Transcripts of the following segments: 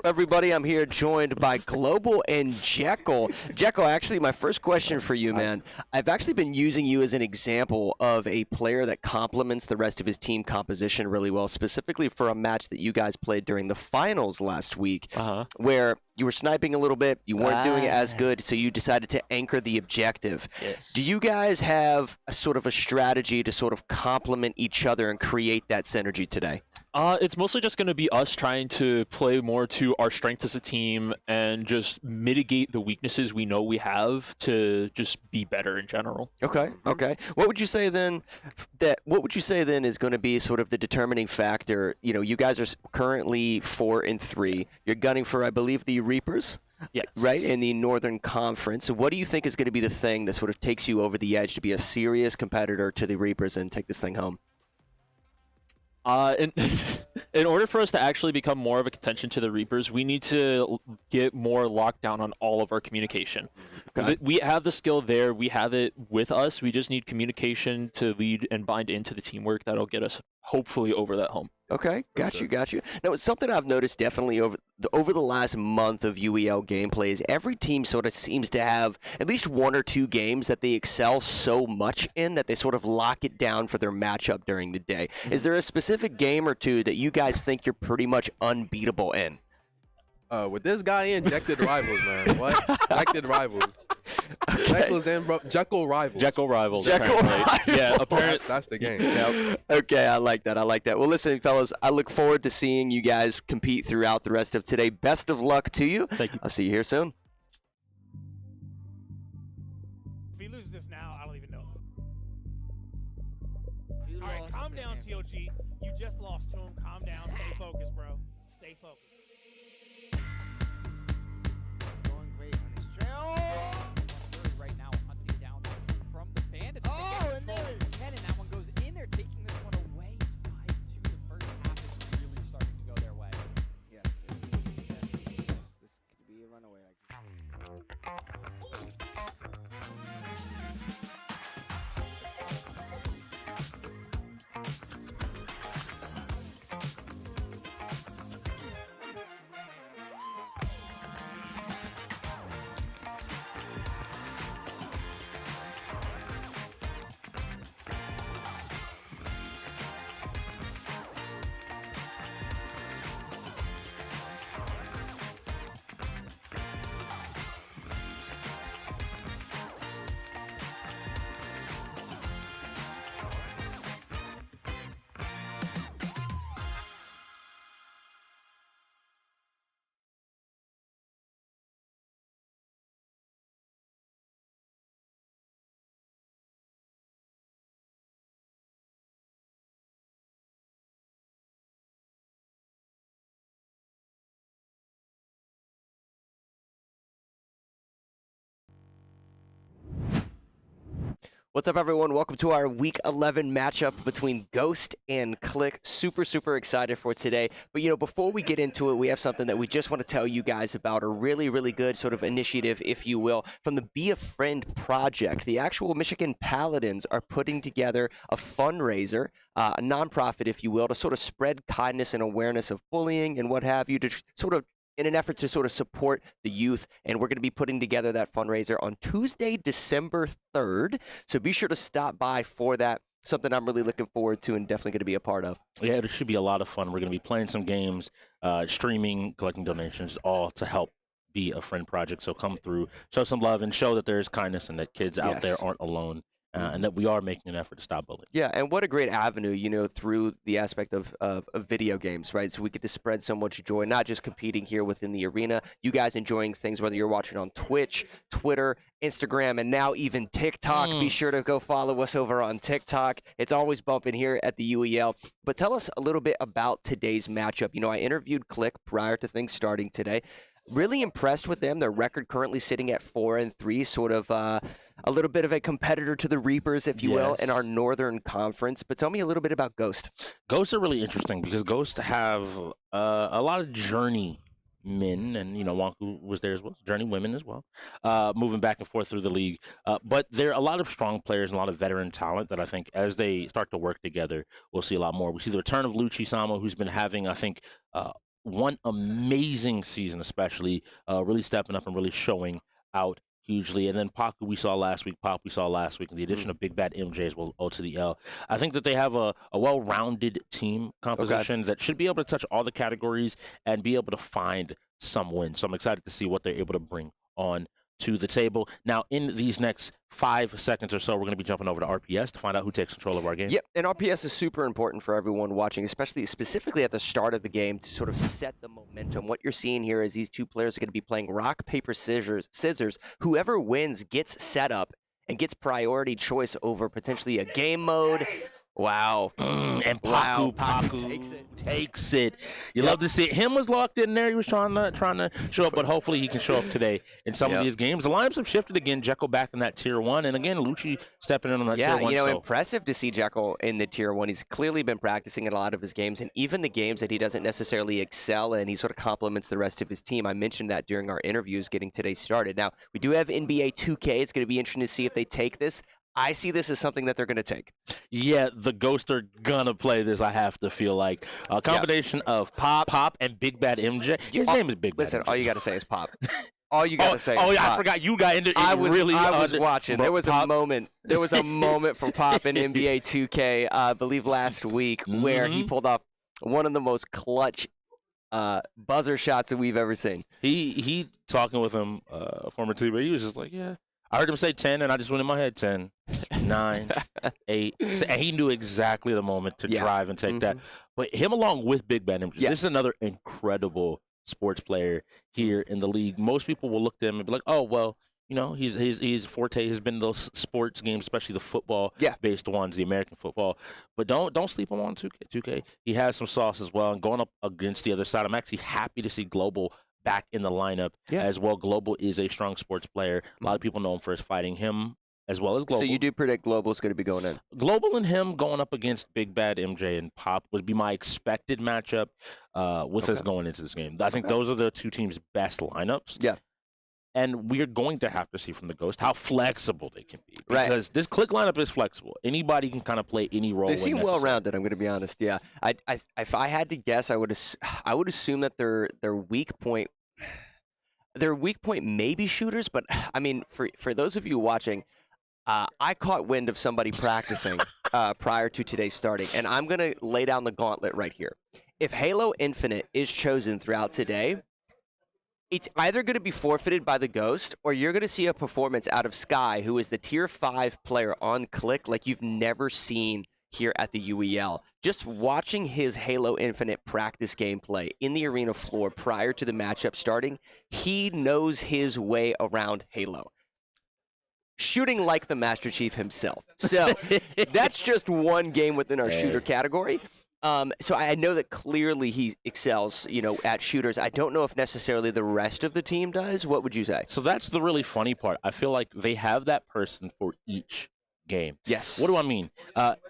everybody? I'm here joined by Global and Jekyll. Jekyll, actually, my first question for you, man. I've actually been using you as an example of a player that complements the rest of his team composition really well, specifically for a match that you guys played during the finals last week, where you were sniping a little bit, you weren't doing it as good, so you decided to anchor the objective. Yes. Do you guys have a sort of a strategy to sort of complement each other and create that synergy today? It's mostly just going to be us trying to play more to our strength as a team and just mitigate the weaknesses we know we have to just be better in general. Okay. What would you say then is going to be sort of the determining factor? You know, you guys are currently 4-3. You're gunning for, I believe, the Reapers. Yes. Right, in the Northern Conference. So what do you think is going to be the thing that sort of takes you over the edge to be a serious competitor to the Reapers and take this thing home? In order for us to actually become more of a contention to the Reapers, we need to get more locked down on all of our communication. Okay. We have the skill there. We have it with us. We just need communication to lead and bind into the teamwork that'll get us hopefully over that hump. Okay, got you. Now, it's something I've noticed definitely over the last month of UEL gameplays. Every team sort of seems to have at least one or two games that they excel so much in that they sort of lock it down for their matchup during the day. Is there a specific game or two that you guys think you're pretty much unbeatable in? With this guy in, Jekyll Rivals, man. What? Jekyll Rivals. Jekyll Rivals. Jekyll Rivals. Jekyll Rivals. Yeah, apparently. That's the game. Yep. Okay, I like that. Well, listen, fellas, I look forward to seeing you guys compete throughout the rest of today. Best of luck to you. Thank you. I'll see you here soon. If he loses this now, I don't even know. All right, calm down, TOG. You just lost to him. Calm down. Stay focused, bro. Stay focused. Going great on his trail. Right now, hunting down from the bandits. Oh, and there Ken, and that one goes in. They're taking this one away. It's 5-2. The first half is really starting to go their way. Yes, it is. Definitely. Yes, this could be a runaway. What's up, everyone? Welcome to our Week 11 matchup between Ghost and KLiK. Super excited for today. But, before we get into it, we have something that we just want to tell you guys about, a really good sort of initiative, if you will, from the Be a Friend project. The actual Michigan Paladins are putting together a fundraiser, a nonprofit, if you will, to sort of spread kindness and awareness of bullying and what have you, to sort of in an effort to sort of support the youth. And we're going to be putting together that fundraiser on Tuesday, December 3rd. So be sure to stop by for that. Something I'm really looking forward to and definitely going to be a part of. Yeah, it should be a lot of fun. We're going to be playing some games, streaming, collecting donations, all to help Be a Friend project. So come through, show some love, and show that there is kindness and that kids out there aren't alone. And that we are making an effort to stop bullying. Yeah, and what a great avenue, through the aspect of video games, right? So we get to spread so much joy, not just competing here within the arena. You guys enjoying things, whether you're watching on Twitch, Twitter, Instagram, and now even TikTok. Be sure to go follow us over on TikTok. It's always bumping here at the UEL. But tell us a little bit about today's matchup. I interviewed KLiK prior to things starting today. Really impressed with them. Their record currently sitting at 4-3, sort of a little bit of a competitor to the Reapers, if you will, in our Northern Conference. But tell me a little bit about Ghost. Ghosts are really interesting because Ghosts have a lot of journeymen, and Wonku was there as well, journey women as well, moving back and forth through the league. But there are a lot of strong players and a lot of veteran talent that I think as they start to work together, we'll see a lot more. We see the return of Luchi Sama, who's been having, I think, one amazing season, especially really stepping up and really showing out hugely. And then Paku we saw last week, Pop we saw last week, and the addition of Big Bad MJ as well, O to the L. I think that they have a well-rounded team composition that should be able to touch all the categories and be able to find some wins. So I'm excited to see what they're able to bring on to the table. Now, in these next 5 seconds or so, we're going to be jumping over to RPS to find out who takes control of our game. Yep, and RPS is super important for everyone watching, specifically at the start of the game to sort of set the momentum. What you're seeing here is these two players are going to be playing rock, paper, scissors. Whoever wins gets set up and gets priority choice over potentially a game mode. Wow. And Paku takes it. You love to see it. Him was locked in there. He was trying to show up, but hopefully he can show up today in some of these games. The lineups have shifted again. Jekyll back in that tier 1, and again, Lucci stepping in on that tier 1. Yeah, impressive to see Jekyll in the tier 1. He's clearly been practicing in a lot of his games, and even the games that he doesn't necessarily excel in, he sort of complements the rest of his team. I mentioned that during our interviews getting today started. Now, we do have NBA 2K. It's going to be interesting to see if they take this. I see this as something that they're going to take. Yeah, the Ghosts are going to play this, I have to feel like. A combination of Pop, and Big Bad MJ. His name is Big Bad Listen, MJ. all you got to say is Pop. All you got to say is yeah, Pop. I forgot you got into it. I was really watching. There was a moment. There was a moment for Pop in NBA 2K, I believe last week, where he pulled off one of the most clutch buzzer shots that we've ever seen. He talking with him, former teammate, he was just like, yeah. I heard him say 10, and I just went in my head, 10, 9, 8. And he knew exactly the moment to drive and take that. But him along with Big Bad MJ, this is another incredible sports player here in the league. Most people will look at him and be like, oh, well, you know, his forte has been those sports games, especially the football-based ones, the American football. But don't sleep on 2K. He has some sauce as well. And going up against the other side, I'm actually happy to see Global back in the lineup as well. Global is a strong sports player. A lot of people know him for his fighting him as well as Global. So you do predict Global is going to be going in? Global and him going up against Big Bad MJ and Pop would be my expected matchup with us going into this game. I think those are the two teams' best lineups. Yeah. And we're going to have to see from the Ghost how flexible they can be. Because this KLiK lineup is flexible. Anybody can kind of play any role. They seem well-rounded, I'm going to be honest. Yeah. If I had to guess, I would assume that their weak point may be shooters, but I mean, for those of you watching, I caught wind of somebody practicing prior to today starting, and I'm going to lay down the gauntlet right here. If Halo Infinite is chosen throughout today, it's either going to be forfeited by the Ghost, or you're going to see a performance out of Sky, who is the tier 5 player on KLiK like you've never seen here at the UEL. Just watching his Halo Infinite practice gameplay in the arena floor prior to the matchup starting, he knows his way around Halo. Shooting like the Master Chief himself. So that's just one game within our shooter category. So I know that clearly he excels, at shooters. I don't know if necessarily the rest of the team does. What would you say? So that's the really funny part. I feel like they have that person for each game. Yes. What do I mean?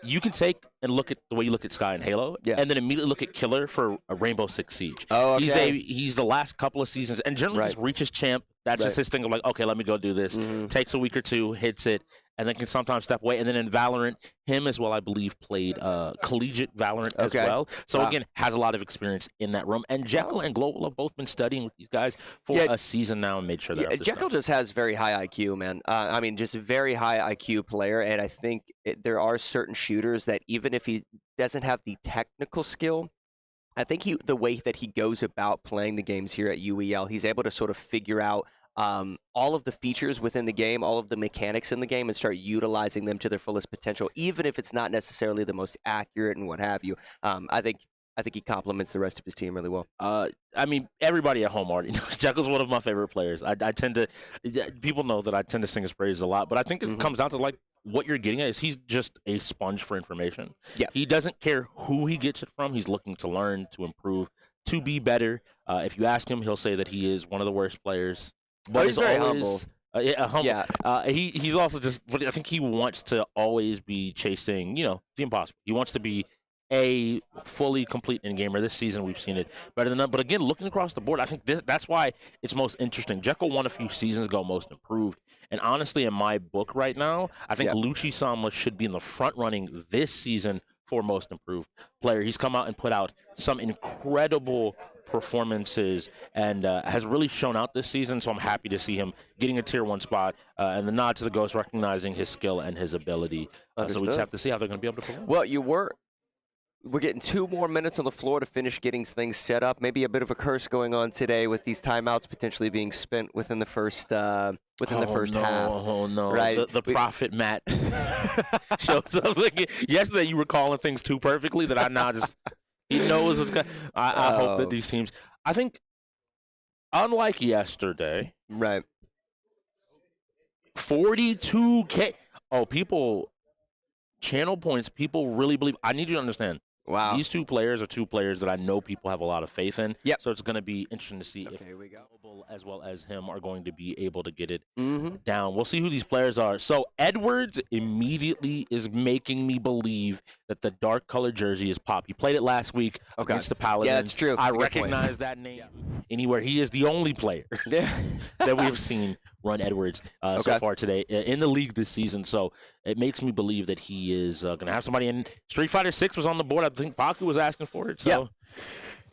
You can take and look at the way you look at Sky and Halo, and then immediately look at Killer for a Rainbow Six Siege. Oh, okay. He's the last couple of seasons, and generally just reaches champ. That's just his thing of like, okay, let me go do this. Takes a week or two, hits it, and then can sometimes step away. And then in Valorant, him as well, I believe, played collegiate Valorant as well. So again, has a lot of experience in that room. And Jekyll and Global have both been studying with these guys for a season now and made sure they're up to Jekyll stuff. just has very high IQ, man. I mean, just a very high IQ player. And I think there are certain shooters that even if he doesn't have the technical skill, I think the way that he goes about playing the games here at UEL, he's able to sort of figure out all of the features within the game, all of the mechanics in the game, and start utilizing them to their fullest potential, even if it's not necessarily the most accurate and what have you. I think he complements the rest of his team really well. I mean, everybody at home already knows Jekyll's one of my favorite players. I tend to, people know that I tend to sing his praises a lot, but I think it comes down to like what you're getting at is he's just a sponge for information. Yeah. He doesn't care who he gets it from. He's looking to learn, to improve, to be better. If you ask him, he'll say that he is one of the worst players. But he's very always humble. Yeah. He's also just, I think he wants to always be chasing, the impossible. He wants to be a fully complete in-gamer. This season we've seen it better than that. But again, looking across the board, I think that's why it's most interesting. Jekyll won a few seasons ago, most improved. And honestly, in my book right now, I think Lucci Sama should be in the front running this season for most improved player. He's come out and put out some incredible performances and has really shown out this season. So I'm happy to see him getting a tier 1 spot and the nod to the Ghost, recognizing his skill and his ability. So we just have to see how they're going to be able to perform. Well, we're getting 2 more minutes on the floor to finish getting things set up. Maybe a bit of a curse going on today with these timeouts potentially being spent within the first half. Oh no! Right? The prophet Matt shows up. Yesterday, you were calling things too perfectly that I now just he knows what's going. I hope that these teams. I think, unlike yesterday, right? 42K. Oh, people. Channel points. People really believe. I need you to understand. Wow. These 2 players are 2 players that I know people have a lot of faith in. Yep. So it's going to be interesting to see if Global as well as him are going to be able to get it down. We'll see who these players are. So Edwards immediately is making me believe that the dark colored jersey is Pop. He played it last week against the Paladins. Yeah, that's true. I recognize that name anywhere. He is the only player that we have seen run Edwards so far today in the league this season. So it makes me believe that he is going to have somebody. And Street Fighter 6 was on the board. I think Baku was asking for it. So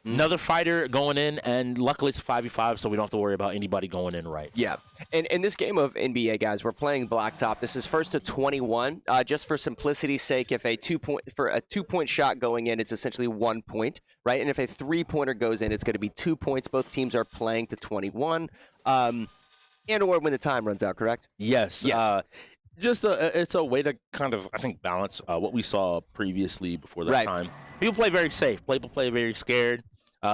another fighter going in, and luckily it's 5v5, so we don't have to worry about anybody going in right. Yeah. And in this game of NBA, guys, we're playing Blacktop. This is first to 21. Just for simplicity's sake, if a 2-point shot going in, it's essentially 1 point, right? And if a 3-pointer goes in, it's going to be 2 points. Both teams are playing to 21. And or when the time runs out, correct? Yes. It's a way to kind of, I think, balance what we saw previously before that time. People play very safe. People play very scared.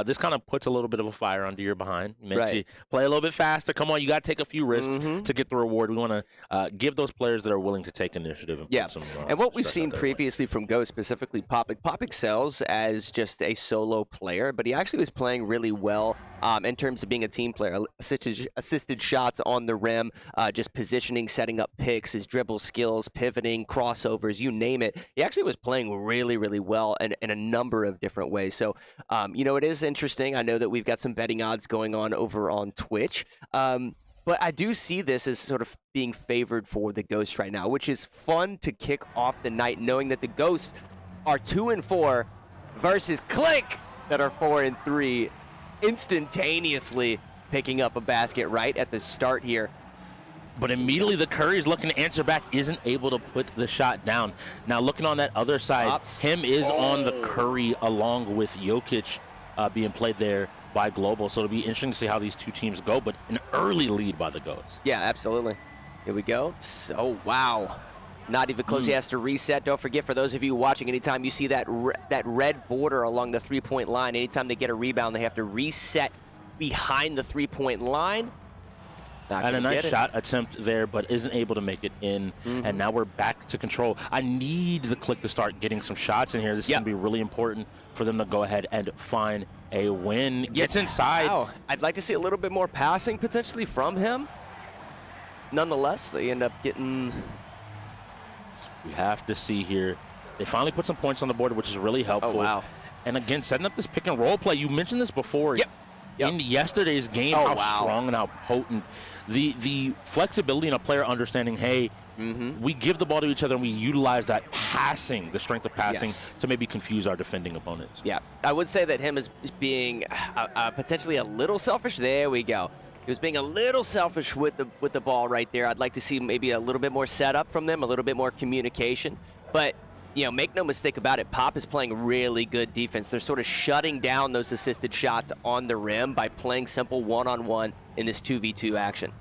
This kind of puts a little bit of a fire under your behind. Makes you play a little bit faster. Come on, you got to take a few risks to get the reward. We want to give those players that are willing to take initiative. And put some, and what we've seen previously from Ghost, specifically Pop excels as just a solo player, but he actually was playing really well in terms of being a team player. Assisted shots on the rim, just positioning, setting up picks, his dribble skills, pivoting, crossovers, you name it. He actually was playing really, really well in a number of different ways. So, it is interesting. I know that we've got some betting odds going on over on Twitch. But I do see this as sort of being favored for the Ghosts right now, which is fun to kick off the night knowing that the Ghosts are 2-4 versus KLiK that are 4-3, instantaneously picking up a basket right at the start here. But immediately the Curry's looking to answer back, isn't able to put the shot down. Now looking on that other side, him is on the Curry along with Jokic being played there by Global. So it'll be interesting to see how these 2 teams go, but an early lead by the Ghosts. Yeah, absolutely. Here we go. So, wow. Not even close. He has to reset. Don't forget, for those of you watching, anytime you see that red border along the 3-point line, anytime they get a rebound, they have to reset behind the 3-point line. And a nice shot attempt there, but isn't able to make it in. And now we're back to control. I need the KLiK to start getting some shots in here. This is going to be really important for them to go ahead and find a win. Gets inside. Wow. I'd like to see a little bit more passing potentially from him. Nonetheless, they end up getting... We have to see here. They finally put some points on the board, which is really helpful. Oh, wow. And again, setting up this pick and roll play. You mentioned this before. In yesterday's game, how strong and how potent. The flexibility in a player understanding, hey, we give the ball to each other and we utilize that passing, the strength of passing, to maybe confuse our defending opponents. Yeah, I would say that him is being potentially a little selfish. There we go. He was being a little selfish with the ball right there. I'd like to see maybe a little bit more setup from them, a little bit more communication. But, make no mistake about it, Pop is playing really good defense. They're sort of shutting down those assisted shots on the rim by playing simple one-on-one in this 2v2 action.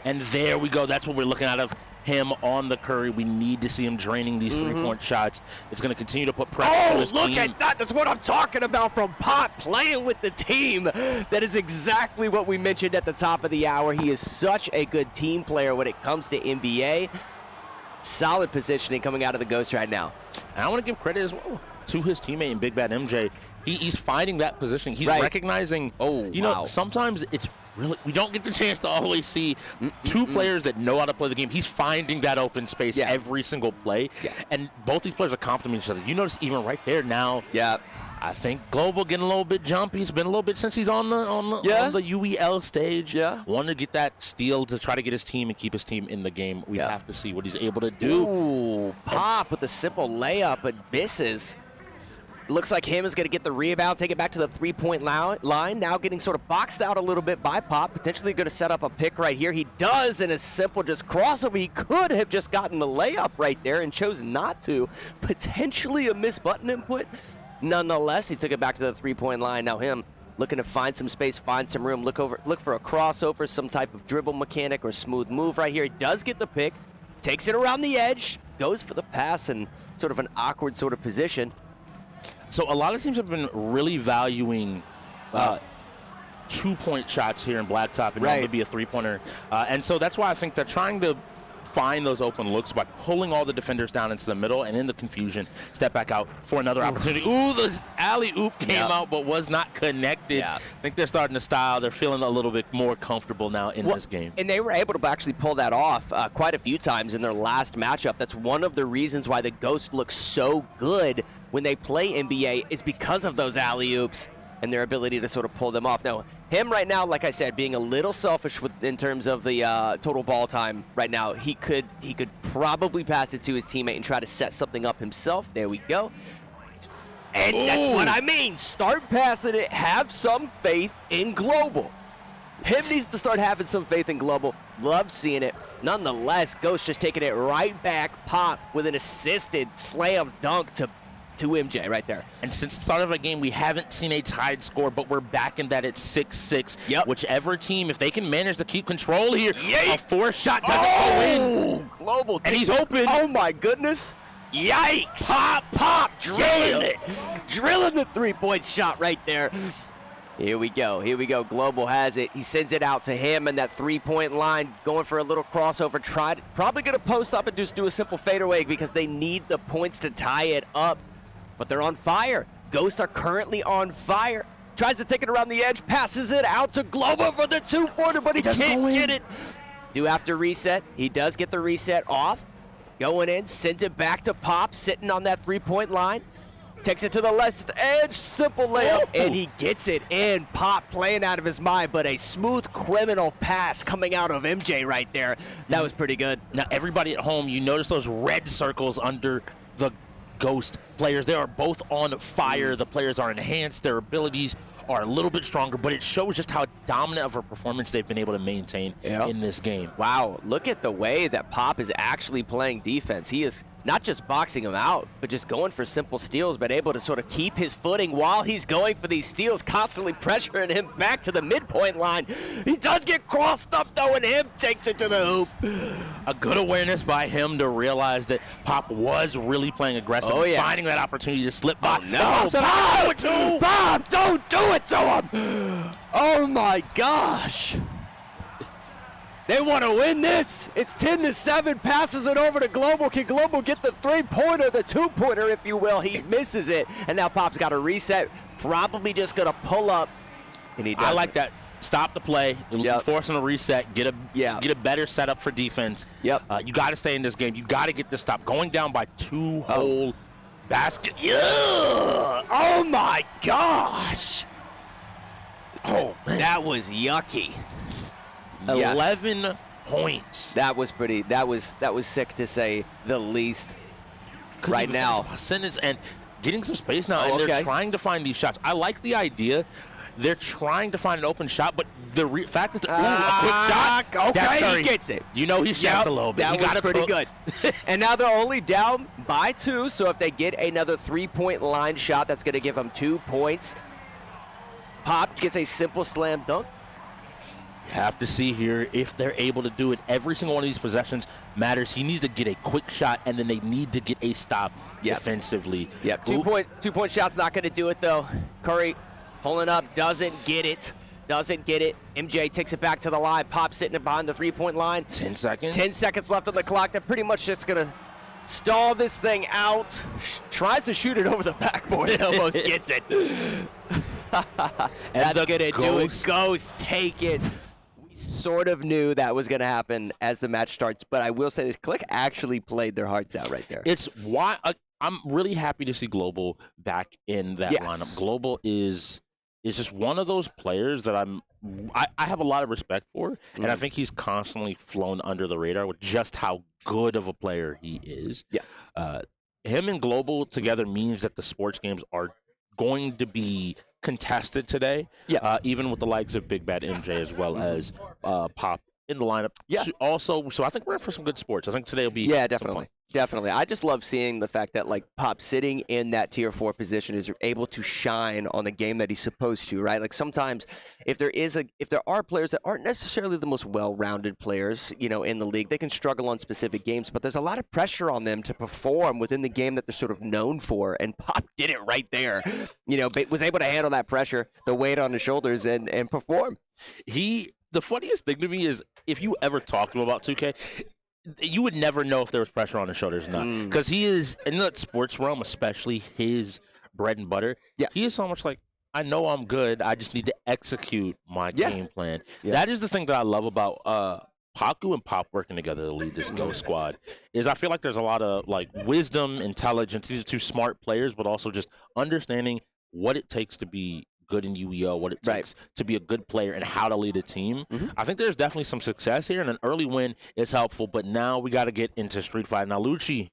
And there we go. That's what we're looking out of him on the Curry. We need to see him draining these 3-point shots. It's going to continue to put pressure on his team. Oh, look at that. That's what I'm talking about from Pop, playing with the team. That is exactly what we mentioned at the top of the hour. He is such a good team player when it comes to NBA. Solid positioning coming out of the Ghost right now. And I want to give credit as well to his teammate in Big Bad MJ. He's finding that positioning. He's recognizing, sometimes it's really, we don't get the chance to always see 2 players that know how to play the game. He's finding that open space every single play. And both these players are complementing each other. You notice even right there now. I think Global getting a little bit jumpy. It's been a little bit since he's on the UEL stage. Wanted to get that steal to try to get his team and keep his team in the game. We have to see what he's able to do. Ooh, Pop with the simple layup, but misses. Looks like him is going to get the rebound, take it back to the three-point line. Now getting sort of boxed out a little bit by Pop. Potentially going to set up a pick right here. He does in a simple just crossover. He could have just gotten the layup right there and chose not to. Potentially a missed button input. Nonetheless, he took it back to the three-point line. Now him looking to find some space, find some room, look for a crossover, some type of dribble mechanic or smooth move right here. He does get the pick, takes it around the edge, goes for the pass in sort of an awkward sort of position. So a lot of teams have been really valuing 2-point shots here in Blacktop, and Right. to be a three-pointer. And so that's why I think they're trying to find those open looks by pulling all the defenders down into the middle, and in the confusion, step back out for another opportunity. Ooh, the alley-oop came out but was not connected. Yeah. I think they're starting to style. They're feeling a little bit more comfortable now in this game. And they were able to actually pull that off quite a few times in their last matchup. That's one of the reasons why the Ghost looks so good when they play NBA is because of those alley-oops and their ability to sort of pull them off. Now, him right now, like I said, being a little selfish in terms of the total ball time right now, he could probably pass it to his teammate and try to set something up himself. There we go. And that's what I mean. Start passing it. Have some faith in Global. Him needs to start having some faith in Global. Love seeing it. Nonetheless, Ghost just taking it right back. Pop with an assisted slam dunk to MJ right there. And since the start of the game, we haven't seen a tied score, but we're back in that it's 6-6. Yep. Whichever team, if they can manage to keep control here, a fourth shot doesn't go in. Global. And he's open. Oh, my goodness. Yikes. Pop, drilling it. Drilling the three-point shot right there. Here we go. Global has it. He sends it out to him and that three-point line, going for a little crossover. Probably going to post up and just do a simple fadeaway because they need the points to tie it up. But they're on fire. Ghosts are currently on fire. Tries to take it around the edge, passes it out to Global for the two-pointer, but he can't get it. Do have to reset. He does get the reset off. Going in, sends it back to Pop, sitting on that three-point line. Takes it to the left edge, simple layup, and he gets it in. Pop playing out of his mind, but a smooth criminal pass coming out of MJ right there. That was pretty good. Now, everybody at home, you notice those red circles under the Ghost players. They are both on fire. The players are enhanced. Their abilities are a little bit stronger, but it shows just how dominant of a performance they've been able to maintain in this game. Wow, look at the way that Pop is actually playing defense. He is not just boxing him out, but just going for simple steals, but able to sort of keep his footing while he's going for these steals, constantly pressuring him back to the midpoint line. He does get crossed up, though, and him takes it to the hoop. A good awareness by him to realize that Pop was really playing aggressive, finding that opportunity to slip by. Bob, don't do it to him! Oh, my gosh. They want to win this. It's 10-7, passes it over to Global. Can Global get the three-pointer, the two-pointer, if you will? He misses it, and now Pop's got a reset. Probably just going to pull up, and he does. I like that. Stop the play, force him to reset, get a better setup for defense. You got to stay in this game. You got to get this stop. Going down by two whole basket. Oh, my gosh. Oh, man. That was yucky. 11 points. That was pretty. That was sick to say the least. Right now, sentence and getting some space now, and they're trying to find these shots. I like the idea. They're trying to find an open shot, but the fact that a quick shot. Okay, he gets it. You know he shouts a little bit. That was pretty good. And now they're only down by 2, so if they get another three-point line shot, that's going to give them 2 points. Pop gets a simple slam dunk. Have to see here if they're able to do it. Every single one of these possessions matters. He needs to get a quick shot, and then they need to get a stop defensively. Yep, two-point shot's not going to do it, though. Curry pulling up, doesn't get it. MJ takes it back to the line. Pop sitting behind the three-point line. 10 seconds. 10 seconds left on the clock. They're pretty much just going to stall this thing out. Tries to shoot it over the backboard and almost gets it. That's going to do it. Ghost, take it. We sort of knew that was going to happen as the match starts, but I will say this, KLiK actually played their hearts out right there. It's why I'm really happy to see Global back in that lineup. Global is just one of those players that I have a lot of respect for, and I think he's constantly flown under the radar with just how good of a player he is. him and Global together means that the sports games are going to be contested today. Yeah. Even with the likes of Big Bad MJ as well as Pop in the lineup. Yeah. Also, so I think we're in for some good sports. I think today will be Yeah, some definitely. fun. Definitely. I just love seeing the fact that, like, Pop sitting in that tier 4 position is able to shine on the game that he's supposed to, right? Like, sometimes if there are players that aren't necessarily the most well-rounded players, you know, in the league, they can struggle on specific games, but there's a lot of pressure on them to perform within the game that they're sort of known for, and Pop did it right there. You know, was able to handle that pressure, the weight on his shoulders, and perform. The funniest thing to me is if you ever talk to him about 2K, you would never know if there was pressure on his shoulders or not. Because he is, in that sports realm, especially his bread and butter, he is so much like, I know I'm good, I just need to execute my game plan. That is the thing that I love about Paku and Pop working together to lead this Ghost squad, is I feel like there's a lot of like wisdom, intelligence. These are two smart players, but also just understanding what it takes to be good in UEL, what it takes to be a good player, and how to lead a team. I think there's definitely some success here, and an early win is helpful, but now we got to get into Street Fight. Now, Lucci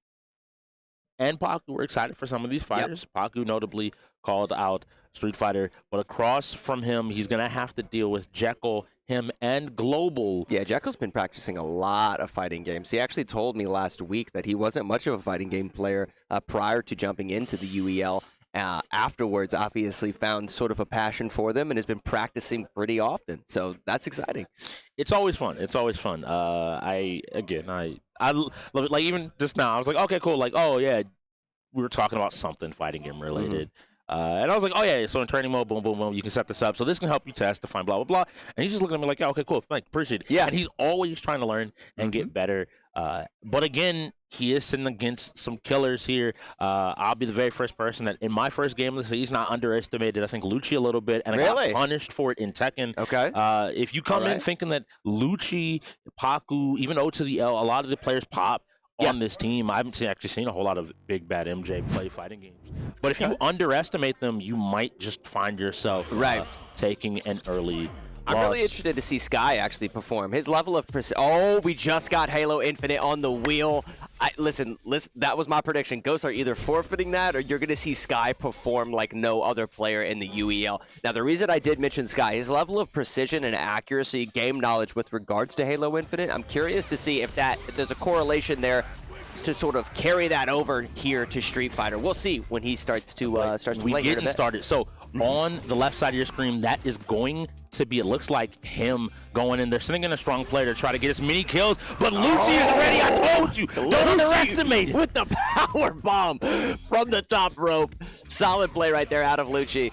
and Paku were excited for some of these fighters. Paku notably called out Street Fighter, but across from him, he's going to have to deal with Jekyll, him, and Global. Yeah, Jekyll's been practicing a lot of fighting games. He actually told me last week that he wasn't much of a fighting game player prior to jumping into the UEL. Afterwards, obviously found sort of a passion for them and has been practicing pretty often. So that's exciting. It's always fun. It's always fun. I love it. Like, even just now, I was like, okay, cool. Like, oh yeah, we were talking about something fighting game related. And I was like, oh yeah, so in training mode, boom, boom, boom, you can set this up. So this can help you test, define, blah, blah, blah. And he's just looking at me like, yeah, okay, cool, like, appreciate it. Yeah. And he's always trying to learn and get better. But again, he is sitting against some killers here. I'll be the very first person that in my first game of the season, he's not underestimated. I think Lucci a little bit, and I got punished for it in Tekken. Okay. If you come in thinking that Lucci, Paku, even O to the L, a lot of the players pop on this team. I haven't actually seen a whole lot of Big Bad MJ play fighting games. But if you underestimate them, you might just find yourself taking an early I'm really interested to see Sky actually perform. His level of we just got Halo Infinite on the wheel. Listen, that was my prediction. Ghosts are either forfeiting that, or you're going to see Sky perform like no other player in the UEL. Now, the reason I did mention Sky, his level of precision and accuracy, game knowledge with regards to Halo Infinite, I'm curious to see if there's a correlation there to sort of carry that over here to Street Fighter. We'll see when he starts to play here in a bit. We getting started. So on the left side of your screen, that is going to be, it looks like him going in there, sending in a strong player to try to get as many kills, but Lucci is ready. I told you, don't underestimate it. With the power bomb from the top rope. Solid play right there out of Lucci.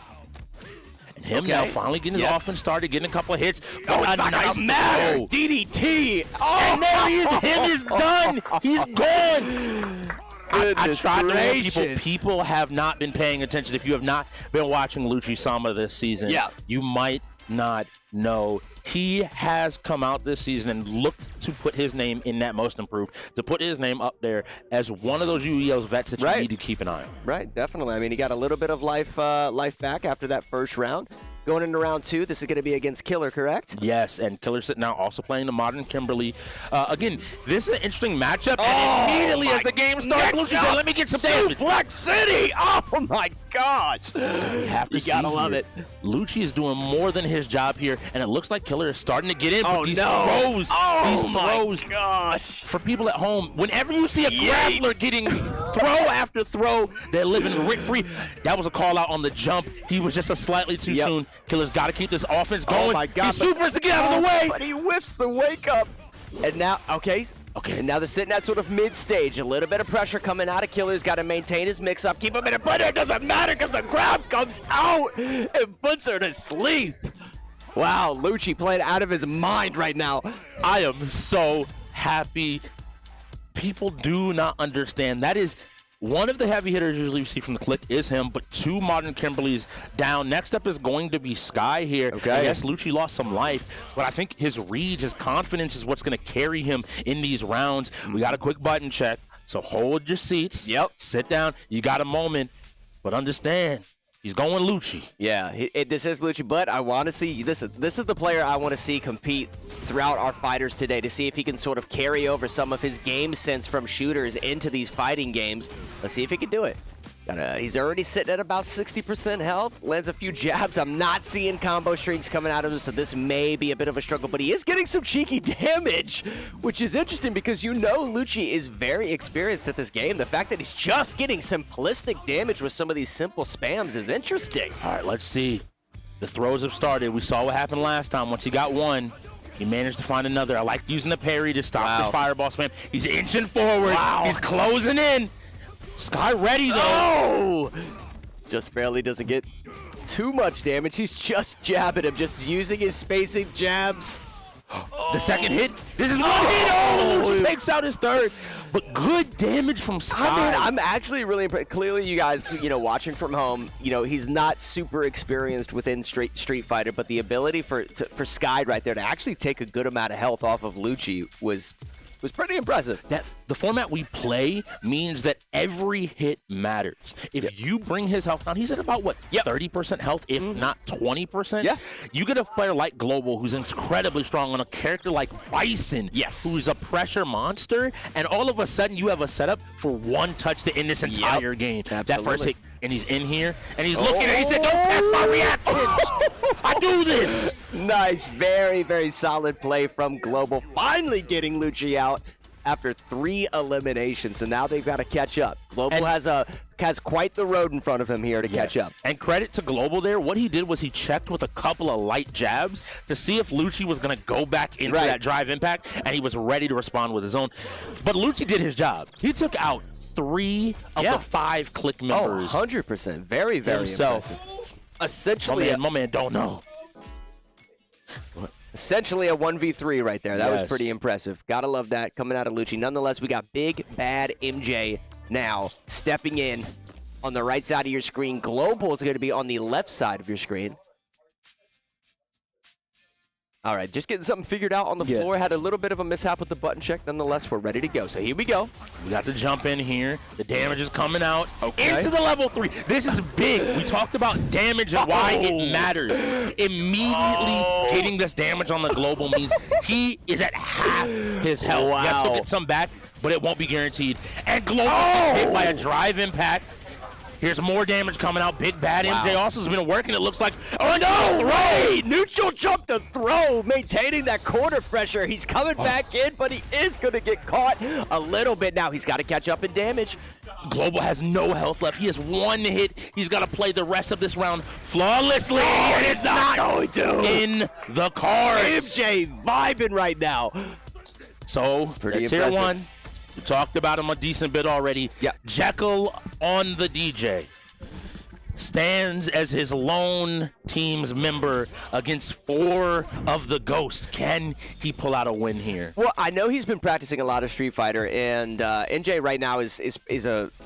And him now finally getting his offense started, getting a couple of hits. A nice matter. DDT. And there he is. Him is done. He's gone. I tried to warn people have not been paying attention. If you have not been watching Lucci Sama this season, you might not know. He has come out this season and looked to put his name in that most improved, to put his name up there as one of those UEL's vets that you need to keep an eye on. Right, definitely. I mean, he got a little bit of life back after that first round. Going into round 2, this is going to be against Killer, correct? Yes, and Killer's sitting now also playing the modern Kimberly. Again, this is an interesting matchup, and immediately as the game starts, Lucci said, let me get some damage. Black City! Oh my gosh! You have to gotta love it. Lucci is doing more than his job here, and it looks like Killer is starting to get in, but these throws, my gosh. For people at home, whenever you see a grappler getting throw after throw, they're living rent-free. That was a call out on the jump. He was just a slightly too soon. Killer's got to keep this offense going. Oh my God. He supers to get out of the way. But he whips the wake up. And now, and now they're sitting at sort of mid-stage. A little bit of pressure coming out of Killer's got to maintain his mix-up. Keep him in a blender. It doesn't matter because the grab comes out and puts her to sleep. Wow, Lucci playing out of his mind right now. I am so happy. People do not understand. That is one of the heavy hitters usually we see from the KLiK is him, but 2 modern Kimberlys down. Next up is going to be Sky here. Okay. Yes, Lucci lost some life, but I think his reads, his confidence is what's going to carry him in these rounds. We got a quick button check, so hold your seats. Yep. Sit down. You got a moment, but understand, He's going Lucci. Yeah, this is Lucci, but I want to see this is the player I want to see compete throughout our fighters today to see if he can sort of carry over some of his game sense from shooters into these fighting games. Let's see if he can do it. He's already sitting at about 60% health, lands a few jabs. I'm not seeing combo streaks coming out of him, so this may be a bit of a struggle, but he is getting some cheeky damage, which is interesting because you know Lucci is very experienced at this game. The fact that he's just getting simplistic damage with some of these simple spams is interesting. All right, let's see. The throws have started. We saw what happened last time. Once he got one, he managed to find another. I like using the parry to stop this fireball spam. He's inching forward. Wow. He's closing in. Sky ready, though. Oh! Just barely doesn't get too much damage. He's just jabbing him, just using his spacing jabs. The second hit. This is one hit. Oh, Lucci takes out his third. But good damage from Sky. I mean, I'm actually really impressed. Clearly, you guys, watching from home, he's not super experienced within Street Fighter, but the ability for Sky right there to actually take a good amount of health off of Lucci was pretty impressive. The format we play means that every hit matters. If you bring his health down, he's at about, 30% health, if not 20%? Yeah. You get a player like Global who's incredibly strong on a character like Bison, who's a pressure monster, and all of a sudden you have a setup for one touch to end this entire game. Absolutely. That first hit, and he's in here, and he's looking, and he said, don't test my reactions. I do this. Nice, very, very solid play from Global. Finally getting Lucci out after 3 eliminations, and now they've got to catch up. Global has quite the road in front of him here to catch up. And credit to Global there. What he did was he checked with a couple of light jabs to see if Lucci was going to go back into that drive impact, and he was ready to respond with his own. But Lucci did his job. He took out 3 of the 5 KLiK members. 100%. Very, very himself. impressive. Essentially, my man don't know. Essentially a 1v3 right there. That was pretty impressive. Gotta love that coming out of Lucci. Nonetheless, we got big, bad MJ now stepping in on the right side of your screen. Global is going to be on the left side of your screen. All right, just getting something figured out on the floor. Had a little bit of a mishap with the button check. Nonetheless, we're ready to go. So here we go. We got to jump in here. The damage is coming out into the level 3. This is big. We talked about damage and why it matters. Immediately getting this damage on the Global means he is at half his health. Yes, he'll get some back, but it won't be guaranteed. And Global gets hit by a drive impact. Here's more damage coming out. Big bad MJ also has been working. It looks like. Oh no! Right! Neutral jump to throw, maintaining that corner pressure. He's coming back in, but he is going to get caught a little bit now. He's got to catch up in damage. Global has no health left. He has 1 hit. He's got to play the rest of this round flawlessly, and it's not going to. In the cards. MJ vibing right now. So, pretty tier impressive. 1. We talked about him a decent bit already. Yeah. Jekyll on the DJ stands as his lone team's member against 4 of the Ghosts. Can he pull out a win here? Well, I know he's been practicing a lot of Street Fighter, and NJ right now is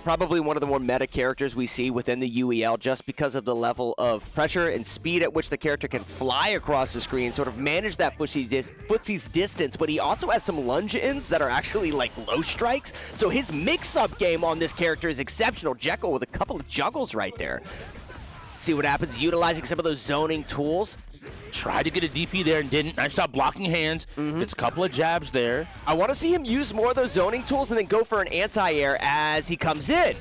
probably one of the more meta characters we see within the UEL just because of the level of pressure and speed at which the character can fly across the screen, sort of manage that footsie's distance, but he also has some lunge-ins that are actually like low strikes, so his mix-up game on this character is exceptional. Jekyll with a couple of juggles right there. See what happens, utilizing some of those zoning tools. Tried to get a DP there and didn't. Nice job blocking hands. It's a couple of jabs there. I want to see him use more of those zoning tools and then go for an anti-air as he comes in.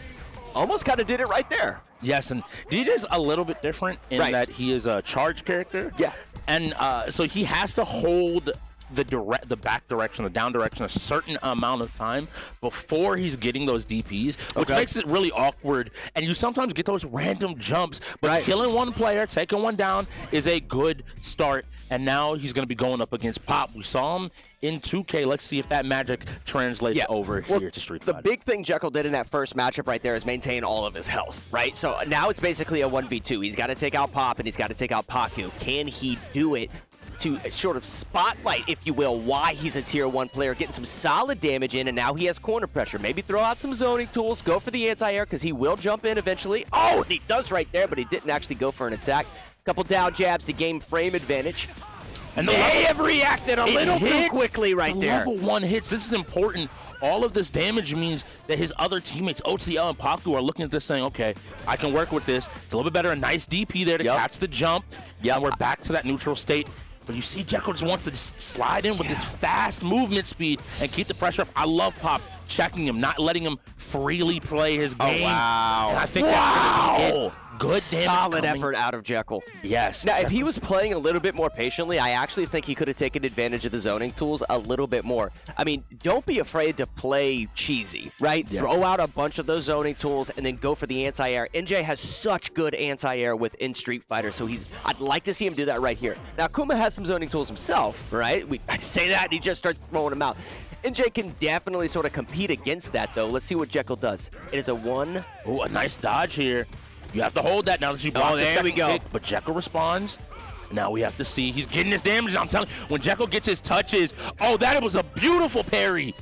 Almost kind of did it right there. Yes, and DJ's a little bit different in that he is a charge character. Yeah. And so he has to hold the back direction, the down direction, a certain amount of time before he's getting those DPs, which makes it really awkward. And you sometimes get those random jumps, but killing one player, taking one down is a good start. And now he's going to be going up against Pop. We saw him in 2K. Let's see if that magic translates over here to Street Fighter. The big thing Jekyll did in that first matchup right there is maintain all of his health, right? So now it's basically a 1v2. He's got to take out Pop and he's got to take out Paku. Can he do it to sort of spotlight, if you will, why he's a tier 1 player, getting some solid damage in, and now he has corner pressure. Maybe throw out some zoning tools, go for the anti-air, because he will jump in eventually. Oh, and he does right there, but he didn't actually go for an attack. Couple down jabs to gain frame advantage. And they have reacted a little too quickly right there. Level 1 hits. This is important. All of this damage means that his other teammates, OCL and Paku, are looking at this saying, okay, I can work with this. It's a little bit better. A nice DP there to catch the jump. And we're back to that neutral state. But you see Jekyll just wants to just slide in with this fast movement speed and keep the pressure up. I love Pop checking him, not letting him freely play his game. Oh, wow. And I think that's going to be it. Good damage Solid coming. effort out of Jekyll. Yes. Now, if he was playing a little bit more patiently, I actually think he could have taken advantage of the zoning tools a little bit more. I mean, don't be afraid to play cheesy, right? Yeah. Throw out a bunch of those zoning tools and then go for the anti-air. NJ has such good anti-air within Street Fighter, so I'd like to see him do that right here. Now, Kuma has some zoning tools himself, right? I say that and he just starts throwing them out. NJ can definitely sort of compete against that, though. Let's see what Jekyll does. It is a 1. Oh, a nice dodge here. You have to hold that now that you blocked the there we second go. hit, but Jekyll responds. Now we have to see. He's getting his damage. I'm telling you, when Jekyll gets his touches, oh, that was a beautiful parry.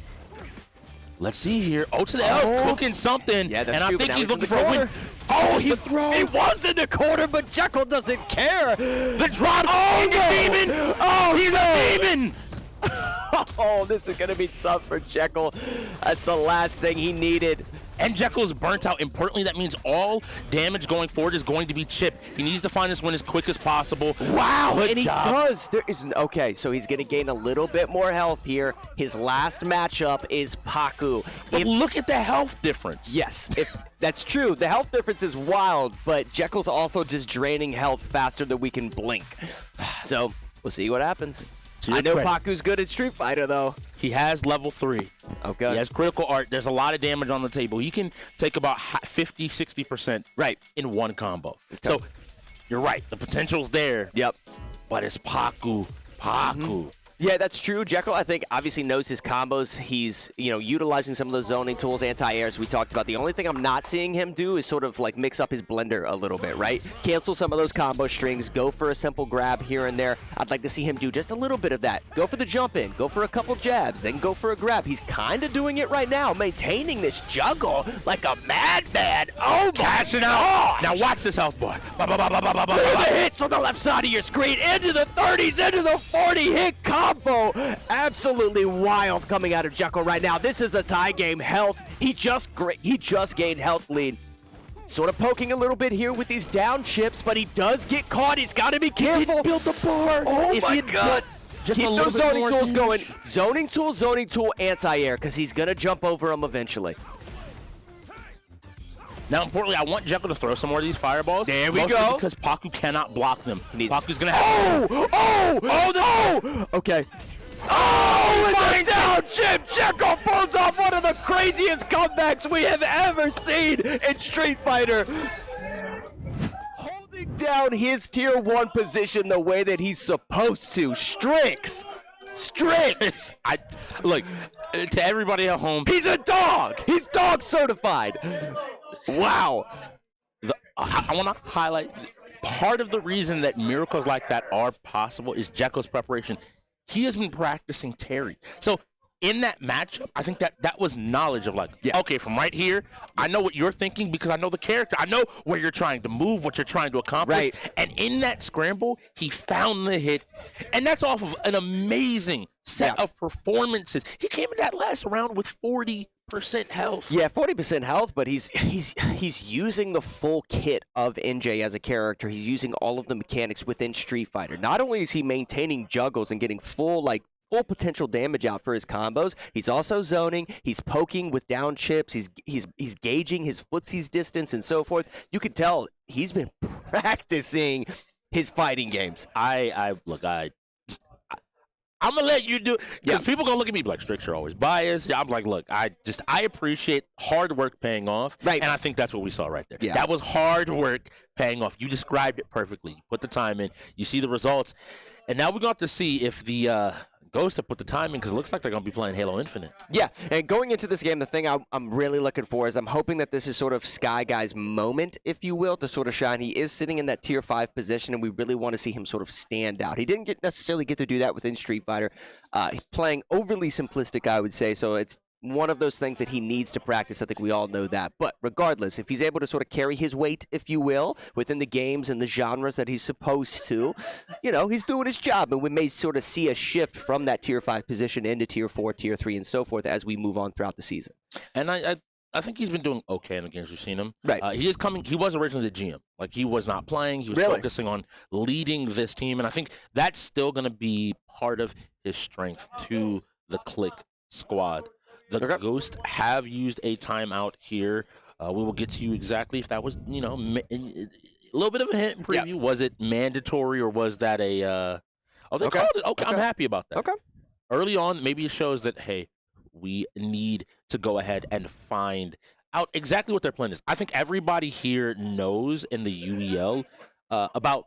Let's see here. O to the L's cooking something, Yeah, that's and I true, but think now he's he's in looking the for a win. corner. Oh, He was in the corner, but Jekyll doesn't care. The drop. Oh, he's a demon. Oh, he's a demon. Oh, this is going to be tough for Jekyll. That's the last thing he needed. And Jekyll's burnt out. Importantly, that means all damage going forward is going to be chipped. He needs to find this win as quick as possible. Wow, Good and he job. does. There is okay, so he's going to gain a little bit more health here. His last matchup is Paku. But look at the health difference. Yes, if that's true. The health difference is wild, but Jekyll's also just draining health faster than we can blink. So we'll see what happens. I know Paku's good at Street Fighter, though. He has level 3. Okay. He has critical art. There's a lot of damage on the table. He can take about 50, 60% in one combo. So you're right. The potential's there. Yep. But it's Paku. Yeah, that's true. Jekyll, I think, obviously knows his combos. He's, utilizing some of those zoning tools, anti-airs we talked about. The only thing I'm not seeing him do is sort of like mix up his blender a little bit, right? Cancel some of those combo strings, go for a simple grab here and there. I'd like to see him do just a little bit of that. Go for the jump in, go for a couple jabs, then go for a grab. He's kind of doing it right now, maintaining this juggle like a madman. Oh, Cashing out. Now watch this health bar. Look at the hits on the left side of your screen. Into the 30s, into the 40-hit combo. Absolutely wild coming out of Jekyll right now. This is a tie game. Health. He just gained health lead. Sort of poking a little bit here with these down chips, but he does get caught. He's got to be careful. Build the bar. Oh my God. Just Keep a little those bit zoning more tools going. damage. Zoning tool, anti-air, because he's going to jump over him eventually. Now, importantly, I want Jekyll to throw some more of these fireballs. There we mostly go. Because Paku cannot block them. Paku's going to have Okay. Oh, it's a down chip. Jekyll pulls off one of the craziest comebacks we have ever seen in Street Fighter. Holding down his tier 1 position the way that he's supposed to. Strix. Look, to everybody at home, He's a dog. He's dog certified. Wow. I want to highlight part of the reason that miracles like that are possible is Jekyll's preparation. He has been practicing Terry. So in that matchup, I think that was knowledge of okay, from right here, I know what you're thinking because I know the character. I know where you're trying to move, what you're trying to accomplish. Right. And in that scramble, he found the hit. And that's off of an amazing set of performances. He came in that last round with 40% health. Yeah, 40% health, but he's using the full kit of NJ as a character. He's using all of the mechanics within Street Fighter. Not only is he maintaining juggles and getting full potential damage out for his combos, he's also zoning, he's poking with down chips, he's gauging his footsie's distance and so forth. You could tell he's been practicing his fighting games. I'm gonna let you do it because people gonna look at me like, Strix, you're always biased. I'm like, look, I appreciate hard work paying off, right? And I think that's what we saw right there. Yeah. That was hard work paying off. You described it perfectly. You put the time in, you see the results, and now we're going to see if the Ghost have put the time in because it looks like they're going to be playing Halo Infinite. Yeah, and going into this game, the thing I'm really looking for is I'm hoping that this is sort of Sky Guy's moment, if you will, to sort of shine. He is sitting in that tier 5 position, and we really want to see him sort of stand out. He didn't necessarily get to do that within Street Fighter. Playing overly simplistic, I would say, so it's one of those things that he needs to practice. I think we all know that. But regardless, if he's able to sort of carry his weight, if you will, within the games and the genres that he's supposed to, he's doing his job. And we may sort of see a shift from that Tier 5 position into Tier 4, Tier 3, and so forth as we move on throughout the season. And I think he's been doing okay in the games we've seen him. Right. He was originally the GM. Like, he was not playing. He was Really? focusing on leading this team. And I think that's still going to be part of his strength to the KLiK squad. The Ghost have used a timeout here. We will get to you exactly if that was, a little bit of a hint preview. Yeah. Was it mandatory or was that a they called it. Okay, I'm happy about that. Okay. Early on, maybe it shows that, hey, we need to go ahead and find out exactly what their plan is. I think everybody here knows in the UEL about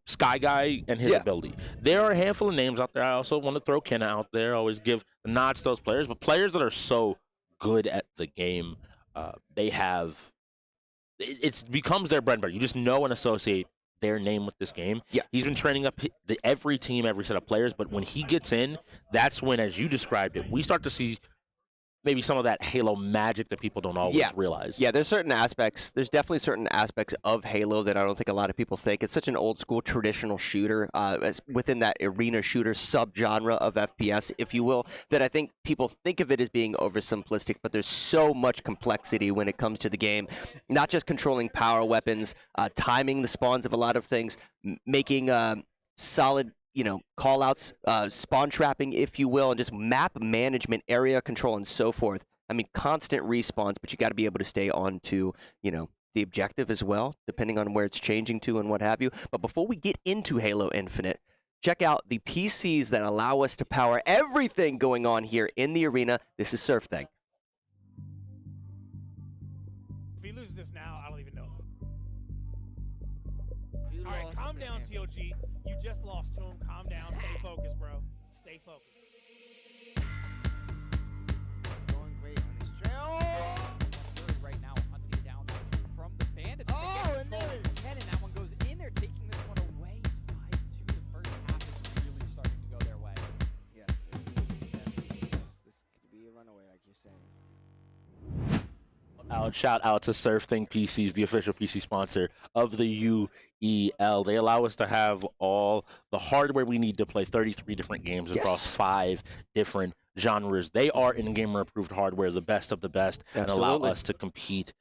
Sky Guy and his ability. There are a handful of names out there. I also want to throw Kenna out there. I always give the nods to those players. But players that are so good at the game, they have – it becomes their bread and butter. You just know and associate their name with this game. Yeah. He's been training up every team, every set of players. But when he gets in, that's when, as you described it, we start to see – maybe some of that Halo magic that people don't always realize. Yeah, there's definitely certain aspects of Halo that I don't think a lot of people think. It's such an old school traditional shooter within that arena shooter subgenre of FPS, if you will, that I think people think of it as being oversimplistic, but there's so much complexity when it comes to the game. Not just controlling power weapons, timing the spawns of a lot of things, making solid call-outs, spawn trapping, if you will, and just map management, area control, and so forth. I mean, constant respawns, but you got to be able to stay on to, the objective as well, depending on where it's changing to and what have you. But before we get into Halo Infinite, check out the PCs that allow us to power everything going on here in the arena. This is SurfThing. If he loses this now, I don't even know. All right, calm down, TOG. You just lost to him. Calm down. Stay focused, bro. Stay focused. Going great on his trail. Right now, hunting down from the bandits. And there. And that one goes in there, taking this one away. 5-2. The first half is really starting to go their way. Yes, it is. Definitely is. This could be a runaway, like you're saying. Shout out to SurfThing PCs, the official PC sponsor of the UEL. They allow us to have all the hardware we need to play 33 different games across 5 different genres. They are in-gamer approved hardware, the best of the best, and allow us to compete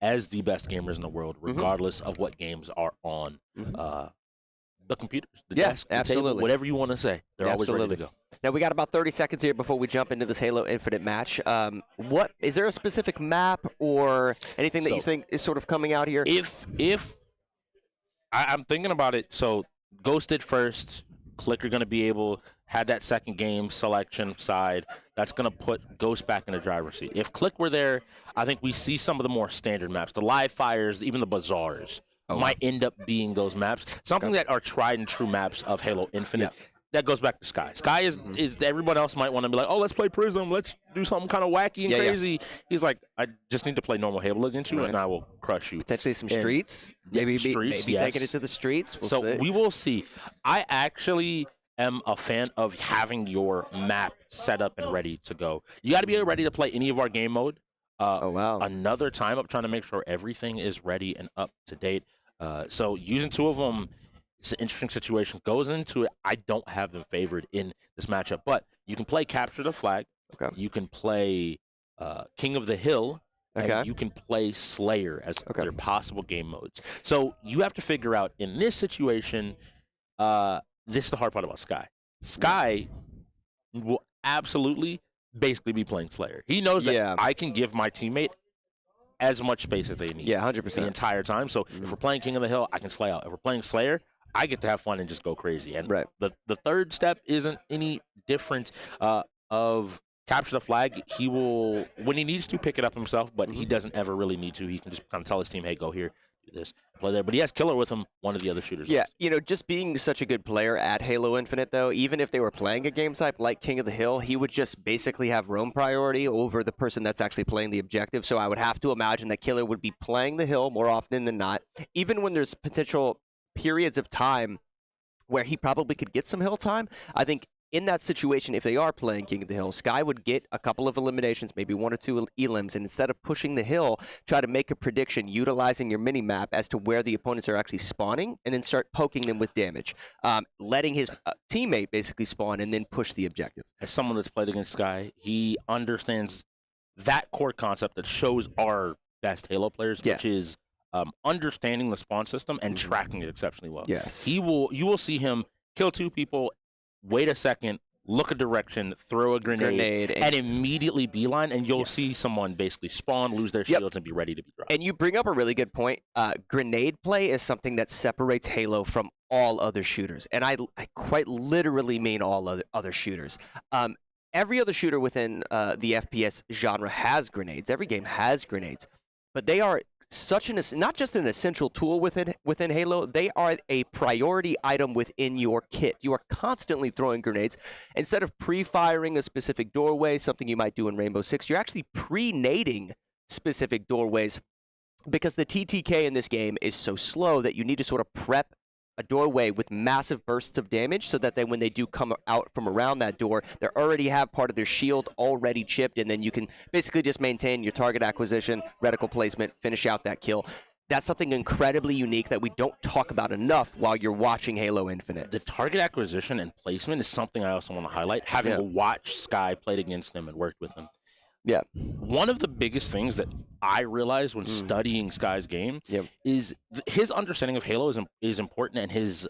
as the best gamers in the world, regardless of what games are on the computers, the desk, the table, whatever you want to say. They're always ready to go. Now, we got about 30 seconds here before we jump into this Halo Infinite match. What is there a specific map or anything that you think is sort of coming out here? If I'm thinking about it, so Ghost did first. KLiK are going to be able, had that second game selection side. That's going to put Ghost back in the driver's seat. If KLiK were there, I think we see some of the more standard maps, the live fires, even the bazaars. Might end up being those maps. Something that are tried and true maps of Halo Infinite. Yeah. That goes back to Sky. Sky is everyone else might want to be like, oh, let's play Prism. Let's do something kind of wacky and crazy. Yeah. He's like, I just need to play normal Halo against you, and I will crush you. Potentially some streets. Maybe taking it to the streets. We'll see. We will see. I actually am a fan of having your map set up and ready to go. You got to be ready to play any of our game mode. Another time up trying to make sure everything is ready and up to date. So using 2 of them, it's an interesting situation. Goes into it, I don't have them favored in this matchup, but you can play Capture the Flag. Okay. You can play King of the Hill. Okay. And you can play Slayer as their possible game modes. So you have to figure out in this situation, this is the hard part about Sky. Sky will absolutely basically be playing Slayer. He knows that I can give my teammate as much space as they need. Yeah, 100%. The entire time. So if we're playing King of the Hill, I can slay out. If we're playing Slayer, I get to have fun and just go crazy. And the third step isn't any different of Capture the Flag. He will, when he needs to, pick it up himself, but he doesn't ever really need to. He can just kind of tell his team, hey, go here, do this, play there. But he has Killer with him, one of the other shooters. Yeah, just being such a good player at Halo Infinite, though, even if they were playing a game type like King of the Hill, he would just basically have roam priority over the person that's actually playing the objective. So I would have to imagine that Killer would be playing the hill more often than not, even when there's potential periods of time where he probably could get some hill time. I think in that situation, if they are playing King of the Hill, Sky would get a couple of eliminations, maybe 1 or 2 elims, and instead of pushing the hill, try to make a prediction utilizing your mini-map as to where the opponents are actually spawning, and then start poking them with damage, letting his teammate basically spawn and then push the objective. As someone that's played against Sky, he understands that core concept that shows our best Halo players, which is understanding the spawn system and tracking it exceptionally well. Yes. You will see him kill 2 people, wait a second, look a direction, throw a grenade and immediately beeline, and you'll see someone basically spawn, lose their shields, and be ready to be dropped. And you bring up a really good point. Grenade play is something that separates Halo from all other shooters, and I quite literally mean all other shooters. Every other shooter within the FPS genre has grenades. Every game has grenades, but they are not just an essential tool within Halo, they are a priority item within your kit. You are constantly throwing grenades. Instead of pre-firing a specific doorway, something you might do in Rainbow Six, you're actually pre-nading specific doorways, because the TTK in this game is so slow that you need to sort of prep a doorway with massive bursts of damage, so that when they do come out from around that door, they already have part of their shield already chipped, and then you can basically just maintain your target acquisition, reticle placement, finish out that kill. That's something incredibly unique that we don't talk about enough while you're watching Halo Infinite. The target acquisition and placement is something I also want to highlight, having watched Sky, played against him, and worked with him. Yeah. One of the biggest things that I realized when studying Sky's game is his understanding of Halo is important, and his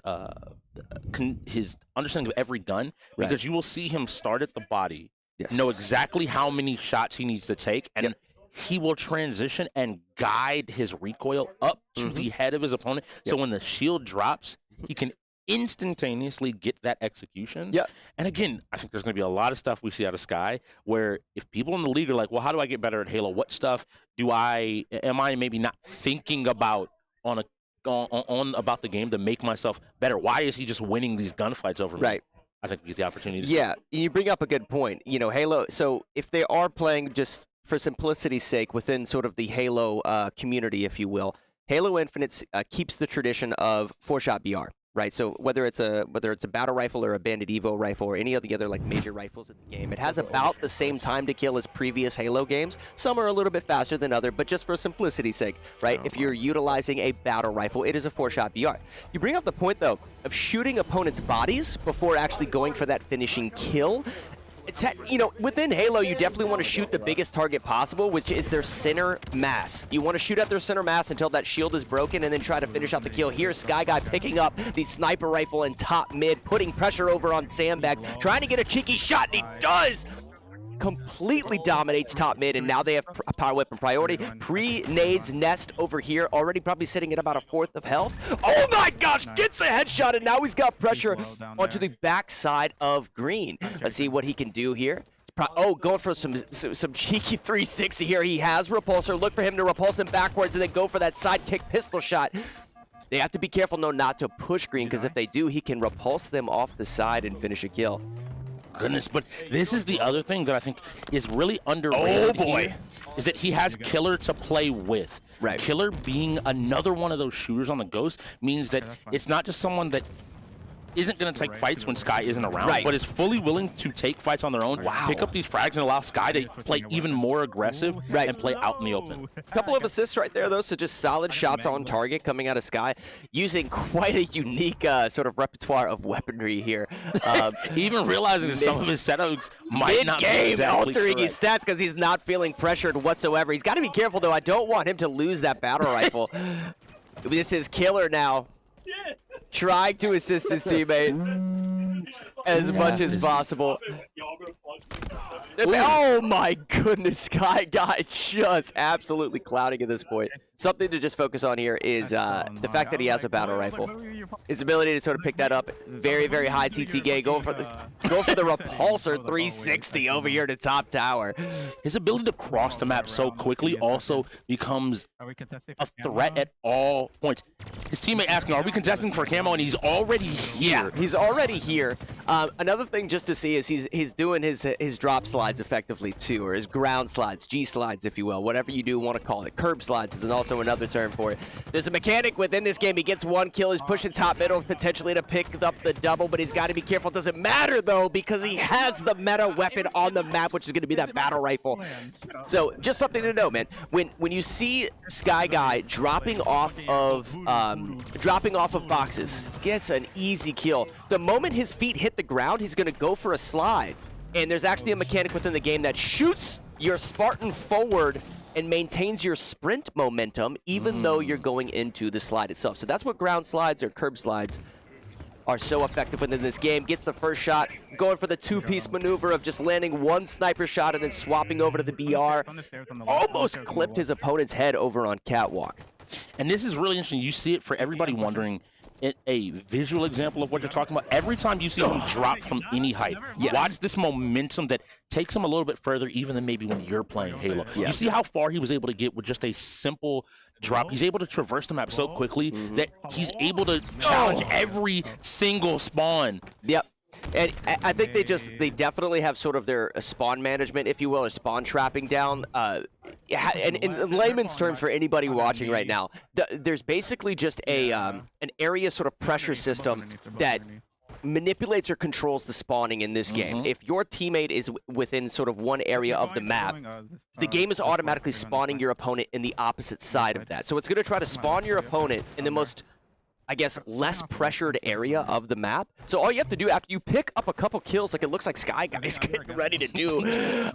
understanding of every gun, because you will see him start at the body, know exactly how many shots he needs to take, and he will transition and guide his recoil up to the head of his opponent. So when the shield drops, he can instantaneously get that execution. And again, I think there's going to be a lot of stuff we see out of Sky where if people in the league are like, well, how do I get better at Halo? What stuff am I maybe not thinking about on about the game to make myself better? Why is he just winning these gunfights over me? Right. I think we get the opportunity to see. You bring up a good point. You know, Halo, so if they are playing just for simplicity's sake within sort of the Halo community, if you will, Halo Infinite keeps the tradition of 4-shot BR. Right, so whether it's a battle rifle or a Bandit Evo rifle or any of the other like major rifles in the game, it has about the same time to kill as previous Halo games. Some are a little bit faster than other, but just for simplicity's sake, right? If you're utilizing a battle rifle, it is a 4-shot BR. You bring up the point though of shooting opponents' bodies before actually going for that finishing kill. It's, you know, within Halo, you definitely want to shoot the biggest target possible, which is their center mass. You want to shoot at their center mass until that shield is broken and then try to finish out the kill. Here's Sky Guy picking up the sniper rifle in top mid, putting pressure over on Sandbags, trying to get a cheeky shot, and he does! Completely dominates top mid, and now they have power weapon priority. Pre-nades nest over here, already probably sitting at about a 4th of health. Oh my gosh, gets a headshot, and now he's got pressure onto the backside of green. Let's see what he can do here. Going for some cheeky 360 here. He has Repulsor. Look for him to repulse him backwards and then go for that sidekick pistol shot. They have to be careful, though, not to push green, because if they do, he can repulse them off the side and finish a kill. Goodness, but this is the other thing that I think is really underrated here, is that he has Killer to play with. Right. Killer being another one of those shooters on the Ghost means that it's not just someone that isn't going to take fights when Sky isn't around, but is fully willing to take fights on their own, pick up these frags, and allow Sky to play even more aggressive and play out in the open. A couple of assists right there, though, so just solid shots on target coming out of Sky, using quite a unique sort of repertoire of weaponry here. Even realizing that some of his setups might not be exactly altering correct. his stats because he's not feeling pressured whatsoever. He's got to be careful, though. I don't want him to lose that battle rifle. This is Killer now, trying to assist his teammate as much as possible. Oh my goodness, Sky Guy just absolutely clouding at this point. Something to just focus on here is the fact that he has a battle rifle. His ability to sort of pick that up, very, very high TTK, going for the repulsor 360 over here to top tower. His ability to cross the map so quickly also becomes a threat at all points. His teammate asking, are we contesting for camo? And he's already here. Yeah, he's already here. Another thing just to see is he's doing his drop slides effectively too, or his ground slides, G slides if you will, whatever you do want to call it. Curb slides is also also another term for it. There's a mechanic within this game. He gets 1 kill. He's pushing top middle potentially to pick up the double, but he's got to be careful. It doesn't matter, though, because he has the meta weapon on the map, which is going to be that battle rifle. So just something to know, man. When you see Sky Guy dropping off of boxes, gets an easy kill. The moment his feet hit the ground, he's going to go for a slide. And there's actually a mechanic within the game that shoots your Spartan forward and maintains your sprint momentum even though you're going into the slide itself. So that's what ground slides or curb slides are so effective within this game. Gets the first shot, going for the two-piece maneuver of just landing 1 sniper shot and then swapping over to the BR. Almost clipped his opponent's head over on Catwalk. And this is really interesting. You see it for everybody wondering. A visual example of what you're talking about. Every time you see him drop from any height, watch this momentum that takes him a little bit further even than maybe when you're playing Halo. You see how far he was able to get with just a simple drop. He's able to traverse the map so quickly that he's able to challenge every single spawn. Yep. And I think they definitely have sort of their spawn management, if you will, or spawn trapping down. And in layman's terms for anybody watching right now, there's basically just an area sort of pressure system that manipulates or controls the spawning in this game. If your teammate is within sort of one area of the map, the game is automatically spawning your opponent in the opposite side of that. So it's going to try to spawn your opponent in the most, I guess, less pressured area of the map. So all you have to do after you pick up a couple kills, like it looks like Sky Guy's getting ready to do,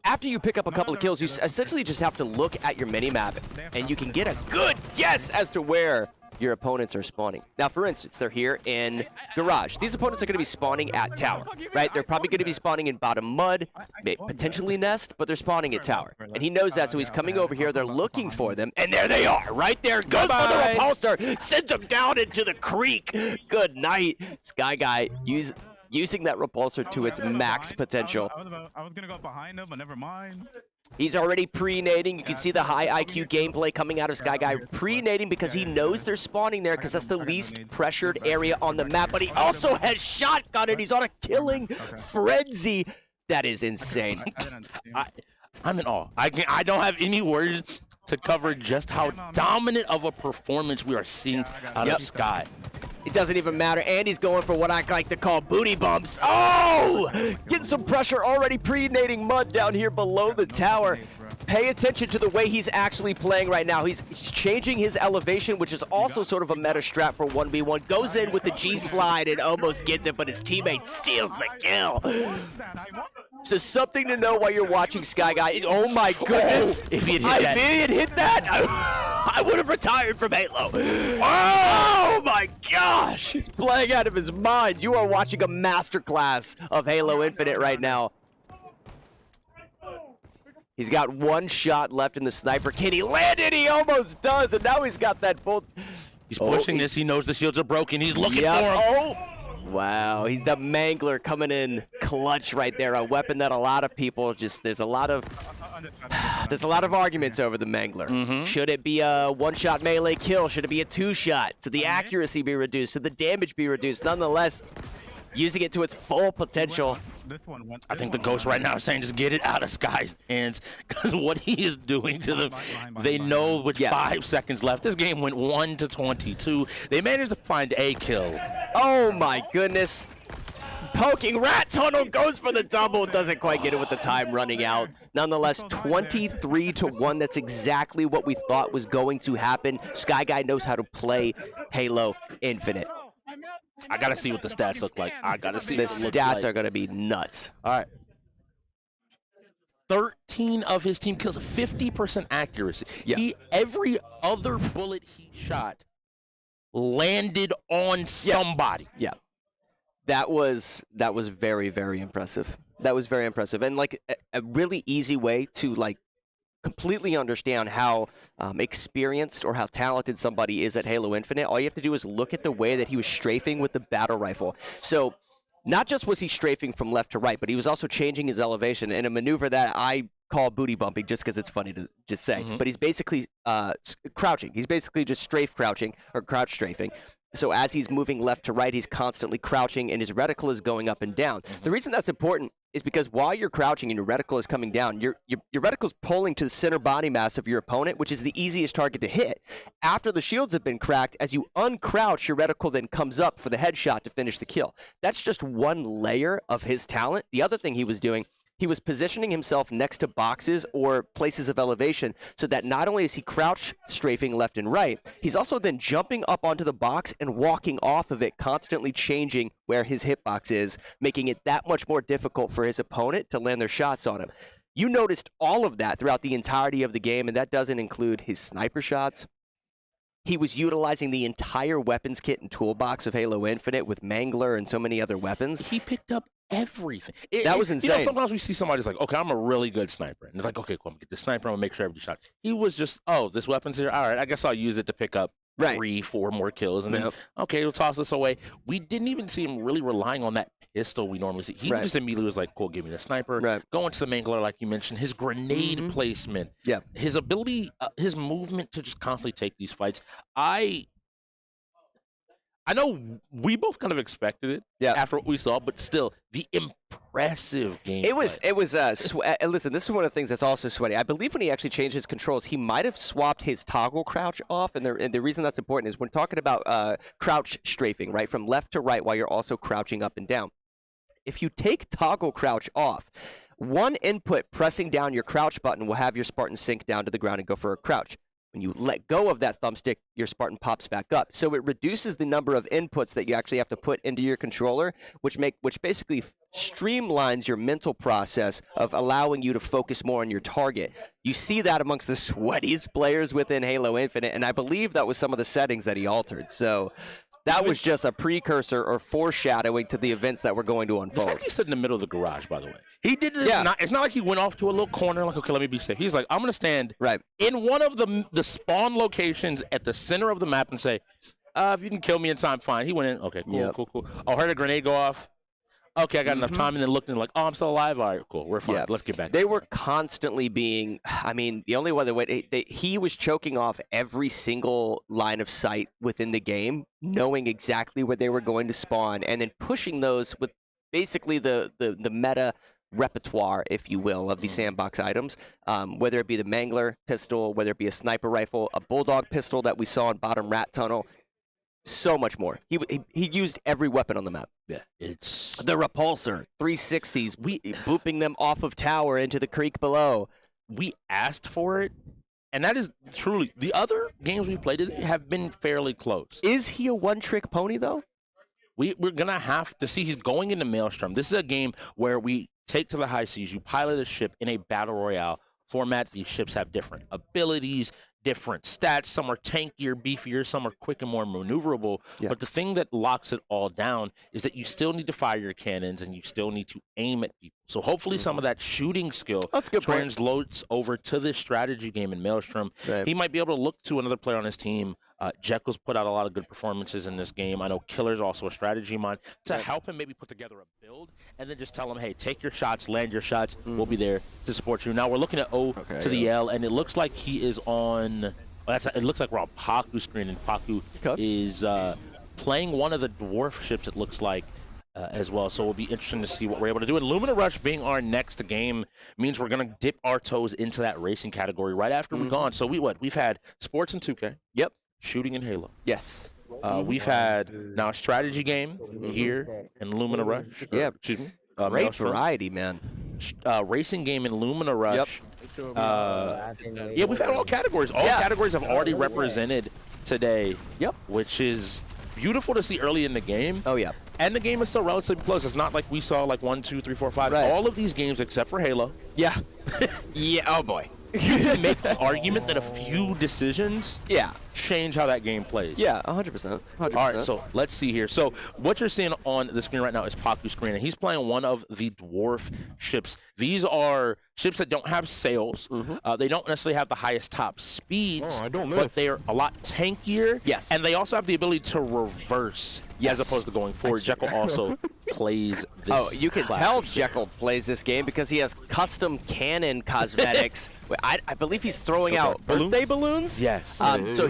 after you pick up a couple of kills, you essentially just have to look at your minimap, and you can get a good guess as to where your opponents are spawning. Now, for instance, they're here in Garage. These opponents are going to be spawning at Tower, right? They're probably going to be spawning in Bottom Mud, potentially Nest, but they're spawning at Tower. And he knows that, so he's coming over here. They're looking for them, and there they are, right there. Goes for the repulsor, sends them down into the creek. Good night. Sky Guy using that repulsor to its max potential. I was gonna go behind him, but never mind. He's already pre-nading. You can see the high IQ gameplay coming out of Sky Guy. Pre-nading because he knows they're spawning there because that's the least pressured area on the map. But he also has shotgun and he's on a killing frenzy. That is insane. I'm in awe. I don't have any words to cover just how dominant of a performance we are seeing out of Sky. It doesn't even matter, and he's going for what I like to call booty bumps. Oh! Getting some pressure already, pre-nading Mud down here below the tower. Pay attention to the way he's actually playing right now. He's changing his elevation, which is also sort of a meta strat for 1v1. Goes in with the G-slide and almost gets it, but his teammate steals the kill. So something to know while you're watching Sky Guy. Oh my goodness. If he had hit that, I would have retired from Halo. Oh my gosh. He's playing out of his mind. You are watching a masterclass of Halo Infinite right now. He's got 1 shot left in the sniper. Can he land it? He almost does, and now he's got that bolt. He's pushing this. He knows the shields are broken. He's looking for him. Oh! Wow, he's the Mangler coming in clutch right there. A weapon that a lot of people just, there's a lot of arguments over the Mangler. Should it be a 1-shot melee kill? Should it be a 2-shot? Should the accuracy be reduced? Should the damage be reduced? Nonetheless, using it to its full potential. I think the Ghost right now is saying just get it out of Sky's hands because what he is doing to them, they know with 5 seconds left. This game went 1-22. They managed to find a kill. Oh my goodness. Poking rat tunnel, goes for the double, doesn't quite get it with the time running out. Nonetheless, 23-1. That's exactly what we thought was going to happen. Sky Guy knows how to play Halo Infinite. I gotta see what the stats look like. I gotta see. The stats are gonna be nuts. All right. 13 of his team kills, 50% accuracy. Every other bullet he shot landed on somebody. That was very, very impressive. That was very impressive, and like a really easy way to like completely understand how experienced or how talented somebody is at Halo Infinite. All you have to do is look at the way that he was strafing with the battle rifle. So not just was he strafing from left to right, but he was also changing his elevation in a maneuver that I call booty bumping just because it's funny to just say. But he's basically crouching. He's basically just strafe crouching or crouch strafing. So as he's moving left to right, he's constantly crouching, and his reticle is going up and down. The reason that's important is because while you're crouching and your reticle is coming down, your reticle is pulling to the center body mass of your opponent, which is the easiest target to hit. After the shields have been cracked, as you uncrouch, your reticle then comes up for the headshot to finish the kill. That's just one layer of his talent. The other thing he was doing, he was positioning himself next to boxes or places of elevation so that not only is he crouch strafing left and right, he's also then jumping up onto the box and walking off of it, constantly changing where his hitbox is, making it that much more difficult for his opponent to land their shots on him. You noticed all of that throughout the entirety of the game, and that doesn't include his sniper shots. He was utilizing the entire weapons kit and toolbox of Halo Infinite with Mangler and so many other weapons. He picked up everything. That was insane. You know, sometimes we see somebody's like, okay, I'm a really good sniper. And it's like, okay, cool, I'm going to get the sniper. I'm going to make sure every shot. He was just, oh, this weapon's here. All right, I guess I'll use it to pick up 3-4 more kills. And then, okay, we'll toss this away. We didn't even see him really relying on that pistol we normally see. He just immediately was like, cool, give me the sniper. Going to the Mangler, like you mentioned, his grenade placement, his ability, his movement to just constantly take these fights. I know we both kind of expected it after what we saw, but still, the impressive game. Listen, this is one of the things that's also sweaty. I believe when he actually changed his controls, he might have swapped his toggle crouch off, and the reason that's important is when talking about crouch strafing, right, from left to right while you're also crouching up and down. If you take toggle crouch off, one input pressing down your crouch button will have your Spartan sink down to the ground and go for a crouch. When you let go of that thumbstick, your Spartan pops back up. So it reduces the number of inputs that you actually have to put into your controller, which basically streamlines your mental process of allowing you to focus more on your target. You see that amongst the sweatiest players within Halo Infinite, and I believe that was some of the settings that he altered. So that was just a precursor or foreshadowing to the events that were going to unfold. The fact he stood in the middle of the garage, by the way. He did this. It's not like he went off to a little corner, like, okay, let me be safe. He's like, I'm going to stand in one of the spawn locations at the center of the map and say, if you can kill me in time, fine. He went in. Okay, cool, cool. Oh, I heard a grenade go off. Okay, I got enough time, and then looked and like, oh, I'm still alive. All right, cool. We're fine. Let's get back. They were constantly being, I mean, the only other way, he was choking off every single line of sight within the game, knowing exactly where they were going to spawn, and then pushing those with basically the meta repertoire, if you will, of these sandbox items, whether it be the Mangler pistol, whether it be a sniper rifle, a Bulldog pistol that we saw in bottom rat tunnel. So much more. He used every weapon on the map. Yeah, it's the repulsor, 360s, booping them off of tower into the creek below. We asked for it, and that is truly the other games we've played today have been fairly close. Is he a one-trick pony though? We're gonna have to see. He's going into Maelstrom. This is a game where we take to the high seas. You pilot a ship in a battle royale format. These ships have different abilities, different stats. Some are tankier, beefier, some are quick and more maneuverable. But the thing that locks it all down is that you still need to fire your cannons and you still need to aim at people. So hopefully some of that shooting skill translates over to this strategy game in Maelstrom. He might be able to look to another player on his team. Jekyll's put out a lot of good performances in this game. I know Killer's also a strategy mind to help him maybe put together a build and then just tell him, hey, take your shots, land your shots. We'll be there to support you. Now we're looking at O to the L, and it looks like he is on. It looks like we're on Paku's screen, and Paku is playing one of the dwarf ships. It looks like. As well, so it'll be interesting to see what we're able to do. And Lumina Rush being our next game means we're going to dip our toes into that racing category right after we're gone. So we've had sports in 2K, shooting in Halo, we've had now a strategy game here in Lumina Rush. Excuse me, great variety, man. Racing game in Lumina Rush. We've had all categories. All categories have already represented today. Which is beautiful to see early in the game. And the game is still relatively close. It's not like we saw like 1, 2, 3, 4, 5. All of these games except for Halo. Oh boy. You can make an argument that a few decisions change how that game plays. 100%. All right, so let's see here. So what you're seeing on the screen right now is Paku's screen, and he's playing one of the dwarf ships. These are ships that don't have sails. They don't necessarily have the highest top speeds, but they are a lot tankier. And they also have the ability to reverse as opposed to going forward. Jekyll also plays this. Oh, you can class tell of ship. Jekyll plays this game because he has custom cannon cosmetics. I believe he's throwing out birthday balloons. Yes. So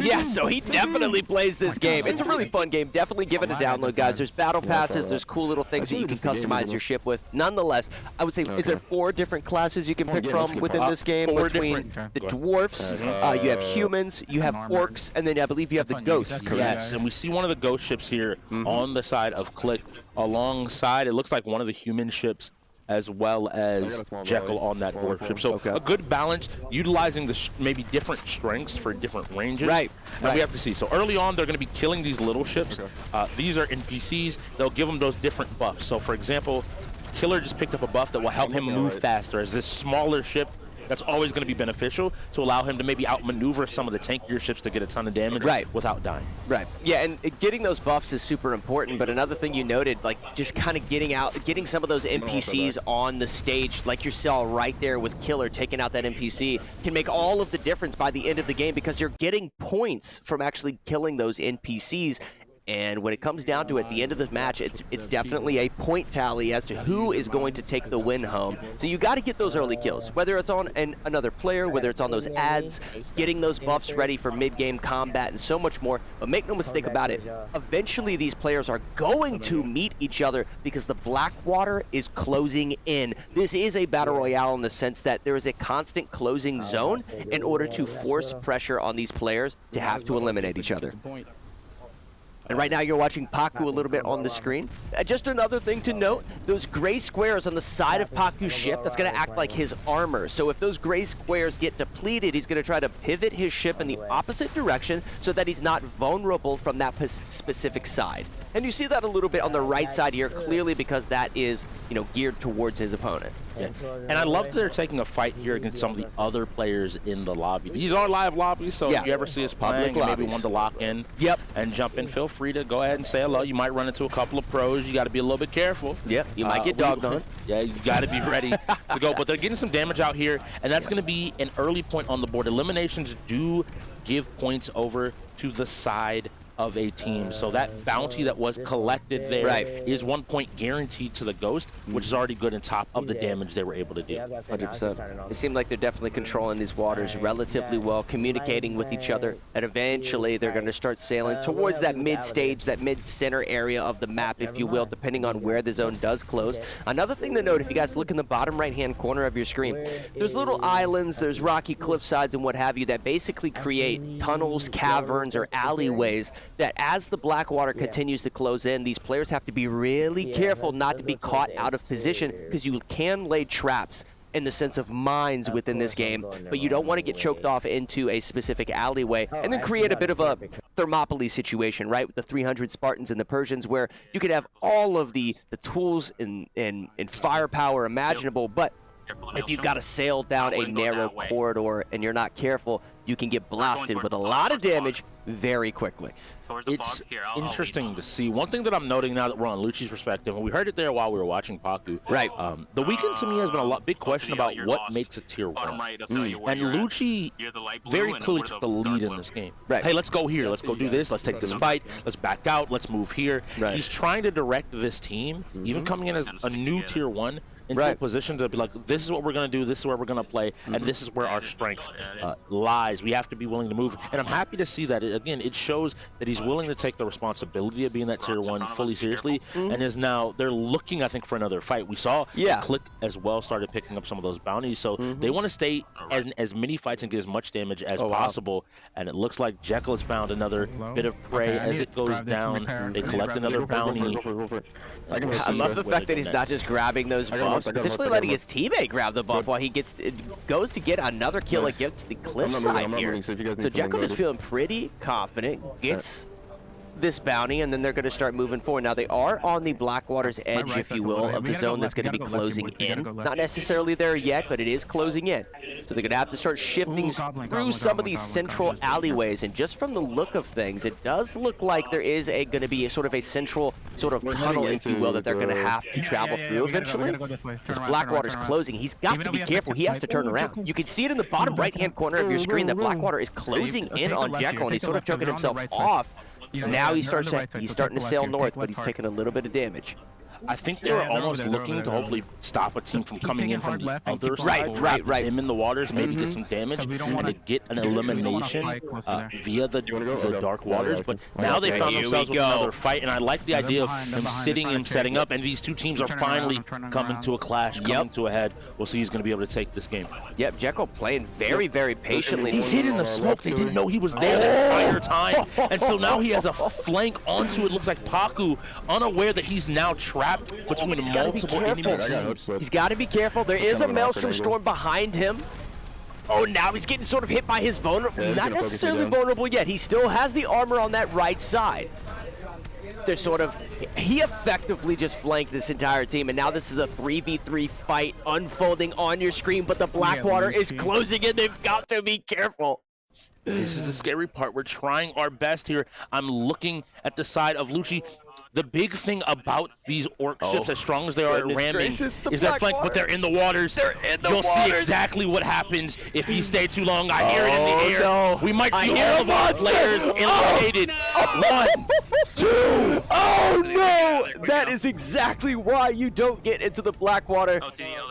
yeah, so he definitely plays this game. It's a really fun game. Definitely give it a download, guys. There's battle passes. There's cool little things that you can customize your ship with. Nonetheless, I would say, is there 4 different classes you can pick from within this game? 4 Between different- the dwarfs, you have humans, you have orcs, and then I believe you have the ghosts. Correct? Yes, and we see one of the ghost ships here on the side of KLiK alongside, it looks like one of the human ships as well as Jekyll on that dwarf ship. So a good balance, utilizing the maybe different strengths for different ranges. Right. And we have to see. So early on, they're going to be killing these little ships. These are NPCs. They'll give them those different buffs. So for example, Killer just picked up a buff that will help him move faster as this smaller ship. That's always going to be beneficial to allow him to maybe outmaneuver some of the tankier ships to get a ton of damage without dying. Right. Yeah, and getting those buffs is super important, but another thing you noted, like just kind of getting some of those NPCs on the stage, like you saw right there with Killer taking out that NPC, can make all of the difference by the end of the game because you're getting points from actually killing those NPCs. And when it comes down to it, at the end of the match, it's definitely a point tally as to who is going to take the win home. So you got to get those early kills, whether it's on another player, whether it's on those ads, getting those buffs ready for mid-game combat, and so much more. But make no mistake about it, eventually these players are going to meet each other because the Blackwater is closing in. This is a battle royale in the sense that there is a constant closing zone in order to force pressure on these players to have to eliminate each other. And right now you're watching Paku a little bit on the screen. Just another thing to note, those gray squares on the side of Paku's ship, that's going to act like his armor. So if those gray squares get depleted, he's going to try to pivot his ship in the opposite direction so that he's not vulnerable from that specific side. And you see that a little bit on the right side here, clearly because that is, geared towards his opponent. Yeah. And I love that they're taking a fight here against some of the other players in the lobby. These are live lobbies, so if you ever see us playing and maybe want to lock in and jump in, feel free to go ahead and say hello. You might run into a couple of pros. You got to be a little bit careful. Yep, you might get dogged on. Yeah, you got to be ready to go. But they're getting some damage out here, and that's going to be an early point on the board. Eliminations do give points over to the side of a team. So that bounty that was collected there is 1 point guaranteed to the Ghost, which is already good on top of the damage they were able to do. 100%. It seemed like they're definitely controlling these waters relatively well, communicating with each other, and eventually they're going to start sailing towards that mid-stage, that mid-center area of the map, if you will, depending on where the zone does close. Another thing to note, if you guys look in the bottom right-hand corner of your screen, there's little islands, there's rocky cliff sides and what have you that basically create tunnels, caverns, or alleyways that as the Blackwater continues to close in, these players have to be really careful not to be caught out of position because you can lay traps in the sense of mines within this game, but you don't want to get choked off into a specific alleyway and then create a bit of a Thermopylae situation, right, with the 300 Spartans and the Persians, where you could have all of the tools and firepower imaginable, but if you've got to sail down a narrow corridor and you're not careful, you can get blasted with a lot of damage very quickly. It's interesting to see. One thing that I'm noting now that we're on Lucci's perspective, and we heard it there while we were watching Paku. Right. The weekend to me has been a big question about what makes a tier 1. And Lucci very clearly took the lead in this game. Right. Hey, let's go here. Let's go do this. Let's take this fight. Let's back out. Let's move here. Right. He's trying to direct this team, even coming in as a new tier 1, into a position to be like, this is what we're going to do, this is where we're going to play, and this is where our strength lies. We have to be willing to move. And I'm happy to see that. Again, it shows that he's willing to take the responsibility of being that tier 1 fully seriously, and is now, they're looking, I think, for another fight. We saw KLiK as well started picking up some of those bounties, so they want to stay as many fights and get as much damage as possible, and it looks like Jekyll has found another bit of prey as it goes down. They collect another bounty. I love the fact that he's not just grabbing those buffs, potentially letting his teammate grab the buff while he goes to get another kill against the cliffside here. So Jekyll is feeling pretty confident, gets this bounty, and then they're going to start moving forward. Now, they are on the Blackwater's edge, if you will, of the zone that's going to be closing in. Not necessarily there yet, but it is closing in. So they're going to have to start shifting through some of these central alleyways. And just from the look of things, it does look like there is going to be a sort of a central sort of tunnel, if you will, that they're going to have to travel through eventually. This Blackwater's closing. He's got to be careful. He has to turn around. You can see it in the bottom right-hand corner of your screen that Blackwater is closing in on Jekyll, and he's sort of choking himself off. Yeah, now yeah, he's they're on the starting right side, he's so starting to take sail left here, north, take but he's left taking a little bit of damage. I think they Yeah, were yeah, they're over almost there, they're looking over to there. hopefully stop a team from Keep coming in taking from hard the left and other keep side, going trap forward. right. him in the waters, maybe get some damage, 'Cause we don't and wanna- to get an we don't wanna elimination fight close to there. via the dark waters. But now they Okay, found here themselves we with go. another fight, and I like the Yeah, idea of they're him behind, sitting they're and trying to setting take up, and these two teams are Turning around, finally turning coming around. to a clash, coming to a head. We'll see who's going to be able to take this game. Yep, Jekyll playing very, very patiently. He hid in the smoke. They didn't know he was there the entire time. And so now he has a flank onto it. Looks like Paku, unaware that he's now trapped between He's gotta be multiple enemy careful. teams. He's got to be careful. There is a Maelstrom Storm behind him. Oh, now he's getting sort of hit by his vulnerable. Not necessarily vulnerable yet. He still has the armor on that right side. They're sort of, he effectively just flanked this entire team, and now this is a 3v3 fight unfolding on your screen, but the Blackwater is closing in. They've got to be careful. This is the scary part. We're trying our best here. I'm looking at the side of Lucci. The big thing about these orc ships, as strong as they are at Goodness ramming, gracious, the is their flank, Blackwater. but they're in the waters. They're in the You'll see waters. exactly what happens if he stays too long. I hear it in the air. no. We might I see hear all a of our monster. players eliminated. One, two. Oh no! That is exactly why you don't get into the Blackwater.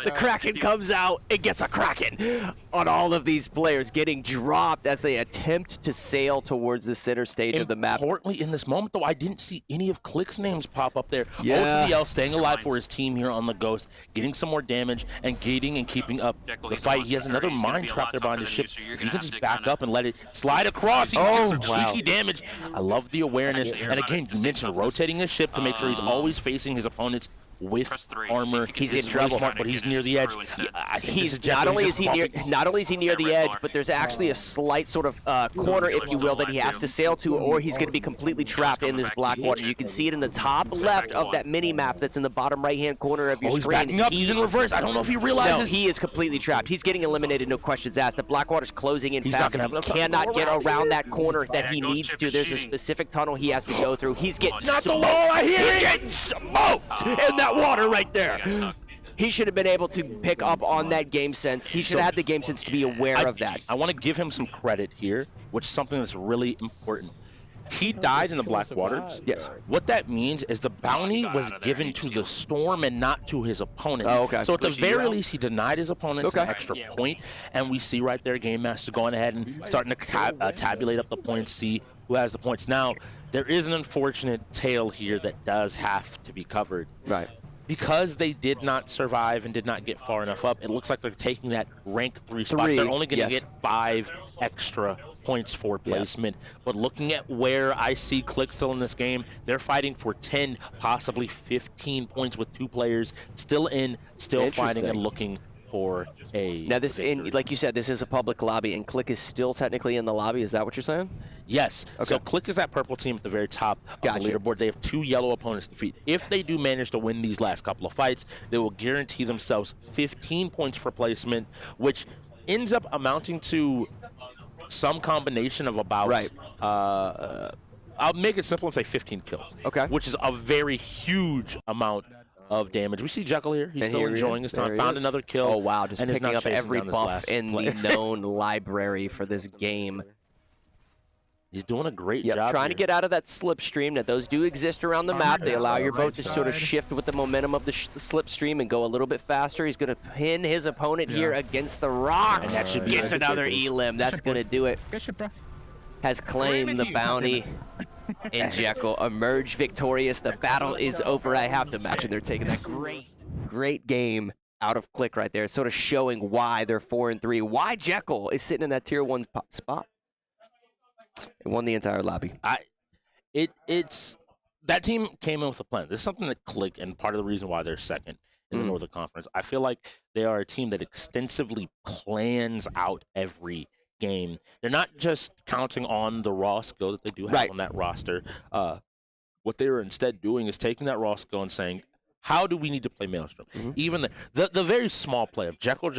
The Kraken comes out and gets a Kraken on all of these players, getting dropped as they attempt to sail towards the center stage of the map. Importantly, in this moment, though, I didn't see any of KLiK's names pop up there. Yeah. OTDL staying alive for his team here on the Ghost, getting some more damage and gating and keeping up the fight. He has another mine trap there behind his ship. If he can just back up and let it slide across, he can get some cheeky damage. I love the awareness. And again, you mentioned rotating his ship to make sure he's always facing his opponents with armor. He's in really trouble. smart, but he's near the edge. I think this is He's not only is he near, bumping. not only is he near the edge, but there's actually a slight sort of corner, if you will, that he has to sail to, or he's going to be completely trapped in this Blackwater. You can see it in the top left of that mini map that's in the bottom right-hand corner of your Oh, he's screen. backing up. He's in reverse. I don't know if he No, realizes. he is completely trapped. He's getting eliminated, no questions asked. The Blackwater's closing in He's not fast. gonna have He enough time to cannot go get around around that corner that he needs to. There's a specific tunnel he has to go through. He's getting smoked. He's getting smoked in that water right there. He should have been able to pick up on that game sense. He should have had the game sense to be aware of that. I want to give him some credit here, which is something that's really important. He died in the Blackwaters. Yes. What that means is the bounty was given to the Storm and not to his opponents. Oh, okay. So at the very least, he denied his opponents Okay. an extra point. And we see right there, Game Master going ahead and starting to tabulate up the points, see who has the points. Now, there is an unfortunate tale here that does have to be covered. Right. Because they did not survive and did not get far enough up, it looks like they're taking that rank 3 spot. They're only going to Yes. get 5 extra points for placement. But looking at where I see KLiK still in this game, they're fighting for 10, possibly 15 points with 2 players still in, still fighting and looking for a Now this, victory. like you said, this is a public lobby, and KLiK is still technically in the lobby. Is that what you're saying? Yes. So Okay. KLiK is that purple team at the very top of Gotcha. the leaderboard. They have 2 yellow opponents to defeat. If they do manage to win these last couple of fights, they will guarantee themselves 15 points for placement, which ends up amounting to some combination of about I'll make it simple and say 15 kills. Okay. Which is a very huge amount of damage. We see Jekyll here. He's And still here he enjoying is. his time. There he Found is. another kill. Oh wow, just and is picking now up chasing every down his buff last in player. the known library for this game. He's doing a great Yep, job trying to here. get out of that slipstream. That those do exist around the map. They allow your boat to sort of side. shift with the momentum of the slipstream and go a little bit faster. He's going to pin his opponent here against the rocks. And that should be Gets good. another elim. That's going to do it. Good shit, bro. Has claimed the bounty. And Jekyll emerged victorious. The battle is over. I have to imagine they're taking that great game out of KLiK right there. Sort of showing why they're 4-3. Why Jekyll is sitting in that tier 1 spot. It won the entire lobby. It's that team came in with a plan. This is something that KLiK, and part of the reason why they're second in the Northern Conference. I feel like they are a team that extensively plans out every game. They're not just counting on the raw skill that they do have on that roster. What they are instead doing is taking that raw skill and saying, how do we need to play Maelstrom? Even the very small play of Jekyll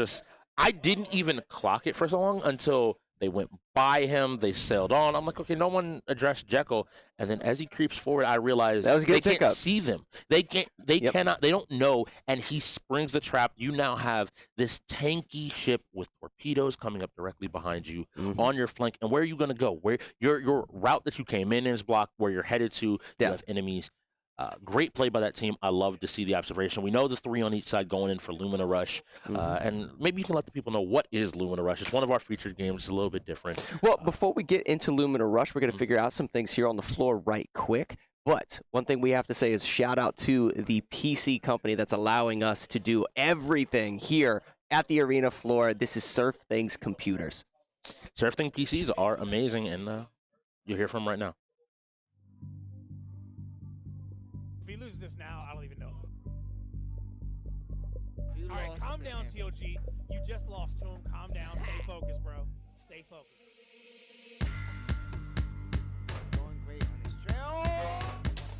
I didn't even clock it for so long until They went by him. They sailed on. I'm like, okay, no one addressed Jekyll. And then as he creeps forward, I realize That was a good they pickup. can't see them. They can't. They cannot. They don't know. And he springs the trap. You now have this tanky ship with torpedoes coming up directly behind you on your flank. And where are you going to go? Where your route that you came in is blocked. Where you're headed to, you have enemies. Great play by that team. I love to see the observation. We know the 3 on each side going in for Lumina Rush. And maybe you can let the people know what is Lumina Rush. It's one of our featured games. It's a little bit different. Well, before we get into Lumina Rush, we're going to figure out some things here on the floor right quick. But one thing we have to say is shout out to the PC company that's allowing us to do everything here at the arena floor. This is SurfThing's computers. SurfThing PCs are amazing, and you'll hear from them right now. If he loses this now, I don't even know. You All right, lost calm to down, him. TLG. You just lost to him. Calm down. Stay focused, bro. Stay focused. Going great on his trail.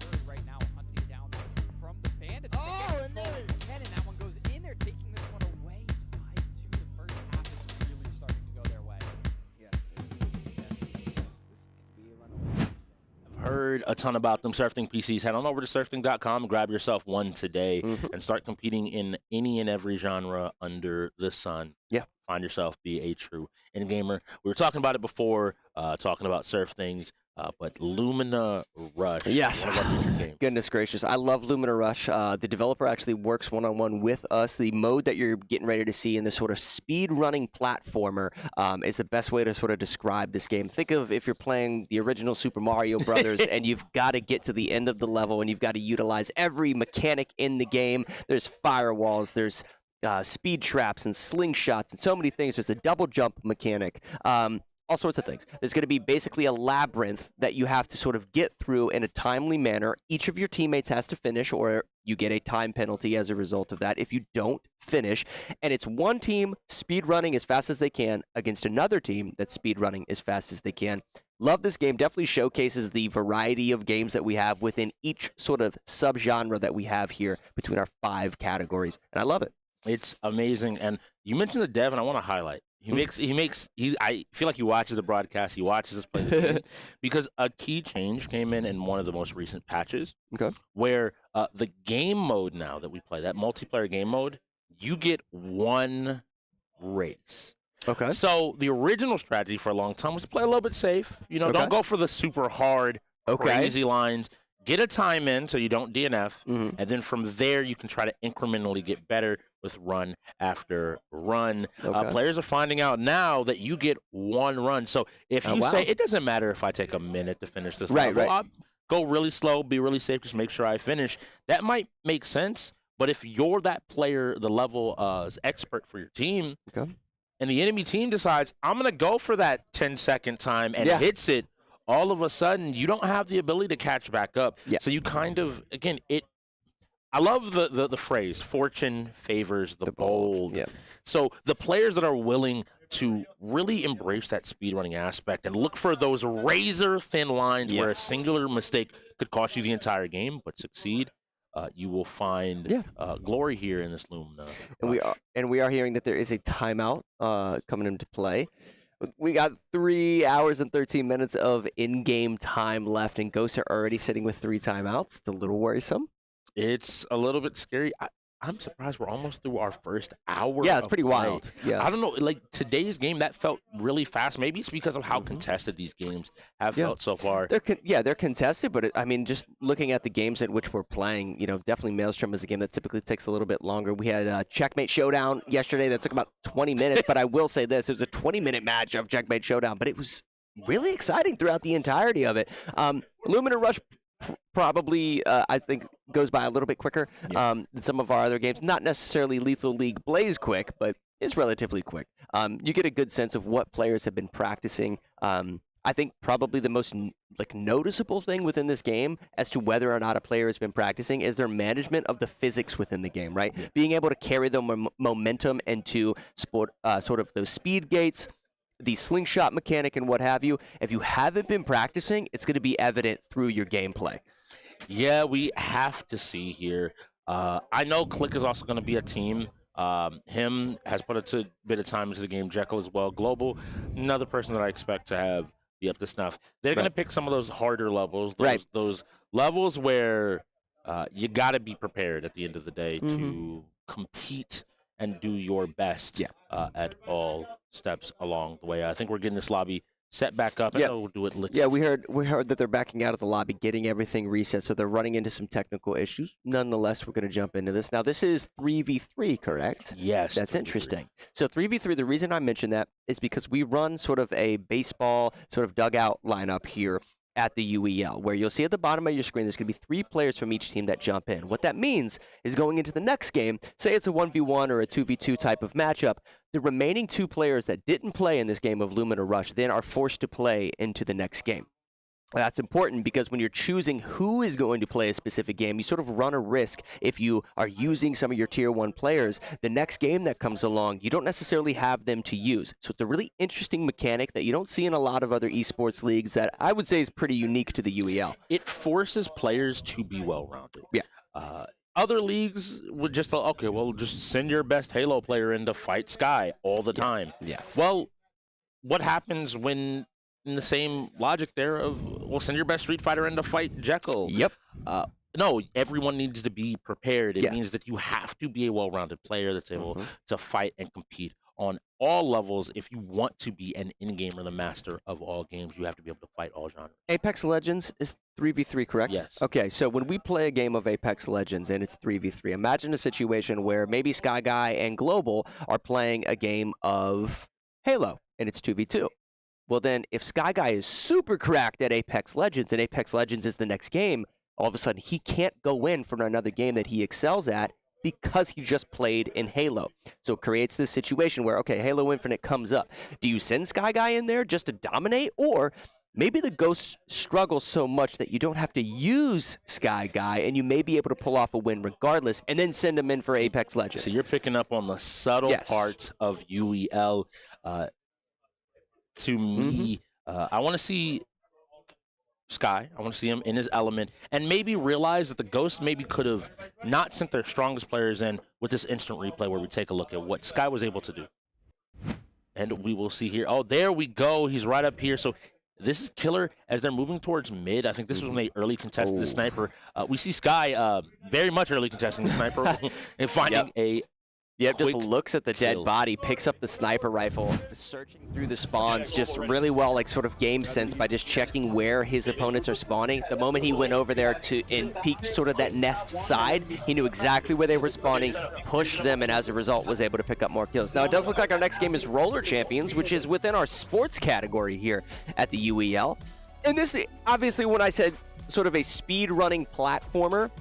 Fury right now hunting down that two from the bandits. Oh, and there. Ken, and that one goes in there, taking this one away. It's 5-2. The first half is really starting to go their way. Yes, it is. Definitely is. This could be a runaway. I've heard a ton about them. SurfThing PCs. Head on over to surfthing.com and grab yourself one today and start competing in any and every genre under the sun. Yeah. Find yourself, be a true in-gamer. We were talking about it before, talking about SurfThings, but Lumina Rush. Yes. One of our featured games. Goodness gracious. I love Lumina Rush. The developer actually works one-on-one with us. The mode that you're getting ready to see in this sort of speed-running platformer is the best way to sort of describe this game. Think of if you're playing the original Super Mario Brothers and you've got to get to the end of the level and you've got to utilize every mechanic in the game. There's firewalls, there's speed traps and slingshots and so many things. There's a double jump mechanic. All sorts of things. There's going to be basically a labyrinth that you have to sort of get through in a timely manner. Each of your teammates has to finish, or you get a time penalty as a result of that if you don't finish. And it's one team speed running as fast as they can against another team that's speed running as fast as they can. Love this game. Definitely showcases the variety of games that we have within each sort of subgenre that we have here between our 5 categories. And I love it. It's amazing. And you mentioned the dev, and I want to highlight. I feel like he watches the broadcast. He watches us play the game because a key change came in one of the most recent patches. Okay. Where the game mode now that we play, that multiplayer game mode, you get one race. Okay. So the original strategy for a long time was to play a little bit safe. You know, Okay. don't go for the super hard, Okay. crazy lines. Get a time in so you don't DNF, and then from there you can try to incrementally get better with run after run. Okay. Players are finding out now that you get one run. So if you wow. say, it doesn't matter if I take a minute to finish this Right, level, right. I'll go really slow, be really safe, just make sure I finish. That might make sense, but if you're that player, the level expert for your team, Okay. and the enemy team decides, I'm going to go for that 10-second time and hits it, all of a sudden, you don't have the ability to catch back up. Yeah. So you kind of, again, I love the phrase, fortune favors the bold. Yeah. So the players that are willing to really embrace that speedrunning aspect and look for those razor-thin lines where a singular mistake could cost you the entire game, but succeed, you will find glory here in this Lumina. And we are hearing that there is a timeout coming into play. We got 3 hours and 13 minutes of in-game time left, and Ghosts are already sitting with 3 timeouts. It's a little worrisome. It's a little bit scary. I'm surprised we're almost through our first hour. Yeah, it's of pretty play. wild. Yeah. I don't know. Like today's game, that felt really fast. Maybe it's because of how contested these games have felt so far. They're contested, but I mean, just looking at the games in which we're playing, you know, definitely Maelstrom is a game that typically takes a little bit longer. We had Checkmate Showdown yesterday that took about 20 minutes, but I will say this: it was a 20-minute match of Checkmate Showdown, but it was really exciting throughout the entirety of it. Lumina Rush probably, I think, goes by a little bit quicker than some of our other games. Not necessarily Lethal League Blaze quick, but it's relatively quick. You get a good sense of what players have been practicing. I think probably the most noticeable thing within this game as to whether or not a player has been practicing is their management of the physics within the game, right? Yeah. Being able to carry the momentum into sort of those speed gates, the slingshot mechanic and what have you. If you haven't been practicing, it's going to be evident through your gameplay. Yeah, we have to see here. I know KLiK is also going to be a team Him has put a bit of time into the game. Jekyll as well. Global, another person that I expect to be up to snuff. They're going to pick some of those harder levels, those levels where you got to be prepared at the end of the day to compete and do your best at all steps along the way. I think we're getting this lobby set back up. Yeah, we'll do it. Yeah, we heard that they're backing out of the lobby, getting everything reset, so they're running into some technical issues. Nonetheless, we're going to jump into this. Now, this is 3v3, correct? Yes. That's interesting. So 3v3, the reason I mentioned that is because we run sort of a baseball sort of dugout lineup here at the UEL, where you'll see at the bottom of your screen, there's going to be 3 players from each team that jump in. What that means is going into the next game, say it's a 1v1 or a 2v2 type of matchup, the remaining 2 players that didn't play in this game of Lumina Rush then are forced to play into the next game. That's important because when you're choosing who is going to play a specific game, you sort of run a risk if you are using some of your Tier 1 players. The next game that comes along, you don't necessarily have them to use. So it's a really interesting mechanic that you don't see in a lot of other esports leagues that I would say is pretty unique to the UEL. It forces players to be well-rounded. Yeah. Other leagues would just, just send your best Halo player in to fight Sky all the time. Yes. Well, what happens when... in the same logic there of, send your best Street Fighter in to fight Jekyll. Yep. No, everyone needs to be prepared. It means that you have to be a well-rounded player that's able to fight and compete on all levels. If you want to be an in-gamer, the master of all games, you have to be able to fight all genres. Apex Legends is 3v3, correct? Yes. Okay, so when we play a game of Apex Legends and it's 3v3, imagine a situation where maybe Sky Guy and Global are playing a game of Halo and it's 2v2. Well, then, if Sky Guy is super cracked at Apex Legends and Apex Legends is the next game, all of a sudden he can't go in for another game that he excels at because he just played in Halo. So it creates this situation where, okay, Halo Infinite comes up. Do you send Sky Guy in there just to dominate? Or maybe the Ghosts struggle so much that you don't have to use Sky Guy and you may be able to pull off a win regardless and then send him in for Apex Legends. So you're picking up on the subtle parts of UEL. To me, I want to see Sky. I want to see him in his element and maybe realize that the Ghosts maybe could have not sent their strongest players in with this instant replay where we take a look at what Sky was able to do. And we will see here. Oh, there we go. He's right up here. So this is killer as they're moving towards mid. I think this is when they early contested the sniper. We see Sky very much early contesting the sniper and finding a just looks at the dead body, picks up the sniper rifle, searching through the spawns just really well, like sort of game sense by just checking where his opponents are spawning. The moment he went over there and peeked sort of that nest side, he knew exactly where they were spawning, pushed them, and as a result was able to pick up more kills. Now, it does look like our next game is Roller Champions, which is within our sports category here at the UEL. And this, obviously, when I said sort of a speed-running platformer,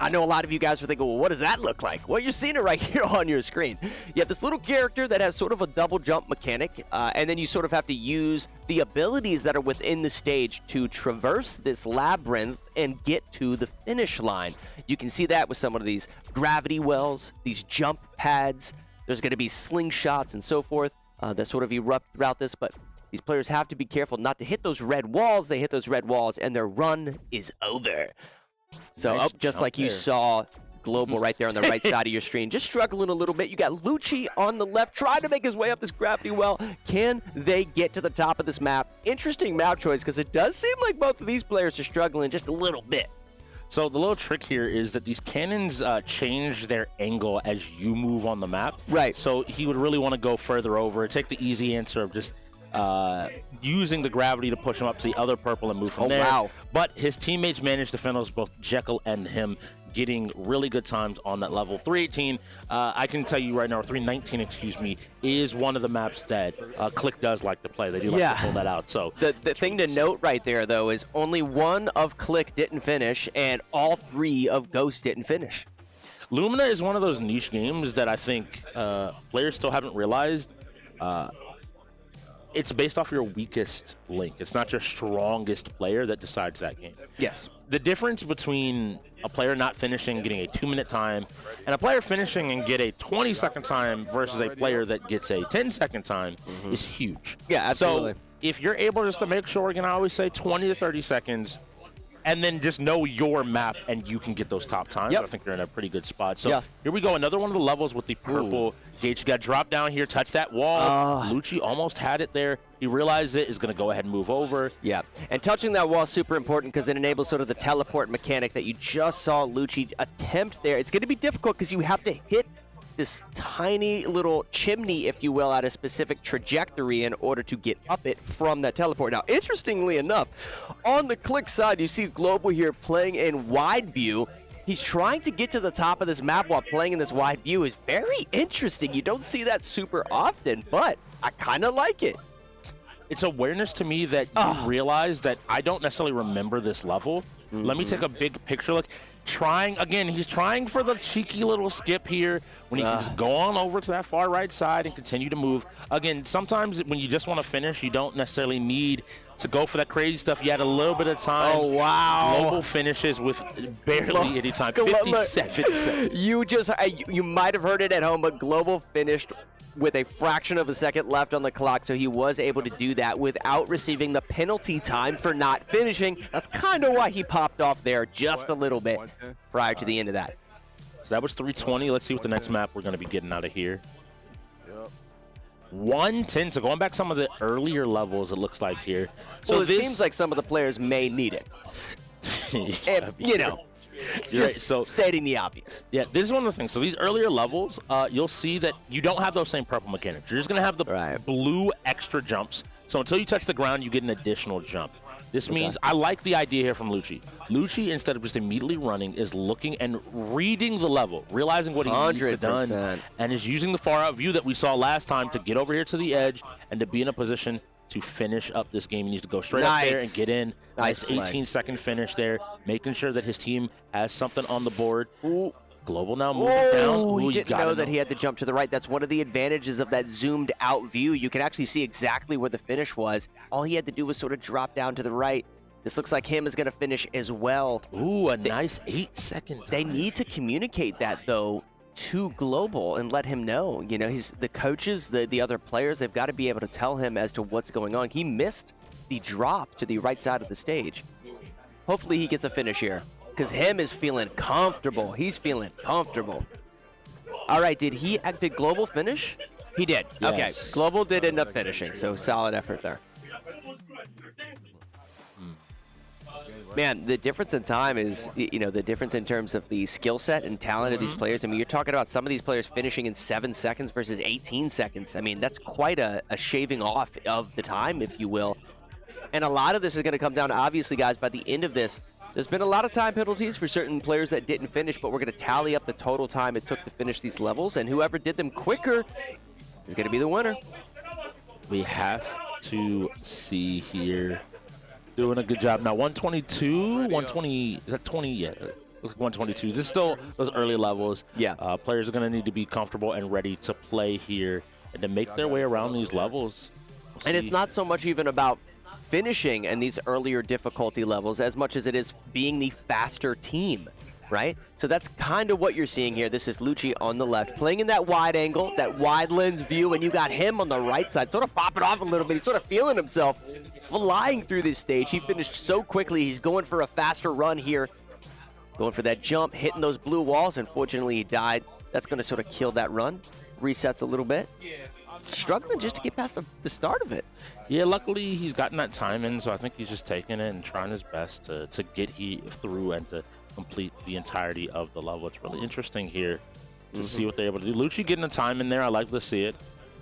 I know a lot of you guys were thinking, well, what does that look like? Well, you're seeing it right here on your screen. You have this little character that has sort of a double jump mechanic, and then you sort of have to use the abilities that are within the stage to traverse this labyrinth and get to the finish line. You can see that with some of these gravity wells, these jump pads. There's going to be slingshots and so forth that sort of erupt throughout this, but these players have to be careful not to hit those red walls. They hit those red walls, and their run is over. So Nice just like you saw Global right there on the right side of your screen, just struggling a little bit. You got Lucci on the left trying to make his way up this gravity well. Can they get to the top of this map? Interesting map choice because it does seem like both of these players are struggling just a little bit. So the little trick here is that these cannons change their angle as you move on the map. Right. So he would really want to go further over, take the easy answer of just using the gravity to push him up to the other purple and move from there. Wow. But his teammates managed to finish both Jekyll and him, getting really good times on that level. 318, I can tell you right now, or 319, excuse me, is one of the maps that KLiK does like to play. They do like to pull that out. So the thing to note right there, though, is only one of KLiK didn't finish, and all 3 of Ghost didn't finish. Lumina is one of those niche games that I think players still haven't realized. It's based off your weakest link. It's not your strongest player that decides that game. Yes. The difference between a player not finishing, getting a 2-minute time, and a player finishing and get a 20-second time versus a player that gets a 10-second time is huge. Yeah, absolutely. So if you're able just to make sure, I always say 20 to 30 seconds, and then just know your map, and you can get those top times. Yep. I think you're in a pretty good spot. So Yeah. here we go. Another one of the levels with the purple gauge. You got to drop down here, touch that wall. Lucci almost had it there. He realized it, is going to go ahead and move over. Yeah, and touching that wall is super important because it enables sort of the teleport mechanic that you just saw Lucci attempt there. It's going to be difficult because you have to hit this tiny little chimney, if you will, at a specific trajectory in order to get up it from that teleport. Now, interestingly enough, on the KLiK side, you see Global here playing in wide view. He's trying to get to the top of this map while playing in this wide view. Is very interesting. You don't see that super often, but I kind of like it. It's awareness to me that you realize that I don't necessarily remember this level. Let me take a big picture look. Again, he's trying for the cheeky little skip here when he can just go on over to that far right side and continue to move. Again, sometimes when you just want to finish, you don't necessarily need to go for that crazy stuff. You had a little bit of time. Oh, wow. Global finishes with barely any time. 57 seconds. You might have heard it at home, but Global finished with a fraction of a second left on the clock, so he was able to do that without receiving the penalty time for not finishing. That's kind of why he popped off there just a little bit prior to the end of that. So that was 320. Let's see what the next map we're going to be getting out of here. 110. So going back some of the earlier levels, it looks like here. So Well, it seems like some of the players may need it. If, you know, You're just right. So stating the obvious. yeah, this is one of the things. So these earlier levels, you'll see that you don't have those same purple mechanics. You're just going to have the blue extra jumps. So until you touch the ground, you get an additional jump. This means I like the idea here from Lucci. Lucci, instead of just immediately running, is looking and reading the level, realizing what he needs to done, and is using the far out view that we saw last time to get over here to the edge and to be in a position to finish up this game. He needs to go straight up there and get in. Nice 18-second finish there, making sure that his team has something on the board. Global now moving down. He didn't know that he had to jump to the right. That's one of the advantages of that zoomed out view. You can actually see exactly where the finish was. All he had to do was sort of drop down to the right. This looks like him is going to finish as well. Ooh, a nice 8-second time. They need to communicate that, though, to Global and let him know. You know, the coaches, the other players, they've got to be able to tell him as to what's going on. He missed the drop to the right side of the stage. Hopefully he gets a finish here, because him is feeling comfortable. He's feeling comfortable. All right, did Global finish? He did. Yes. Okay, Global did end up finishing, so solid effort there. Man, the difference in time is, you know, the difference in terms of the skill set and talent of these players. I mean, you're talking about some of these players finishing in 7 seconds versus 18 seconds. I mean, that's quite a shaving off of the time, if you will. And a lot of this is going to come down to, obviously, guys, by the end of this, there's been a lot of time penalties for certain players that didn't finish, but we're going to tally up the total time it took to finish these levels, and whoever did them quicker is going to be the winner. We have to see here. Doing a good job. Now, 122, 120, is that 20? Yeah, 122. This is still those early levels. Yeah. Players are going to need to be comfortable and ready to play here and to make their way around these levels. And it's not so much even about finishing in these earlier difficulty levels as much as it is being the faster team, right? So that's kind of what you're seeing here. This is Lucci on the left, playing in that wide angle, that wide lens view, and you got him on the right side, sort of popping off a little bit. He's sort of feeling himself, flying through this stage. He finished so quickly. He's going for a faster run here, going for that jump, hitting those blue walls. Unfortunately, he died. That's going to sort of kill that run. Resets a little bit. Struggling just to get past the start of it. Yeah, luckily he's gotten that time in, so I think he's just taking it and trying his best to get through and to complete the entirety of the level. It's really interesting here to see what they're able to do. Lucci getting the time in there, I like to see it.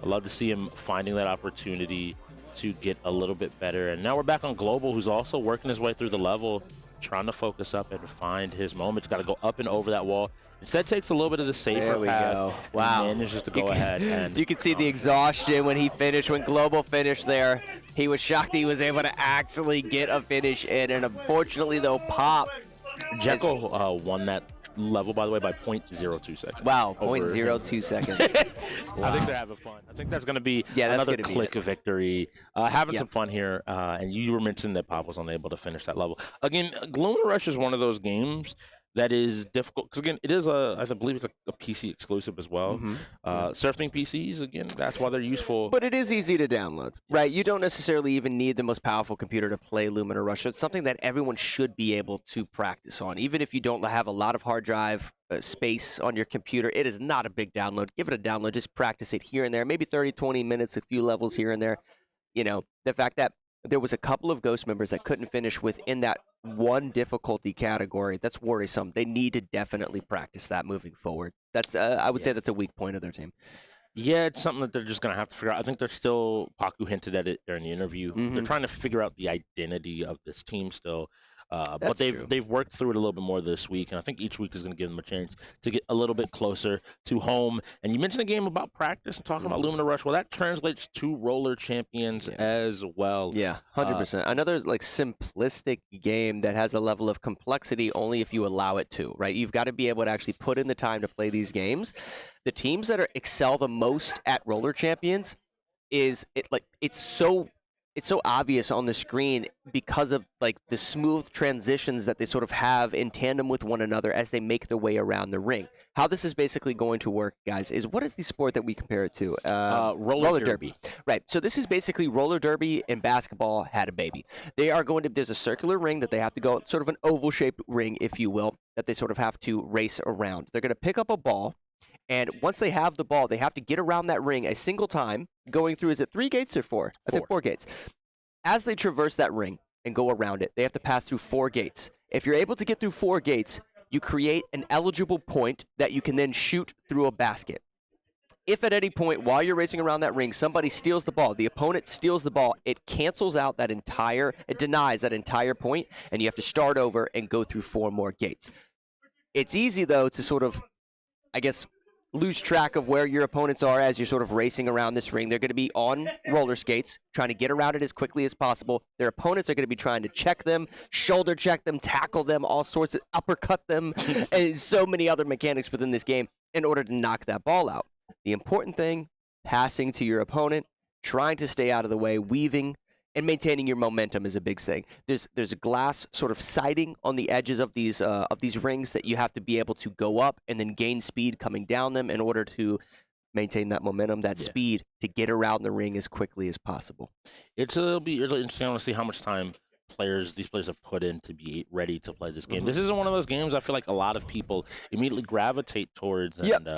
I love to see him finding that opportunity to get a little bit better. And now we're back on Global, who's also working his way through the level, trying to focus up and find his moments. Got to go up and over that wall. Instead, takes a little bit of the safer path. Go. Wow. And manages to go ahead. And you can see the exhaustion when he finished, when Global finished there. He was shocked he was able to actually get a finish in. And unfortunately, though, Pop. Jekyll won that level, by the way, by 0.02 seconds. Wow, 0.02 seconds. I think they're having fun. I think that's going to be another KLiK victory. Having some fun here. And you were mentioning that Pop was unable to finish that level. Again, Gloom Rush is one of those games that is difficult because again, it is I believe it's a PC exclusive as well. SurfThing PCs, again, that's why they're useful. But it is easy to download, right? You don't necessarily even need the most powerful computer to play Lumina Rush. It's something that everyone should be able to practice on. Even if you don't have a lot of hard drive space on your computer, it is not a big download. Give it a download. Just practice it here and there. Maybe 30, 20 minutes, a few levels here and there. You know, the fact that there was a couple of Ghost members that couldn't finish within that one difficulty category, that's worrisome. They need to definitely practice that moving forward. That's I would say that's a weak point of their team. Yeah, it's something that they're just going to have to figure out. I think they're still, Paku hinted at it during the interview. They're trying to figure out the identity of this team still. But they've worked through it a little bit more this week, and I think each week is going to give them a chance to get a little bit closer to home. And you mentioned a game about practice and talking about Lumina Rush. Well, that translates to roller champions as well. Yeah, 100%. Another like simplistic game that has a level of complexity only if you allow it to, right? You've got to be able to actually put in the time to play these games. The teams that excel the most at roller champions it's so obvious on the screen because of like the smooth transitions that they sort of have in tandem with one another as they make their way around the ring. How this is basically going to work, guys, is what is the sport that we compare it to? Roller derby. Right. So this is basically roller derby and basketball had a baby. They are going to, there's a circular ring that they have to go, sort of an oval-shaped ring, if you will, that they sort of have to race around. They're going to pick up a ball. And once they have the ball, they have to get around that ring a single time, going through, is it 3 gates or 4? I think 4 gates. As they traverse that ring and go around it, they have to pass through 4 gates. If you're able to get through 4 gates, you create an eligible point that you can then shoot through a basket. If at any point while you're racing around that ring, somebody steals the ball, the opponent steals the ball, it cancels out it denies that entire point, and you have to start over and go through 4 more gates. It's easy, though, to sort of, I guess, lose track of where your opponents are as you're sort of racing around this ring. They're going to be on roller skates, trying to get around it as quickly as possible. Their opponents are going to be trying to check them, shoulder check them, tackle them, all sorts of uppercut them, and so many other mechanics within this game in order to knock that ball out. The important thing, passing to your opponent, trying to stay out of the way, weaving, and maintaining your momentum is a big thing. There's a glass sort of siding on the edges of these rings that you have to be able to go up and then gain speed coming down them in order to maintain that momentum, that speed to get around the ring as quickly as possible. It'll be really interesting. I want to see how much time these players have put in to be ready to play this game. This isn't one of those games I feel like a lot of people immediately gravitate towards and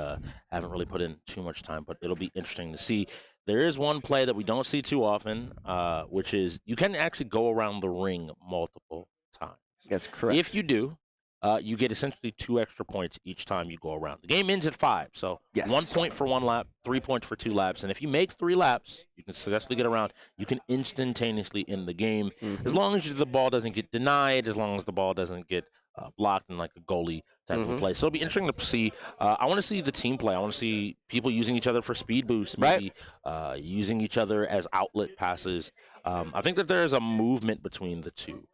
haven't really put in too much time, but it'll be interesting to see. There is one play that we don't see too often, which is you can actually go around the ring multiple times. That's correct. If you do, you get essentially 2 extra points each time you go around. The game ends at 5, so 1 point for 1 lap, 3 points for 2 laps. And if you make 3 laps, you can successfully get around. You can instantaneously end the game as long as the ball doesn't get denied, as long as the ball doesn't get blocked in like a goalie type of play. So it'll be interesting to see. I want to see the team play. I want to see people using each other for speed boosts, maybe using each other as outlet passes. I think that there is a movement between the two,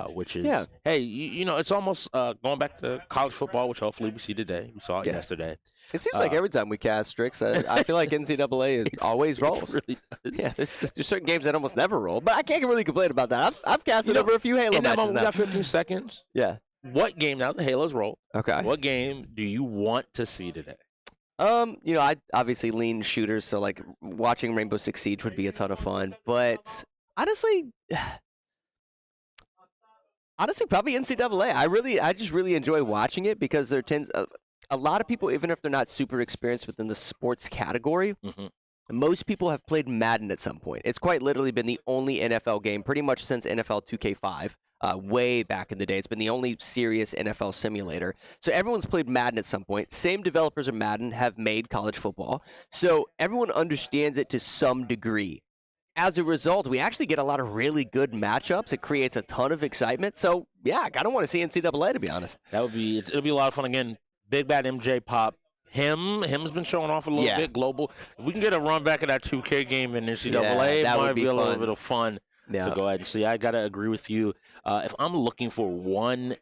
which is, hey, you know, it's almost going back to college football, which hopefully we see today. We saw it yesterday. It seems like every time we cast Strix, I feel like NCAA always rolls. Really does. Yeah, there's certain games that almost never roll, but I can't really complain about that. I've casted over a few Halo matches We now. got 15 seconds. Yeah. What game, now the Halos roll, Okay. what game do you want to see today? You know, I obviously lean shooters, so like watching Rainbow Six Siege would be a ton of fun. But honestly, probably NCAA. I just really enjoy watching it because there tends a lot of people, even if they're not super experienced within the sports category, most people have played Madden at some point. It's quite literally been the only NFL game pretty much since NFL 2K5. Way back in the day. It's been the only serious NFL simulator. So everyone's played Madden at some point. Same developers of Madden have made college football. So everyone understands it to some degree. As a result, we actually get a lot of really good matchups. It creates a ton of excitement. So, yeah, I kind of want to see NCAA, to be honest. It'll be a lot of fun. Again, Big Bad MJ Pop. Him's been showing off a little bit global. If we can get a run back of that 2K game in NCAA, it might be a little bit of fun. So go ahead and see. I got to agree with you. If I'm looking for one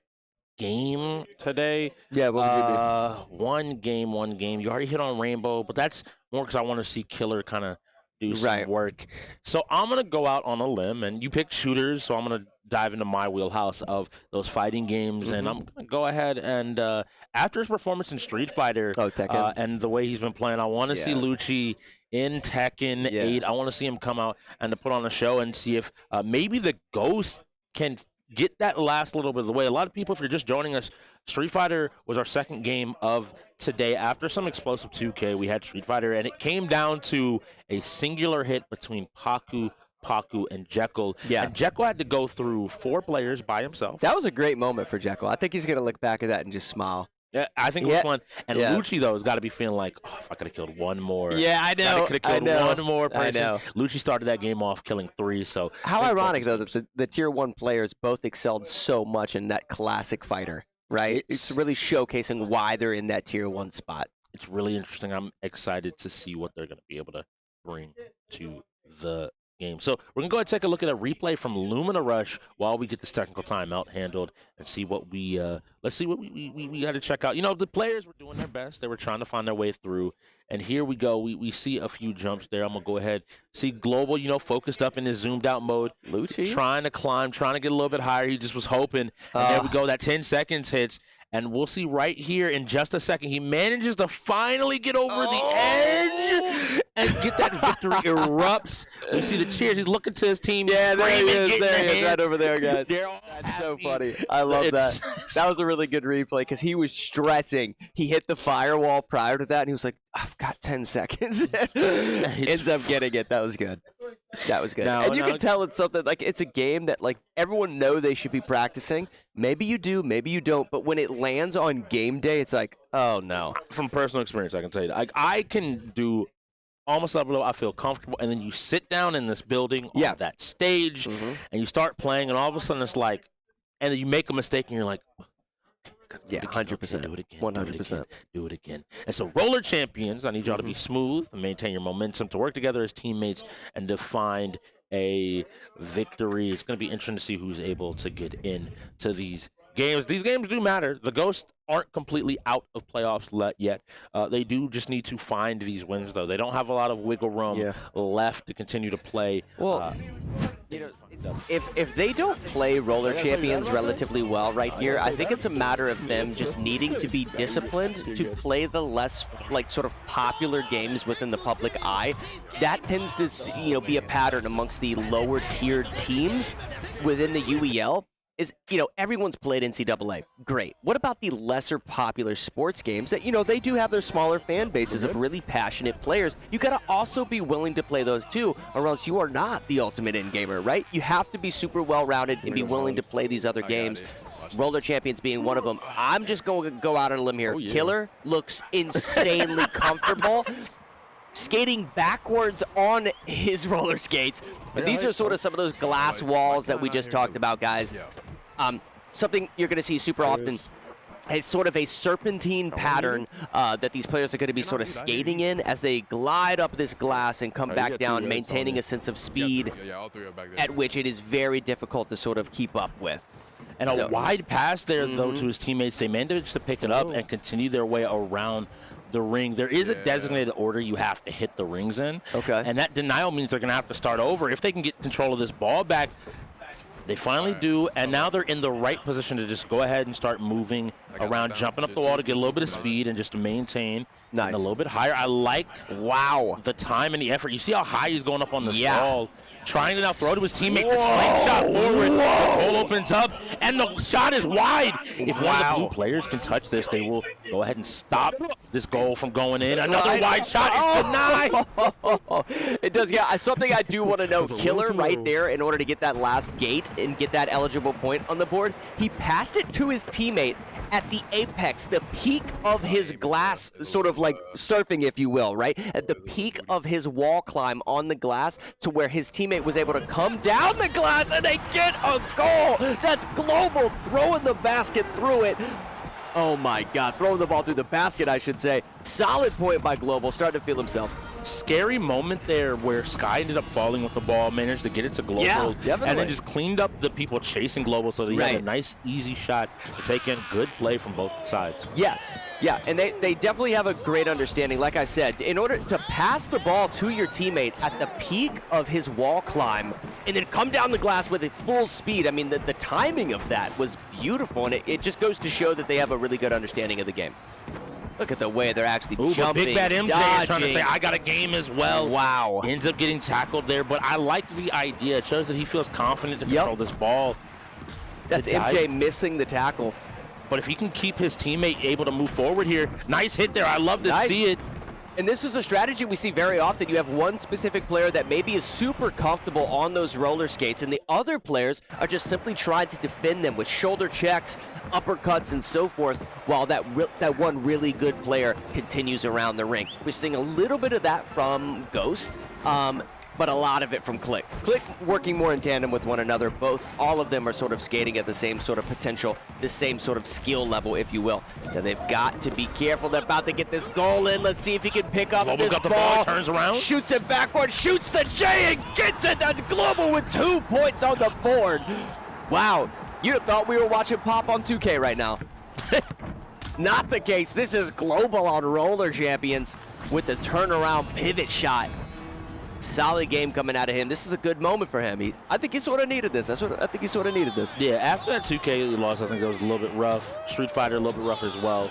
game today, what would you one game. You already hit on Rainbow, but that's more because I want to see Killer kind of do some work. So I'm going to go out on a limb, and you picked shooters, so I'm going to dive into my wheelhouse of those fighting games, and I'm going to go ahead and after his performance in Street Fighter and the way he's been playing, I want to see Lucci in Tekken 8. I want to see him come out and to put on a show and see if maybe the Ghost can get that last little bit of the way. A lot of people, if you're just joining us, Street Fighter was our second game of today. After some explosive 2K, we had Street Fighter, and it came down to a singular hit between Paku, and Jekyll. Yeah. And Jekyll had to go through 4 players by himself. That was a great moment for Jekyll. I think he's going to look back at that and just smile. Yeah, I think it was fun. And Lucci, though, has got to be feeling like, oh, if I could have killed one more. Yeah, I know. Could have killed one more person. I know. Lucci started that game off killing 3. So how ironic, though, that the Tier 1 players both excelled so much in that classic fighter, right? It's really showcasing why they're in that Tier 1 spot. It's really interesting. I'm excited to see what they're going to be able to bring to the game. So we're going to go ahead and take a look at a replay from Lumina Rush while we get this technical timeout handled and see what we let's see what we got to check out. You know, the players were doing their best. They were trying to find their way through. And here we go. We see a few jumps there. I'm going to go ahead. See Global, you know, focused up in his zoomed out mode. Lucci trying to climb, trying to get a little bit higher. He just was hoping. And there we go. That 10 seconds hits. And we'll see right here in just a second. He manages to finally get over the edge and get that victory. Erupts. We see the cheers. He's looking to his team. Yeah, there he is. There he is, right over there, guys. That's so funny. I love that. That was a really good replay because he was stressing. He hit the firewall prior to that, and he was like, I've got 10 seconds. Ends up getting it. That was good. That was good. And you can tell it's something like it's a game that like everyone know they should be practicing. Maybe you do, maybe you don't. But when it lands on game day, it's like, oh no. From personal experience, I can tell you that. I can do almost level up. I feel comfortable, and then you sit down in this building on that stage, and you start playing, and all of a sudden it's like, and then you make a mistake, and you're like, yeah, 100%. Do it again. 100%. Do it again. And so, roller champions, I need y'all to be smooth and maintain your momentum to work together as teammates and to find a victory. It's going to be interesting to see who's able to get into these games. These games do matter. The Ghosts aren't completely out of playoffs yet. They do just need to find these wins, though. They don't have a lot of wiggle room left to continue to play. Well, you know, if they don't play roller champions relatively well right here, I think it's a matter of them just needing to be disciplined to play the less like sort of popular games within the public eye. That tends to be a pattern amongst the lower tiered teams within the UEL. Is, everyone's played NCAA. Great. What about the lesser popular sports games that, they do have their smaller fan bases of really passionate players? You got to also be willing to play those too, or else you are not the ultimate end gamer, right? You have to be super well-rounded and be willing to play these other games. Roller Champions being one of them. I'm just going to go out on a limb here. Killer looks insanely comfortable. Skating backwards on his roller skates. But these are sort of some of those glass walls that we just talked about, guys. Something you're going to see super often is sort of a serpentine pattern that these players are going to be sort of skating in as they glide up this glass and come back down, maintaining a sense of speed at which it is very difficult to sort of keep up with. And a wide pass there, though, to his teammates. They managed to pick it up and continue their way around the ring. There is a designated order you have to hit the rings in. Okay. And that denial means they're going to have to start over. If they can get control of this ball back, they finally do, and now they're in the right position to just go ahead and start moving around, jumping up the wall to get a little bit of speed and just to maintain a little bit higher. I like, the time and the effort. You see how high he's going up on this ball, trying to now throw to his teammate to slingshot forward. The hole opens up, and the shot is wide. If one of the blue players can touch this, they will go ahead and stop this goal from going in. Another wide shot is denied. It does, something I do want to know. Killer right there in order to get that last gate and get that eligible point on the board. He passed it to his teammate at the apex, the peak of his glass, sort of like surfing, if you will, right? At the peak of his wall climb on the glass to where his teammate was able to come down the glass and they get a goal. That's Global throwing the basket through it. Oh my God, throwing the ball through the basket, I should say. Solid point by Global, starting to feel himself. scary moment there where Sky ended up falling with the ball, managed to get it to Global, definitely. and then just cleaned up the people chasing Global so that he had a nice, easy shot to take in. Good play from both sides. Yeah, and they definitely have a great understanding. Like I said, in order to pass the ball to your teammate at the peak of his wall climb and then come down the glass with a full speed, I mean, the timing of that was beautiful, and it just goes to show that they have a really good understanding of the game. Look at the way they're actually jumping, Big Bad MJ dodging. is trying to say, I got a game as well. Wow. Ends up getting tackled there, but I like the idea. It shows that he feels confident to control this ball. That's MJ missing the tackle. But if he can keep his teammate able to move forward here, nice hit there. I love to see it. And this is a strategy we see very often. You have one specific player that maybe is super comfortable on those roller skates, and the other players are just simply trying to defend them with shoulder checks, uppercuts, and so forth, while that one really good player continues around the ring. We're seeing a little bit of that from Ghost, but a lot of it from KLiK. KLiK working more in tandem with one another. All of them are sort of skating at the same sort of potential, the same sort of skill level, if you will. Now they've got to be careful. They're about to get this goal in. Let's see if he can pick up Global this got the ball. ball, turns around. Shoots it backward, shoots the J and gets it. That's Global with 2 points on the board. Wow, you'd have thought we were watching Pop on 2K right now. Not the case. This is Global on Roller Champions with the turnaround pivot shot. Solid game coming out of him. This is a good moment for him. I think he sort of needed this. I think he sort of needed this. Yeah, after that 2K loss, I think it was a little bit rough. Street Fighter a little bit rough as well.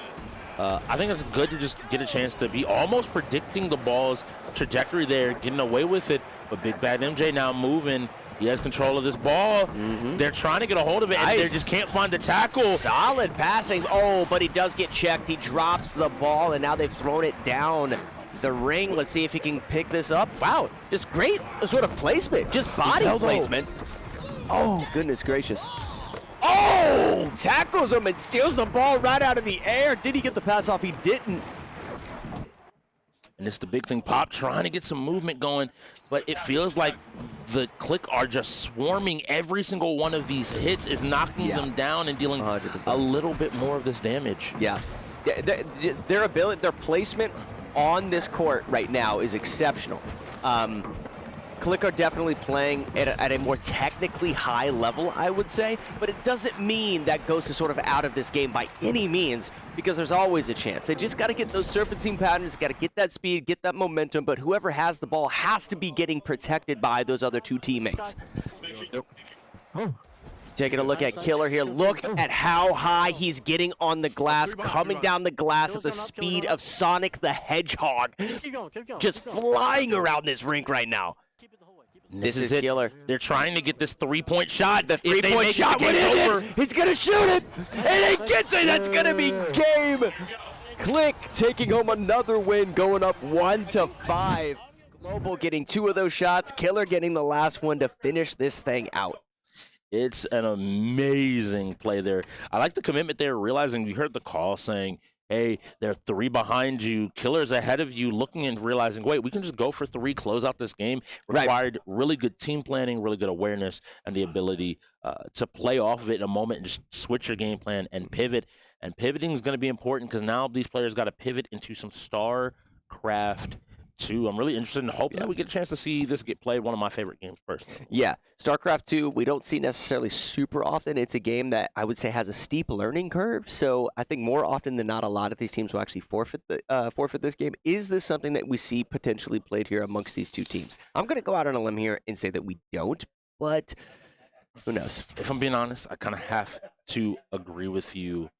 I think it's good to just get a chance to be almost predicting the ball's trajectory there, getting away with it. But Big Bad MJ now moving. He has control of this ball. They're trying to get a hold of it, and they just can't find the tackle. Solid passing. Oh, but he does get checked. He drops the ball, and now they've thrown it down the ring. Let's see if he can pick this up. Wow, just great sort of placement, just body placement. Oh, goodness gracious. Oh, tackles him and steals the ball right out of the air. Did he get the pass off? He didn't. And it's the big thing. Pop trying to get some movement going, but it feels like the KLiK are just swarming. Every single one of these hits is knocking them down and dealing 100%. a little bit more of this damage. Yeah, their ability, their placement on this court right now is exceptional. KLiK are definitely playing at a more technically high level, I would say, but it doesn't mean that Ghost is sort of out of this game by any means, because there's always a chance. They just got to get those serpentine patterns, got to get that speed, get that momentum, but whoever has the ball has to be getting protected by those other two teammates. Taking a look at Killer here. Look at how high he's getting on the glass, coming down the glass at the speed of Sonic the Hedgehog. Just flying around this rink right now. This is Killer. They're trying to get this three-point shot. The three-point shot went in. He's going to shoot it. And he gets it. That's going to be game. KLiK taking home another win, going up 1-5. Global getting 2 of those shots. Killer getting the last one to finish this thing out. It's an amazing play there. I like the commitment there, realizing we heard the call saying, hey, they're 3 behind you. Killer's ahead of you, looking and realizing, wait, we can just go for 3, close out this game. Required really good team planning, really good awareness, and the ability to play off of it in a moment and just switch your game plan and pivot. And pivoting is going to be important because now these players got to pivot into some StarCraft 2. I'm really interested in hoping that we get a chance to see this get played. One of my favorite games personally. Yeah, StarCraft 2, we don't see necessarily super often. It's a game that I would say has a steep learning curve. So I think more often than not, a lot of these teams will actually forfeit this game. Is this something that we see potentially played here amongst these two teams? I'm going to go out on a limb here and say that we don't, but who knows? If I'm being honest, I kind of have to agree with you.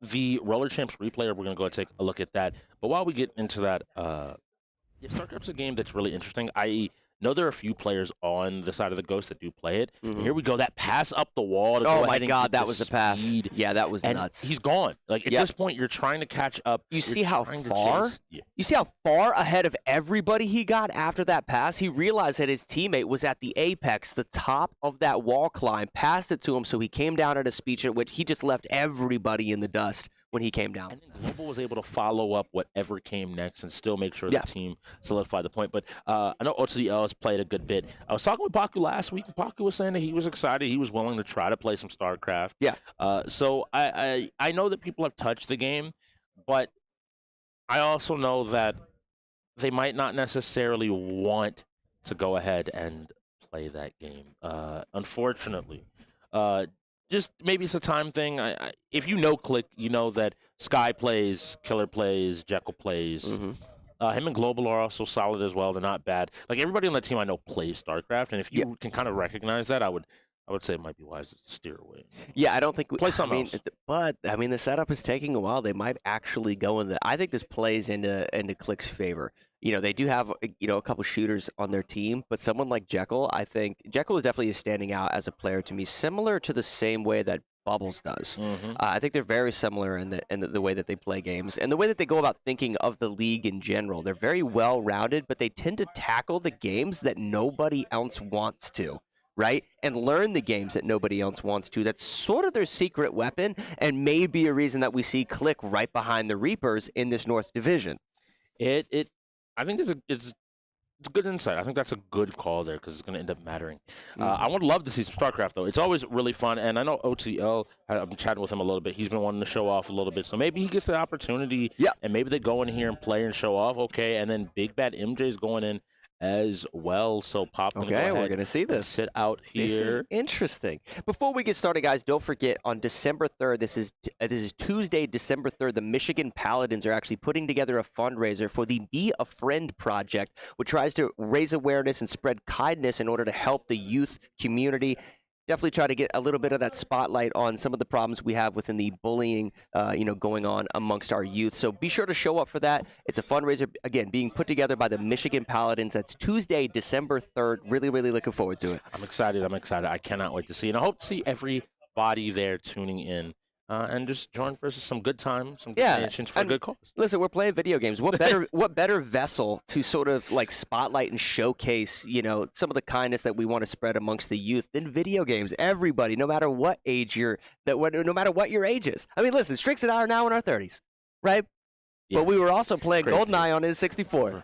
The Roller Champs replayer, we're going to go and take a look at that. But while we get into that, StarCraft's a game that's really interesting. I know there are a few players on the side of the Ghost that do play it. Here we go, that pass up the wall. To Oh go my ahead and God, get that the was the pass. speed. Yeah, that was And nuts. he's gone. Like at this point, you're trying to catch up. You You're see how trying to far? chase. Yeah. You see how far ahead of everybody he got after that pass? He realized that his teammate was at the apex, the top of that wall climb, passed it to him, so he came down at a speed at which he just left everybody in the dust when he came down. And then Global was able to follow up whatever came next and still make sure the team solidified the point. But I know OCL has played a good bit. I was talking with Paku last week, and Paku was saying that he was excited. He was willing to try to play some StarCraft. Yeah. So I know that people have touched the game, but I also know that they might not necessarily want to go ahead and play that game. Unfortunately, just maybe it's a time thing. If you know KLiK, you know that Sky plays, Killer plays, Jekyll plays. Him and Global are also solid as well. They're not bad. Like everybody on the team I know plays StarCraft, and if you can kind of recognize that, I would say it might be wise to steer away. Yeah, I don't think Play something else. But I mean, the setup is taking a while. They might actually go in the. I think this plays into KLiK's favor. You know, they do have a couple shooters on their team, but someone like Jekyll, I think Jekyll is definitely standing out as a player to me, similar to the same way that Bubbles does. I think they're very similar in the way that they play games and the way that they go about thinking of the league in general. They're very well-rounded, but they tend to tackle the games that nobody else wants to, right? And learn the games that nobody else wants to. That's sort of their secret weapon and may be a reason that we see KLiK right behind the Reapers in this North Division. I think it's good insight. I think that's a good call there because it's going to end up mattering. I would love to see some StarCraft, though. It's always really fun, and I know OTL, I've been chatting with him a little bit. He's been wanting to show off a little bit, so maybe he gets the opportunity, and maybe they go in here and play and show off, okay, and then Big Bad MJ's going in as well, so Pop gonna go ahead we're going to see this. Sit out here. This is interesting. Before we get started, guys, don't forget on December 3rd, this is Tuesday, December 3rd, the Michigan Paladins are actually putting together a fundraiser for the Be a Friend project, which tries to raise awareness and spread kindness in order to help the youth community. Definitely try to get a little bit of that spotlight on some of the problems we have within the bullying, going on amongst our youth. So be sure to show up for that. It's a fundraiser, again, being put together by the Michigan Paladins. That's Tuesday, December 3rd. Really, really looking forward to it. I'm excited. I cannot wait to see. And I hope to see everybody there tuning in. And just join for some good time, some good mansions for a good cause. Listen, we're playing video games. What better vessel to sort of like spotlight and showcase, some of the kindness that we want to spread amongst the youth than video games? Everybody, no matter what age no matter what your age is. I mean, listen, Strix and I are now in our 30s, right? Yeah. But we were also playing Crazy. GoldenEye on N64.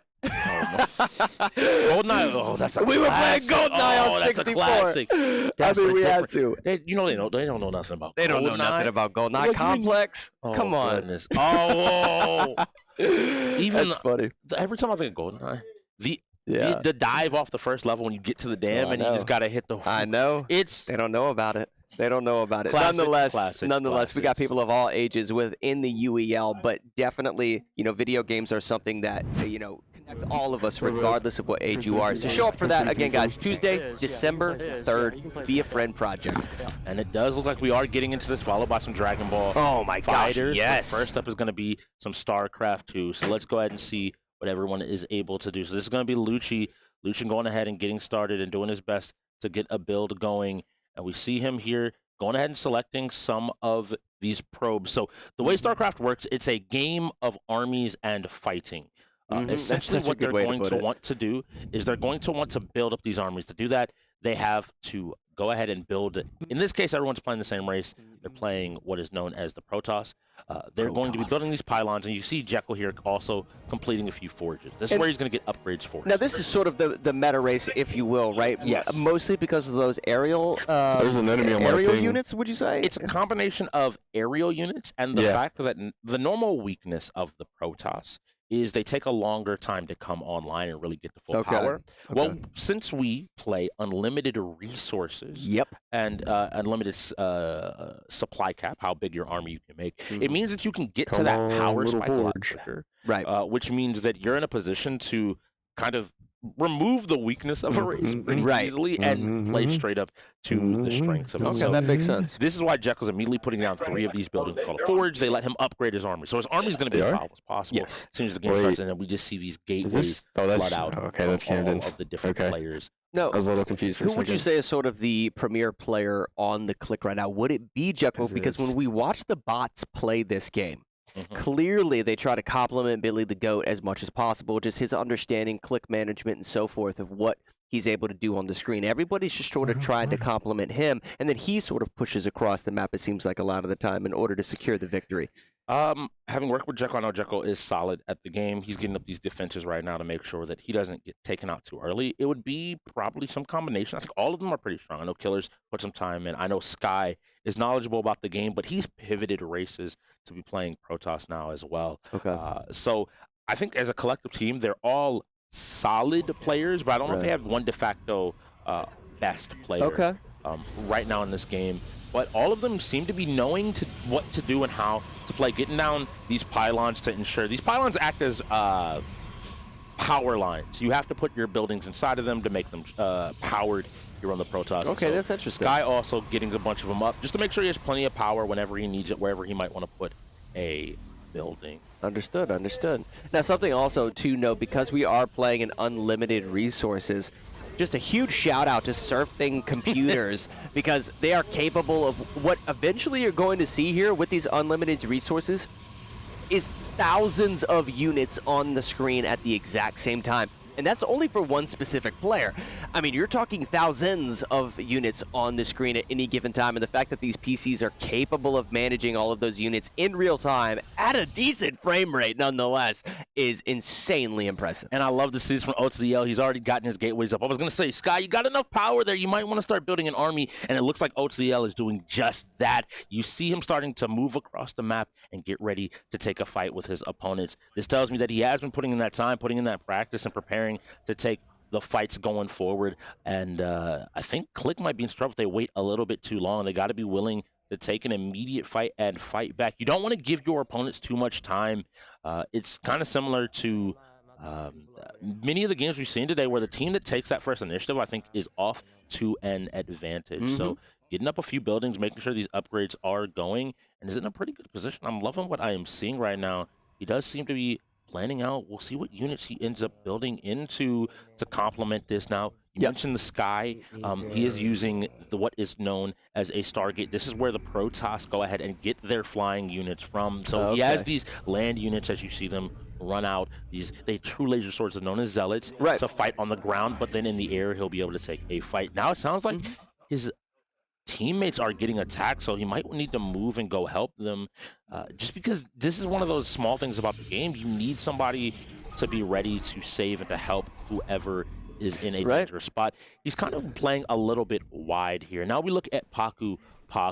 GoldenEye, that's a we were playing classic. GoldenEye on that's 64. A classic. I mean, we had to. They don't know nothing about. They don't know GoldenEye. nothing about GoldenEye. Complex. Come on. Goodness. Oh, even that's funny. Every time I think of GoldenEye, the dive off the first level when you get to the dam and you just gotta hit the. I know. They don't know about it. They don't know about it. Classics, Nonetheless, we got people of all ages within the UEL, but definitely, video games are something that, connect all of us regardless of what age you are. So show up for that. Again, guys, Tuesday, December 3rd, Be a Friend Project. And it does look like we are getting into this, followed by some Dragon Ball fighters. Yes. First up is going to be some StarCraft 2. So let's go ahead and see what everyone is able to do. So this is going to be Lucci going ahead and getting started and doing his best to get a build going. And we see him here going ahead and selecting some of these probes. So the way StarCraft works, it's a game of armies and fighting. Essentially what they're going to want to do is they're going to want to build up these armies. To do that, they have to go ahead and build it. In this case, everyone's playing the same race. They're playing what is known as the Protoss. They're going to be building these pylons, and you see Jekyll here also completing a few forges. This is where he's going to get upgrades for. Now, this is sort of the meta race, if you will, right? Yes. Mostly because of those aerial units, would you say? It's a combination of aerial units and the fact that the normal weakness of the Protoss is they take a longer time to come online and really get to full power. Well, since we play unlimited resources and unlimited supply cap, how big your army you can make, it means that you can get to that power spike a lot quicker. Right. Which means that you're in a position to kind of remove the weakness of a race pretty easily and play straight up to the strengths of it. Okay, that makes sense. This is why Jekyll's immediately putting down 3 of these buildings called a forge. They let him upgrade his army. So his army's going to be as powerful as possible as soon as the game starts, and then we just see these gateways flood out all of the different players. No, I was a little confused for a who would you say is sort of the premier player on the KLiK right now? Would it be Jekyll? Because when we watch the bots play this game, clearly they try to compliment Billy the Goat as much as possible, just his understanding, KLiK management, and so forth of what he's able to do on the screen. Everybody's just sort of trying to compliment him, and then he sort of pushes across the map, it seems like, a lot of the time in order to secure the victory. Having worked with Jekyll, I know Jekyll is solid at the game. He's getting up these defenses right now to make sure that he doesn't get taken out too early. It would be probably some combination. I think all of them are pretty strong. I know Killer's put some time in. I know Sky is knowledgeable about the game, but he's pivoted races to be playing Protoss now as well. Okay. So I think as a collective team, they're all solid players, but I don't know if they have one de facto best player right now in this game. But all of them seem to be knowing what to do and how to play, getting down these pylons to ensure. These pylons act as power lines. You have to put your buildings inside of them to make them powered here on the Protoss. Okay, that's interesting. Sky also getting a bunch of them up just to make sure he has plenty of power whenever he needs it, wherever he might want to put a building. Understood, understood. Now, something also to note, because we are playing in unlimited resources, just a huge shout out to SurfThing computers because they are capable of what eventually you're going to see here with these unlimited resources is thousands of units on the screen at the exact same time. And that's only for one specific player. I mean, you're talking thousands of units on the screen at any given time, and the fact that these PCs are capable of managing all of those units in real time at a decent frame rate nonetheless is insanely impressive. And I love to see this from Oats-the-L. He's already gotten his gateways up. I was going to say, Sky, you got enough power there. You might want to start building an army, and it looks like Oats-the-L is doing just that. You see him starting to move across the map and get ready to take a fight with his opponents. This tells me that he has been putting in that time, putting in that practice, and preparing to take the fights going forward. And I think KLiK might be in trouble if they wait a little bit too long. They got to be willing to take an immediate fight and fight back. You don't want to give your opponents too much time. It's kind of similar to many of the games we've seen today where the team that takes that first initiative, I think, is off to an advantage. So getting up a few buildings, making sure these upgrades are going, and is in a pretty good position. I'm loving what I am seeing right now. He does seem to be planning out. We'll see what units he ends up building into to complement this. Now, you mentioned the Sky. He is using what is known as a Stargate. This is where the Protoss go ahead and get their flying units from. So he has these land units, as you see them run out. They true laser swords are known as Zealots to fight on the ground, but then in the air, he'll be able to take a fight. Now, it sounds like his teammates are getting attacked, so he might need to move and go help them, just because this is one of those small things about the game. You need somebody to be ready to save and to help whoever is in a dangerous spot. He's kind of playing a little bit wide here. Now we look at Paku.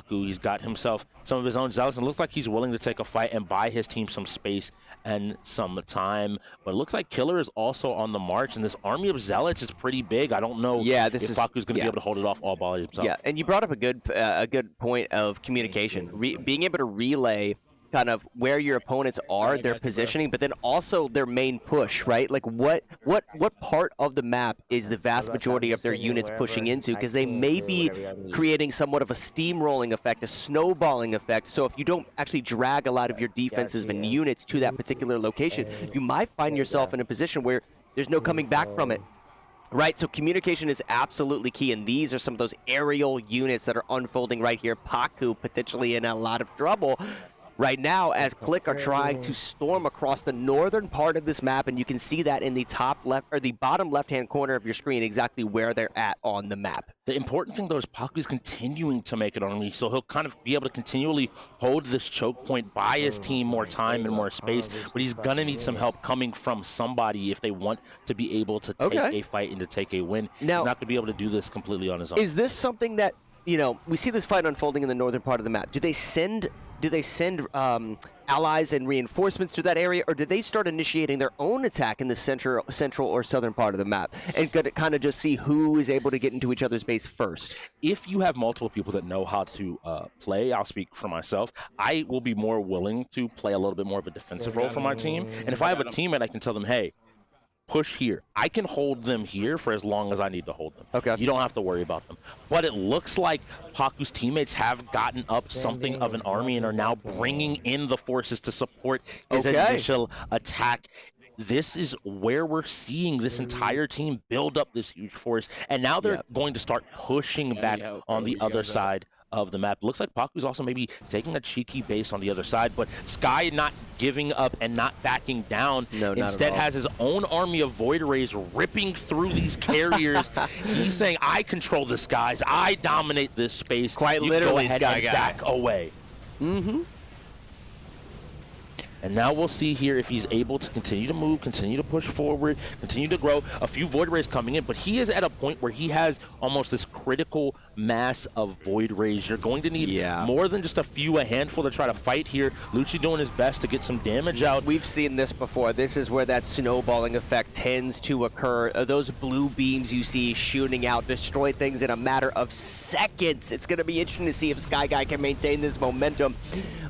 He's got himself some of his own zealots, and looks like he's willing to take a fight and buy his team some space and some time. But it looks like Killer is also on the march, and this army of zealots is pretty big. I don't know if Paku's going to be able to hold it off all by himself. Yeah, and you brought up a good point of communication. Being able to relay kind of where your opponents are, their positioning, but then also their main push, right? Like what part of the map is the vast majority of their units pushing into? Because they may be creating somewhat of a steamrolling effect, a snowballing effect. So if you don't actually drag a lot of your defensive and units to that particular location, you might find yourself in a position where there's no coming back from it. Right, so communication is absolutely key, and these are some of those aerial units that are unfolding right here. Paku potentially in a lot of trouble right now as KLiK are trying to storm across the northern part of this map, and you can see that in the top left or the bottom left-hand corner of your screen exactly where they're at on the map. The important thing though is Paku is continuing to make it on me, so he'll kind of be able to continually hold this choke point, buy his team more time and more space, but he's gonna need some help coming from somebody if they want to be able to take a fight and to take a win. Now, he's not gonna be able to do this completely on his own. Is this something that, you know, we see this fight unfolding in the northern part of the map? Do they send allies and reinforcements to that area, or did they start initiating their own attack in the central or southern part of the map and kind of just see who is able to get into each other's base first? If you have multiple people that know how to play, I'll speak for myself, I will be more willing to play a little bit more of a defensive role for my team. And if I have a teammate, I can tell them, hey, push here. I can hold them here for as long as I need to hold them. Okay. You don't have to worry about them. But it looks like Paku's teammates have gotten up something of an army and are now bringing in the forces to support his initial attack. This is where we're seeing this entire team build up this huge force, and now they're going to start pushing back on the other side of the map. Looks like Paku's also maybe taking a cheeky base on the other side, but Sky not giving up and not backing down. Instead has his own army of Void Rays ripping through these carriers. He's saying, I control this, guys. I dominate this space. Quite you literally, go ahead and back away. And now we'll see here if he's able to continue to move, continue to push forward, continue to grow. A few Void Rays coming in, but he is at a point where he has almost this critical mass of Void Rays. You're going to need more than just a handful to try to fight here. Lucci doing his best to get some damage out. We've seen this before. This is where that snowballing effect tends to occur. Those blue beams you see shooting out destroy things in a matter of seconds. It's going to be interesting to see if Sky Guy can maintain this momentum.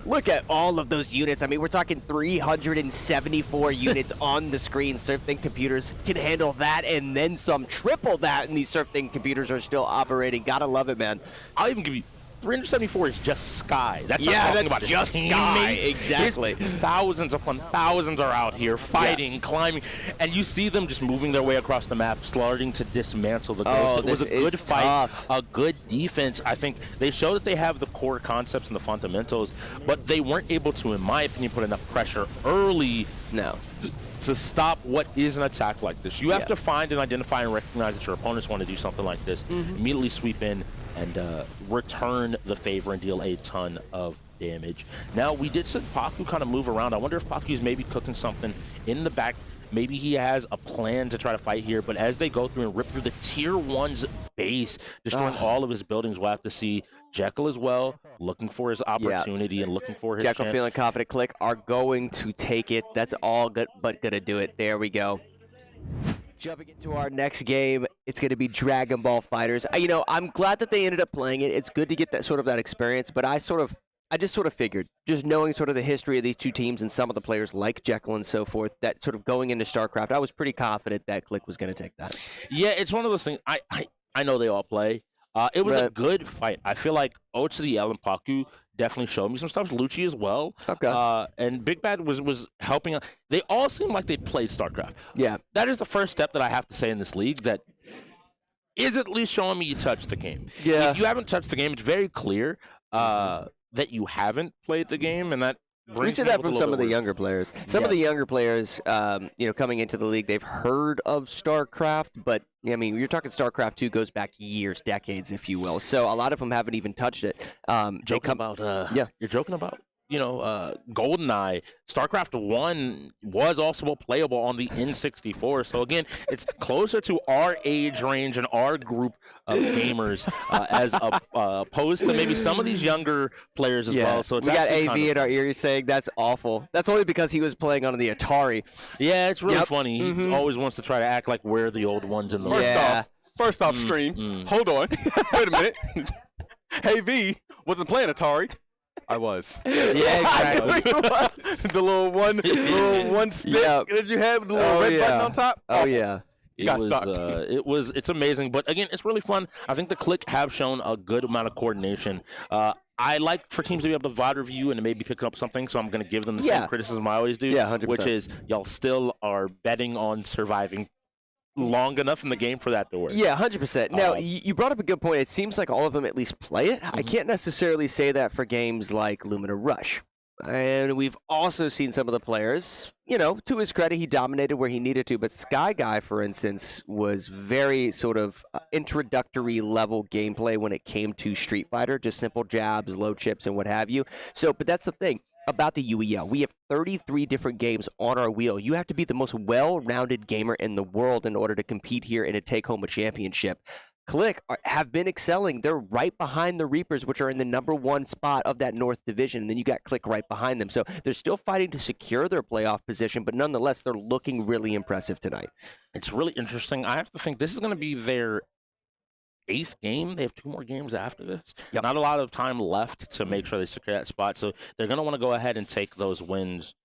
Look at all of those units. I mean, we're talking 374 units on the screen. SurfThing computers can handle that and then some, triple that, and these SurfThing computers are still operating. Gotta love it, man. I'll even give you 374 is just Sky. That's not Yeah, talking that's about his just teammates. Sky, exactly. His thousands upon thousands are out here fighting, climbing, and you see them just moving their way across the map, starting to dismantle the Ghost. It was a good fight, a good defense. I think they show that they have the core concepts and the fundamentals, but they weren't able to, in my opinion, put enough pressure early to stop what is an attack like this. You have to find and identify and recognize that your opponents want to do something like this, immediately sweep in and return the favor and deal a ton of damage. Now, we did see Paku kind of move around. I wonder if Paku's maybe cooking something in the back. Maybe he has a plan to try to fight here, but as they go through and rip through the Tier 1's base, destroying all of his buildings, we'll have to see Jekyll as well, looking for his opportunity and looking for his Jekyll chance. feeling confident. KLiK are going to take it. That's all good, but gonna do it. There we go. Jumping into our next game, it's going to be Dragon Ball Fighters. You know, I'm glad that they ended up playing it. It's good to get that that experience, but I just sort of figured, just knowing sort of the history of these two teams and some of the players like Jekyll and so forth, that sort of going into StarCraft, I was pretty confident that KLiK was going to take that. Yeah, it's one of those things. I know they all play. It was a good fight. I feel like O2DL and Paku definitely showed me some stuff. Lucci as well. Okay. And Big Bad was helping. They all seem like they played StarCraft. Yeah. That is the first step that I have to say in this league that is at least showing me you touched the game. Yeah. If you haven't touched the game, it's very clear that you haven't played the game, and that We see that from some of the younger players. Some of the younger players, you know, coming into the league, they've heard of StarCraft, but I mean, you're talking StarCraft 2 goes back years, decades, if you will. So a lot of them haven't even touched it. You're joking about, you know, GoldenEye. StarCraft 1 was also playable on the N64. So again, it's closer to our age range and our group of gamers as opposed to maybe some of these younger players as well. So it's we got AV in our ear saying that's awful. That's only because he was playing on the Atari. Yeah, it's really funny. He always wants to try to act like we're the old ones in the First off, stream. Hold on. Wait a minute. Hey V wasn't playing Atari. I was. Yeah, exactly. The little one stick that you had with the little red button on top. Oh yeah. It's amazing, but again, it's really fun. I think the KLiK have shown a good amount of coordination. I like for teams to be able to VOD review and maybe pick up something, so I'm going to give them the same criticism I always do, 100%. which is y'all still are betting on surviving long enough in the game for that to work. Yeah, 100%. Now, you brought up a good point. It seems like all of them at least play it. I can't necessarily say that for games like Lumina Rush. And we've also seen some of the players, you know, to his credit, he dominated where he needed to. But Sky Guy, for instance, was very sort of introductory level gameplay when it came to Street Fighter, just simple jabs, low chips, and what have you. So, but that's the thing about the UEL. We have 33 different games on our wheel. You have to be the most well-rounded gamer in the world in order to compete here and to take home a championship. KLiK have been excelling. They're right behind the Reapers, which are in the #1 spot of that North Division. And then you got KLiK right behind them. So they're still fighting to secure their playoff position, but nonetheless, they're looking really impressive tonight. It's really interesting. I have to think this is going to be their 8th game. They have 2 more games after this. Not a lot of time left to make sure they secure that spot. So they're going to want to go ahead and take those wins.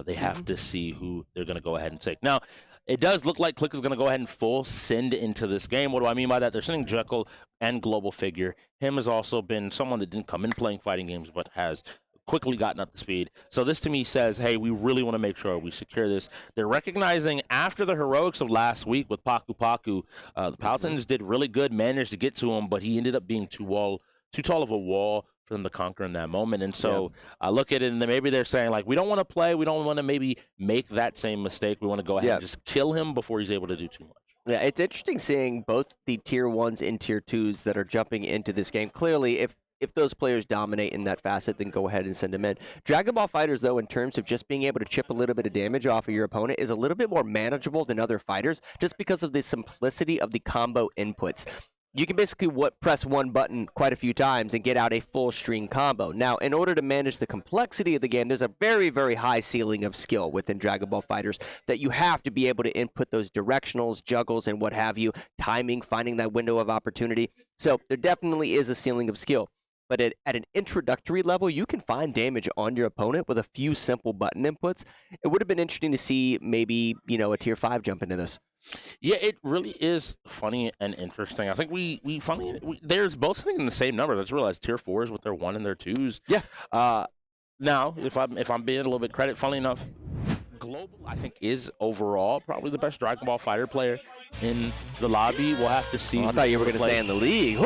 They have to see who they're going to go ahead and take. Now, it does look like KLiK is going to go ahead and full send into this game. What do I mean by that? They're sending Jekyll and Global Figure. Him has also been someone that didn't come in playing fighting games, but has quickly gotten up to speed. So this to me says, hey, we really want to make sure we secure this. They're recognizing after the heroics of last week with Paku, the Paladins did really good, managed to get to him, but he ended up being too tall of a wall for them to conquer in that moment. And so I look at it and maybe they're saying, like, we don't want to play. We don't want to maybe make that same mistake. We want to go ahead and just kill him before he's able to do too much. Yeah, it's interesting seeing both the Tier 1s and Tier 2s that are jumping into this game. Clearly, if those players dominate in that facet, then go ahead and send them in. Dragon Ball Fighters, though, in terms of just being able to chip a little bit of damage off of your opponent, is a little bit more manageable than other fighters just because of the simplicity of the combo inputs. you can basically press one button quite a few times and get out a full string combo. Now, in order to manage the complexity of the game, there's a very, very high ceiling of skill within Dragon Ball FighterZ that you have to be able to input those directionals, juggles, and what have you, timing, finding that window of opportunity. So there definitely is a ceiling of skill. But at an introductory level, you can find damage on your opponent with a few simple button inputs. It would have been interesting to see maybe, a tier 5 jump into this. Yeah, it really is funny and interesting. I think there's both sitting in the same number. Let's realize tier 4s with their 1 and their 2s. Yeah. Now, if I'm being a little bit credit, funny enough, Global, I think, is overall probably the best Dragon Ball Fighter player in the lobby. We'll have to see. I thought you were going to say in the league.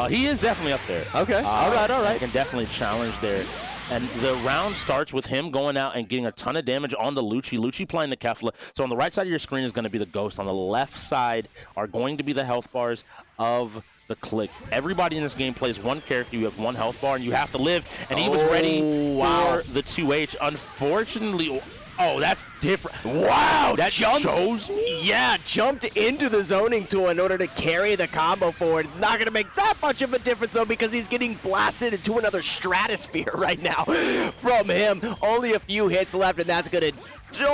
He is definitely up there. Okay. All right. He can definitely challenge there. And the round starts with him going out and getting a ton of damage on the Lucci. Lucci playing the Kefla. So on the right side of your screen is going to be the Ghost. On the left side are going to be the health bars of the KLiK. Everybody in this game plays one character. You have one health bar, and you have to live. And he was ready for the 2H. Unfortunately... Oh, that's different. Wow, that shows me. Yeah, jumped into the zoning tool in order to carry the combo forward. Not going to make that much of a difference, though, because he's getting blasted into another stratosphere right now from him. Only a few hits left, and that's going to do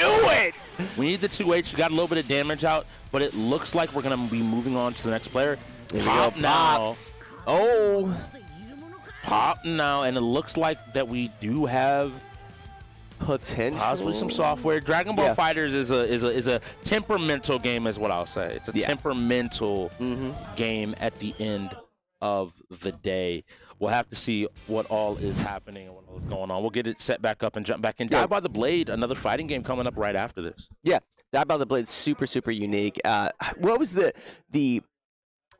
it. We need the 2H. Got a little bit of damage out, but it looks like we're going to be moving on to the next player. Pop now. Oh. Pop now, and it looks like that we do have... potential. Possibly some software. Dragon Ball FighterZ is a temperamental game, is what I'll say. It's a temperamental game at the end of the day. We'll have to see what all is happening and what all is going on. We'll get it set back up and jump back in. Die by the Blade, another fighting game coming up right after this. Yeah, Die by the Blade, super, super unique. What was the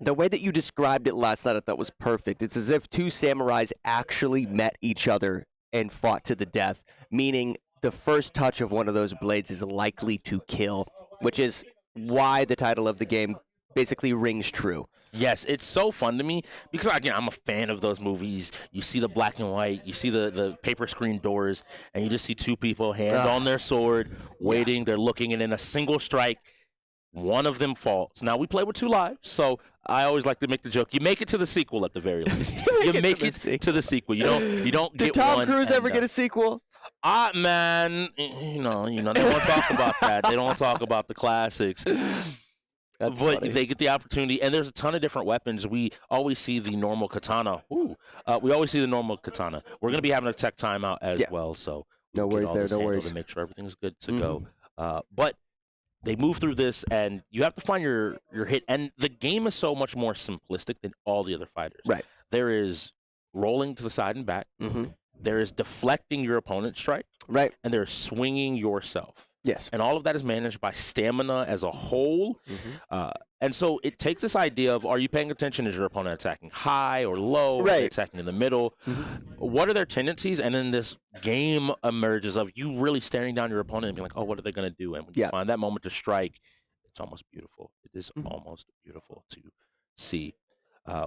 way that you described it last night? I thought was perfect. It's as if two samurais actually met each other and fought to the death, meaning the first touch of one of those blades is likely to kill, which is why the title of the game basically rings true. Yes, it's so fun to me because, again, I'm a fan of those movies. You see the black and white, you see the paper screen doors, and you just see two people, hand on their sword, waiting. They're looking, and in a single strike, one of them falls. Now, we play with 2 lives, so I always like to make the joke. You make it to the sequel at the very least. You make it to the sequel. You don't get one. Did Tom Cruise ever get a sequel? Man, they don't talk about that. They don't talk about the classics. That's but funny. They get the opportunity, and there's a ton of different weapons. We always see the normal katana. We always see the normal katana. We're going to be having a tech timeout as well, so no worries there. No worries. To make sure everything's good to go. But they move through this, and you have to find your hit. And the game is so much more simplistic than all the other fighters. Right. There is rolling to the side and back. There is deflecting your opponent's strike. Right. And there's swinging yourself. Yes. And all of that is managed by stamina as a whole. And so it takes this idea of, are you paying attention? Is your opponent attacking high or low? Are they attacking in the middle? What are their tendencies? And then this game emerges of you really staring down your opponent and being like, oh, what are they going to do? And when you find that moment to strike, it's almost beautiful. It is almost beautiful to see.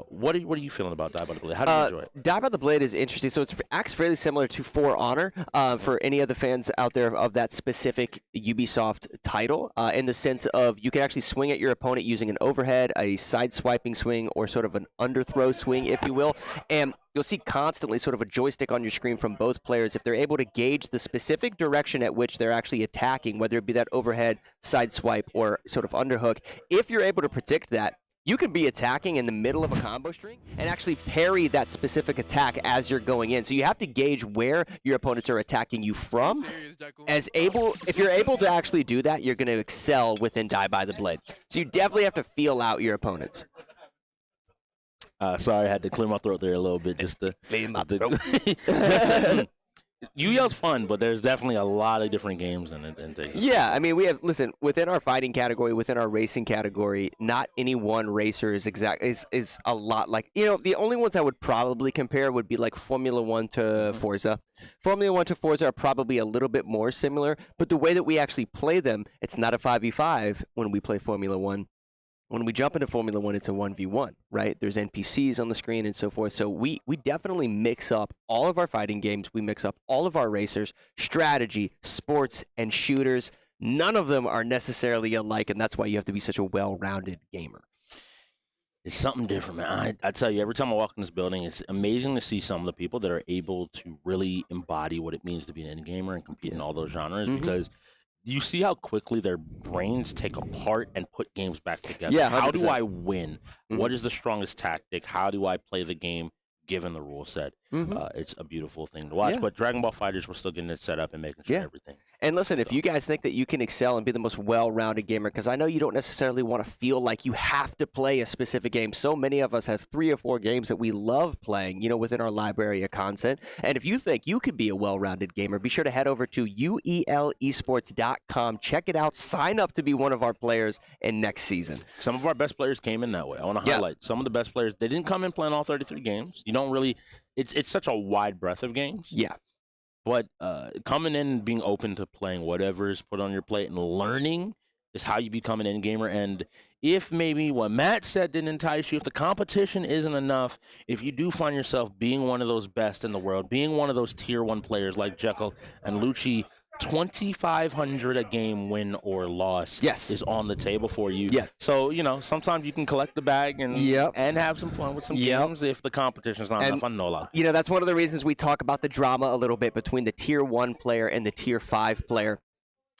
What are you feeling about Die by the Blade? How do you enjoy it? Die by the Blade is interesting. So it acts fairly similar to For Honor for any of the fans out there of that specific Ubisoft title, in the sense of you can actually swing at your opponent using an overhead, a side swiping swing, or sort of an underthrow swing, if you will. And you'll see constantly sort of a joystick on your screen from both players if they're able to gauge the specific direction at which they're actually attacking, whether it be that overhead, side swipe, or sort of underhook. If you're able to predict that, you can be attacking in the middle of a combo string and actually parry that specific attack as you're going in. So you have to gauge where your opponents are attacking you from. If you're able to actually do that, you're going to excel within Die by the Blade. So you definitely have to feel out your opponents. Sorry, I had to clear my throat there a little bit just to... Clear my throat. UEL's fun, but there's definitely a lot of different games in it. Yeah, I mean, within our fighting category, within our racing category, not any one racer is a lot like, the only ones I would probably compare would be like Formula 1 to Forza. Formula 1 to Forza are probably a little bit more similar, but the way that we actually play them, it's not a 5v5 when we play Formula 1. When we jump into Formula 1, it's a 1v1, right? There's NPCs on the screen and so forth. So we definitely mix up all of our fighting games. We mix up all of our racers, strategy, sports, and shooters. None of them are necessarily alike, and that's why you have to be such a well-rounded gamer. It's something different, man. I tell you, every time I walk in this building, it's amazing to see some of the people that are able to really embody what it means to be an indie gamer and compete in all those genres, because you see how quickly their brains take apart and put games back together. Yeah, how do 100%. I win? What is the strongest tactic? How do I play the game given the rule set? It's a beautiful thing to watch. Yeah. But Dragon Ball FighterZ, we're still getting it set up and making sure everything. And listen, if you guys think that you can excel and be the most well-rounded gamer, because I know you don't necessarily want to feel like you have to play a specific game. So many of us have 3 or 4 games that we love playing, within our library of content. And if you think you could be a well-rounded gamer, be sure to head over to uelesports.com. Check it out. Sign up to be one of our players in next season. Some of our best players came in that way. I want to highlight some of the best players. They didn't come in playing all 33 games. You don't really – it's such a wide breadth of games. Yeah. But coming in and being open to playing whatever is put on your plate and learning is how you become an end gamer. And if maybe what Matt said didn't entice you, if the competition isn't enough, if you do find yourself being one of those best in the world, being one of those tier 1 players like Jekyll and Lucci, 2,500 a game win or loss is on the table for you. Yeah. So, sometimes you can collect the bag and have some fun with some games if the competition's not enough. I know a lot. That's one of the reasons we talk about the drama a little bit between the tier 1 player and the tier 5 player.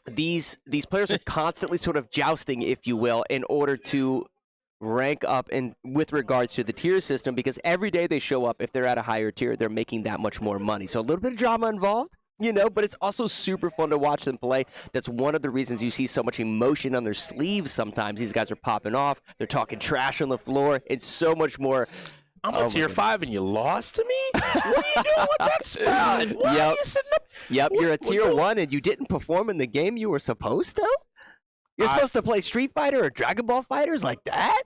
These players are constantly sort of jousting, if you will, in order to rank up with regards to the tier system, because every day they show up, if they're at a higher tier, they're making that much more money. So a little bit of drama involved. But it's also super fun to watch them play. That's one of the reasons you see so much emotion on their sleeves sometimes. These guys are popping off. They're talking trash on the floor. It's so much more. I'm a tier 5 and you lost to me? What are you doing with that spot? Why are you sitting up? You're a tier 1 and you didn't perform in the game you were supposed to? You're supposed to play Street Fighter or Dragon Ball Fighters like that?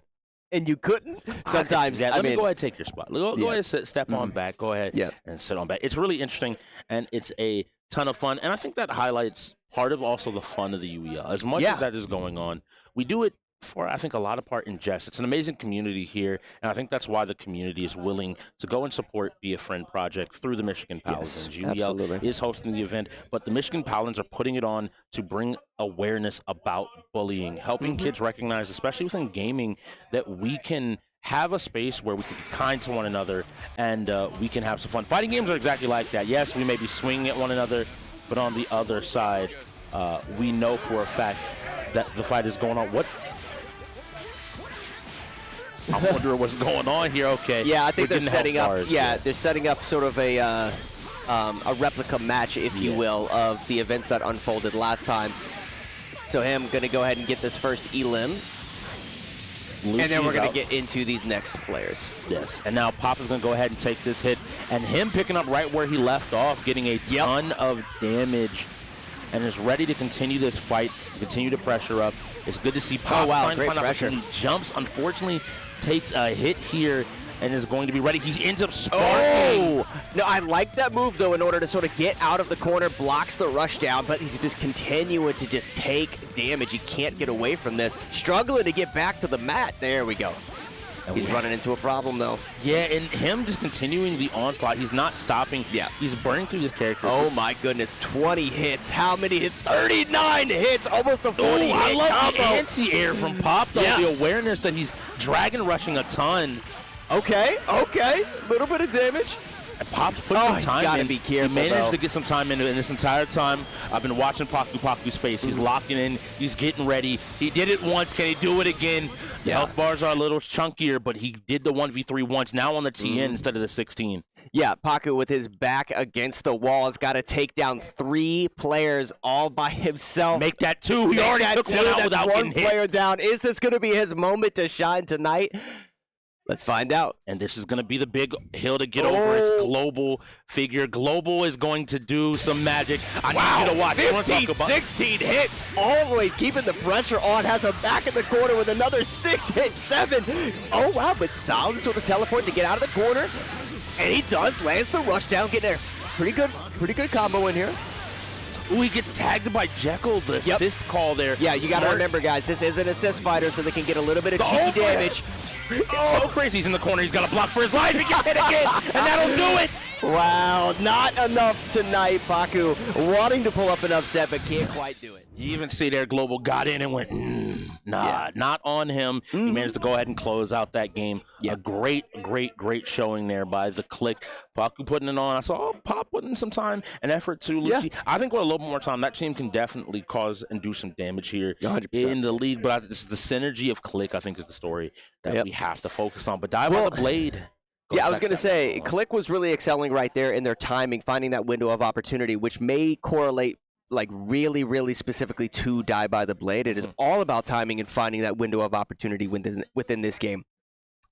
And you couldn't? Sometimes. Let me go ahead and take your spot. Go ahead and step on back. Go ahead and sit on back. It's really interesting, and it's a ton of fun. And I think that highlights part of also the fun of the UEL. As much as that is going on, we do it for, I think, a lot of part in jest. It's an amazing community here, and I think that's why the community is willing to go and support Be a Friend project through the Michigan Paladins. UEL is hosting the event, but the Michigan Paladins are putting it on to bring awareness about bullying, helping kids recognize, especially within gaming, that we can have a space where we can be kind to one another and we can have some fun. Fighting games are exactly like that. Yes, we may be swinging at one another, but on the other side, we know for a fact that the fight is going on. I'm wondering what's going on here. Okay. Yeah, I think they're setting up. Bars, they're setting up sort of a replica match, if you will, of the events that unfolded last time. So him going to go ahead and get this first elim. And then we're going to get into these next players. Yes, and now Pop is going to go ahead and take this hit. And him picking up right where he left off, getting a ton of damage, and is ready to continue this fight, continue to pressure up. It's good to see Pop trying to find opportunity. Jumps, unfortunately, takes a hit here and is going to be ready. He ends up sparking. Oh! No, I like that move, though, in order to sort of get out of the corner, blocks the rush down, but he's just continuing to just take damage. He can't get away from this. Struggling to get back to the mat. There we go. He's running into a problem, though. Yeah, and him just continuing the onslaught. He's not stopping. Yeah. He's burning through this character. Oh, my goodness. 20 hits. How many hits? 39 hits. Almost a 40 hit I love combo. the anti-air from Pop, though. Yeah. The awareness that he's dragon rushing a ton. Okay. A little bit of damage. And Pop's put some time gotta in. be careful, he managed though. to get some time into it. And this entire time, I've been watching Paku's face. He's locking in. He's getting ready. He did it once. Can he do it again? The health bars are a little chunkier, but he did the 1v3 once. Now on the TN instead of the 16. Yeah, Paku with his back against the wall has got to take down 3 players all by himself. Make that 2. He already took one out without getting hit. One player down. Is this going to be his moment to shine tonight? Let's find out. And this is going to be the big hill to get over. It's Global figure. Global is going to do some magic. I need you to watch. 15, 16 hits. Always keeping the pressure on. Has a back in the corner with another 6 hits, 7. Oh, wow. But solid sort of teleport to get out of the corner. And he does. Lands the rush down. Getting a pretty good combo in here. Ooh, he gets tagged by Jekyll. The assist call there. Yeah, you got to remember, guys, this is an assist fighter, so they can get a little bit of cheeky damage. It's so crazy. He's in the corner. He's got to block for his life. He gets hit again, and that'll do it. Wow, not enough tonight. Paku wanting to pull up an upset, but can't quite do it. You even see there, Global got in and went, not on him. He managed to go ahead and close out that game. A great showing there by the KLiK. Paku putting it on. I saw Pop putting some time and effort to Lucci. I think with a little bit more time, that team can definitely cause and do some damage here 100%. in the league. But this is the synergy of KLiK, I think, is the story that we have to focus on. But dive on the blade. Yeah, I was going to say, KLiK was really excelling right there in their timing, finding that window of opportunity, which may correlate like really, really specifically to Die by the Blade. It is all about timing and finding that window of opportunity within this game.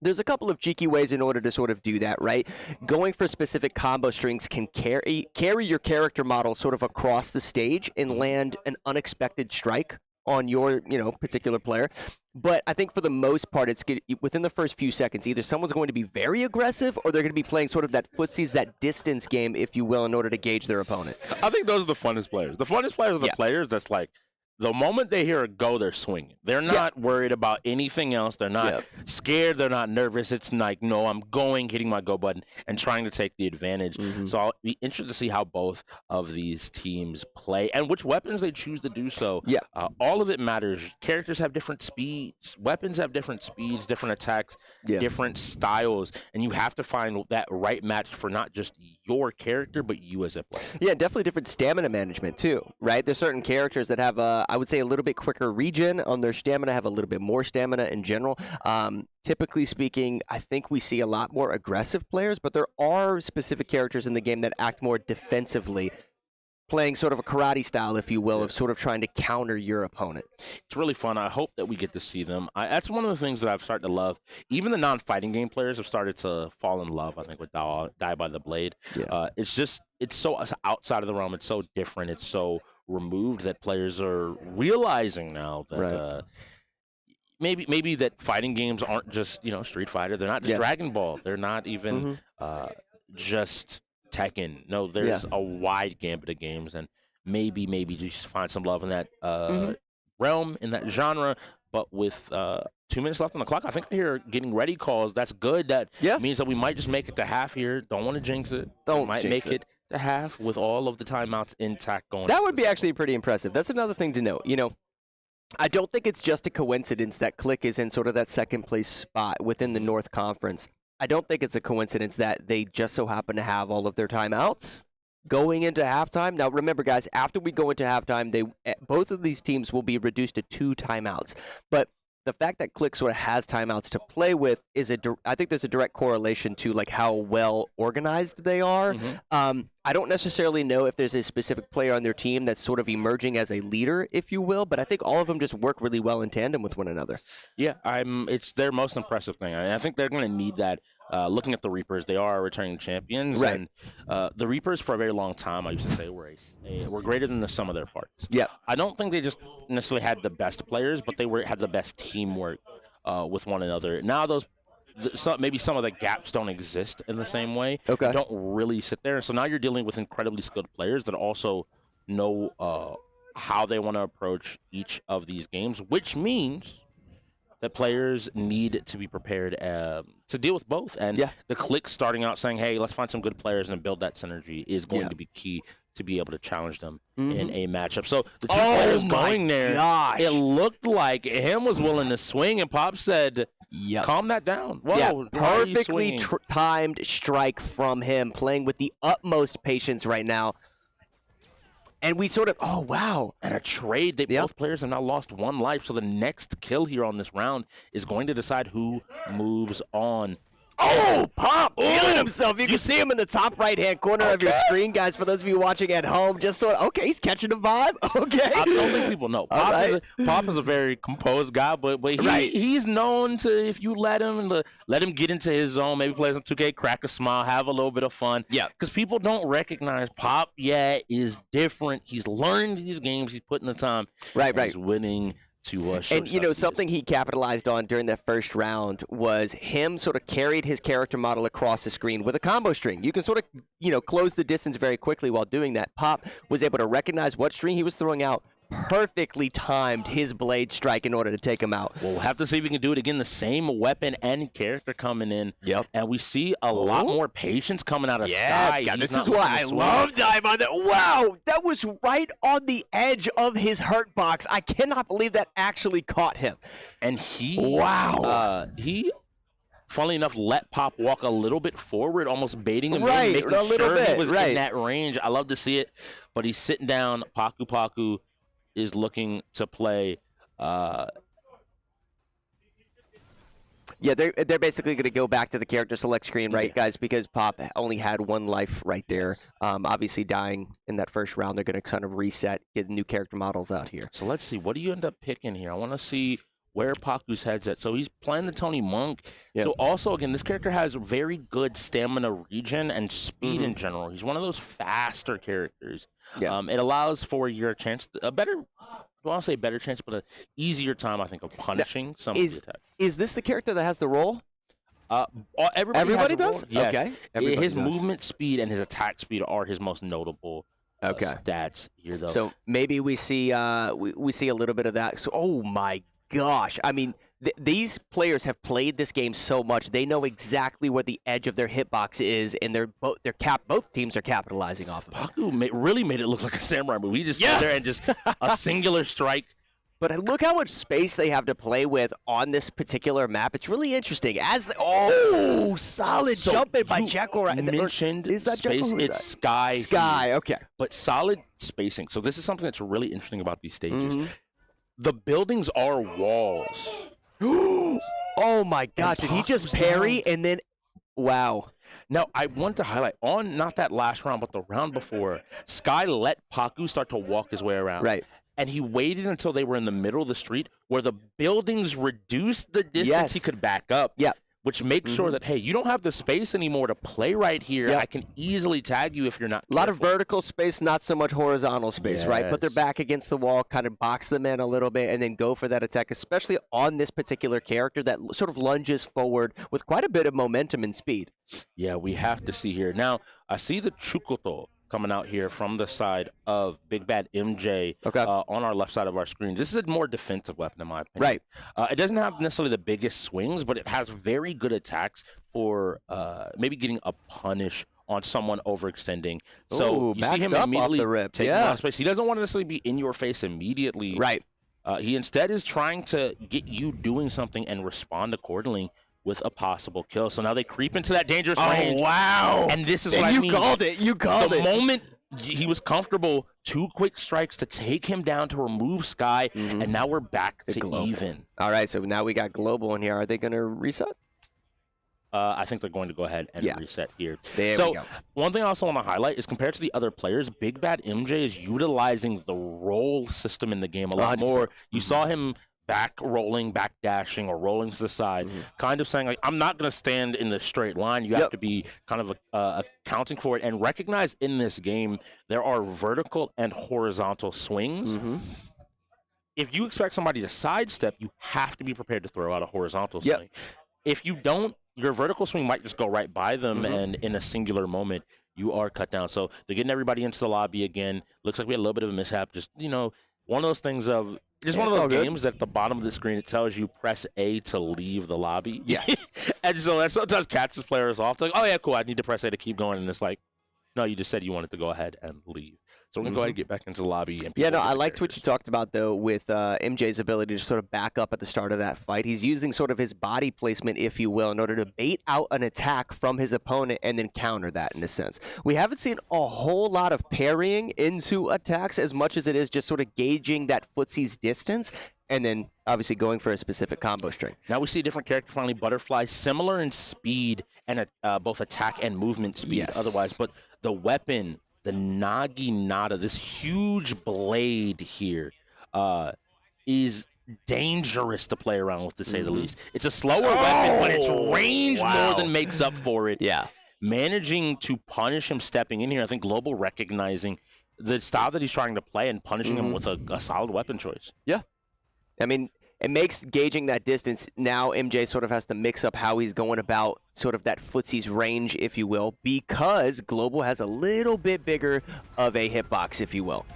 There's a couple of cheeky ways in order to sort of do that, right? Going for specific combo strings can carry your character model sort of across the stage and land an unexpected strike on your, particular player. But I think for the most part, it's good within the first few seconds. Either someone's going to be very aggressive, or they're going to be playing sort of that footsies, that distance game, if you will, in order to gauge their opponent. I think those are the funnest players. The funnest players are the players that's like, the moment they hear a go, they're swinging. They're not worried about anything else. They're not scared. They're not nervous. It's like, no, I'm going, hitting my go button, and trying to take the advantage. So I'll be interested to see how both of these teams play and which weapons they choose to do so. All of it matters. Characters have different speeds. Weapons have different speeds, different attacks, different styles, and you have to find that right match for not just your character, but you as a player. Yeah, definitely different stamina management too, right? There's certain characters that have I would say a little bit quicker regen on their stamina, have a little bit more stamina in general. Typically speaking, I think we see a lot more aggressive players, but there are specific characters in the game that act more defensively, playing sort of a karate style, if you will, of sort of trying to counter your opponent. It's really fun. I hope that we get to see them. That's one of the things that I've started to love. Even the non-fighting game players have started to fall in love, I think, with Die by the Blade. It's so outside of the realm. It's so different. It's so removed that players are realizing now that maybe that fighting games aren't just, Street Fighter. They're not just Dragon Ball. They're not even just Tekken. No, there's a wide gambit of games, and maybe just find some love in that realm, in that genre. But with 2 minutes left on the clock, I think I hear getting ready calls. That's good. That means that we might just make it to half here. Don't want to jinx it. Might make it to half with all of the timeouts intact going. That would be actually pretty impressive. That's another thing to note. I don't think it's just a coincidence that KLiK is in sort of that second place spot within the North Conference. I don't think it's a coincidence that they just so happen to have all of their timeouts going into halftime. Now, remember, guys, after we go into halftime, both of these teams will be reduced to 2 timeouts. But the fact that KLiK sort of has timeouts to play with I think there's a direct correlation to like how well organized they are. I don't necessarily know if there's a specific player on their team that's sort of emerging as a leader, if you will, but I think all of them just work really well in tandem with one another. Yeah, it's their most impressive thing. I think they're going to need that. Looking at the Reapers, they are returning champions, and the Reapers for a very long time, I used to say, were greater than the sum of their parts. I don't think they just necessarily had the best players, but they had the best teamwork with one another. Now maybe some of the gaps don't exist in the same way. Don't really sit there. So now you're dealing with incredibly skilled players that also know how they want to approach each of these games, which means that players need to be prepared to deal with both. And the KLiK starting out saying, hey, let's find some good players and build that synergy is going to be key to be able to challenge them in a matchup. So the 2 players going there, it looked like him was willing to swing, and Pop said, calm that down. Whoa, perfectly timed strike from him, playing with the utmost patience right now. And we sort of, And a trade. Both players have now lost 1 life, so the next kill here on this round is going to decide who moves on. Pop feeling himself. You can see him in the top right-hand corner of your screen, guys. For those of you watching at home, just he's catching the vibe. I don't think people know. Pop is a very composed guy, but he's known to, if you let him get into his zone, maybe play some 2K, crack a smile, have a little bit of fun. Because people don't recognize Pop is different. He's learned these games. He's putting the time. He's winning. And something he capitalized on during that first round was him sort of carried his character model across the screen with a combo string. You can sort of close the distance very quickly while doing that. Pop was able to recognize what string he was throwing out, perfectly timed his blade strike in order to take him out. We'll have to see if we can do it again. The same weapon and character coming in. Yep. And we see a lot more patience coming out of Sky. God, He's this not is why looking I to swing. love Diamond. Wow, that was right on the edge of his hurt box. I cannot believe that actually caught him. And he, funnily enough, let Pop walk a little bit forward, almost baiting him Right, in, making a little sure bit, he was right. in that range. I love to see it, but he's sitting down. Paku Paku is looking to play. Yeah, they're basically going to go back to the character select screen, right, guys? Because Pop only had one life right there. Obviously, dying in that first round, they're going to kind of reset, get new character models out here. So let's see. What do you end up picking here? I want to see where Paku's head's at. So he's playing the Tony Monk. Yep. So also, again, this character has very good stamina regen and speed in general. He's one of those faster characters. Yeah. It allows for your chance, a better, I don't say better chance, but an easier time, I think, of punishing some of the attacks. Is this the character that has the roll? Everybody has a does? role. Yes. Okay. Everybody His does. movement speed and his attack speed are his most notable stats here, though. So maybe we see we see a little bit of that. So, oh my gosh! I mean, these players have played this game so much; they know exactly where the edge of their hitbox is, and both teams are capitalizing off of it. Paku really made it look like a samurai movie. He just stood there and just a singular strike. But look how much space they have to play with on this particular map. It's really interesting. Solid jump in by Jekyll. Mentioned is that space. Jekyll? It's Sky. Sky, here. okay. But solid spacing. So this is something that's really interesting about these stages. Mm-hmm. The buildings are walls. Oh my gosh! Did he just parry and then? Wow. Now, I want to highlight on not that last round, but the round before, Sky let Paku start to walk his way around. Right. And he waited until they were in the middle of the street where the buildings reduced the distance he could back up. Yeah. Which makes sure that, hey, you don't have the space anymore to play right here. Yep. I can easily tag you if you're not A lot of careful. vertical space, not so much horizontal space, right? Put their Yes. back against the wall, kind of box them in a little bit, and then go for that attack, especially on this particular character that sort of lunges forward with quite a bit of momentum and speed. Yeah, we have to see here. Now, I see the Chukoto coming out here from the side of Big Bad MJ on our left side of our screen. This is a more defensive weapon, in my opinion. Right. It doesn't have necessarily the biggest swings, but it has very good attacks for maybe getting a punish on someone overextending. So Ooh, you see backs him up off immediately the rip. taking Yeah. out space. He doesn't want to necessarily be in your face immediately. Right. He instead is trying to get you doing something and respond accordingly with a possible kill. So now they creep into that dangerous range. Oh, wow. And this is what I You mean. called it. You called The it. moment he was comfortable, 2 quick strikes to take him down to remove Sky, and now we're back to Global. even. All right, so now we got Global in here. Are they going to reset? I think they're going to go ahead and reset here. There so we go. one thing I also want to highlight is compared to the other players, Big Bad MJ is utilizing the roll system in the game a lot 100%. more. You saw him back rolling, back dashing, or rolling to the side, kind of saying, like, I'm not going to stand in the straight line. You have to be kind of accounting for it and recognize in this game there are vertical and horizontal swings. If you expect somebody to sidestep, you have to be prepared to throw out a horizontal swing. If you don't, your vertical swing might just go right by them, and in a singular moment, you are cut down. So they're getting everybody into the lobby again. Looks like we had a little bit of a mishap. Just, one of those things of just one of those games that at the bottom of the screen, it tells you press A to leave the lobby. Yes. And so that sometimes catches players off. They're like, oh, yeah, cool. I need to press A to keep going. And it's like, no, you just said you wanted to go ahead and leave. So we're going to go ahead and get back into the lobby. And Yeah, no, I liked what you talked about, though, with MJ's ability to sort of back up at the start of that fight. He's using sort of his body placement, if you will, in order to bait out an attack from his opponent and then counter that, in a sense. We haven't seen a whole lot of parrying into attacks as much as it is just sort of gauging that footsie's distance and then obviously going for a specific combo string. Now we see a different character, finally, Butterfly, similar in speed and both attack and movement speed otherwise, but the weapon, the Naginata, this huge blade here, is dangerous to play around with, to say the least. It's a slower weapon, but its range more than makes up for it. Yeah. Managing to punish him stepping in here, I think Global recognizing the style that he's trying to play and punishing him with a solid weapon choice. Yeah. I mean, it makes gauging that distance. Now MJ sort of has to mix up how he's going about sort of that footsie's range, if you will, because Global has a little bit bigger of a hitbox, if you will.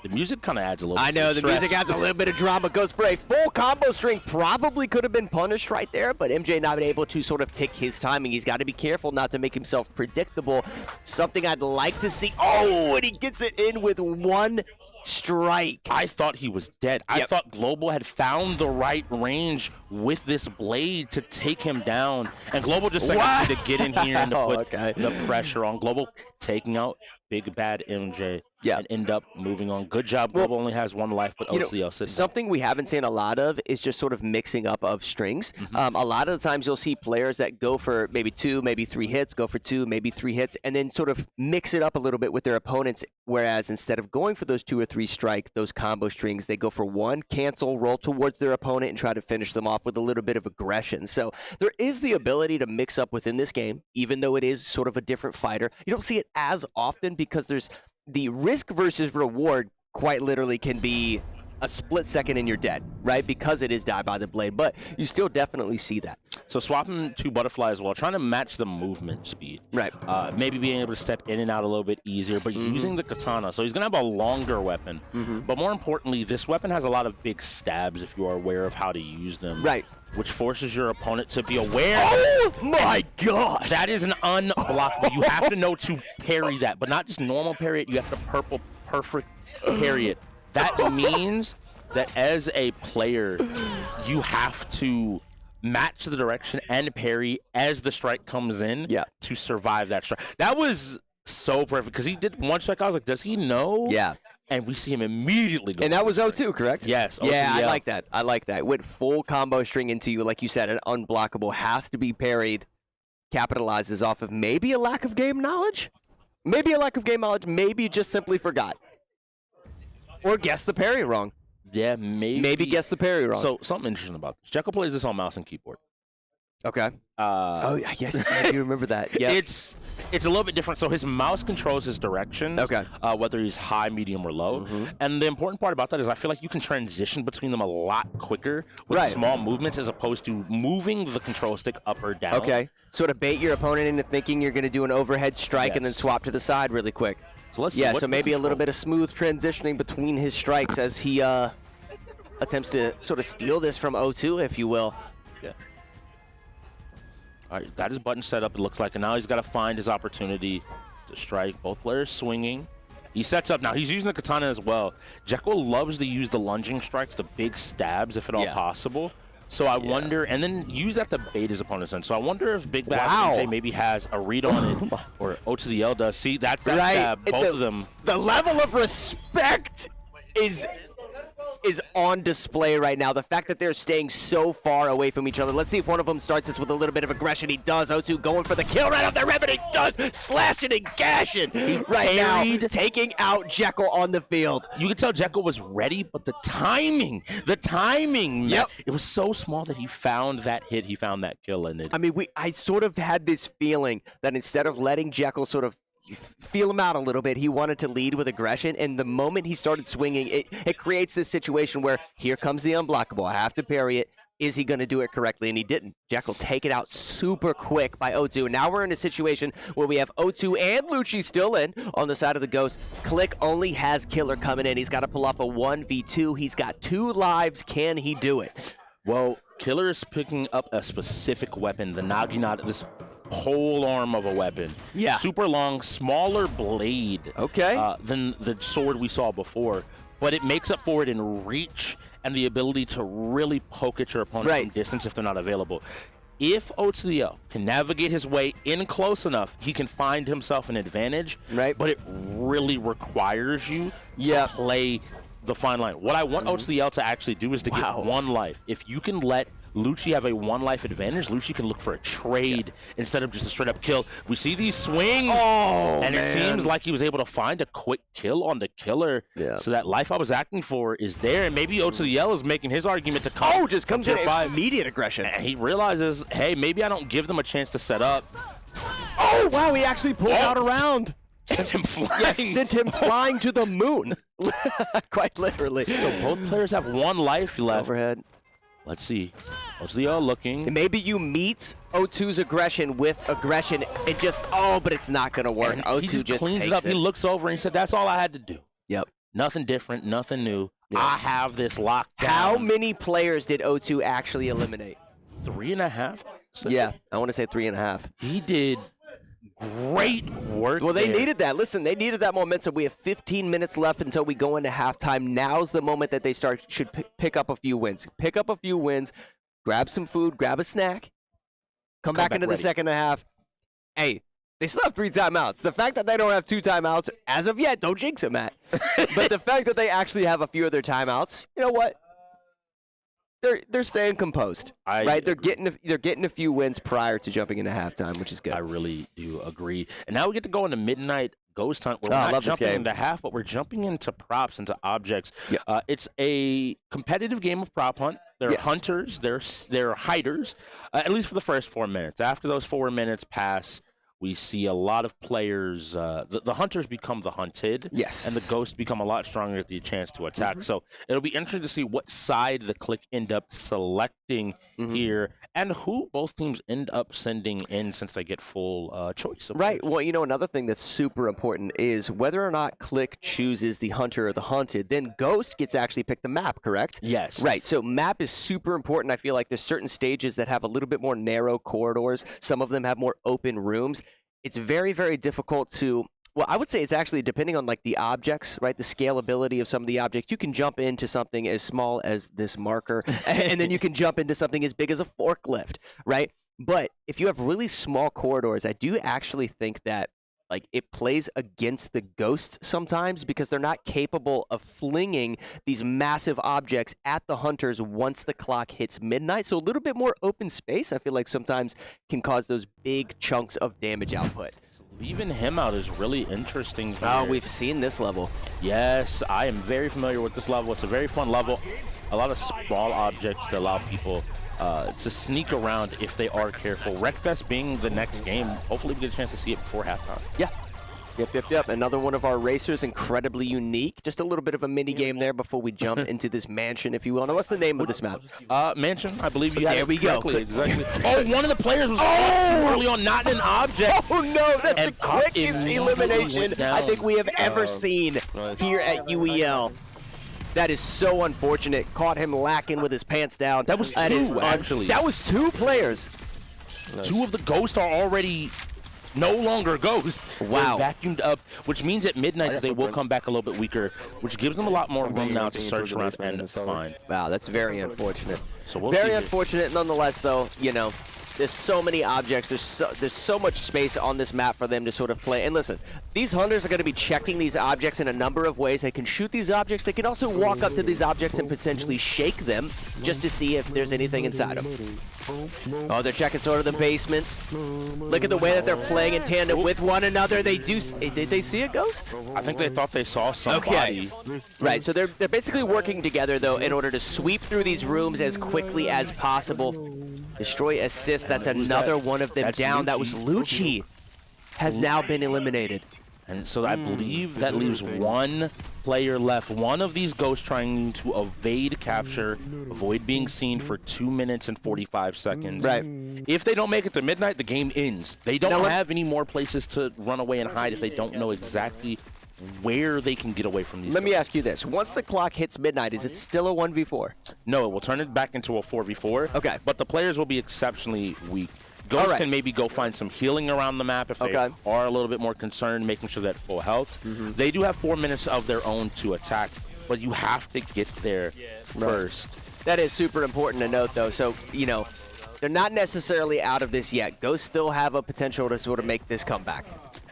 The music kind of adds a little bit I know, to the stress. music adds a little bit of drama. Goes for a full combo string. Probably could have been punished right there, but MJ not able to sort of pick his timing. He's got to be careful not to make himself predictable. Something I'd like to see. Oh, and he gets it in with one strike. I thought he was dead. I thought Global had found the right range with this blade to take him down. And Global just to get in here and to put the pressure on. Global taking out Big Bad MJ and end up moving on. Good job. Global only has one life, but OCL sitting something we haven't seen a lot of is just sort of mixing up of strings. A lot of the times you'll see players that go for maybe 2, maybe 3 hits, go for 2, maybe 3 hits, and then sort of mix it up a little bit with their opponents. Whereas instead of going for those 2 or 3 strike, those combo strings, they go for 1, cancel, roll towards their opponent, and try to finish them off with a little bit of aggression. So there is the ability to mix up within this game, even though it is sort of a different fighter. You don't see it as often because there's the risk versus reward quite literally can be a split second and you're dead, right? Because it is die by the blade, but you still definitely see that. So swapping to Butterfly as well, trying to match the movement speed. Right. Maybe being able to step in and out a little bit easier, but using the katana. So he's going to have a longer weapon. But more importantly, this weapon has a lot of big stabs if you are aware of how to use them. Right. Which forces your opponent to be aware. Oh my gosh! That is an unblockable. You have to know to parry that, but not just normal parry it. You have to perfect parry it. That means that as a player, you have to match the direction and parry as the strike comes in to survive that strike. That was so perfect because he did one strike. I was like, does he know? Yeah. And we see him immediately go. And that was 0-2, correct? Yes. Yeah, I like that. I like that. Went full combo string into you, like you said, an unblockable, has to be parried, capitalizes off of maybe a lack of game knowledge? Maybe a lack of game knowledge, maybe you just simply forgot. Or guessed the parry wrong. Yeah, maybe. Maybe guessed the parry wrong. So something interesting about this. Jekyll plays this on mouse and keyboard. Okay. Oh, yes, I do remember that. Yeah. It's a little bit different. So his mouse controls his directions, whether he's high, medium, or low. And the important part about that is I feel like you can transition between them a lot quicker with small movements as opposed to moving the control stick up or down. Okay. Sort of bait your opponent into thinking you're going to do an overhead strike and then swap to the side really quick. So let's see. So maybe a little bit of smooth transitioning between his strikes as he attempts to sort of steal this from 0-2, if you will. Yeah. All right, got his button set up, it looks like, and now he's got to find his opportunity to strike. Both players swinging. He sets up. Now he's using the katana as well. Jekyll loves to use the lunging strikes, the big stabs, if at all possible. So I wonder, and then use that to bait his opponent's in. So I wonder if Big Bad MJ maybe has a read on it, or O to the L does. See, that's that stab, both of them. The level of respect is on display right now. The fact that they're staying so far away from each other. Let's see if one of them starts this with a little bit of aggression. He does. O2 going for the kill right off the rip, and he does. Slashing and gashing right now. Taking out Jekyll on the field. You can tell Jekyll was ready, but the timing, it was so small that he found that hit. He found that kill in it. I mean, I sort of had this feeling that instead of letting Jekyll sort of feel him out a little bit, he wanted to lead with aggression, and the moment he started swinging, it creates this situation where here comes the unblockable. I have to parry it. Is he going to do it correctly? And he didn't. Jekyll take it out super quick by O2. And now we're in a situation where we have O2 and Lucci still in on the side of the Ghost. KLiK only has Killer coming in. He's got to pull off a 1v2. He's got 2 lives. Can he do it? Well, Killer is picking up a specific weapon, the Naginata, this pole arm of a weapon. Yeah. Super long, smaller blade. Okay. Than the sword we saw before. But it makes up for it in reach and the ability to really poke at your opponent from distance if they're not available. If OTL can navigate his way in close enough, he can find himself an advantage. Right. But it really requires you to play the fine line. What I want OTL to actually do is to get 1 life. If you can let Lucci have a 1 life advantage, Lucci can look for a trade instead of just a straight up kill. We see these swings, and it seems like he was able to find a quick kill on the Killer. So that life I was acting for is there, and maybe OTL is making his argument to come. Just comes in immediate aggression. And he realizes, hey, maybe I don't give them a chance to set up. Oh, wow, he actually pulled out a round. Sent him flying. Yes, sent him flying to the moon. Quite literally. So both players have 1 life left. Overhead. Let's see. OTL looking. And maybe you meet O2's aggression with aggression and just, but it's not going to work. And O2 he just cleans it up. He looks over and he said, that's all I had to do. Yep. Nothing different, nothing new. I have this locked down. How many players did O2 actually eliminate? 3.5? So Yeah, I want to say 3.5. he did great work. Well, they there. needed that. Listen, they needed that momentum. We have 15 minutes left until we go into halftime. Now's the moment that they should pick up a few wins. Pick up a few wins, grab some food, grab a snack, come back into the ready. second half. Hey, they still have 3 timeouts. The fact that they don't have 2 timeouts, as of yet, don't jinx it, Matt. But the fact that they actually have a few of their timeouts, you know what? They're staying composed, right? They're getting a few wins prior to jumping into halftime, which is good. I really do agree. And now we get to go into midnight ghost hunt. We're I not love this jumping game. into half, but we're jumping into props, into objects. Yeah. It's a competitive game of prop hunt. There are Yes. hunters. There are hiders, at least for the first 4 minutes. After those 4 minutes pass, we see a lot of players. The hunters become the hunted. Yes. And the ghosts become a lot stronger at the chance to attack. So it'll be interesting to see what side the KLiK end up selecting here, and who both teams end up sending in since they get full choice. Of Right. players. Well, you know, another thing that's super important is whether or not KLiK chooses the hunter or the hunted, then Ghost gets to actually pick the map, correct? Yes. Right. So map is super important. I feel like there's certain stages that have a little bit more narrow corridors. Some of them have more open rooms. It's very, very difficult to, well, I would say it's actually depending on like the objects, right? The scalability of some of the objects. You can jump into something as small as this marker, and then you can jump into something as big as a forklift, right? But if you have really small corridors, I do actually think that like it plays against the ghosts sometimes because they're not capable of flinging these massive objects at the hunters once the clock hits midnight. So a little bit more open space, I feel like sometimes can cause those big chunks of damage output. Leaving him out is really interesting here. Oh, we've seen this level. Yes, I am very familiar with this level. It's a very fun level. A lot of small objects that allow people to sneak around if they are careful. Wreckfest being the next game, hopefully we get a chance to see it before halftime. Yeah. Yep. Another one of our racers, incredibly unique. Just a little bit of a mini game there before we jump into this mansion, if you will. Now, what's the name of this map? Mansion, I believe you had There it we go. correctly. Exactly. Oh, one of the players was too early on, not an object. Oh no, that's And the Pop quickest immediately elimination went down. I think we have ever seen here at UEL. That is so unfortunate. Caught him lacking with his pants down. That was That is two, actually. That was 2 players. Two of the ghosts are already no longer ghosts. Wow. They're vacuumed up, which means at midnight that they will come back a little bit weaker, which gives them a lot more room now to search around and find. Wow, that's very unfortunate. So we'll Very see. unfortunate, nonetheless. Though, you know, there's so many objects. There's so much space on this map for them to sort of play. And listen, these hunters are going to be checking these objects in a number of ways. They can shoot these objects. They can also walk up to these objects and potentially shake them just to see if there's anything inside them. Oh, they're checking sort of the basement. Look at the way that they're playing in tandem with one another. They do. Did they see a ghost? I think they thought they saw somebody. Right, so they're basically working together, though, in order to sweep through these rooms as quickly as possible. Destroy assist, that's another one of them That's down. That was Lucci. Has now been eliminated. And so I believe that leaves one player left. One of these ghosts trying to evade capture, avoid being seen for 2 minutes and 45 seconds. Right. If they don't make it to midnight, the game ends. They don't Now, have any more places to run away and hide if they don't know exactly where they can get away from these Let me ghosts. ask you this. Once the clock hits midnight, is it still a 1v4? No, it will turn it back into a 4v4. Okay. But the players will be exceptionally weak. Ghosts right. can maybe go find some healing around the map if they Okay. are a little bit more concerned, making sure they're at full health. They do have 4 minutes of their own to attack, but you have to get there first. That is super important to note, though. So, you know, they're not necessarily out of this yet. Ghosts still have a potential to sort of make this comeback.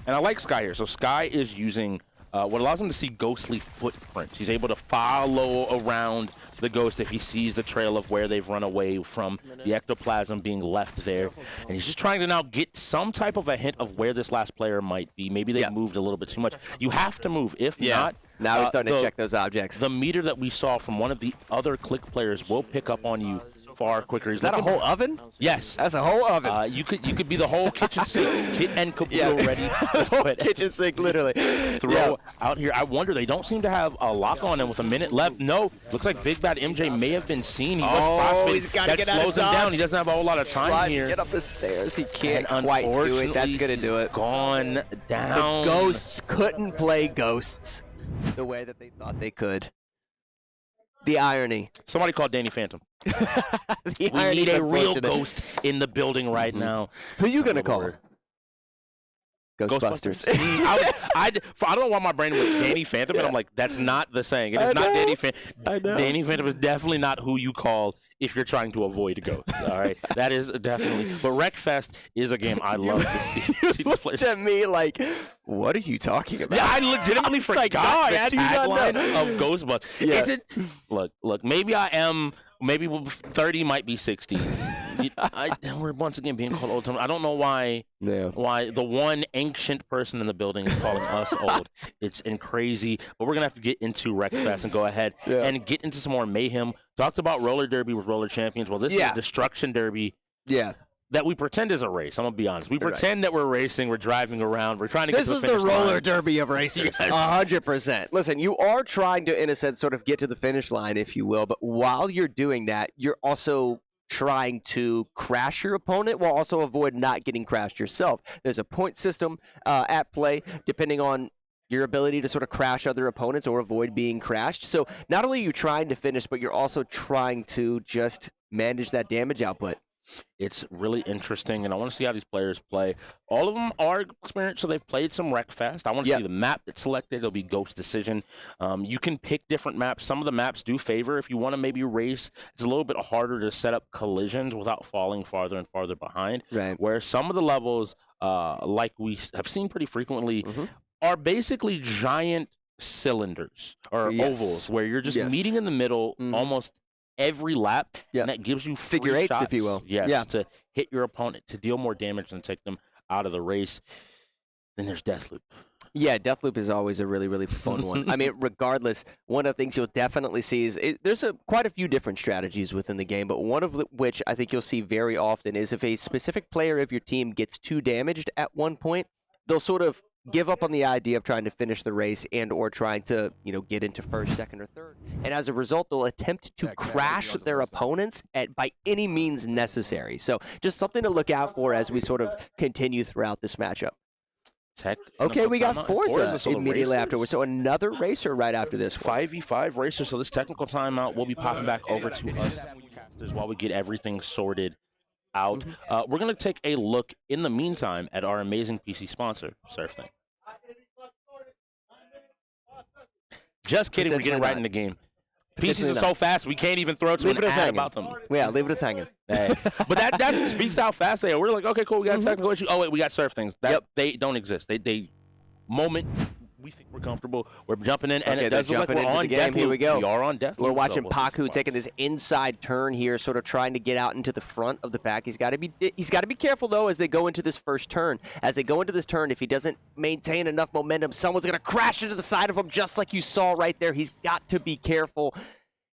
And I like Sky here. So Sky is using what allows him to see ghostly footprints. He's able to follow around the ghost if he sees the trail of where they've run away from, the ectoplasm being left there. And he's just trying to now get some type of a hint of where this last player might be. Maybe they've moved a little bit too much. You have to move. If not, Now he's starting to check those objects. the meter that we saw from one of the other KLiK players will pick up on you far quicker. Is that a whole oven? Yes. That's a whole oven. You could be the whole kitchen sink, kit and caboodle ready. But Kitchen sink, literally. throw out here. I wonder, they don't seem to have a lock on him with a minute left. No, looks like Big Bad MJ may have been seen. He was fast-paced. he's gotta That get out of slows him dodge. down. He doesn't have a whole lot of time Trying to here. get up the stairs. He can't And quite do it. unfortunately, That's going to do he's it. gone The down. ghosts couldn't play ghosts. the way that they thought they could. The irony. Somebody called Danny Phantom. The We irony need is a real unfortunate. ghost in the building right now. Who you gonna call? Word. Ghostbusters. I don't know why my brain was Danny Phantom, and I'm like, that's not the saying. It is not Danny Phantom. Danny Phantom is definitely not who you call if you're trying to avoid a ghost. All right, that is definitely. But Wreckfest is a game I love to see these players. Looked at me like, what are you talking about? Yeah, I legitimately forgot like, dog, the how do you not tagline know? of Ghostbusters. Yeah. Is it? Look. Maybe I am. Maybe 30 might be 60. We're once again being called old. I don't know why. Yeah. Why the one ancient person in the building is calling us old. It's crazy. But we're gonna have to get into Wreckfest and go ahead and get into some more mayhem. Talked about roller derby with roller champions. Well, this is a destruction derby. Yeah. That we pretend is a race. I'm gonna be honest. We pretend that we're racing. We're driving around. We're trying to get to the finish line. This is the roller derby of racers. 100%. Listen, you are trying to, in a sense, sort of get to the finish line, if you will. But while you're doing that, you're also trying to crash your opponent while also avoid not getting crashed yourself. There's a point system at play, depending on your ability to sort of crash other opponents or avoid being crashed. So not only are you trying to finish, but you're also trying to just manage that damage output. It's really interesting, and I want to see how these players play. All of them are experienced, so they've played some Wreckfest. I want to see the map that's selected. It'll be Ghost Decision. You can pick different maps. Some of the maps do favor if you want to maybe race. It's a little bit harder to set up collisions without falling farther and farther behind. Right. Where some of the levels, like we have seen pretty frequently, are basically giant cylinders or ovals where you're just meeting in the middle almost every lap, and that gives you figure eights, shots, if you will. Yes, to hit your opponent, to deal more damage and take them out of the race. Then there's Deathloop. Yeah, Deathloop is always a really, really fun one. I mean, regardless, one of the things you'll definitely see is there's quite a few different strategies within the game, but one of which I think you'll see very often is if a specific player of your team gets too damaged at one point, they'll sort of give up on the idea of trying to finish the race and or trying to, get into first, second, or third. And as a result, they'll attempt to crash their opponents by any means necessary. So just something to look out for as we sort of continue throughout this matchup. Okay, we got Forza immediately afterwards. So another racer right after this. 5v5 racer. So this technical timeout will be popping back over to us casters while we get everything sorted out. We're going to take a look in the meantime at our amazing PC sponsor, SurfThing. Just kidding, we're getting right in the game. PCs are so fast, we can't even throw to an ad about them. Yeah, leave it as hanging. Hey. But that speaks to how fast they are. We're like, okay, cool, we got a technical issue. Oh, wait, we got SurfThings. They don't exist. They moment we think we're comfortable, we're jumping in, and it does look like we're on Deathloop. Here we go. We are on Deathloop. We're watching Paku taking this inside turn here, sort of trying to get out into the front of the pack. He's got to be careful though as they go into this first turn. As they go into this turn, if he doesn't maintain enough momentum, someone's going to crash into the side of him, just like you saw right there. He's got to be careful.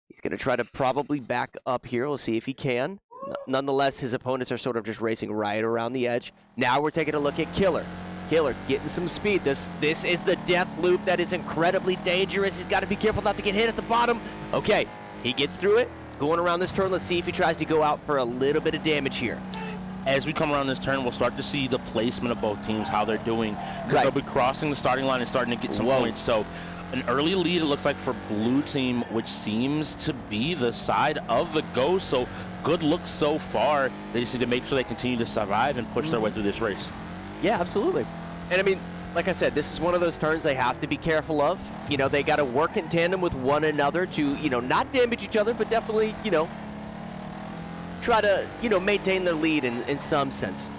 He's going to try to probably back up here. We'll see if he can. Nonetheless, his opponents are sort of just racing right around the edge. Now we're taking a look at KLiK. KLiK getting some speed. This is the death loop that is incredibly dangerous. He's got to be careful not to get hit at the bottom. Okay, he gets through it. Going around this turn, let's see if he tries to go out for a little bit of damage here. As we come around this turn, we'll start to see the placement of both teams, how they're doing. Because they'll be crossing the starting line and starting to get some points. So an early lead, it looks like, for blue team, which seems to be the side of the Ghost. So good looks so far. They just need to make sure they continue to survive and push their way through this race. Yeah, absolutely. And I mean, like I said, this is one of those turns they have to be careful of. They got to work in tandem with one another to, not damage each other, but definitely, try to, maintain their lead in some sense.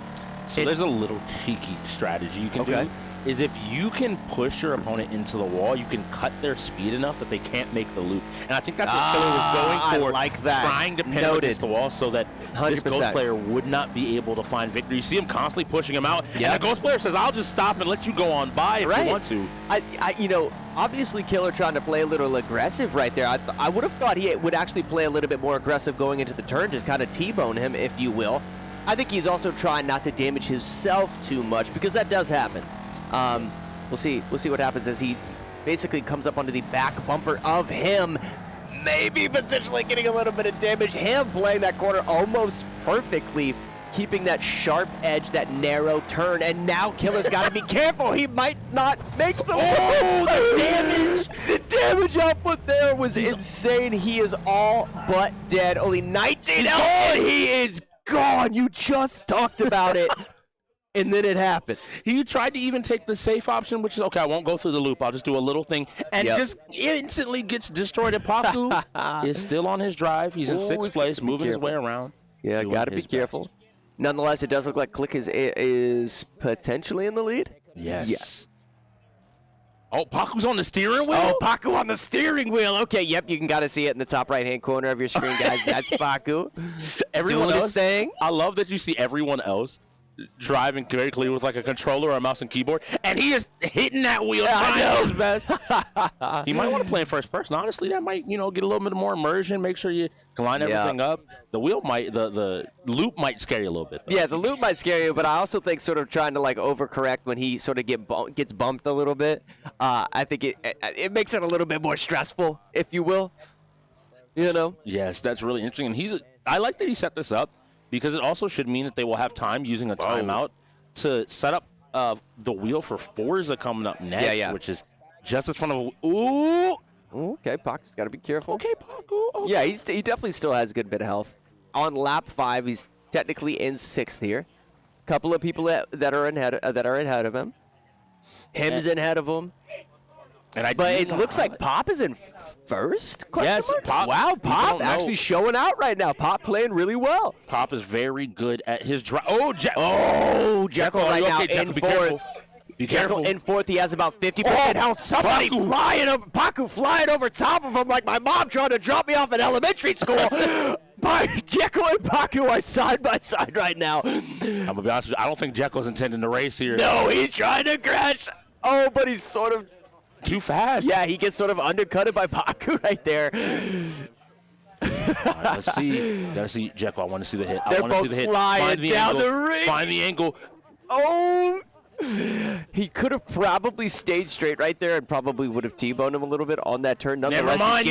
So there's a little cheeky strategy you can do. Is if you can push your opponent into the wall, you can cut their speed enough that they can't make the loop. And I think that's what KLiK was going for. I like that. Trying to pin him against the wall so that this Ghost player would not be able to find victory. You see him constantly pushing him out, and the Ghost player says, I'll just stop and let you go on by if you want to. Obviously KLiK trying to play a little aggressive right there. I would have thought he would actually play a little bit more aggressive going into the turn, just kind of T-bone him, if you will. I think he's also trying not to damage himself too much, because that does happen. We'll see what happens as he basically comes up onto the back bumper of him, maybe potentially getting a little bit of damage. Him playing that corner almost perfectly. keeping that sharp edge, that narrow turn, and now Killer's got to be careful. He might not make the the damage. The damage output there was insane. He is all but dead. Only 19 health, and he is gone. You just talked about it. And then it happened. He tried to even take the safe option, which is, okay, I won't go through the loop. I'll just do a little thing. And just instantly gets destroyed. And Paku is still on his drive. He's in 6th place, moving his way around. Yeah, got to be careful. Best. Nonetheless, it does look like KLiK is potentially in the lead. Yes. Oh, Paku's on the steering wheel? Oh, Paku on the steering wheel. Okay, yep, you can got to see it in the top right-hand corner of your screen, guys. That's Paku. Everyone doing else, his thing. I love that you see everyone else driving very clearly with like a controller or a mouse and keyboard, and he is hitting that wheel trying his best. He might want to play in first person. Honestly, that might, get a little bit more immersion, make sure you can line everything up. The wheel might, the loop might scare you a little bit, though. Yeah, the loop might scare you, but I also think sort of trying to like overcorrect when he sort of gets bumped a little bit, I think it makes it a little bit more stressful, if you will. Yes, that's really interesting. And I like that he set this up, because it also should mean that they will have time using a timeout to set up the wheel for Forza coming up next, which is just in front of. Ooh! Okay, Paku's got to be careful. Okay, Paku. Okay. Yeah, he definitely still has a good bit of health. On lap 5, he's technically in 6th here. Couple of people that are ahead of him. Him's ahead of him. But it looks like Pop is in first? Yes, Pop. Wow, Pop actually showing out right now. Pop playing really well. Pop is very good at his drive. Oh, Jekyll right now in fourth. Be careful. In fourth, he has about 50% health. Somebody Paku flying over top of him like my mom trying to drop me off at elementary school. Jekyll and Paku are side by side right now. I'm going to be honest with you, I don't think Jekyll's intending to race here. No, he's trying to crash. Oh, but he's sort of too fast. Yeah, he gets sort of undercutted by Paku right there. All right, let's see. Gotta see Jekyll. I want to see the hit. They're both flying down the ring. Find the angle. Oh! He could have probably stayed straight right there and probably would have T-boned him a little bit on that turn. Never mind.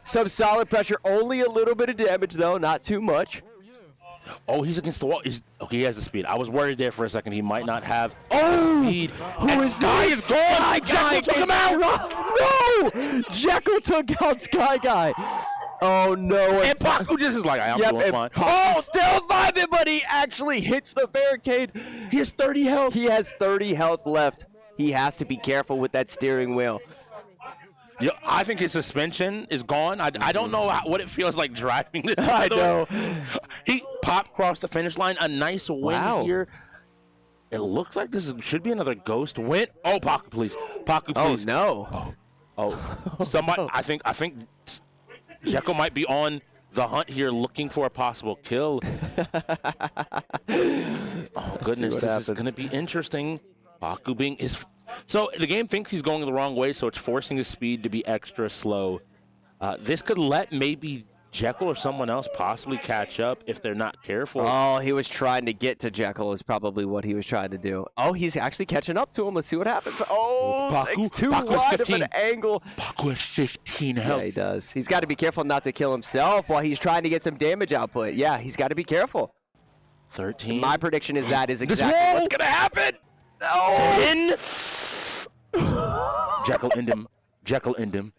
Some solid pressure. Only a little bit of damage, though. Not too much. Oh, he's against the wall. Okay, he has the speed. I was worried there for a second. He might not have speed. Who is Sky is gone. Jekyll took him out. No! Jekyll took out Sky Guy. Oh, no. And Paku just is like, I'm doing fine. Oh, still vibing, but he actually hits the barricade. He has 30 health. He has 30 health left. He has to be careful with that steering wheel. Yeah, I think his suspension is gone. I don't know what it feels like driving this. I know. He popped across the finish line. A nice win here. It looks like this should be another ghost win. Oh, Paku, please. Paku, please. Oh, no. Oh. Somebody. I think Jekyll might be on the hunt here, looking for a possible kill. Oh goodness, this is going to be interesting. Paku being so the game thinks he's going the wrong way, so it's forcing his speed to be extra slow. This could let maybe Jekyll or someone else possibly catch up if they're not careful. Oh, he was trying to get to Jekyll is probably what he was trying to do. Oh, he's actually catching up to him. Let's see what happens. Oh, Paku, it's too wide of an angle. Paku has 15 health. Yeah, he does. He's got to be careful not to kill himself while he's trying to get some damage output. Yeah, he's got to be careful. 13. My prediction is that is exactly what's going to happen. Oh. 10. Jekyll end him. Jekyll end him.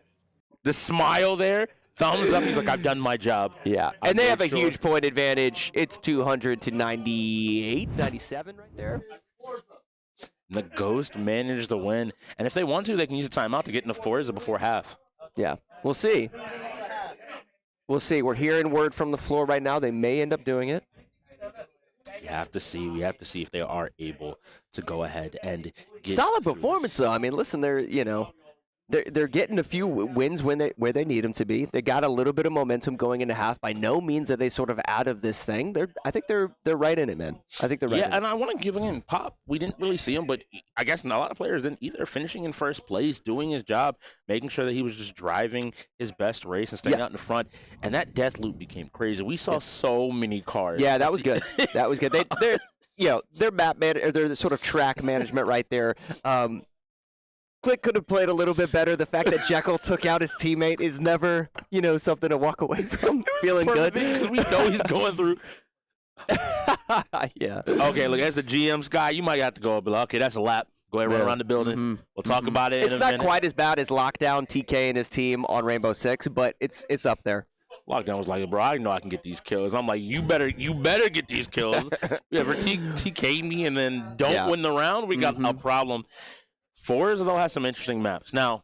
The smile there. Thumbs up. He's like, I've done my job. Yeah. And they have a huge point advantage. It's 200 to 98, 97 right there. The Ghost managed the win. And if they want to, they can use a timeout to get into Forza before half. Yeah. We'll see. We'll see. We're hearing word from the floor right now. They may end up doing it. We have to see. We have to see if they are able to go ahead and get solid performance, though. I mean, listen, they're getting a few wins where they need them to be. They got a little bit of momentum going into half. By no means are they sort of out of this thing. I think they're right in it, man. I think they're right. Yeah, in it. and I want to give him Pop. We didn't really see him, but I guess a lot of players didn't either. Finishing in first place, doing his job, making sure that he was just driving his best race and staying out in the front. And that death loop became crazy. We saw so many cars. Yeah, that was good. That was good. Their map their sort of track management right there. KLiK could have played a little bit better. The fact that Jekyll took out his teammate is never, something to walk away from feeling good. Because we know he's going through Yeah. Okay, look, as the GM, Sky, you might have to go up. Okay, that's a lap. Go ahead, run Yeah. around the building. We'll talk about it in It's a not minute. quite as bad as Lockdown, TK, and his team on Rainbow Six, but it's up there. Lockdown was like, bro, I know I can get these kills. I'm like, you better get these kills. You ever TK me and then don't win the round? We got a problem. Forza, though, has some interesting maps. Now,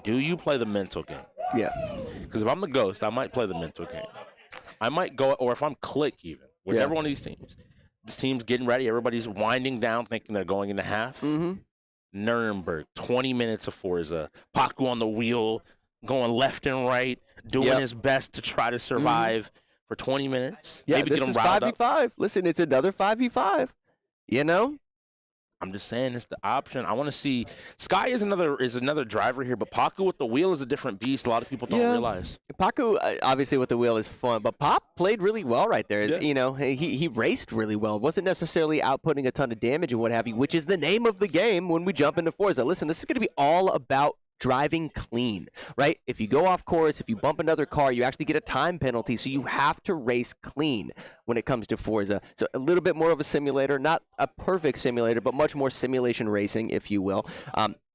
do you play the mental game? Yeah. Because if I'm the Ghost, I might play the mental game. I might go, or if I'm KLiK even, whichever one of these teams. This team's getting ready. Everybody's winding down, thinking they're going into half. Nuremberg, 20 minutes of Forza. Paku on the wheel, going left and right, doing his best to try to survive for 20 minutes. Yeah, Maybe this get them is riled up. 5v5. Listen, it's another 5v5. You know? I'm just saying it's the option. I want to see. Sky is another driver here, but Paku with the wheel is a different beast. A lot of people don't realize. Paku, obviously, with the wheel is fun, but Pop played really well right there. Yeah. You know, he raced really well. Wasn't necessarily outputting a ton of damage and what have you, which is the name of the game when we jump into Forza. Listen, this is going to be all about driving clean, right? If you go off course, if you bump another car, you actually get a time penalty, so you have to race clean when it comes to Forza. So a little bit more of a simulator, not a perfect simulator, but much more simulation racing, if you will.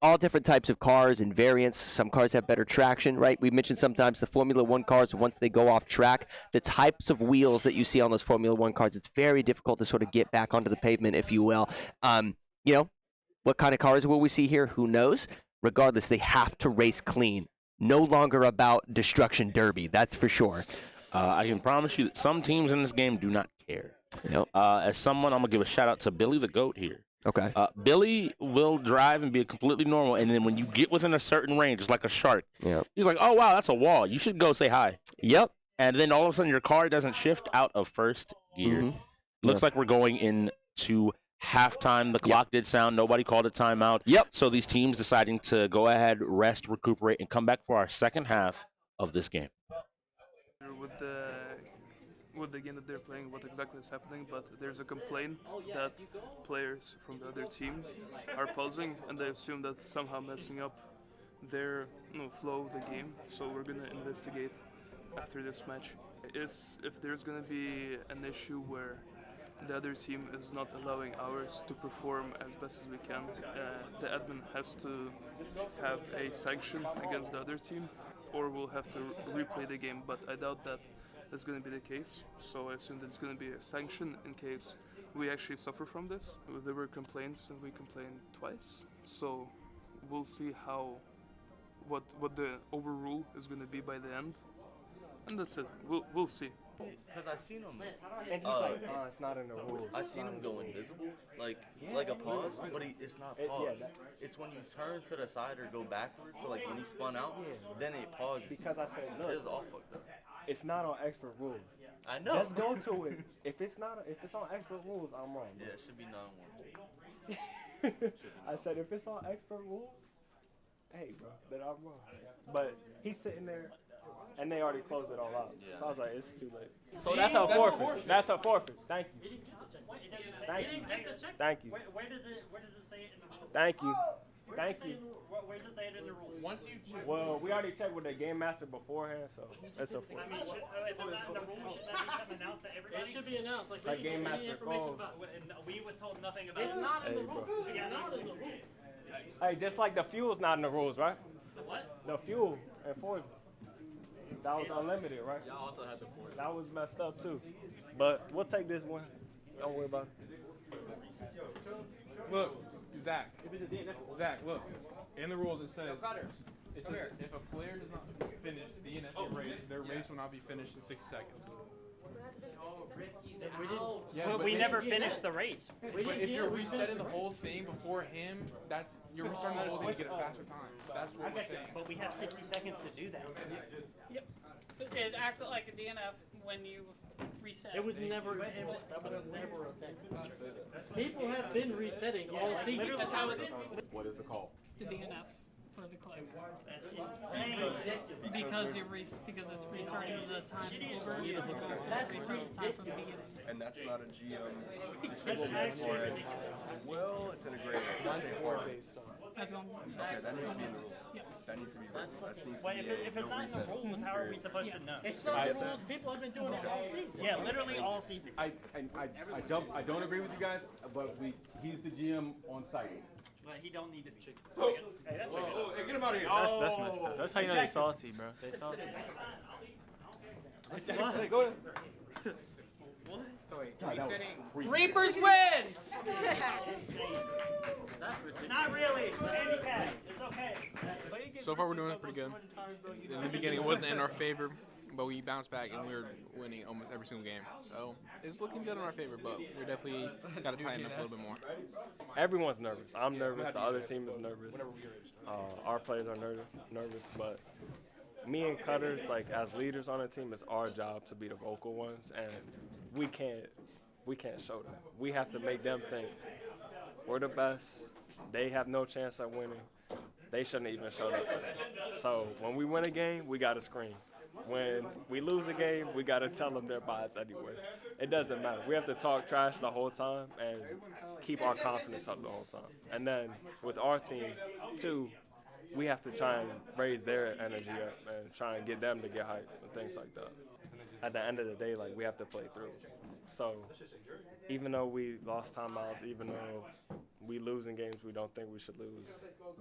All different types of cars and variants. Some cars have better traction, right? We mentioned sometimes the Formula One cars, once they go off track, the types of wheels that you see on those Formula One cars, it's very difficult to sort of get back onto the pavement, if you will. You know, what kind of cars will we see here? Who knows? Regardless, they have to race clean. No longer about destruction derby, that's for sure. I can promise you that some teams in this game do not care. Yep. As someone, I'm going to give a shout-out to Billy the GOAT here. Okay. Billy will drive and be completely normal, and then when you get within a certain range, it's like a shark. Yep. He's like, oh, wow, that's a wall. You should go say hi. Yep. And then all of a sudden your car doesn't shift out of first gear. Looks like we're going into halftime. The clock did sound. Nobody called a timeout. Yep. So these teams deciding to go ahead, rest, recuperate, and come back for our second half of this game. With the game that they're playing, what exactly is happening, but there's a complaint that players from the other team are pausing and they assume that somehow messing up their flow of the game. So we're gonna investigate after this match. If there's gonna be an issue where the other team is not allowing ours to perform as best as we can, the admin has to have a sanction against the other team, or we'll have to replay the game, but I doubt that that's going to be the case. So I assume there's going to be a sanction in case we actually suffer from this. There were complaints and we complained twice, so we'll see what the overrule is going to be by the end, and that's it. We'll see. Because I seen him. And he's like, it's not in the rules. I seen him go invisible, like a pause, but it's not paused. It's when you turn to the side or go backwards. So like when he spun out, then it pauses. Because I said, look, It was all fucked up. it's not on expert rules. I know. Let's go to it. If it's on expert rules, I'm wrong. Bro. Yeah, it should be 9-1. I said if it's on expert rules, hey bro, then I'm wrong. But he's sitting there, and they already closed it all out. Yeah. So I was like, it's too late. So that's a forfeit. That's a forfeit. Thank you. Thank you. Thank you. Where does it say it in the rules? Thank you. Thank you. Where does it say it in the rules? Once you Well, we already checked with the game master beforehand, so that's a I forfeit. mean, if it's not in the rules, should that be something announced to everybody? It should be announced. Like, Like game master calls. And we was told nothing about It's it. not in the Hey, bro. rules. It's not in the rules. Hey, just like the fuel's not in the rules, right? The what? The fuel and Forza. That was unlimited, right? Y'all also had the Forza. That was messed up too. But we'll take this one. Don't worry about it. Look, Zach, look. In the rules it says, if a player does not finish DNF race, their race will not be finished in 60 seconds. We never finished the race. But if you're resetting the whole thing before him, you're restarting the whole thing to get a faster time. That's what we're saying. But we have 60 seconds to do that. Yep. It acts like a DNF when you reset. It was never. That was never a thing. People have been resetting all season. That's how it is. What is the call? The DNF for the click. That's insane. Because it's restarting the time over. It's restarting the time from the beginning. And that's not a GM That's actually ridiculous. well, it's integrated. That's 4 base. That's one. Okay, that needs to be in the rules. Yep. That needs to be Well, if it's not in the rules, how are we supposed to know? It's not in the rules. People have been doing it all season. Yeah, literally all season. I don't agree with you guys, but he's the GM on site. But he don't need to be. Hey, get him out of here. That's messed up. That's how you know they salty, bro. They salty. Hey, go ahead. Reapers win! Not really. Handicap. It's okay. So far, we're doing pretty good. In the beginning, it wasn't in our favor, but we bounced back and we're winning almost every single game. So it's looking good in our favor, but we're definitely got to tighten up a little bit more. Everyone's nervous. I'm nervous. The other team is nervous. Our players are nervous, but me and Cutters, like as leaders on the team, it's our job to be the vocal ones, and we can't show that. We have to make them think we're the best. They have no chance at winning. They shouldn't even show up today. So when we win a game, we got to scream. When we lose a game, we got to tell them they're biased anyway. It doesn't matter. We have to talk trash the whole time and keep our confidence up the whole time. And then with our team, too, we have to try and raise their energy up and try and get them to get hyped and things like that. At the end of the day, like, we have to play through. So even though we lost timeouts, even though we lose in games we don't think we should lose,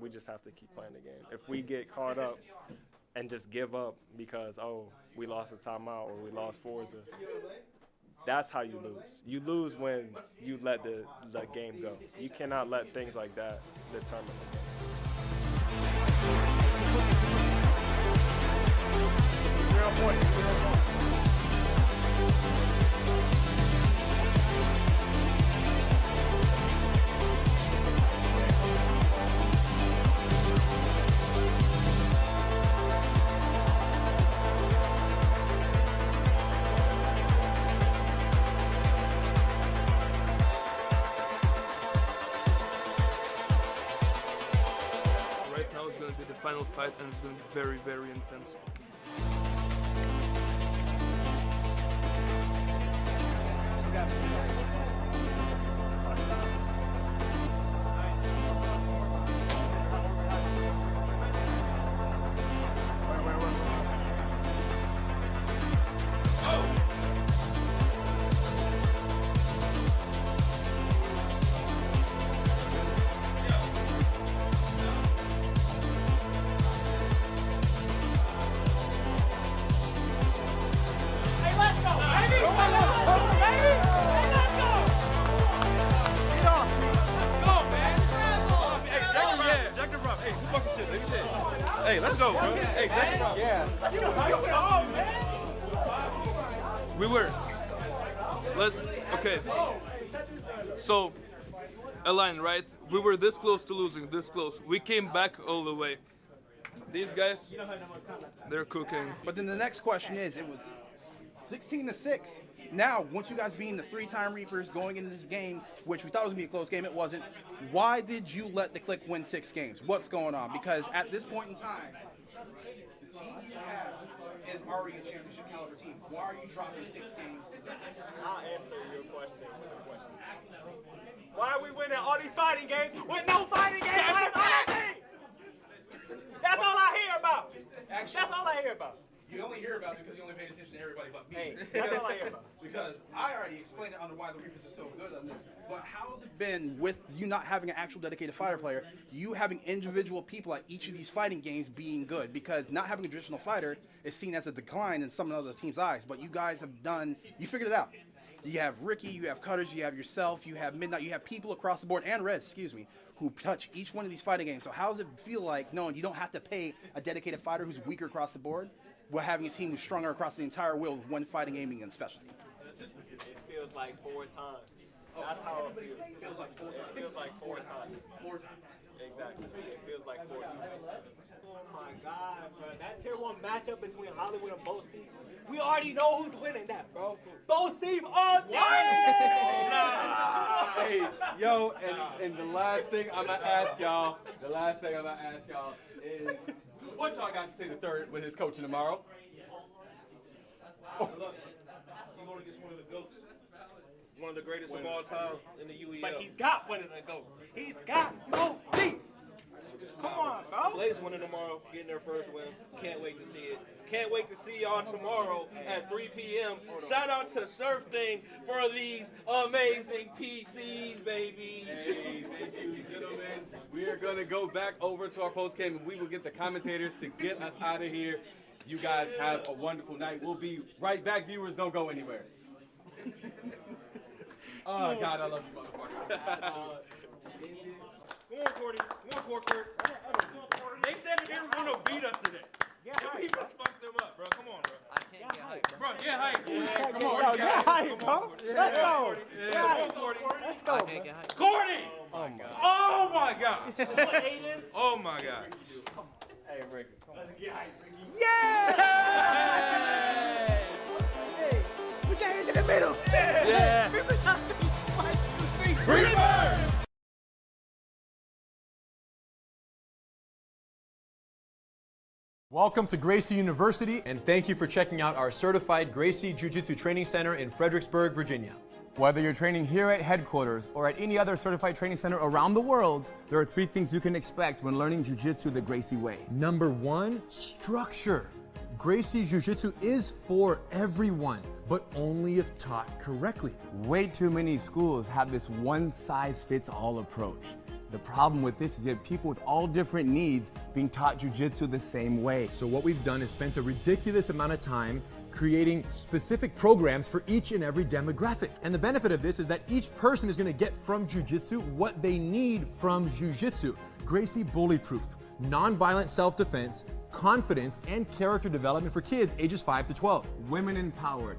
we just have to keep playing the game. If we get caught up and just give up because, oh, we lost a timeout or we lost Forza, that's how you lose. You lose when you let the game go. You cannot let things like that determine the game. Right now it's going to be the final fight, and it's going to be very, very intense. Hey, let's go, bro. Hey, yeah. We were. Okay. So, Align, right? We were this close to losing, this close. We came back all the way. These guys, they're cooking. But then the next question is, it was 16-6. Now, once you guys being the 3-time Reapers going into this game, which we thought was going to be a close game, it wasn't. Why did you let the KLiK win 6 games? What's going on? Because at this point in time, the team you have is already a championship caliber team. Why are you dropping 6 games? I'll answer your question. Why are we winning all these fighting games with no fighting games? That's all I hear about. Actually, That's all I hear about. You only hear about it because you only paid attention to everybody but me. Hey, that's all I hear about. Because I already explained it on why the Reapers are so good on this. But how's it been with you not having an actual dedicated fighter player, you having individual people at each of these fighting games being good? Because not having a traditional fighter is seen as a decline in some of the other teams' eyes. But you guys have done, you figured it out. You have Ricky, you have Cutters, you have yourself, you have Midnight, you have people across the board, and Rez, excuse me, who touch each one of these fighting games. So how does it feel like knowing you don't have to pay a dedicated fighter who's weaker across the board, while having a team who's stronger across the entire wheel with one fighting aiming and specialty? It feels like 4 times. That's how it feels. It feels like 4 times. It feels like 4 times. 4 times. Exactly. It feels like 4 times. Oh my God, bro. That tier 1 matchup between Hollywood and Bo Season. We already know who's winning that, bro. Bo Season all day! Hey, yo, and the last thing I'm going to ask y'all, is what y'all got to say to Third when he's coaching tomorrow? Look, you're going against one of the GOATs. One of the greatest of all time in the UEL. But he's got one of the GOATs. He's got Bo Season. Come on, bro. Blaze winning tomorrow, getting their first win. Can't wait to see it. Can't wait to see y'all tomorrow at 3 p.m. Shout out to SurfThing for these amazing PCs, baby. Hey, thank you, gentlemen. We are going to go back over to our post-game, and we will get the commentators to get us out of here. You guys have a wonderful night. We'll be right back. Viewers, don't go anywhere. Oh, God, I love you, motherfucker. Come on, Cordy. Come on, Kurt. They said that they were going to beat us today. Yeah, we just fucked them up, bro. Come on, bro. I can't get hyped, bro. Get hyped. Yeah, come on, get hyped, bro. Let's go. Come on, Cordy. Let's go. I can't get hyped. Cordy! Oh, my God. Oh, my God. Oh, my God. Hey, Ricky. Let's get hyped, Ricky. Yeah! Hey, put your hands in the middle. Yeah. Reverse! Welcome to Gracie University, and thank you for checking out our certified Gracie Jiu-Jitsu Training Center in Fredericksburg, Virginia. Whether you're training here at headquarters or at any other certified training center around the world, there are 3 things you can expect when learning Jiu-Jitsu the Gracie way. Number 1, structure. Gracie Jiu-Jitsu is for everyone, but only if taught correctly. Way too many schools have this one-size-fits-all approach. The problem with this is you have people with all different needs being taught Jiu-Jitsu the same way. So what we've done is spent a ridiculous amount of time creating specific programs for each and every demographic. And the benefit of this is that each person is going to get from Jiu-Jitsu what they need from Jiu-Jitsu. Gracie Bully Proof, nonviolent self-defense, confidence, and character development for kids ages 5 to 12. Women empowered.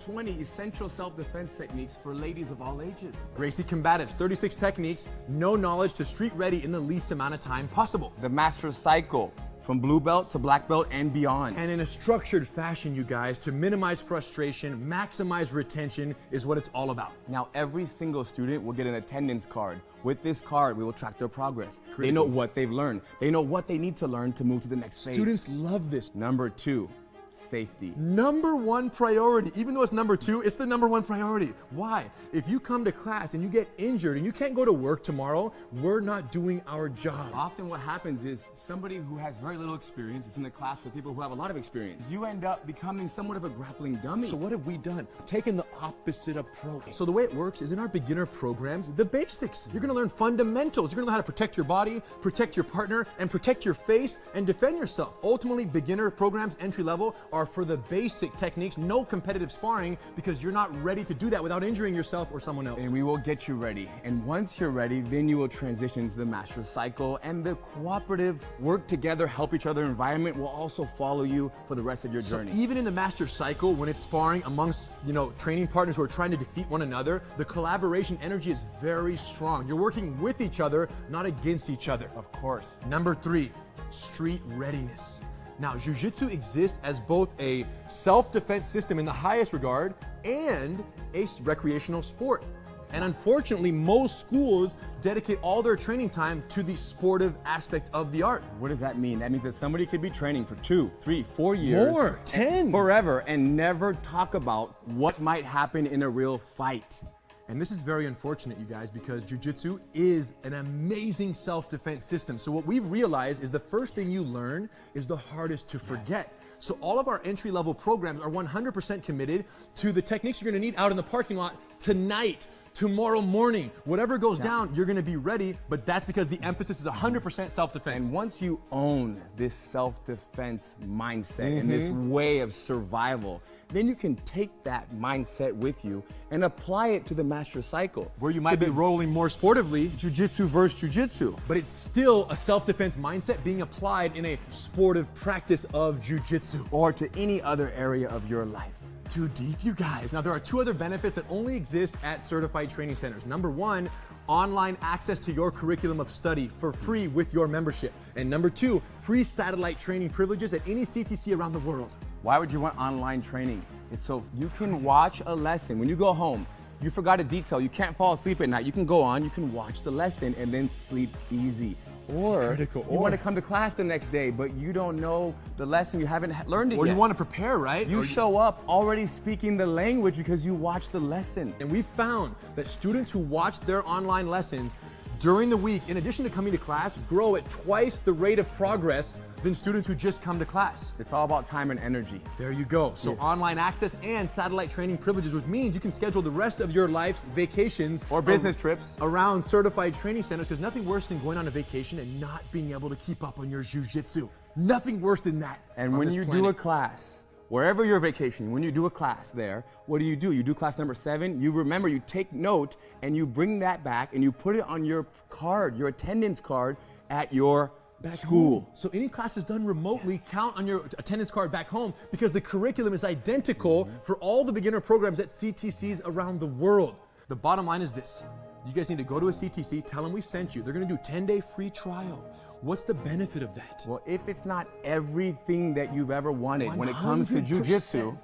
20 essential self-defense techniques for ladies of all ages. Gracie Combatives, 36 techniques, no knowledge to street ready in the least amount of time possible. The Master Cycle, from blue belt to black belt and beyond. And in a structured fashion, you guys, to minimize frustration, maximize retention is what it's all about. Now, every single student will get an attendance card. With this card, we will track their progress. Critical. They know what they've learned. They know what they need to learn to move to the next phase. Students love this. Number 2, safety. Number 1 priority. Even though it's number 2, it's the number 1 priority. Why? If you come to class and you get injured and you can't go to work tomorrow, we're not doing our job. Often what happens is somebody who has very little experience is in a class with people who have a lot of experience. You end up becoming somewhat of a grappling dummy. So what have we done? Taken the opposite approach. So the way it works is in our beginner programs, the basics. You're gonna learn fundamentals. You're gonna learn how to protect your body, protect your partner, and protect your face, and defend yourself. Ultimately, beginner programs, entry level, are for the basic techniques, no competitive sparring, because you're not ready to do that without injuring yourself or someone else. And we will get you ready. And once you're ready, then you will transition to the Master Cycle, and the cooperative, work together, help each other environment will also follow you for the rest of your journey. So even in the Master Cycle, when it's sparring amongst, training partners who are trying to defeat one another, the collaboration energy is very strong. You're working with each other, not against each other. Of course. Number 3, street readiness. Now, Jiu-Jitsu exists as both a self-defense system in the highest regard and a recreational sport. And unfortunately, most schools dedicate all their training time to the sportive aspect of the art. What does that mean? That means that somebody could be training for 2, 3, 4 years. More, 10. Forever, and never talk about what might happen in a real fight. And this is very unfortunate, you guys, because Jiu-Jitsu is an amazing self-defense system. So what we've realized is the first thing you learn is the hardest to forget. So all of our entry-level programs are 100% committed to the techniques you're gonna need out in the parking lot tonight, tomorrow morning. Whatever goes down, you're gonna be ready, but that's because the emphasis is 100% self-defense. And once you own this self-defense mindset and this way of survival, then you can take that mindset with you and apply it to the Master Cycle. Where you might be rolling more sportively, Jiu-Jitsu versus Jiu-Jitsu. but it's still a self-defense mindset being applied in a sportive practice of Jiu-Jitsu. Or to any other area of your life. Too deep, you guys. Now, there are 2 other benefits that only exist at certified training centers. Number 1, online access to your curriculum of study for free with your membership. And number 2, free satellite training privileges at any CTC around the world. Why would you want online training? It's so you can watch a lesson. When you go home, you forgot a detail, you can't fall asleep at night, you can go on, you can watch the lesson and then sleep easy. Or you want to come to class the next day, but you don't know the lesson, you haven't learned it Or yet. you want to prepare, right? You show up already speaking the language because you watched the lesson. And we found that students who watch their online lessons during the week, in addition to coming to class, grow at twice the rate of progress than students who just come to class. It's all about time and energy. There you go. So online access and satellite training privileges, which means you can schedule the rest of your life's vacations or business trips around certified training centers, because nothing worse than going on a vacation and not being able to keep up on your jiu-jitsu. Nothing worse than that. And when you do a class, wherever you're vacationing, when you do a class there, what do? You do class number 7, you remember, you take note, and you bring that back and you put it on your card, your attendance card at your school. So any classes done remotely count on your attendance card back home, because the curriculum is identical for all the beginner programs at CTCs around the world. The bottom line is this. You guys need to go to a CTC, tell them we sent you. They're gonna do 10-day free trial. What's the benefit of that? Well, if it's not everything that you've ever wanted when it comes to jiu-jitsu,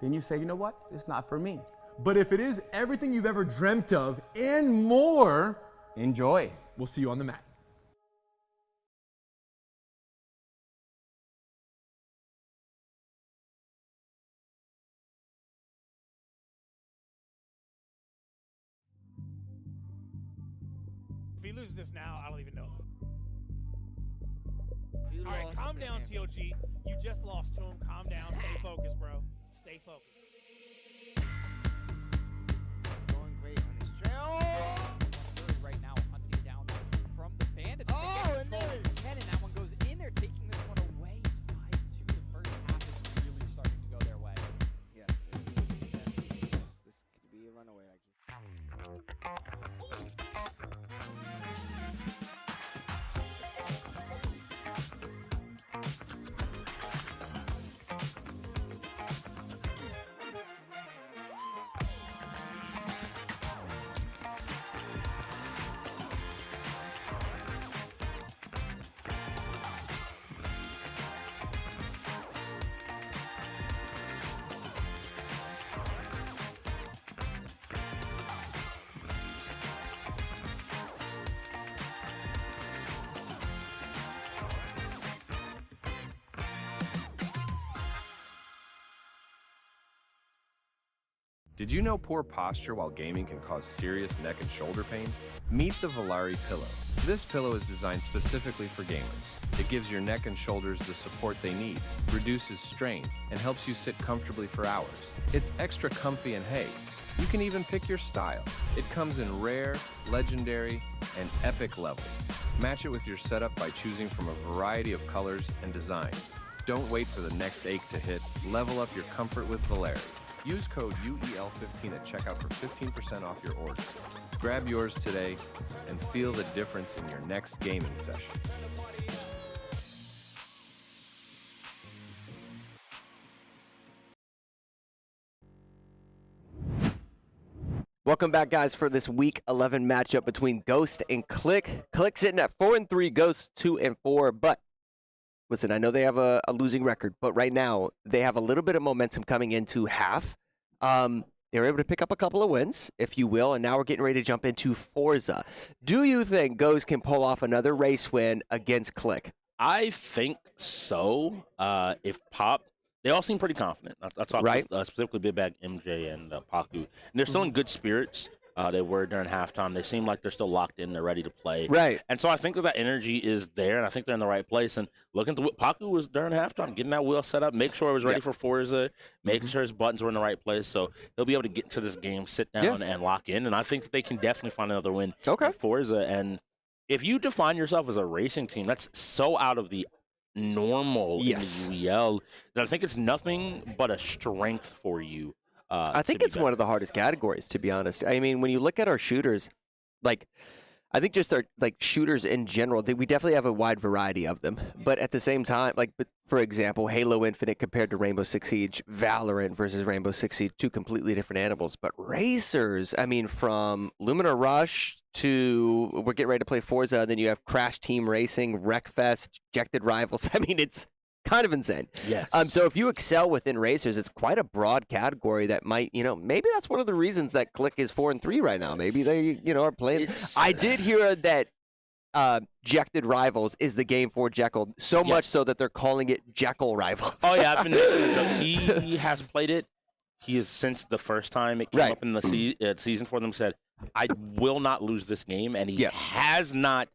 then you say, you know what, it's not for me. But if it is everything you've ever dreamt of and more, enjoy. We'll see you on the mat. If he loses this now, I don't even know. All right, calm down, TLG. You just lost to him. Calm down. Stay focused, bro. Stay focused. Going great on his trail. Right now, hunting down that kill from the bandits. Oh, and there. And that one goes in there, taking this one away. It's 5-2. The first half is really starting to go their way. Yes, it is. Definitely is. This could be a runaway. Did you know poor posture while gaming can cause serious neck and shoulder pain? Meet the Volare Pillow. This pillow is designed specifically for gamers. It gives your neck and shoulders the support they need, reduces strain, and helps you sit comfortably for hours. It's extra comfy and hey, you can even pick your style. It comes in rare, legendary, and epic levels. Match it with your setup by choosing from a variety of colors and designs. Don't wait for the next ache to hit. Level up your comfort with Volare. Use code UEL15 at checkout for 15% off your order. Grab yours today and feel the difference in your next gaming session. Welcome back, guys, for this Week 11 matchup between Ghost and KLiK. KLiK sitting at 4-3, Ghost 2-4, but listen, I know they have a losing record, but right now they have a little bit of momentum coming into half. They were able to pick up a couple of wins, if you will, and now we're getting ready to jump into Forza. Do you think Ghost can pull off another race win against KLiK? I think so. If Pop, they all seem pretty confident. I talked with, specifically Big Bag, MJ, and Paku, and they're still in good spirits. They were during halftime. They seem like they're still locked in. They're ready to play. Right. And so I think that energy is there, and I think they're in the right place. And looking to what Paku was during halftime, getting that wheel set up, make sure it was ready for Forza, making sure his buttons were in the right place. So he'll be able to get into this game, sit down, and lock in. And I think that they can definitely find another win at Forza. And if you define yourself as a racing team, that's so out of the normal in the UEL that I think it's nothing but a strength for you. I think it's one of the hardest categories, to be honest. I mean, when you look at our shooters, like, I think just our shooters in general, we definitely have a wide variety of them. But at the same time, for example, Halo Infinite compared to Rainbow Six Siege, Valorant versus Rainbow Six Siege, two completely different animals. But racers, I mean, from Lumina Rush to we're getting ready to play Forza, and then you have Crash Team Racing, Wreckfest, Ejected Rivals. I mean, it's kind of insane. Yes. So if you excel within racers, it's quite a broad category that might, maybe that's one of the reasons that KLiK is 4-3 right now. Maybe they, are playing. I did hear that Ejected Rivals is the game for Jekyll, so much so that they're calling it Jekyll Rivals. Oh yeah, I've been. He has played it. he has, since the first time it came up in the season for them, said, I will not lose this game, and he has not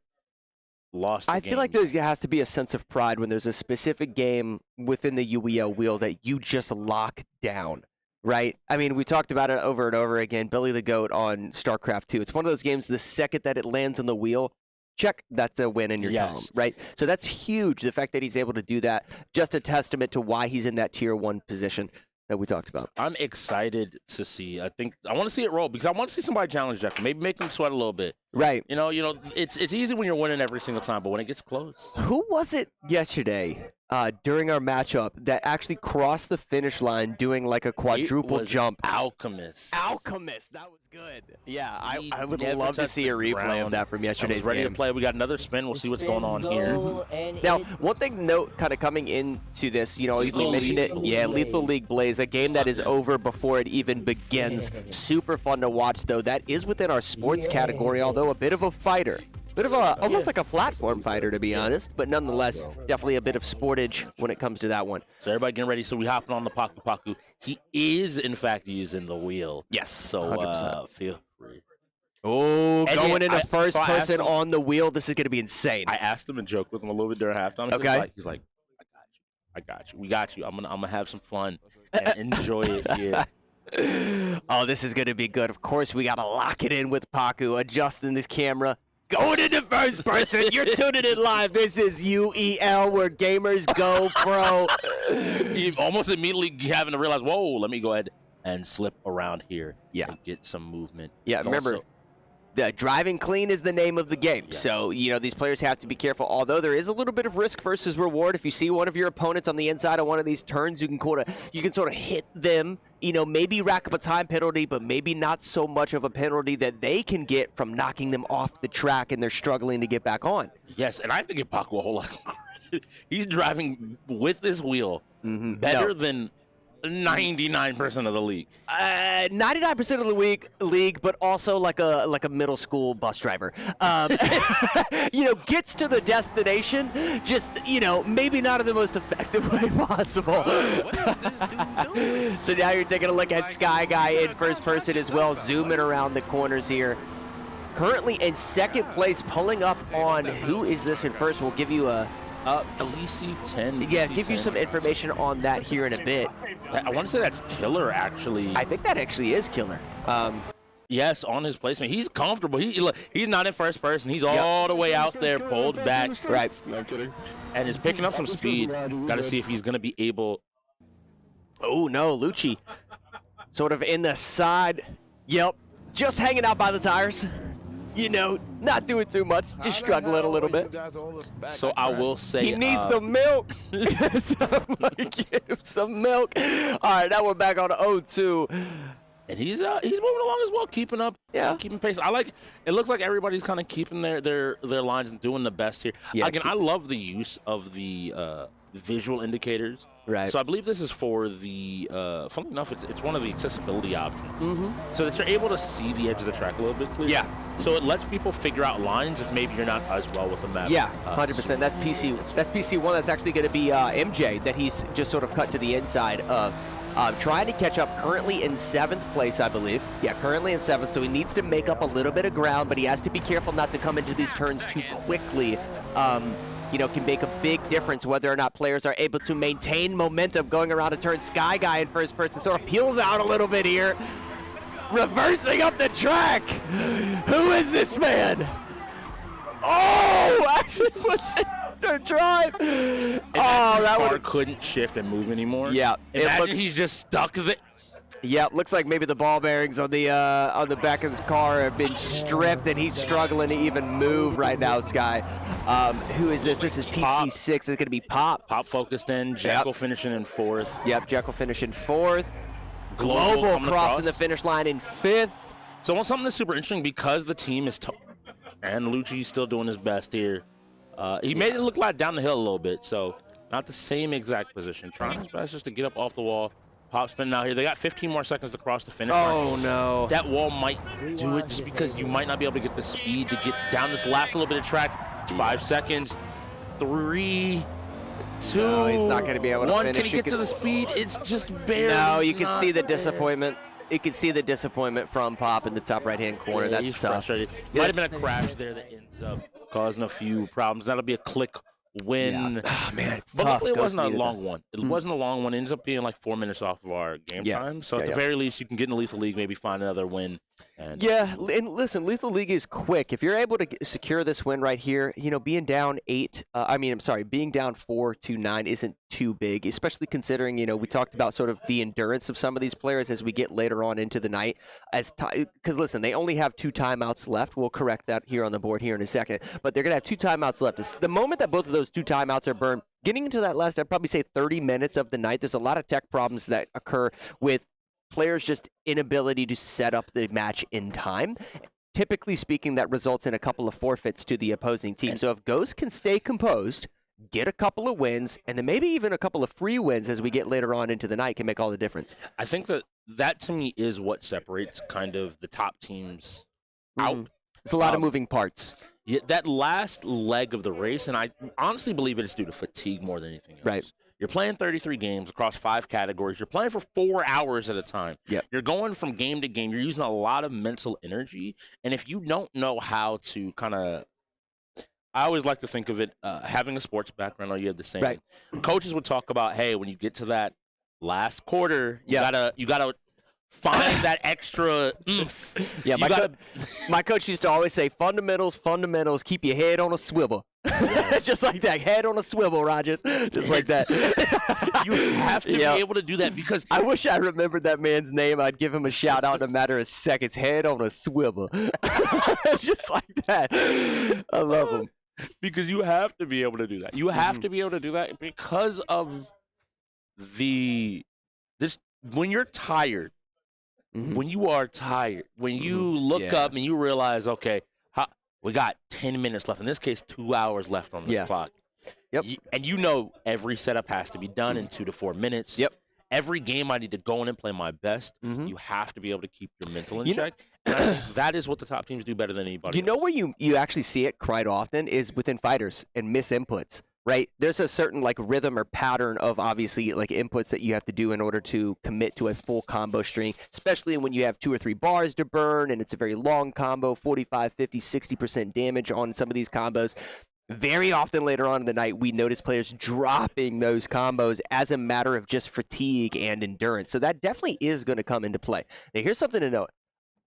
lost the game. I feel like there has to be a sense of pride when there's a specific game within the UEL wheel that you just lock down, right? I mean, we talked about it over and over again. Billy the Goat on StarCraft 2. It's one of those games, the second that it lands on the wheel, check, that's a win in your column, right? So that's huge, the fact that he's able to do that. Just a testament to why he's in that Tier 1 position that we talked about. I'm excited to see. I want to see it roll because I want to see somebody challenge Jeff. Maybe make him sweat a little bit. Right. You know, it's easy when you're winning every single time, but when it gets close. Who was it yesterday during our matchup that actually crossed the finish line doing like a quadruple jump? Alchemist. That was good. Yeah, I would love to see a replay of that from yesterday's game. Ready to play. We got another spin. We'll see what's going on here. Now, one thing to note kind of coming into this, you mentioned it. Yeah, Lethal League Blaze, a game that is over before it even begins. Super fun to watch, though. That is within our sports category, although a bit of a fighter. Bit of a, almost like a platform fighter, to be honest, but nonetheless, definitely a bit of sportage when it comes to that one. So everybody getting ready. So we hopping on the Paku Paku. He is, in fact, using the wheel. Yes, so 100%. Feel free. Oh, going into first person on the wheel. This is going to be insane. I asked him and joked with him a little bit during halftime. Okay. He's like, I got you. We got you. I'm gonna have some fun and enjoy it here. Oh, this is going to be good. Of course, we got to lock it in with Paku, adjusting this camera. Going into first person. You're tuning in live. This is UEL, where gamers go pro. You almost immediately having to realize, whoa, let me go ahead and slip around here and get some movement. Yeah, remember, the driving clean is the name of the game. Yes. So, these players have to be careful. Although there is a little bit of risk versus reward. If you see one of your opponents on the inside of one of these turns, you can sort of hit them, maybe rack up a time penalty, but maybe not so much of a penalty that they can get from knocking them off the track and they're struggling to get back on. Yes, and I have to give Paku a whole lot of credit. He's driving with this wheel better than 99% of the league. 99% of the league, but also like a middle school bus driver. Gets to the destination, just maybe not in the most effective way possible. What is this dude doing? So now you're taking a look at Sky Guy in first person as well, zooming around the corners here. Currently in second place, pulling up on who is this in first. We'll give you a KLiK 10. Yeah, give you some information on that here in a bit. I want to say that's Killer, actually. I think that actually is Killer. Yes, on his placement. He's comfortable. He's not in first person. He's all the way out there, pulled back. Right. No kidding. And is picking up some speed. Got to see if he's going to be able. Oh, no, Lucci. Sort of in the side. Yep. Just hanging out by the tires. Not doing too much, just struggling a little bit. So I will say he needs some milk. Somebody get him some milk. All right, now we're back on 0-2. And he's moving along as well, keeping up, keeping pace. It looks like everybody's kind of keeping their lines and doing the best here. Yeah, again, I love the use of the visual indicators. Right. So I believe this is for the, funnily enough, it's one of the accessibility options. So that you're able to see the edge of the track a little bit clearer. Yeah. So it lets people figure out lines if maybe you're not as well with the map. Yeah, 100%. That's PC. That's PC1. That's actually going to be MJ that he's just sort of cut to the inside of. Trying to catch up, currently in 7th place, I believe. Yeah, currently in 7th, so he needs to make up a little bit of ground, but he has to be careful not to come into these turns too quickly. Can make a big difference whether or not players are able to maintain momentum going around a turn. Sky Guy in first person sort of peels out a little bit here. Reversing up the track. Who is this man? Oh, actually was in drive. That car couldn't shift and move anymore. Yeah. Imagine he's just stuck there. Yeah, looks like maybe the ball bearings on the back of his car have been stripped, and he's struggling to even move right now, Sky. Who is this? This is PC6. It's going to be Pop. Pop focused in. Jekyll finishing in 4th. Yep, Jekyll finishing 4th. Global crossing the finish line in 5th. So something that's super interesting because the team is and Lucci's still doing his best here. He made it look like down the hill a little bit, so not the same exact position. Trying his best just to get up off the wall. Pop spinning out here. They got 15 more seconds to cross the finish line. Oh, no. That wall might do it just because you might not be able to get the speed to get down this last little bit of track. 5 seconds. 3, 2. No, he's not going to be able to 1, finish. can he get to the speed? It's just barely. No, you can not see the there. disappointment. You can see the disappointment from Pop in the top right-hand corner. Yeah, That's he's tough. frustrated. Yeah, Might have been a crash there that ends up causing a few problems. That'll be a KLiK win. Yeah. Oh, man, it's but tough. luckily it Ghost wasn't a needed long that. one. It wasn't a long one. It ends up being like 4 minutes off of our game time. So at the very least, you can get in the Lethal League, maybe find another win. And Yeah, and listen, Lethal League is quick. If you're able to secure this win right here, being down being down 4-9 isn't too big, especially considering, we talked about sort of the endurance of some of these players as we get later on into the night. Because, listen, they only have 2 timeouts left. We'll correct that here on the board here in a second. But they're going to have 2 timeouts left. The moment that both of those 2 timeouts are burned, getting into that last, I'd probably say 30 minutes of the night, there's a lot of tech problems that occur with players' just inability to set up the match in time. Typically speaking, that results in a couple of forfeits to the opposing team. So if Ghost can stay composed, get a couple of wins, and then maybe even a couple of free wins as we get later on into the night can make all the difference. I think that to me is what separates kind of the top teams out. It's a lot of moving parts. Yeah, that last leg of the race, and I honestly believe it is due to fatigue more than anything else. Right. You're playing 33 games across 5 categories. You're playing for 4 hours at a time. Yep. You're going from game to game. You're using a lot of mental energy. And if you don't know how to kind of, I always like to think of it, having a sports background, I know you have the same. Right. Coaches would talk about, hey, when you get to that last quarter, you gotta find that extra oomph. Yeah, my coach used to always say, fundamentals, keep your head on a swivel. Yes. Just like that, head on a swivel, Rogers. Just like that. You have to be able to do that because I wish I remembered that man's name. I'd give him a shout out in a matter of seconds. Head on a swivel. Just like that. I love him. Because you have to be able to do that. You have to be able to do that because of when you're tired, when you are tired, when you look up and you realize, okay, we got 10 minutes left. In this case, 2 hours left on this clock. Yep. And every setup has to be done in 2 to 4 minutes. Yep. Every game I need to go in and play my best. You have to be able to keep your mental in check. And I think that is what the top teams do better than anybody else. You know where you actually see it quite often is within fighters and misinputs. Right? There's a certain rhythm or pattern of obviously inputs that you have to do in order to commit to a full combo string, especially when you have 2 or 3 bars to burn and it's a very long combo, 45, 50, 60% damage on some of these combos. Very often later on in the night, we notice players dropping those combos as a matter of just fatigue and endurance. So that definitely is going to come into play. Now, here's something to note.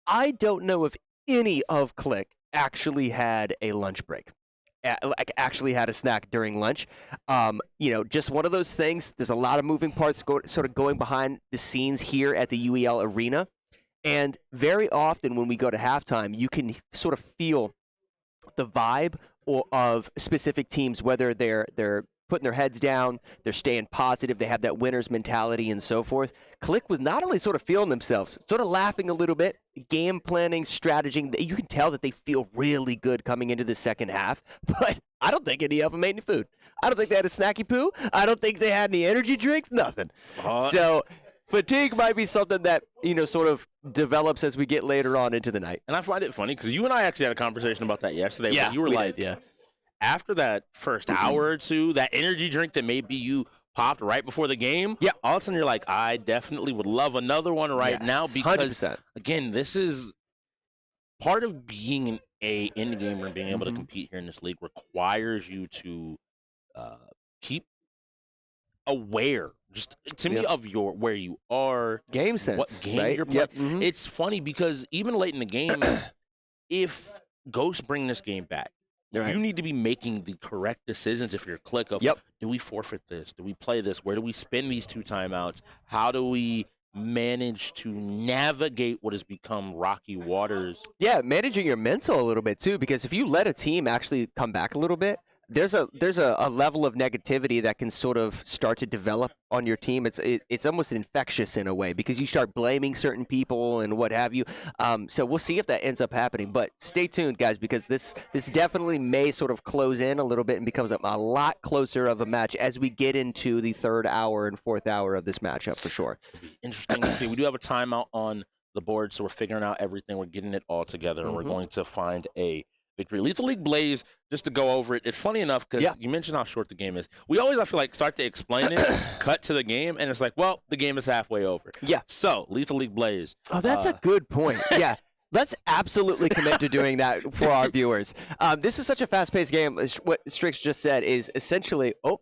I don't know if any of KLiK actually had a lunch break. Actually had a snack during lunch. Just one of those things. There's a lot of moving parts sort of going behind the scenes here at the UEL arena. And very often when we go to halftime, you can sort of feel the vibe of specific teams, whether they're putting their heads down, they're staying positive, they have that winner's mentality and so forth. KLiK was not only sort of feeling themselves, sort of laughing a little bit, game planning, strategizing. You can tell that they feel really good coming into the second half, but I don't think any of them ate any food. I don't think they had a snacky poo. I don't think they had any energy drinks, nothing. So fatigue might be something that, sort of develops as we get later on into the night. And I find it funny because you and I actually had a conversation about that yesterday. Yeah, where you were we like, did. after that first hour or two, that energy drink that maybe you popped right before the game, all of a sudden you're like, I definitely would love another one now because, 100%. again, this is part of being an end gamer and being able to compete here in this league requires you to keep aware, just to me, of where you are, game sense, what game you're playing. Yep. It's funny because even late in the game, if Ghosts bring this game back, you need to be making the correct decisions if you're KLiK of, do we forfeit this? Do we play this? Where do we spend these 2 timeouts? How do we manage to navigate what has become rocky waters? Yeah, managing your mental a little bit too, because if you let a team actually come back a little bit, there's a level of negativity that can sort of start to develop on your team. It's almost infectious in a way because you start blaming certain people and what have you. So we'll see if that ends up happening. But stay tuned, guys, because this definitely may sort of close in a little bit and becomes a lot closer of a match as we get into the 3rd hour and 4th hour of this matchup for sure. Interesting to see. We do have a timeout on the board, so we're figuring out everything. We're getting it all together, and we're going to find a victory. Lethal League Blaze, just to go over it, it's funny enough because you mentioned how short the game is. We always, I feel like, start to explain it, cut to the game, and it's like, well, the game is halfway over. Yeah. So, Lethal League Blaze. Oh, that's a good point. Yeah. Let's absolutely commit to doing that for our viewers. This is such a fast-paced game. What Strix just said is essentially, oh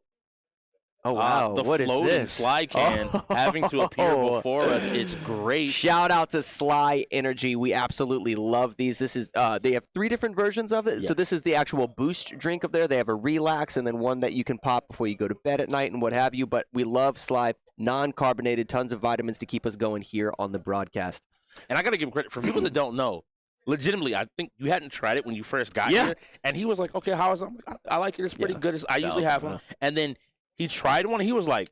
wow, the what is floating this? Sly can having to appear before us. It's great. Shout out to Sly Energy. We absolutely love these. This is they have 3 different versions of it. Yeah. So this is the actual boost drink of there. They have a relax and then one that you can pop before you go to bed at night and what have you. But we love Sly, non-carbonated, tons of vitamins to keep us going here on the broadcast. And I got to give credit for people that don't know. Legitimately, I think you hadn't tried it when you first got here. And he was like, okay, how is it? I like it. It's pretty good. I usually have one. And then he tried one. He was like,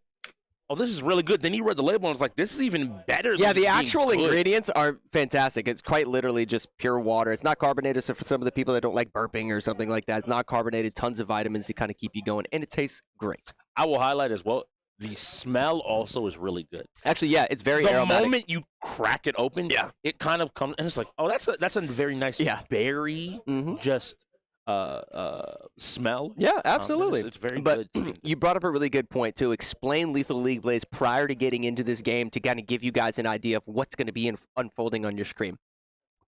oh, this is really good. Then he read the label and was like, this is even better. Yeah, than the actual being good. ingredients are fantastic. It's quite literally just pure water. It's not carbonated, so for some of the people that don't like burping or something like that, it's not carbonated. Tons of vitamins to kind of keep you going, and it tastes great. I will highlight as well, the smell also is really good. Actually, yeah, it's very the aromatic. moment you crack it open, it kind of comes, and it's like, oh, that's a very nice berry, just smell. Yeah, absolutely. It's very but good. You brought up a really good point to explain Lethal League Blaze prior to getting into this game to kind of give you guys an idea of what's going to be unfolding on your screen.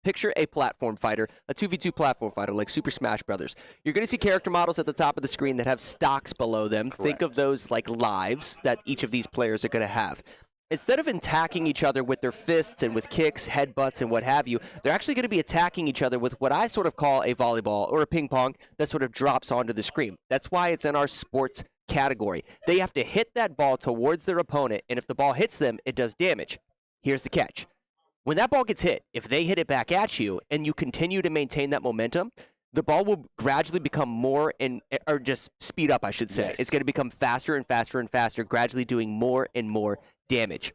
Picture a platform fighter, a 2v2 platform fighter like Super Smash Brothers. You're going to see character models at the top of the screen that have stocks below them. Correct. Think of those like lives that each of these players are going to have. Instead of attacking each other with their fists and with kicks, headbutts, and what have you, they're actually going to be attacking each other with what I sort of call a volleyball or a ping pong that sort of drops onto the screen. That's why it's in our sports category. They have to hit that ball towards their opponent, and if the ball hits them, it does damage. Here's the catch. When that ball gets hit, if they hit it back at you and you continue to maintain that momentum, the ball will gradually become more or just speed up, I should say. Yes. It's going to become faster and faster and faster, gradually doing more and more damage.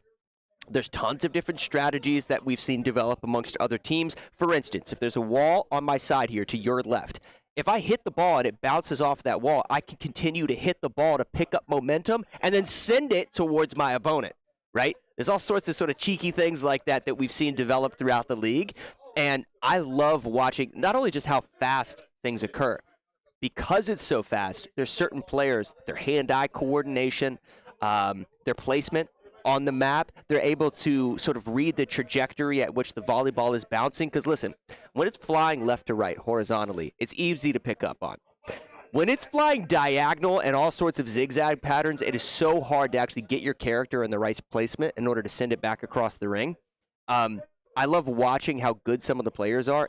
There's tons of different strategies that we've seen develop amongst other teams. For instance, if there's a wall on my side here to your left, if I hit the ball and it bounces off that wall, I can continue to hit the ball to pick up momentum and then send it towards my opponent, right? There's all sorts of sort of cheeky things like that that we've seen develop throughout the league. And I love watching not only just how fast things occur, because it's so fast, there's certain players, their hand-eye coordination, their placement on the map, they're able to sort of read the trajectory at which the volleyball is bouncing. Because listen, when it's flying left to right horizontally, it's easy to pick up on. When it's flying diagonal and all sorts of zigzag patterns, it is so hard to actually get your character in the right placement in order to send it back across the ring. I love watching how good some of the players are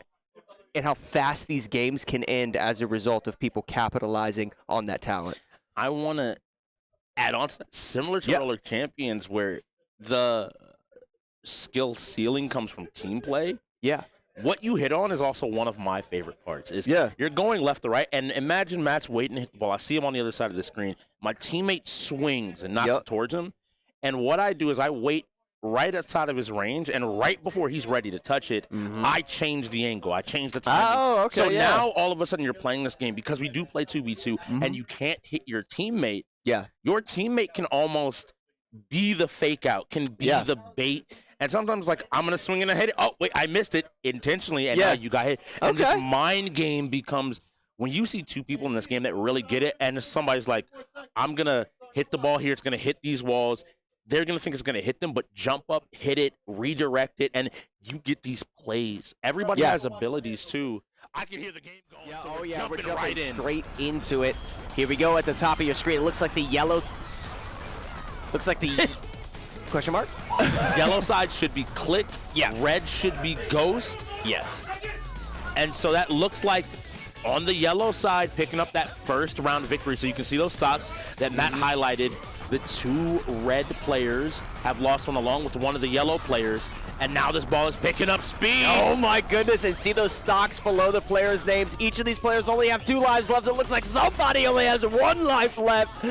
and how fast these games can end as a result of people capitalizing on that talent. I want to add on to that, similar to Roller Champions, where the skill ceiling comes from team play. Yeah. What you hit on is also one of my favorite parts. You're going left to right, and imagine Matt's waiting to hit the ball. I see him on the other side of the screen. My teammate swings and knocks it towards him, and what I do is I wait right outside of his range, and right before he's ready to touch it, I change the angle. I change the timing. Oh, okay, so now all of a sudden you're playing this game because we do play 2v2, and you can't hit your teammate. Yeah. Your teammate can almost be the fake out, can be the bait. And sometimes, like, I'm going to swing and I hit it. Oh, wait, I missed it intentionally, and now you got hit. And this mind game becomes, when you see two people in this game that really get it, and somebody's like, I'm going to hit the ball here, it's going to hit these walls, they're going to think it's going to hit them, but jump up, hit it, redirect it, and you get these plays. Everybody has abilities, too. I can hear the game going, so we're jumping right in. Straight into it. Here we go at the top of your screen. It looks like the yellow... looks like the... question mark? Yellow side should be KLiK. Yeah. Red should be Ghost. Yes. And so that looks like on the yellow side, picking up that first round victory. So you can see those stocks that Matt highlighted. The two red players have lost one along with one of the yellow players. And now this ball is picking up speed. Oh my goodness, and see those stocks below the players' names. Each of these players only have 2 lives left. It looks like somebody only has 1 life left.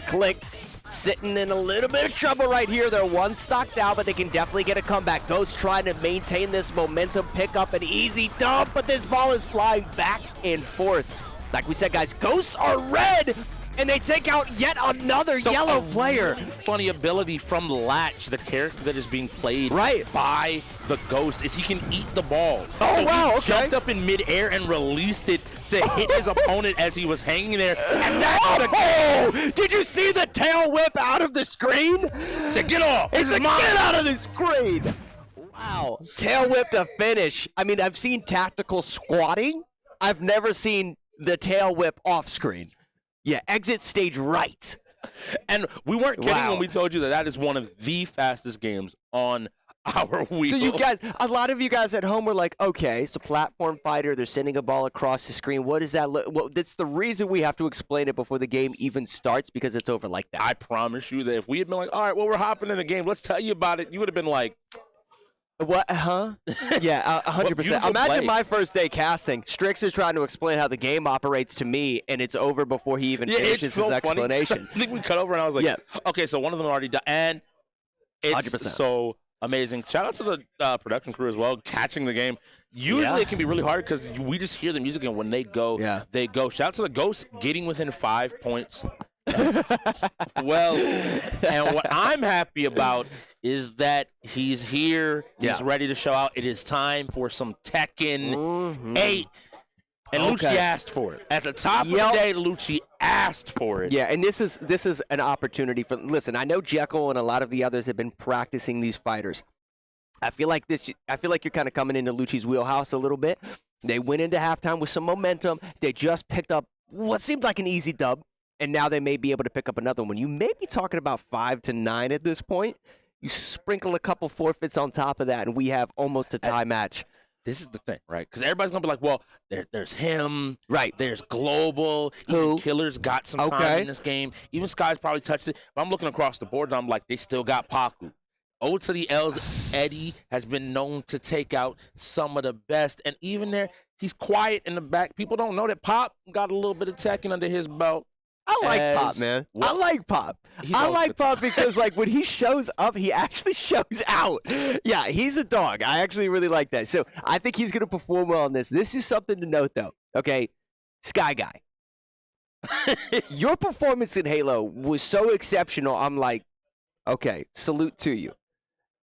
KLiK sitting in a little bit of trouble right here. They're 1 stock down, but they can definitely get a comeback. Ghost trying to maintain this momentum, pick up an easy dump, but this ball is flying back and forth. Like we said, guys, Ghosts are red, and they take out yet another yellow player. Really funny ability from Latch, the character that is being played right by the Ghost, is he can eat the ball. Oh, so wow, he okay. jumped up in midair and released it to hit his opponent as he was hanging there. And that's Did you see the tail whip out of the screen? Said, get off. It's like, get out of the screen. Wow. Tail whip to finish. I mean, I've seen tactical squatting. I've never seen the tail whip off screen. Yeah, exit stage right. And we weren't kidding Wow. when we told you that that is one of the fastest games on our wheel. So you guys, a lot of you guys at home were like, okay, it's a platform fighter. They're sending a ball across the screen. What is that? Well, that's the reason we have to explain it before the game even starts, because it's over like that. I promise you that if we had been like, all right, well, we're hopping in the game, let's tell you about it, you would have been like, what? Huh? Yeah, 100%. Imagine my first day casting. Strix is trying to explain how the game operates to me, and it's over before he even finishes it's so his funny. explanation. I think we cut over, and I was like, okay, so one of them already died. And it's 100%. so amazing. Shout out to the production crew as well, catching the game. Usually it can be really hard because we just hear the music, and when they go, they go. Shout out to the Ghosts getting within 5 points. Well, and what I'm happy about is that he's here. He's ready to show out. It is time for some Tekken 8. And Lucci asked for it. At the top of the day, Lucci asked for it. Yeah, and this is an opportunity for. Listen, I know Jekyll and a lot of the others have been practicing these fighters. I feel like you're kind of coming into Lucci's wheelhouse a little bit. They went into halftime with some momentum. They just picked up what seemed like an easy dub, and now they may be able to pick up another one. You may be talking about 5 to 9 at this point. You sprinkle a couple forfeits on top of that, and we have almost a tie match. This is the thing, right? Because everybody's going to be like, well, there's him. Right. There's Global. Even Killer's got some time in this game. Even Sky's probably touched it. But I'm looking across the board, and I'm like, they still got Paku. O to the L's, Eddie has been known to take out some of the best. And even there, he's quiet in the back. People don't know that Pop got a little bit of Tekken under his belt. I like Pop, man. I like Pop. I like Pop because, like, when he shows up, he actually shows out. Yeah, he's a dog. I actually really like that. So I think he's going to perform well on this. This is something to note, though. Okay, Sky Guy. Your performance in Halo was so exceptional. I'm like, okay, salute to you.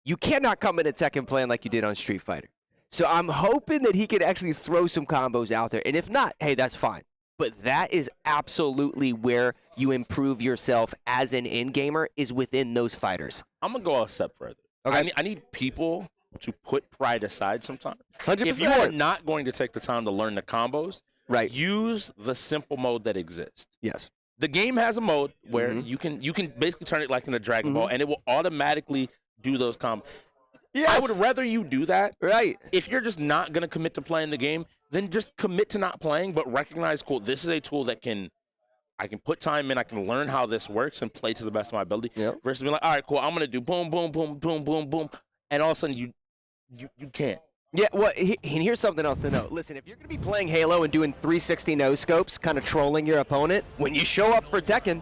You cannot come in at Tekken playing like you did on Street Fighter. So I'm hoping that he can actually throw some combos out there. And if not, hey, that's fine. But that is absolutely where you improve yourself as an in-gamer, is within those fighters. I'm going to go a step further. Okay. I need people to put pride aside sometimes. 100%. If you are not going to take the time to learn the combos, use the simple mode that exists. Yes. The game has a mode where you can basically turn it like in a Dragon Ball, and it will automatically do those combos. Yes. I would rather you do that. Right. If you're just not going to commit to playing the game, then just commit to not playing, but recognize, cool, this is a tool that I can put time in, I can learn how this works and play to the best of my ability. Versus being like, all right, cool, I'm going to do boom, boom, boom, boom, boom, boom, and all of a sudden you can't. Yeah, well, and here's something else to know. Listen, if you're going to be playing Halo and doing 360 no-scopes, kind of trolling your opponent, when you show up for Tekken,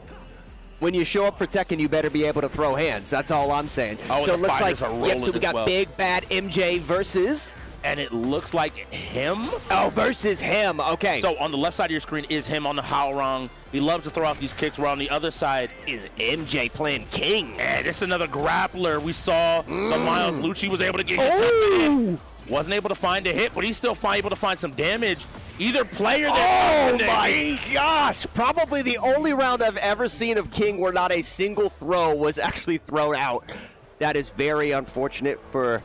you better be able to throw hands. That's all I'm saying. Oh, so and it looks like, so we got Big Bad MJ versus... And it looks like him. Oh, versus him. Okay. So on the left side of your screen is him on the Howlrong. He loves to throw out these kicks. Where on the other side is MJ playing King. And it's another grappler. We saw the Miles Lucci was able to get hit. In. Wasn't able to find a hit, but he's still able to find some damage. Either player Oh my gosh! Probably the only round I've ever seen of King where not a single throw was actually thrown out. That is very unfortunate for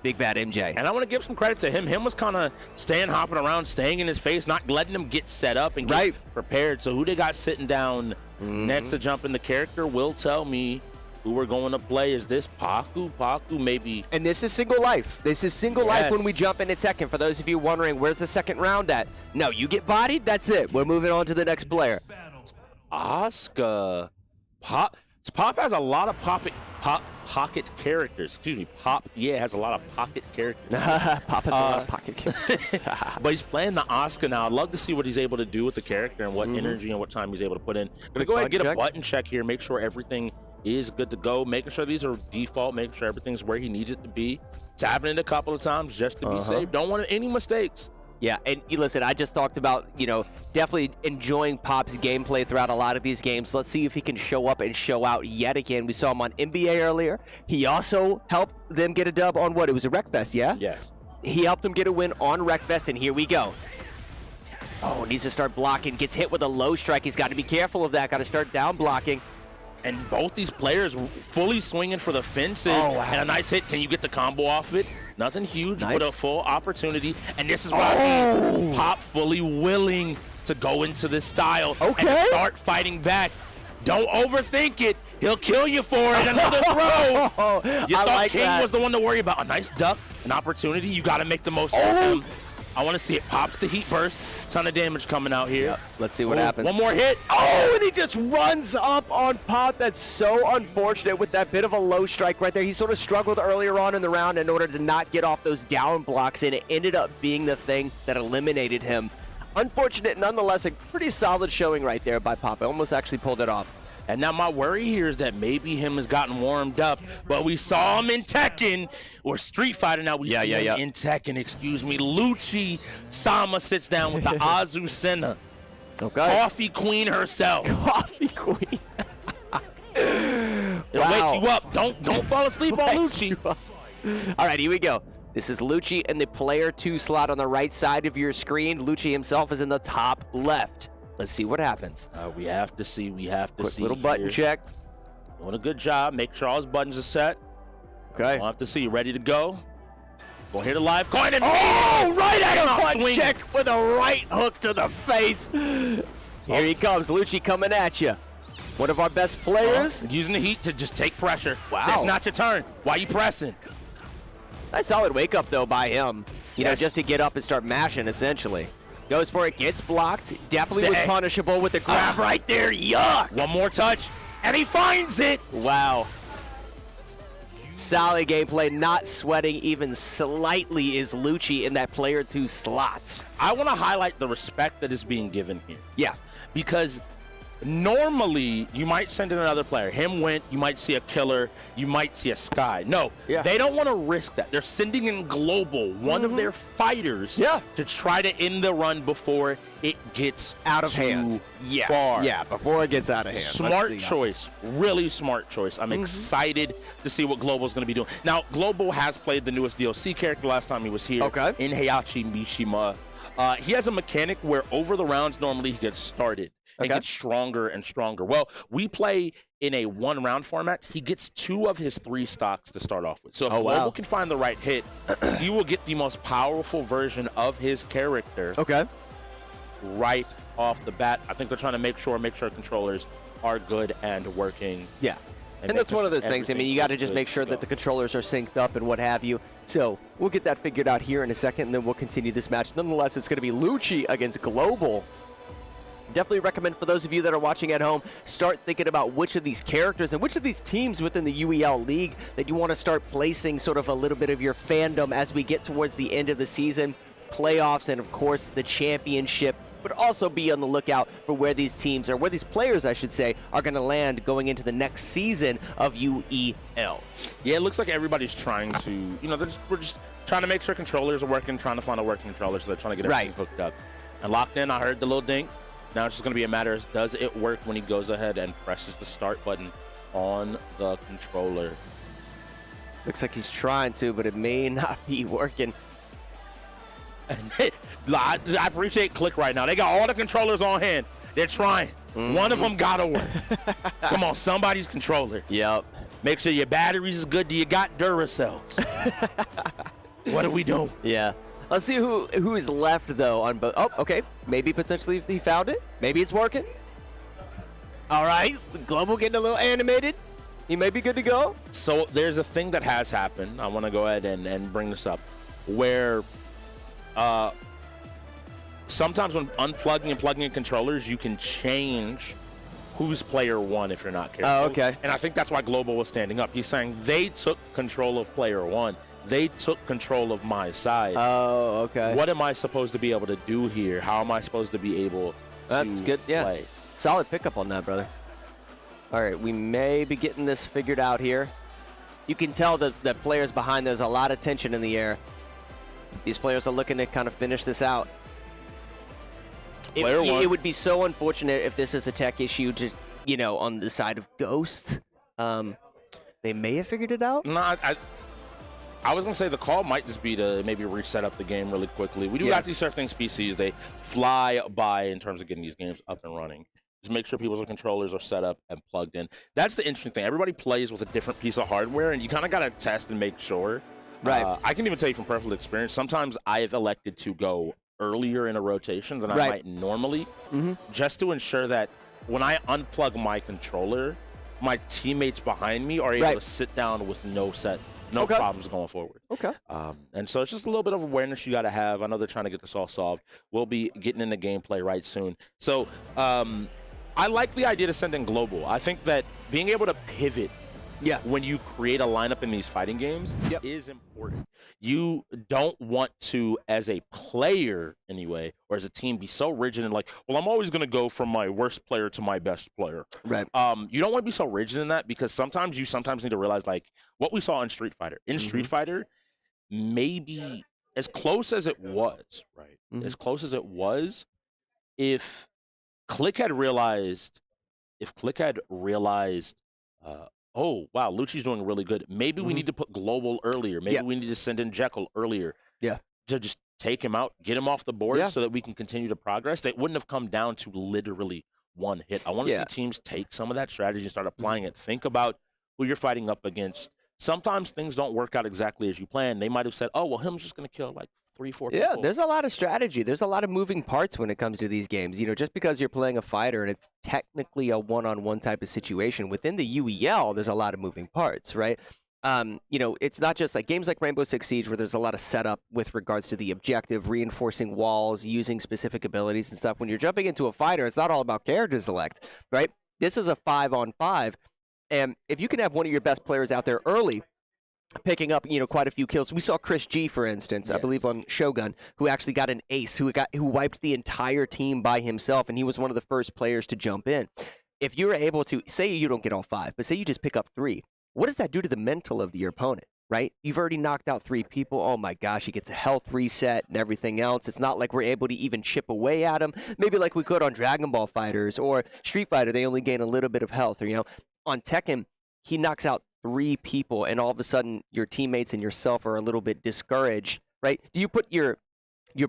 Big Bad MJ. And I want to give some credit to him. Him was kind of hopping around, staying in his face, not letting him get set up and get prepared. So who they got sitting down next to jump in the character will tell me who we're going to play. Is this Paku? Paku maybe. And this is single life. This is single life when we jump into Tekken. For those of you wondering, where's the second round at? No, you get bodied, that's it. We're moving on to the next player. Asuka. Pop has a lot of pocket characters. Excuse me. Pop, has a lot of pocket characters. Pop has a lot of pocket characters. But he's playing the Asuka now. I'd love to see what he's able to do with the character and what energy and what time he's able to put in. Gonna go ahead and get a button check here, make sure everything is good to go, making sure these are default, making sure everything's where he needs it to be. Tapping it a couple of times just to be safe. Don't want any mistakes. Yeah, and listen, I just talked about, definitely enjoying Pop's gameplay throughout a lot of these games. Let's see if he can show up and show out yet again. We saw him on NBA earlier. He also helped them get a dub on what? It was a Wreckfest, yeah? Yeah. He helped them get a win on Wreckfest, and here we go. Oh, needs to start blocking. Gets hit with a low strike. He's got to be careful of that. Got to start down blocking. And both these players fully swinging for the fences. Oh, wow. And a nice hit. Can you get the combo off it? Nothing huge, Nice. but a full opportunity. And this is what I mean. Pop fully willing to go into this style and start fighting back. Don't overthink it. He'll kill you for it. Another throw. You thought like King that. was the one to worry about. A nice duck, an opportunity. You got to make the most of him. I want to see it. Pops the heat burst. Ton of damage coming out here. Yep. Let's see what happens. One more hit. Oh, and he just runs up on Pop. That's so unfortunate with that bit of a low strike right there. He sort of struggled earlier on in the round in order to not get off those down blocks, and it ended up being the thing that eliminated him. Unfortunate nonetheless, a pretty solid showing right there by Pop. I almost actually pulled it off. And now my worry here is that maybe him has gotten warmed up, but we saw him in Tekken, or Street Fighter now. We see him in Tekken, excuse me. Lucci Sama sits down with the Azucena. Okay. Coffee Queen herself. Coffee Queen. It'll wake you up. Don't fall asleep on Lucci. All right, here we go. This is Lucci in the player 2 slot on the right side of your screen. Lucci himself is in the top left. Let's see what happens. We have to see. Quick little button check. Doing a good job. Make sure all his buttons are set. Okay. We'll have to see. You ready to go? Go here to live coin and right at him. Button swing. check with a right hook to the face. Here he comes. Lucci coming at you. One of our best players. Using the heat to just take pressure. Wow. Say it's not your turn. Why you pressing? Nice solid wake up though by him. You know, just to get up and start mashing essentially. Goes for it, gets blocked. Definitely was punishable with the grab right there. Yuck! One more touch, and he finds it. Wow. Solid gameplay, not sweating even slightly is Lucci in that player 2 slot. I want to highlight the respect that is being given here. Yeah. Because normally you might send in another player. Him went, you might see a killer, you might see a Sky. No, they don't want to risk that. They're sending in Global, one of their fighters, to try to end the run before it gets out of too hand. far. Yeah, before it gets out of hand. Smart choice, really smart choice. I'm excited to see what Global's going to be doing. Now, Global has played the newest DLC character last time he was here in Heihachi Mishima. He has a mechanic where over the rounds normally he gets started and gets stronger and stronger. Well, we play in a 1-round format. He gets 2 of his 3 stocks to start off with. So if Global can find the right hit, he will get the most powerful version of his character right off the bat. I think they're trying to make sure controllers are good and working. Yeah. And that's one of those things. I mean, you got to just make sure that the controllers are synced up and what have you. So we'll get that figured out here in a second, and then we'll continue this match. Nonetheless, it's going to be Lucci against Global. Definitely recommend for those of you that are watching at home, start thinking about which of these characters and which of these teams within the UEL League that you want to start placing sort of a little bit of your fandom as we get towards the end of the season, playoffs, and of course the championship. But also be on the lookout for where these teams, or where these players, I should say, are going to land going into the next season of UEL. Yeah, it looks like everybody's trying to, we're just trying to make sure controllers are working, trying to find a working controller, so they're trying to get everything hooked up. And locked in, I heard the little ding. Now it's just going to be a matter of, does it work when he goes ahead and presses the start button on the controller? Looks like he's trying to, but it may not be working. I appreciate KLiK right now. They got all the controllers on hand. They're trying. One of them got to work. Come on, somebody's controller. Yep. Make sure your batteries is good. Do you got Duracells? What are we doing? Yeah. Let's see who is left, though, on both. Oh, okay. Maybe potentially he found it. Maybe it's working. All right. Global getting a little animated. He may be good to go. So there's a thing that has happened. I want to go ahead and bring this up, where sometimes when unplugging and plugging in controllers, you can change who's player 1 if you're not careful. Oh, okay. And I think that's why Global was standing up. He's saying they took control of player 1. They took control of my side. Oh, okay. What am I supposed to be able to do here? How am I supposed to be able That's to good. Yeah. play? Solid pickup on that, brother. All right, we may be getting this figured out here. You can tell that the players behind, there's a lot of tension in the air. These players are looking to kind of finish this out. Player one. It would be so unfortunate if this is a tech issue to, on the side of Ghost. They may have figured it out. No, I was going to say the call might just be to maybe reset up the game really quickly. We do got these SurfThing PCs. They fly by in terms of getting these games up and running. Just make sure people's controllers are set up and plugged in. That's the interesting thing. Everybody plays with a different piece of hardware, and you kind of got to test and make sure. Right. I can even tell you from personal experience, sometimes I've elected to go earlier in a rotation than I might normally, just to ensure that when I unplug my controller, my teammates behind me are able to sit down with no problems going forward. Okay. And so it's just a little bit of awareness you got to have. I know they're trying to get this all solved. We'll be getting into gameplay right soon. So I like the idea to send in global. I think that being able to pivot when you create a lineup in these fighting games is important. You don't want to, as a player anyway, or as a team, be so rigid and like, well, I'm always going to go from my worst player to my best player. Right. You don't want to be so rigid in that, because sometimes you need to realize, like what we saw in Street Fighter. In Street Fighter, maybe as close as it was, as close as it was, if KLiK had realized, oh, wow, Lucci's doing really good. Maybe we need to put Global earlier. Maybe we need to send in Jekyll earlier. Yeah. To just take him out, get him off the board so that we can continue to progress. They wouldn't have come down to literally one hit. I want to see teams take some of that strategy and start applying it. Think about who you're fighting up against. Sometimes things don't work out exactly as you plan. They might have said, oh, well, him's just going to kill like 3-4 people. Yeah, there's a lot of strategy. There's a lot of moving parts when it comes to these games. Just because you're playing a fighter and it's technically a one-on-one type of situation, within the UEL, there's a lot of moving parts, right? It's not just like games like Rainbow Six Siege where there's a lot of setup with regards to the objective, reinforcing walls, using specific abilities and stuff. When you're jumping into a fighter, it's not all about character select, right? This is a 5-on-5. And if you can have one of your best players out there early, picking up, quite a few kills. We saw Chris G, for instance, I believe on Shogun, who actually got an ace, who wiped the entire team by himself, and he was one of the first players to jump in. If you're able to, say you don't get all 5, but say you just pick up 3, what does that do to the mental of your opponent, right? You've already knocked out 3 people. Oh my gosh, he gets a health reset and everything else. It's not like we're able to even chip away at him, maybe like we could on Dragon Ball Fighters or Street Fighter. They only gain a little bit of health, or on Tekken, he knocks out 3 people, and all of a sudden your teammates and yourself are a little bit discouraged, right? Do you put your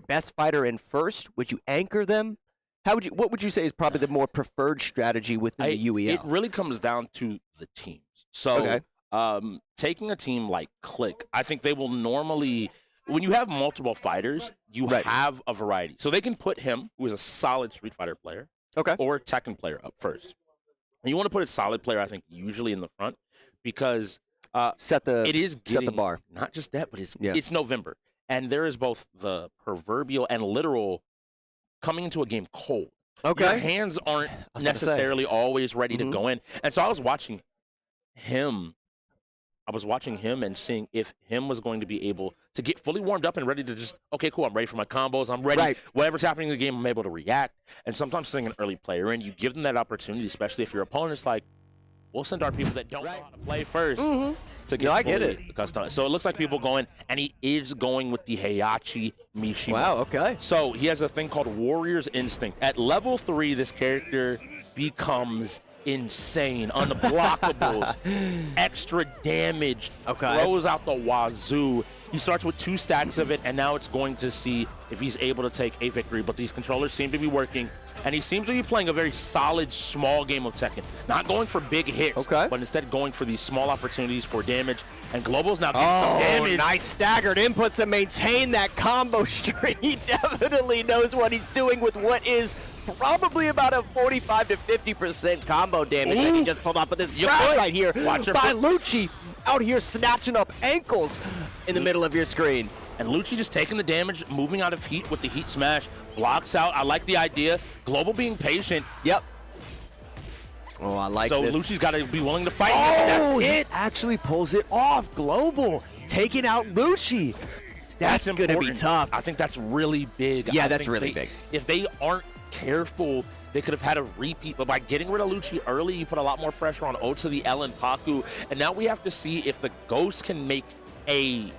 best fighter in first? Would you anchor them? What would you say is probably the more preferred strategy within the UEL? It really comes down to the teams. So taking a team like KLiK, I think they will normally, when you have multiple fighters, you have a variety. So they can put him, who is a solid Street Fighter player, or a Tekken player up first. And you want to put a solid player, I think, usually in the front, because set the bar. Not just that, but it's November, and there is both the proverbial and literal coming into a game cold. Okay, your hands aren't necessarily always ready to go in, and so I was watching him. And seeing if him was going to be able to get fully warmed up and ready to just, okay, cool, I'm ready for my combos, I'm ready. Whatever's happening in the game, I'm able to react. And sometimes seeing an early player in, you give them that opportunity, especially if your opponent's like, we'll send our people that don't know how to play first to get fully accustomed. So it looks like people going, and he is going with the Heihachi Mishima. Wow, okay. So he has a thing called Warrior's Instinct. At level 3, this character becomes insane. Unblockables, extra damage, throws out the wazoo. He starts with 2 stacks of it, and now it's going to see if he's able to take a victory. But these controllers seem to be working, and he seems to be playing a very solid, small game of Tekken. Not going for big hits, but instead going for these small opportunities for damage. And Global's now getting some damage. Nice staggered inputs to maintain that combo streak. He definitely knows what he's doing with what is probably about a 45 to 50% combo damage that he just pulled off with this grab right here by Lucci, out here snatching up ankles in the middle of your screen. And Lucci just taking the damage, moving out of heat with the heat smash, blocks out. I like the idea. Global being patient. Yep. Oh, I like this. So Lucci's got to be willing to fight. That's it. He actually pulls it off. Global taking out Lucci. That's going to be tough. I think that's really big. Yeah, that's really big. If they aren't careful, they could have had a repeat, but by getting rid of Lucci early, you put a lot more pressure on Ota, the L, and Paku, and now we have to see if the Ghost can make a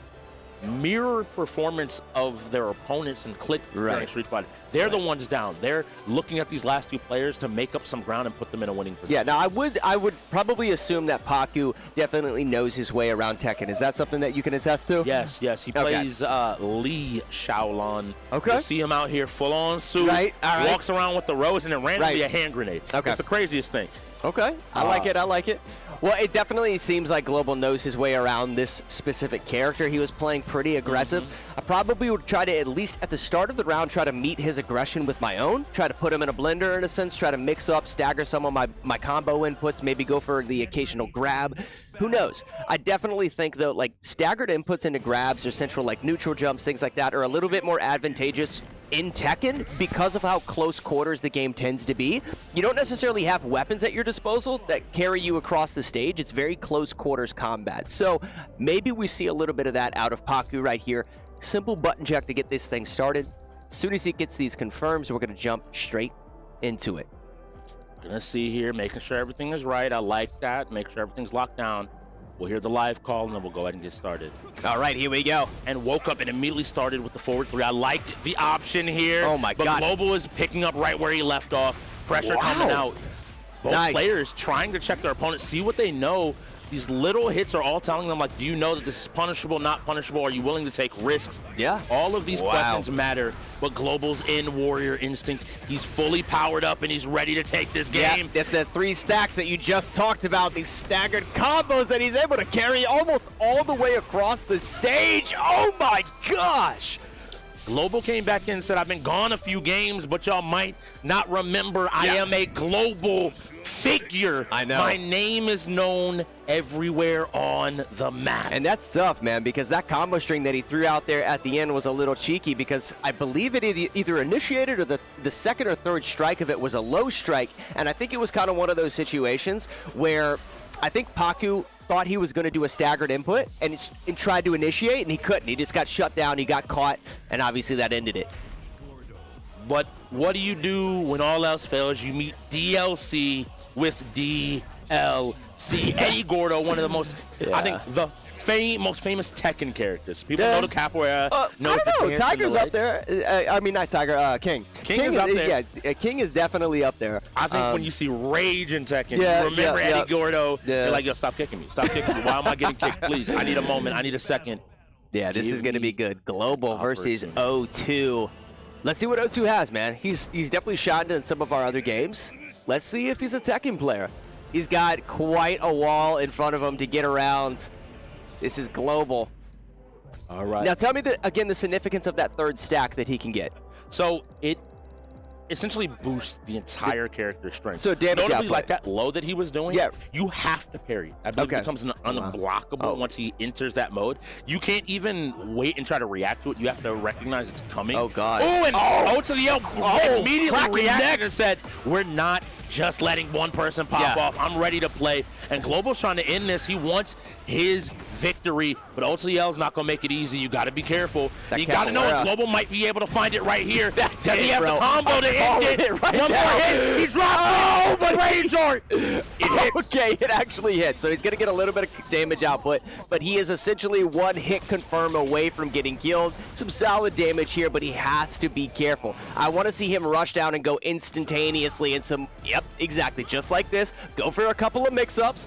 mirror performance of their opponents in KLiK during Street Fighter. They're the ones down. They're looking at these last 2 players to make up some ground and put them in a winning position. Yeah, now I would probably assume that Paku definitely knows his way around Tekken. Is that something that you can attest to? Yes. He plays Lee Shaolin. Okay. You see him out here full on suit. Right. All right. Walks around with the rose and then randomly a hand grenade. Okay. It's the craziest thing. Okay. I like it. Well, it definitely seems like Global knows his way around this specific character. He was playing pretty aggressive. I probably would try to, at least at the start of the round, try to meet his aggression with my own. Try to put him in a blender, in a sense. Try to mix up, stagger some of my combo inputs. Maybe go for the occasional grab. Who knows? I definitely think, though, like, staggered inputs into grabs or central, like, neutral jumps, things like that, are a little bit more advantageous in Tekken because of how close quarters the game tends to be. You don't necessarily have weapons at your disposal that carry you across the stage. It's very close quarters combat. So maybe we see a little bit of that out of Paku right here. Simple button check to get this thing started. As soon as he gets these confirms, we're going to jump straight into it. Gonna see here, making sure everything is right. I like that. Make sure everything's locked down. We'll hear the live call, and then we'll go ahead and get started. All right, here we go. And woke up and immediately started with the forward 3. I liked the option here. Oh, my God. But Global is picking up right where he left off. Pressure coming out. Both players trying to check their opponent, see what they know. These little hits are all telling them, like, do you know that this is punishable, not punishable? Are you willing to take risks? Yeah. All of these questions matter, but Global's in Warrior Instinct. He's fully powered up, and he's ready to take this game. Yeah, that's the 3 stacks that you just talked about, these staggered combos that he's able to carry almost all the way across the stage. Oh, my gosh. Global came back in and said, I've been gone a few games, but y'all might not remember I am a global figure. I know. My name is known everywhere on the map. And that's tough, man, because that combo string that he threw out there at the end was a little cheeky because I believe it either initiated or the second or third strike of it was a low strike. And I think it was kind of one of those situations where I think Paku thought he was going to do a staggered input and tried to initiate, and he couldn't. He just got shut down. He got caught, and obviously that ended it. But what do you do when all else fails? You meet DLC with DLC. Eddie Gordo, one of the most, I think, the most famous Tekken characters. People know the capoeira, knows the dance. Tiger's up there. I mean, not Tiger, King. King is up there. Yeah, King is definitely up there. I think when you see Rage in Tekken, you remember Eddie Gordo, you're like, yo, stop kicking me. Stop kicking me. Why am I getting kicked? Please, I need a moment. I need a second. Yeah, this is going to be good. Global versus O2. Let's see what O2 has, man. He's definitely shot in some of our other games. Let's see if he's a Tekken player. He's got quite a wall in front of him to get around. This is Global. All right. Now tell me, again, the significance of that third stack that he can get. So it essentially boosts the entire character strength. So damage notably output. like that low that he was doing, you have to parry. I believe it becomes unblockable once he enters that mode. You can't even wait and try to react to it. You have to recognize it's coming. Oh, God. Oh, and O to the L immediately reacted and said, we're not just letting one person pop off. I'm ready to play. And Global's trying to end this. He wants his victory, but OTL's not going to make it easy. You got to be careful. You got to know Global might be able to find it right here. Does he have the combo to end it? One more hit. He dropped it. Rage art. It hits. Okay, it actually hits. So he's going to get a little bit of damage output, but he is essentially one hit confirm away from getting killed. Some solid damage here, but he has to be careful. I want to see him rush down and go instantaneously in some, exactly, just like this. Go for a couple of mix-ups.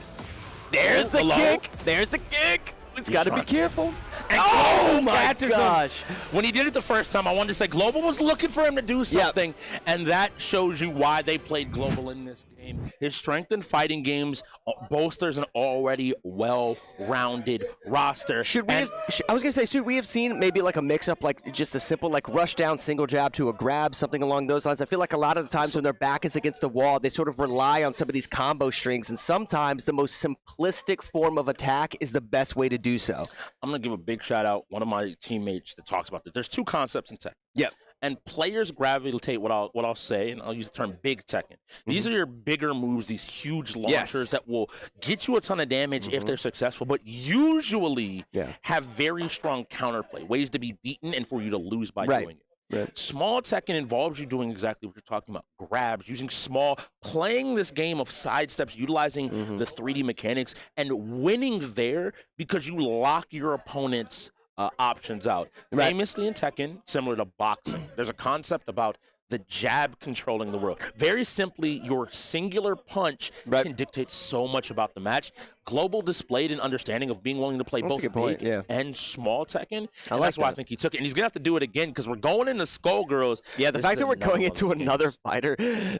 There's the kick. There's the kick. It's got to be careful. And oh my gosh. When he did it the first time, I wanted to say Global was looking for him to do something. And that shows you why they played Global in this game. His strength in fighting games bolsters an already well-rounded roster. I was going to say, should we have seen maybe like a mix-up, like just a simple like rush down single jab to a grab, something along those lines? I feel like a lot of the times when their back is against the wall, they sort of rely on some of these combo strings, and sometimes the most simplistic form of attack is the best way to do so. I'm going to give a big shout out one of my teammates that talks about this. There's two concepts in Tekken. Yep. And players gravitate what I'll say, and I'll use the term big Tekken. These are your bigger moves, these huge launchers that will get you a ton of damage if they're successful, but usually have very strong counterplay, ways to be beaten and for you to lose by doing it. Right. Small Tekken involves you doing exactly what you're talking about. Grabs, using small, playing this game of sidesteps, utilizing the 3D mechanics, and winning there because you lock your opponent's options out. Right. Famously in Tekken, similar to boxing, there's a concept about the jab controlling the world. Very simply, your singular punch can dictate so much about the match. Global displayed an understanding of being willing to play both big and small Tekken. That's why I think he took it. And he's going to have to do it again because we're going into Skullgirls. Yeah, the fact that we're going into another fighter,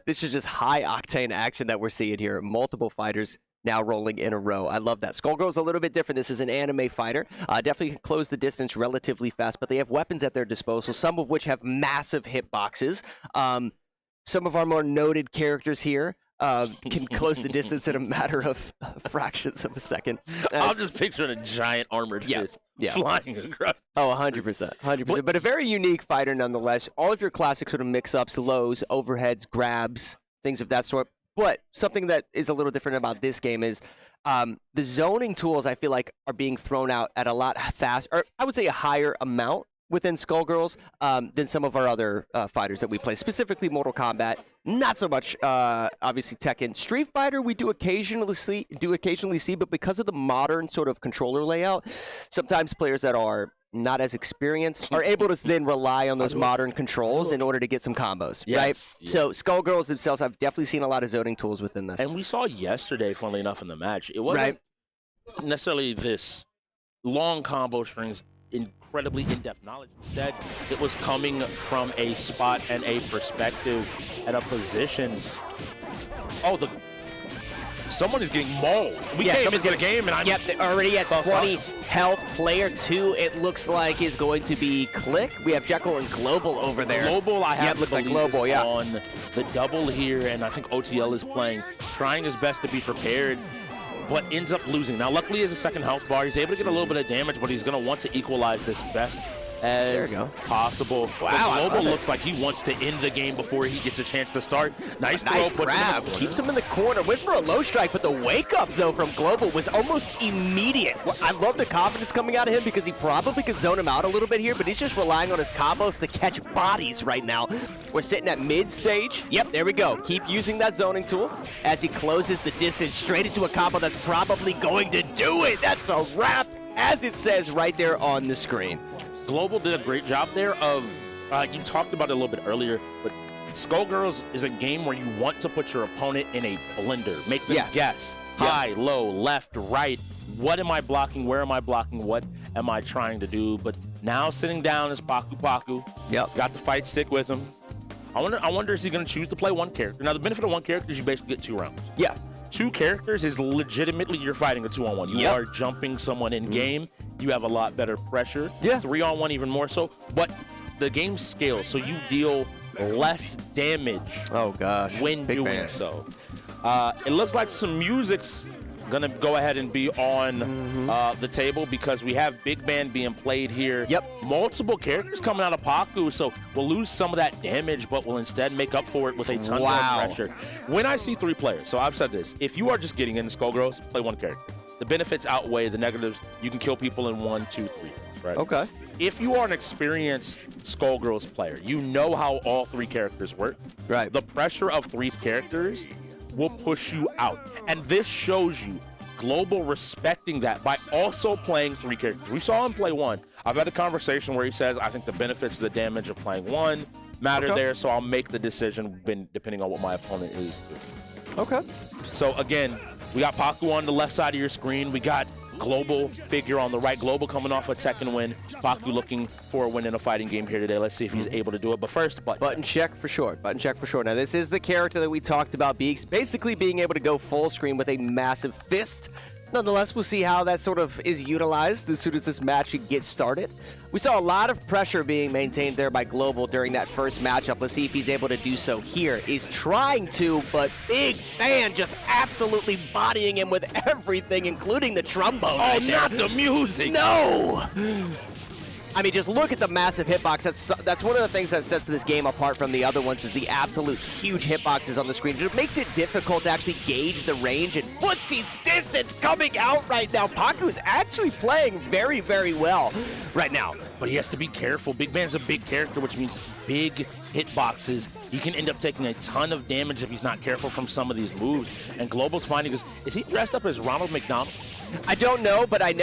this is just high-octane action that we're seeing here. Multiple fighters now rolling in a row. I love that. Skullgirl's a little bit different. This is an anime fighter. Definitely can close the distance relatively fast, but they have weapons at their disposal, some of which have massive hitboxes. Some of our more noted characters here can close the distance in a matter of fractions of a second. I'm just picturing a giant armored fist flying across. Oh, 100%. 100%. But a very unique fighter nonetheless. All of your classic sort of mix-ups, lows, overheads, grabs, things of that sort. But something that is a little different about this game is the zoning tools, I feel like, are being thrown out at a lot faster, or I would say a higher amount within Skullgirls than some of our other fighters that we play, specifically Mortal Kombat. Not so much, obviously, Tekken. Street Fighter, we do occasionally see, but because of the modern sort of controller layout, sometimes players that are not as experienced are able to then rely on those modern controls in order to get some combos, right? So Skullgirls themselves, I've definitely seen a lot of zoning tools within this. And we saw yesterday, funnily enough, in the match, it wasn't necessarily this long combo strings, incredibly in-depth knowledge. Instead, it was coming from a spot and a perspective and a position. Oh, someone is getting mauled. We came into the game and I'm they're already at 20 health. Player 2, it looks like, is going to be KLiK. We have Jekyll and Global over there. Global, I have looks like Global, on the double here, and I think OTL is playing, trying his best to be prepared, but ends up losing. Now, luckily, he has a second health bar. He's able to get a little bit of damage, but he's going to want to equalize this best as possible. Wow, Global looks like he wants to end the game before he gets a chance to start. Nice throw, puts grab, keeps him in the corner. Went for a low strike, but the wake up though from Global was almost immediate. I love the confidence coming out of him because he probably could zone him out a little bit here, but he's just relying on his combos to catch bodies right now. We're sitting at mid stage. Yep, there we go. Keep using that zoning tool as he closes the distance straight into a combo that's probably going to do it. That's a wrap, as it says right there on the screen. Global did a great job there of, you talked about it a little bit earlier, but Skullgirls is a game where you want to put your opponent in a blender. Make them guess, high, low, left, right. What am I blocking? Where am I blocking? What am I trying to do? But now sitting down is Paku. He's got the fight stick with him. I wonder is he going to choose to play one character? Now, the benefit of one character is you basically get 2 rounds. Yeah. 2 characters is legitimately you're fighting a 2-on-1. You are jumping someone in game. You have a lot better pressure. 3-on-1 even more so. But the game scales, so you deal less damage. Oh gosh. When doing so. It looks like some music's gonna go ahead and be on the table because we have Big Band being played here. Multiple characters coming out of Paku, so we'll lose some of that damage, but we'll instead make up for it with a ton of pressure. When I see 3 players, so I've said this, if you are just getting into Skullgirls, play 1 character. The benefits outweigh the negatives. You can kill people in 1, 2, 3, right? Okay. If you are an experienced Skullgirls player, you know how all 3 characters work. Right. The pressure of 3 characters will push you out. And this shows you Global respecting that by also playing 3 characters. We saw him play 1. I've had a conversation where he says, I think the benefits of the damage of playing 1 matter there, so I'll make the decision depending on what my opponent is doing. Okay. So again, we got Paku on the left side of your screen. We got Global figure on the right. Global coming off a Tekken win. Paku looking for a win in a fighting game here today. Let's see if he's able to do it. But first, button check for sure. Button check for sure. Now, this is the character that we talked about, basically being able to go full screen with a massive fist. Nonetheless, we'll see how that sort of is utilized as soon as this match gets started. We saw a lot of pressure being maintained there by Global during that first matchup. Let's see if he's able to do so here. He's trying to, but Big Fan just absolutely bodying him with everything, including the trombone. Oh, not the music. No! I mean, just look at the massive hitbox. That's one of the things that sets this game apart from the other ones is the absolute huge hitboxes on the screen. It makes it difficult to actually gauge the range and Footsie's distance coming out right now. Paku is actually playing very, very well right now. But he has to be careful. Big Band's a big character, which means big hitboxes. He can end up taking a ton of damage if he's not careful from some of these moves. And Global's finding is he dressed up as Ronald McDonald? I don't know, but I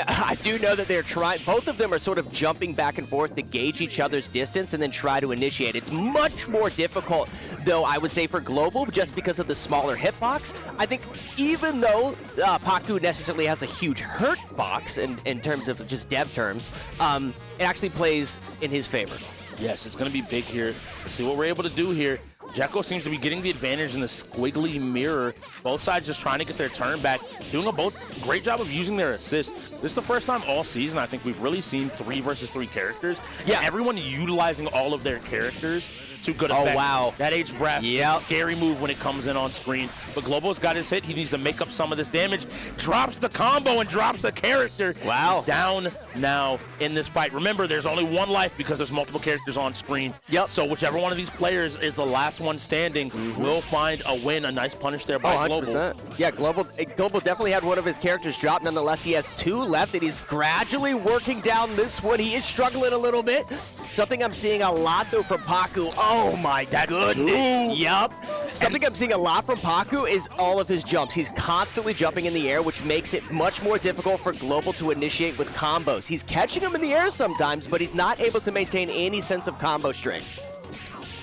do know that they're trying. Both of them are sort of jumping back and forth to gauge each other's distance and then try to initiate. It's much more difficult, though, I would say, for Global, just because of the smaller hitbox. I think even though Paku necessarily has a huge hurt box in terms of just dev terms, it actually plays in his favor. Yes, it's going to be big here. Let's see what we're able to do here. Jekko seems to be getting the advantage in the squiggly mirror. Both sides just trying to get their turn back, doing a great job of using their assist. This is the first time all season I think we've really seen 3 versus 3 characters. Yeah, everyone utilizing all of their characters to good effect. Oh, wow. That H-Brass, scary move when it comes in on screen. But Globo's got his hit. He needs to make up some of this damage. Drops the combo and drops a character. Wow. He's down now in this fight. Remember, there's only one life because there's multiple characters on screen. Yep. So whichever one of these players is the last one standing will find a win. A nice punish there by Global. 100%. Yeah, Global definitely had one of his characters drop. Nonetheless, he has 2 left, and he's gradually working down this one. He is struggling a little bit. Something I'm seeing a lot, though, from Paku. Oh, my goodness. Yup. Something I'm seeing a lot from Paku is all of his jumps. He's constantly jumping in the air, which makes it much more difficult for Global to initiate with combos. He's catching them in the air sometimes, but he's not able to maintain any sense of combo strength.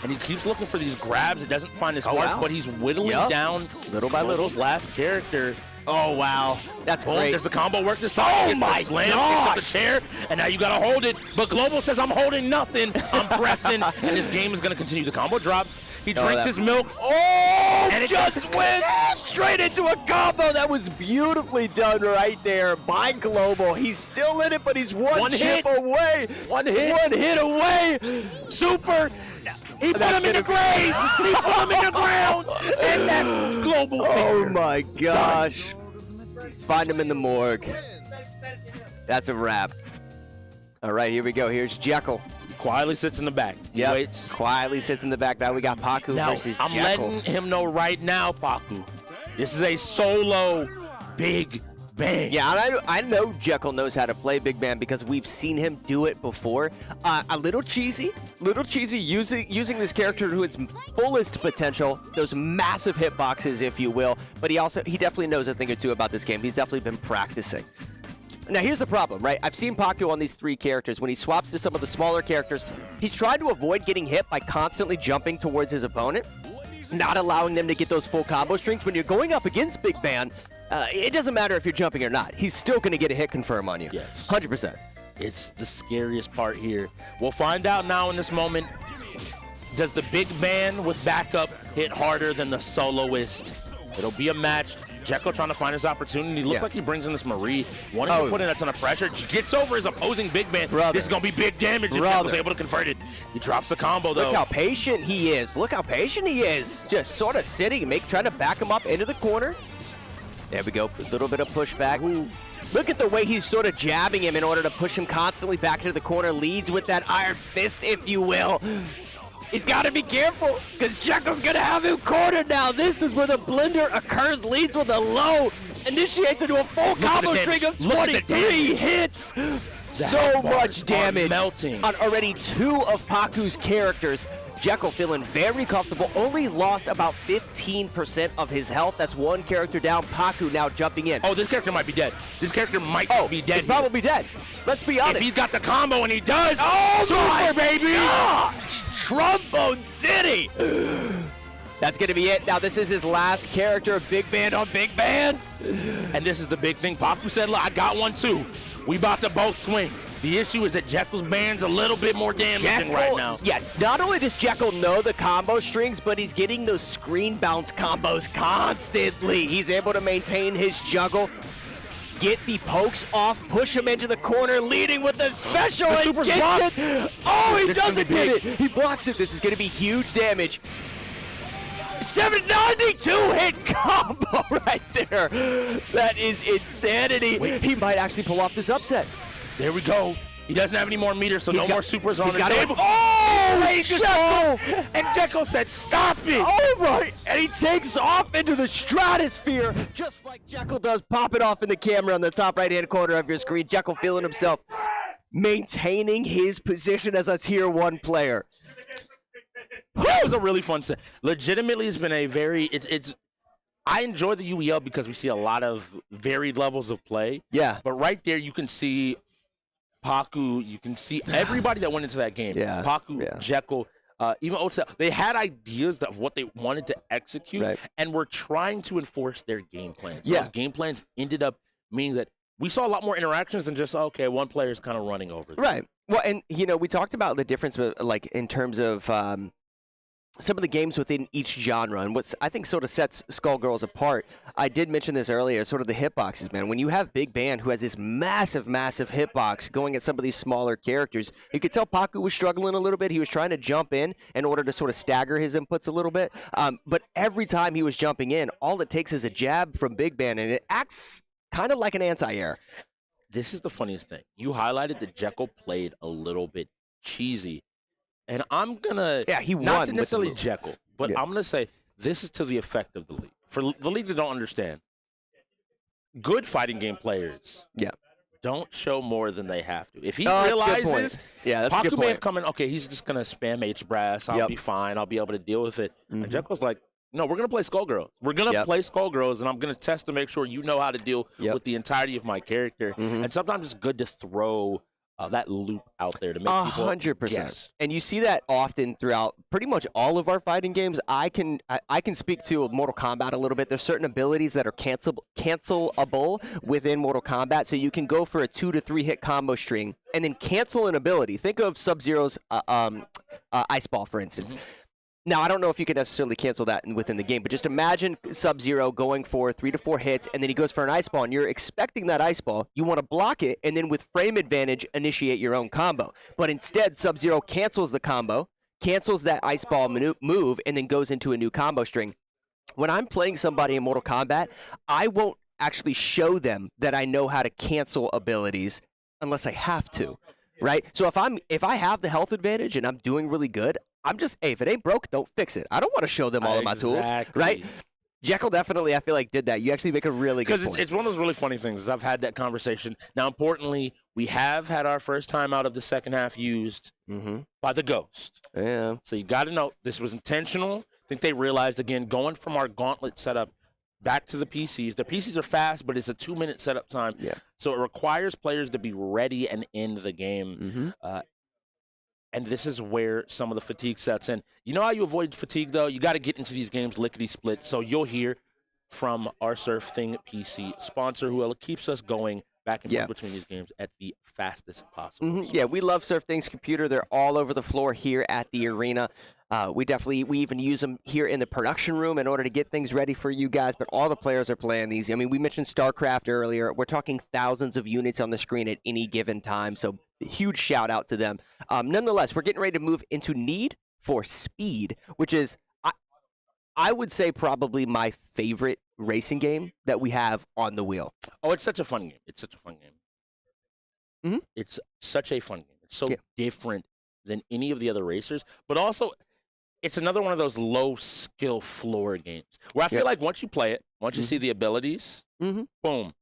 And he keeps looking for these grabs. It doesn't find his mark, but he's whittling down little by little. Last character. Oh, wow. That's great. Does the combo work this time? Oh, my slam, picks up the chair, and now you got to hold it. But Global says, I'm holding nothing. I'm pressing, and this game is going to continue. The combo drops. He drinks his milk. Oh, and it just went straight into a combo. That was beautifully done right there by Global. He's still in it, but he's one chip away. One hit away. Super. He put him in the grave. He put him in the ground. And that's Global finger. Oh, my gosh. Find him in the morgue. That's a wrap. All right, here we go. Here's Jekyll. Quietly sits in the back. Yeah, waits. Quietly sits in the back. Now we got Paku versus I'm Jekyll. letting him know right now, Paku. This is a solo Big Bang. Yeah, and I know Jekyll knows how to play Big Bang because we've seen him do it before. A little cheesy using this character to its fullest potential, those massive hitboxes, if you will. But he definitely knows a thing or two about this game. He's definitely been practicing. Now, here's the problem, right? I've seen Paku on these 3 characters. When he swaps to some of the smaller characters, he's trying to avoid getting hit by constantly jumping towards his opponent, not allowing them to get those full combo strings. When you're going up against Big Bang, it doesn't matter if you're jumping or not. He's still going to get a hit confirm on you. Yes. 100%. It's the scariest part here. We'll find out now in this moment. Does the Big Bang with backup hit harder than the soloist? It'll be a match. Jekyll trying to find his opportunity. Looks like he brings in this Marie. Wanting to put in a ton of pressure. Gets over his opposing Big Bang. This is going to be big damage if Jekyll's able to convert it. He drops the combo, though. Look how patient he is. Just sort of sitting, trying to back him up into the corner. There we go. A little bit of pushback. Ooh. Look at the way he's sort of jabbing him in order to push him constantly back into the corner. Leads with that iron fist, if you will. He's got to be careful because Jekyll's going to have him cornered now. This is where the blender occurs. Leads with a low. Initiates into a full combo string of 23 hits. So much damage melting on already 2 of Paku's characters. Jekyll feeling very comfortable. Only lost about 15% of his health. That's 1 character down. Paku now jumping in. Oh, this character might be dead. This character might be dead. He's probably dead. Let's be honest. If he's got the combo, and he does. Oh, super, baby! Gosh! Trombone City! That's going to be it. Now, this is his last character, Big Band on Big Band. And this is the big thing. Paku said, look, I got one too. We about to both swing. The issue is that Jekyll's band's a little bit more damaging right now. Yeah, not only does Jekyll know the combo strings, but he's getting those screen bounce combos constantly. He's able to maintain his juggle, get the pokes off, push him into the corner, leading with the special. The super's blocked. Oh, he doesn't get it. He blocks it. This is going to be huge damage. 792 hit combo right there. That is insanity. He might actually pull off this upset. There we go. He doesn't have any more meters, so no more supers on the table. Oh, Jekyll! And Jekyll said, stop it! Oh, my! And he takes off into the stratosphere, just like Jekyll does, pop it off in the camera on the top right-hand corner of your screen. Jekyll feeling himself, maintaining his position as a Tier 1 player. That was a really fun set. Legitimately, it's been a very, I enjoy the UEL because we see a lot of varied levels of play. Yeah. But right there, you can see Paku. You can see everybody that went into that game. Yeah. Paku, Jekyll, even Otsel. They had ideas of what they wanted to execute, and were trying to enforce their game plans. Those game plans ended up meaning that we saw a lot more interactions than just, okay, one player is kind of running over them. Right. Well, and, we talked about the difference, like, in terms of some of the games within each genre, and what's, I think, sort of sets Skullgirls apart. I did mention this earlier, sort of the hitboxes, man. When you have Big Band, who has this massive, massive hitbox going at some of these smaller characters, you could tell Paku was struggling a little bit. He was trying to jump in order to sort of stagger his inputs a little bit. But every time he was jumping in, all it takes is a jab from Big Band, and it acts kind of like an anti-air. This is the funniest thing. You highlighted that Jekyll played a little bit cheesy. And I'm going to, he won not to necessarily with the Jekyll, but I'm going to say this is to the effect of the league. For the league that don't understand, good fighting game players don't show more than they have to. If he realizes, that's a good Paku point. may have come in, okay, he's just going to spam H-Brass, I'll be fine, I'll be able to deal with it. And Jekyll's like, no, we're going to play Skullgirls. We're going to play Skullgirls, and I'm going to test to make sure you know how to deal with the entirety of my character. And sometimes it's good to throw that loop out there to make people 100%. guess. And you see that often throughout pretty much all of our fighting games. I can speak to Mortal Kombat a little bit. There's certain abilities that are cancelable within Mortal Kombat, so you can go for a 2 to 3 hit combo string and then cancel an ability. Think of Sub-Zero's Ice Ball, for instance. Now, I don't know if you can necessarily cancel that within the game, but just imagine Sub-Zero going for 3 to 4 hits, and then he goes for an Ice Ball, and you're expecting that Ice Ball. You want to block it, and then with frame advantage, initiate your own combo. But instead, Sub-Zero cancels the combo, cancels that Ice Ball move, and then goes into a new combo string. When I'm playing somebody in Mortal Kombat, I won't actually show them that I know how to cancel abilities unless I have to, right? So if I have the health advantage and I'm doing really good, I'm just, hey, if it ain't broke, don't fix it. I don't want to show them all of my tools, right? Jekyll definitely, I feel like, did that. You actually make a really good point. Because it's one of those really funny things. I've had that conversation. Now, importantly, we have had our first time out of the second half used by the Ghost. Yeah. So you got to know this was intentional. I think they realized, again, going from our gauntlet setup back to the PCs. The PCs are fast, but it's a 2-minute setup time. Yeah. So it requires players to be ready and in the game. And this is where some of the fatigue sets in. You know how you avoid fatigue, though? You got to get into these games lickety-split. So you'll hear from our SurfThing PC sponsor, who keeps us going back and forth between these games at the fastest possible. Yeah, we love SurfThing's computer. They're all over the floor here at the arena. We even use them here in the production room in order to get things ready for you guys, but all the players are playing these. I mean, we mentioned StarCraft earlier. We're talking thousands of units on the screen at any given time, so huge shout out to them. Nonetheless, we're getting ready to move into Need for Speed, which is, I would say, probably my favorite racing game that we have on the wheel. Oh, it's such a fun game. It's such a fun game. It's such a fun game. It's so different than any of the other racers, but also it's another one of those low skill floor games where I feel like once you play it, once you see the abilities, boom,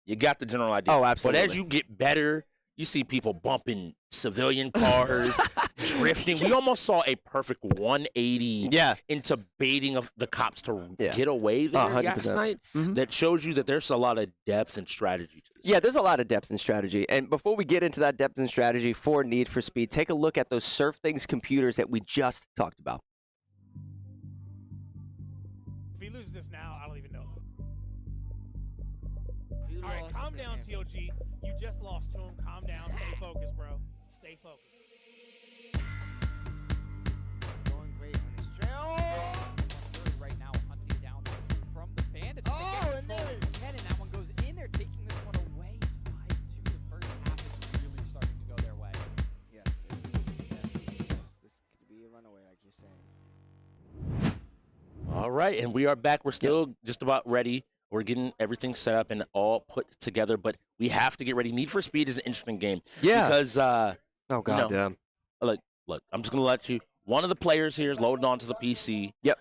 you got the general idea. Oh, absolutely. But as you get better, you see people bumping civilian cars, drifting. We almost saw a perfect 180 into baiting of the cops to get away there last night. That shows you that there's a lot of depth and strategy to this. Yeah, there's a lot of depth and strategy. And before we get into that depth and strategy for Need for Speed, take a look at those SurfThing's computers that we just talked about. If he loses this now, I don't even know. All right, calm down, TOG. You just lost to him. Calm down. Stay focused, bro. Stay focused. Going great on his trail. Right now, hunting down that kill from the bandits. Oh, and there and that one goes in there, taking this one away. It's 5-2. The first half is really starting to go their way. Yes, it is. Definitely is. This could be a runaway, like you're saying. All right, and we are back. We're still just about ready. We're getting everything set up and all put together, but we have to get ready. Need for Speed is an interesting game. Yeah. Because, oh, God damn. Look, I'm just going to let you. One of the players here is loaded onto the PC. Yep.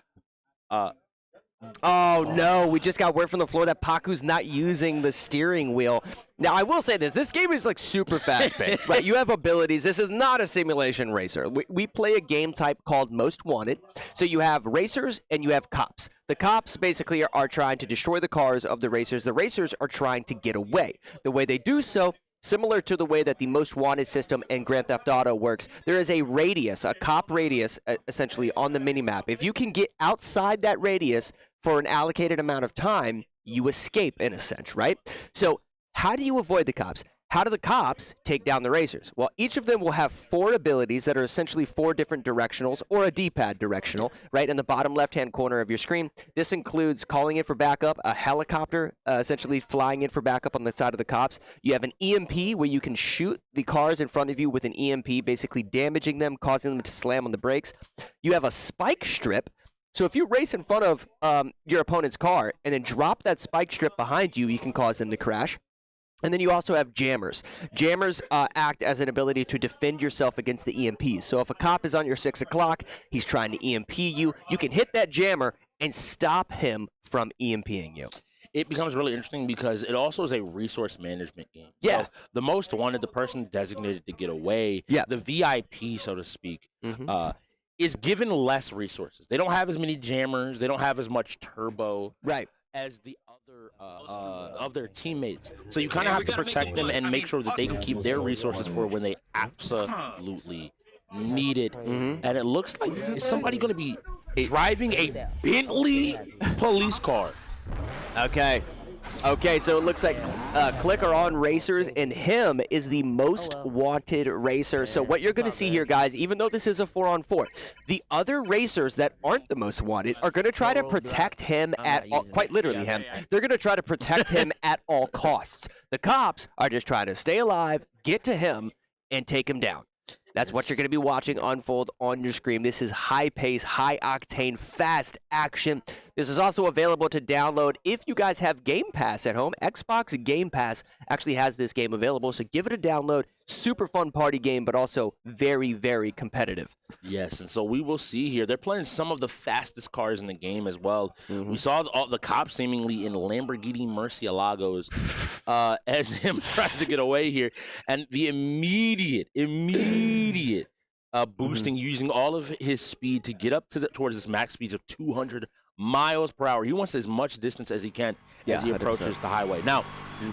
Oh, no. We just got word from the floor that Paku's not using the steering wheel. Now, I will say this game is like super fast-paced, right? You have abilities. This is not a simulation racer. We play a game type called Most Wanted. So you have racers and you have cops. The cops basically are trying to destroy the cars of the racers. The racers are trying to get away. The way they do so, similar to the way that the Most Wanted system in Grand Theft Auto works, there is a radius, a cop radius, essentially, on the minimap. If you can get outside that radius for an allocated amount of time, you escape, in a sense, right? So how do you avoid the cops? How do the cops take down the racers? Well, each of them will have 4 abilities that are essentially 4 different directionals, or a D-pad directional, right in the bottom left-hand corner of your screen. This includes calling in for backup, a helicopter, essentially flying in for backup on the side of the cops. You have an EMP, where you can shoot the cars in front of you with an EMP, basically damaging them, causing them to slam on the brakes. You have a spike strip. So if you race in front of your opponent's car and then drop that spike strip behind you, you can cause them to crash. And then you also have jammers. Jammers act as an ability to defend yourself against the EMPs. So if a cop is on your 6 o'clock, he's trying to EMP you, you can hit that jammer and stop him from EMPing you. It becomes really interesting because it also is a resource management game. Yeah. So the most wanted, the person designated to get away, the VIP, so to speak, is given less resources. They don't have as many jammers. They don't have as much turbo as the other of their teammates. So you kind of have to protect them and make sure that they can keep their resources for when they absolutely need it. And it looks like, is somebody going to be driving a Bentley police car? Okay, so it looks like KLiK are on racers, and him is the most wanted racer. So what you're going to see here, guys, even though this is a 4-on-4, the other racers that aren't the most wanted are going to try to protect him at all, quite literally him. They're going to try to protect him at all costs. The cops are just trying to stay alive, get to him, and take him down. That's what you're going to be watching unfold on your screen. This is high-pace, high-octane, fast action. This is also available to download if you guys have Game Pass at home. Xbox Game Pass actually has this game available, so give it a download. Super fun party game, but also very, very competitive. Yes, and so we will see here. They're playing some of the fastest cars in the game as well. We saw all the cops seemingly in Lamborghini Murcielagos as him trying to get away here. And the immediate boosting, using all of his speed to get up to towards this max speed of 200 miles per hour. He wants as much distance as he can as he approaches the highway. Now,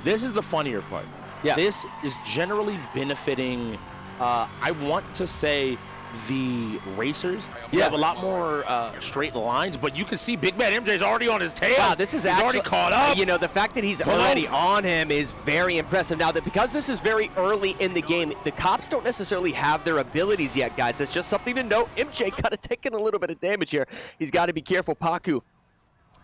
this is the funnier part. This is generally benefiting, I want to say, the racers. You have a lot more straight lines, but you can see Big Bad MJ's already on his tail. Wow, this is he's already caught up. You know, the fact that he's already on him is very impressive. Now, because this is very early in the game, the cops don't necessarily have their abilities yet, guys. That's just something to note. MJ kind of taking a little bit of damage here. He's got to be careful. Paku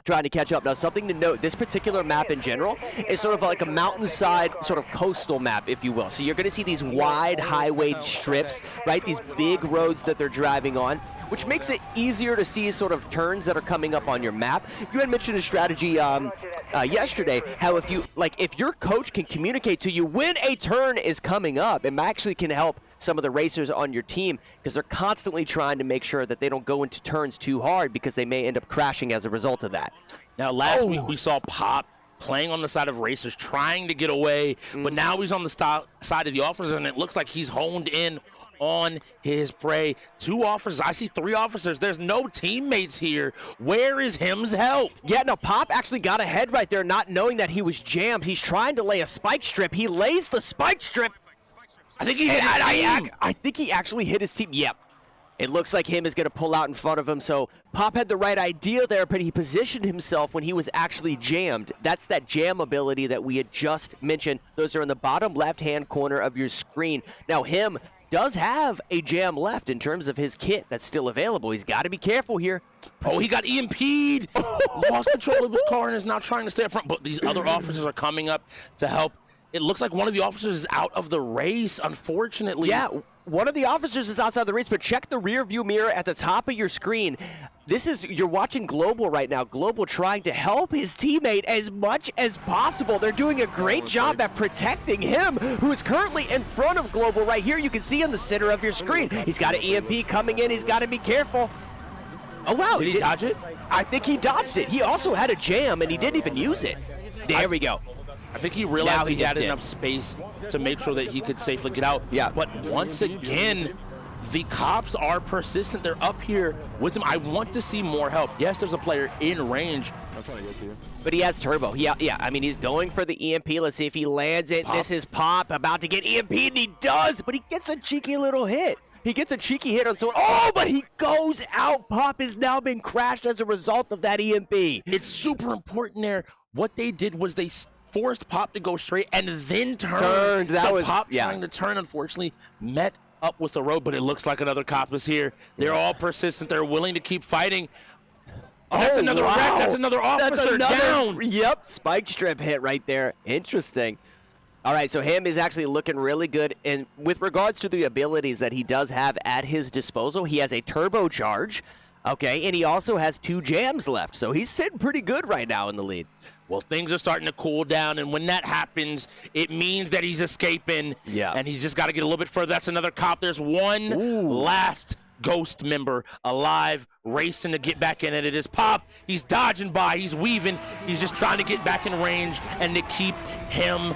trying to catch up. Now, something to note, this particular map in general is sort of like a mountainside, sort of coastal map, if you will. So you're going to see these wide highway strips, right? These big roads that they're driving on, which makes it easier to see sort of turns that are coming up on your map. You had mentioned a strategy yesterday, how if your coach can communicate to you when a turn is coming up, it actually can help some of the racers on your team, because they're constantly trying to make sure that they don't go into turns too hard, because they may end up crashing as a result of that. Now, last week we saw Pop playing on the side of racers, trying to get away, but now he's on the side of the officers, and it looks like he's honed in on his prey. 2 officers. I see 3 officers. There's no teammates here. Where is him's help? Yeah, no, Pop actually got ahead right there, not knowing that he was jammed. He's trying to lay a spike strip. He lays the spike strip. I think he hit his team. I think he actually hit his team. Yep. It looks like him is going to pull out in front of him. So Pop had the right idea there, but he positioned himself when he was actually jammed. That's that jam ability that we had just mentioned. Those are in the bottom left-hand corner of your screen. Now, him does have a jam left in terms of his kit that's still available. He's got to be careful here. Oh, he got EMP'd. Lost control of his car and is now trying to stay up front. But these other officers are coming up to help. It looks like one of the officers is out of the race, unfortunately. Yeah, one of the officers is outside the race, but check the rear view mirror at the top of your screen. You're watching Global right now. Global trying to help his teammate as much as possible. They're doing a great job at protecting him, who is currently in front of Global right here. You can see in the center of your screen. He's got an EMP coming in. He's got to be careful. Oh, wow. Did he dodge it? I think he dodged it. He also had a jam, and he didn't even use it. There we go. I think he realized Now he he had did. enough space to make sure that he could safely get out. Yeah. But once again, the cops are persistent. They're up here with him. I want to see more help. Yes, there's a player in range. I'm trying to get to you. But he has turbo. Yeah. I mean, he's going for the EMP. Let's see if he lands it. Pop. This is Pop about to get EMP, and he does, but he gets a cheeky little hit. He gets a cheeky hit on someone. Oh, but he goes out. Pop has now been crashed as a result of that EMP. It's super important there. What they did was they forced Pop to go straight and then turn. Pop trying to turn, unfortunately, met up with the road, but it looks like another cop is here. They're all persistent. They're willing to keep fighting. Oh, that's another wreck. That's another officer down. Yep, spike strip hit right there. Interesting. All right, so him is actually looking really good. And with regards to the abilities that he does have at his disposal, he has a turbocharge, okay, and he also has 2 jams left. So he's sitting pretty good right now in the lead. Well, things are starting to cool down, and when that happens, it means that he's escaping. Yeah. And he's just got to get a little bit further. That's another cop. There's one last Ghost member alive, racing to get back in it. It is Pop. He's dodging by. He's weaving. He's just trying to get back in range and to keep him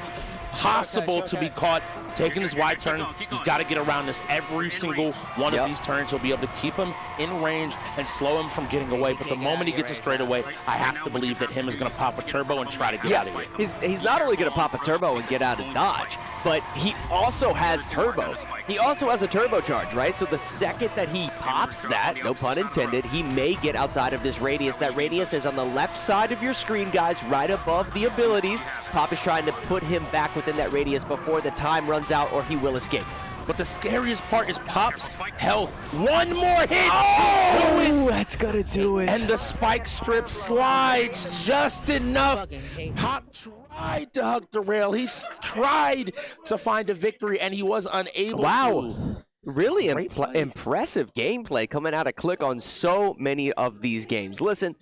possible to be caught taking this wide turn. He's got to get around this every single one of these turns. He'll be able to keep him in range and slow him from getting away. But the moment he gets a straightaway, I have to believe that him is going to pop a turbo and try to get out of here. He's not only going to pop a turbo and get out of dodge, but he also has turbos. He also has a turbocharge, right? So the second that he pops that, no pun intended, he may get outside of this radius. That radius is on the left side of your screen, guys, right above the abilities. Pop is trying to put him back within that radius before the time runs out, or he will escape. But the scariest part is Pop's health. One more hit. Oh, that's gonna do it. And the spike strip slides just enough. Pop tried to hug the rail. He tried to find a victory, and he was unable to. Really impressive gameplay coming out of KLiK on so many of these games. Listen,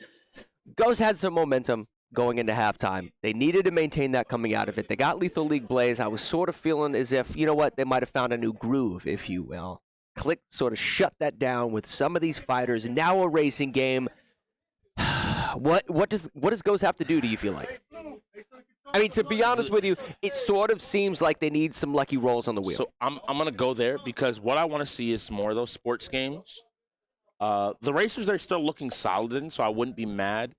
Ghost had some momentum going into halftime. They needed to maintain that coming out of it. They got Lethal League Blaze. I was sort of feeling as if, you know what, they might have found a new groove, if you will. KLiK sort of shut that down with some of these fighters. Now a racing game. What does Ghost have to do, do you feel like? I mean, to be honest with you, it sort of seems like they need some lucky rolls on the wheel. So I'm going to go there because what I want to see is more of those sports games. The racers, they're still looking solid in, so I wouldn't be mad.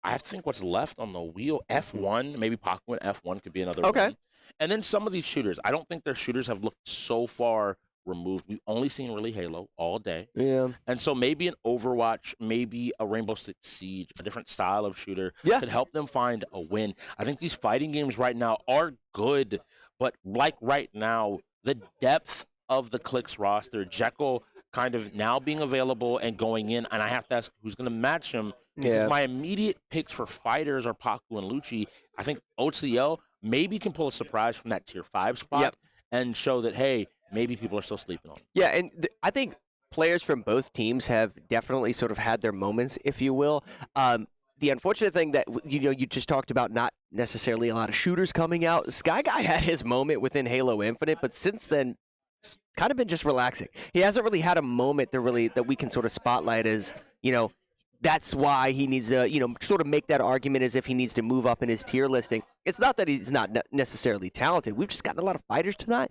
I think what's left on the wheel, F1, maybe Pac win F1 could be another one. And then some of these shooters, I don't think their shooters have looked so far removed. We've only seen really Halo all day. Yeah. And so maybe an Overwatch, maybe a Rainbow Six Siege, a different style of shooter could help them find a win. I think these fighting games right now are good, but like right now, the depth of the KLiK's roster, Jekyll kind of now being available and going in, and I have to ask who's going to match him. Because my immediate picks for fighters are Paku and Lucci. I think OCL maybe can pull a surprise from that tier 5 spot and show that, hey, maybe people are still sleeping on him. Yeah, and I think players from both teams have definitely sort of had their moments, if you will. The unfortunate thing that, you just talked about not necessarily a lot of shooters coming out. Sky Guy had his moment within Halo Infinite, but since then, it's kind of been just relaxing. He hasn't really had a moment that we can sort of spotlight as, that's why he needs to, sort of make that argument as if he needs to move up in his tier listing. It's not that he's not necessarily talented. We've just gotten a lot of fighters tonight.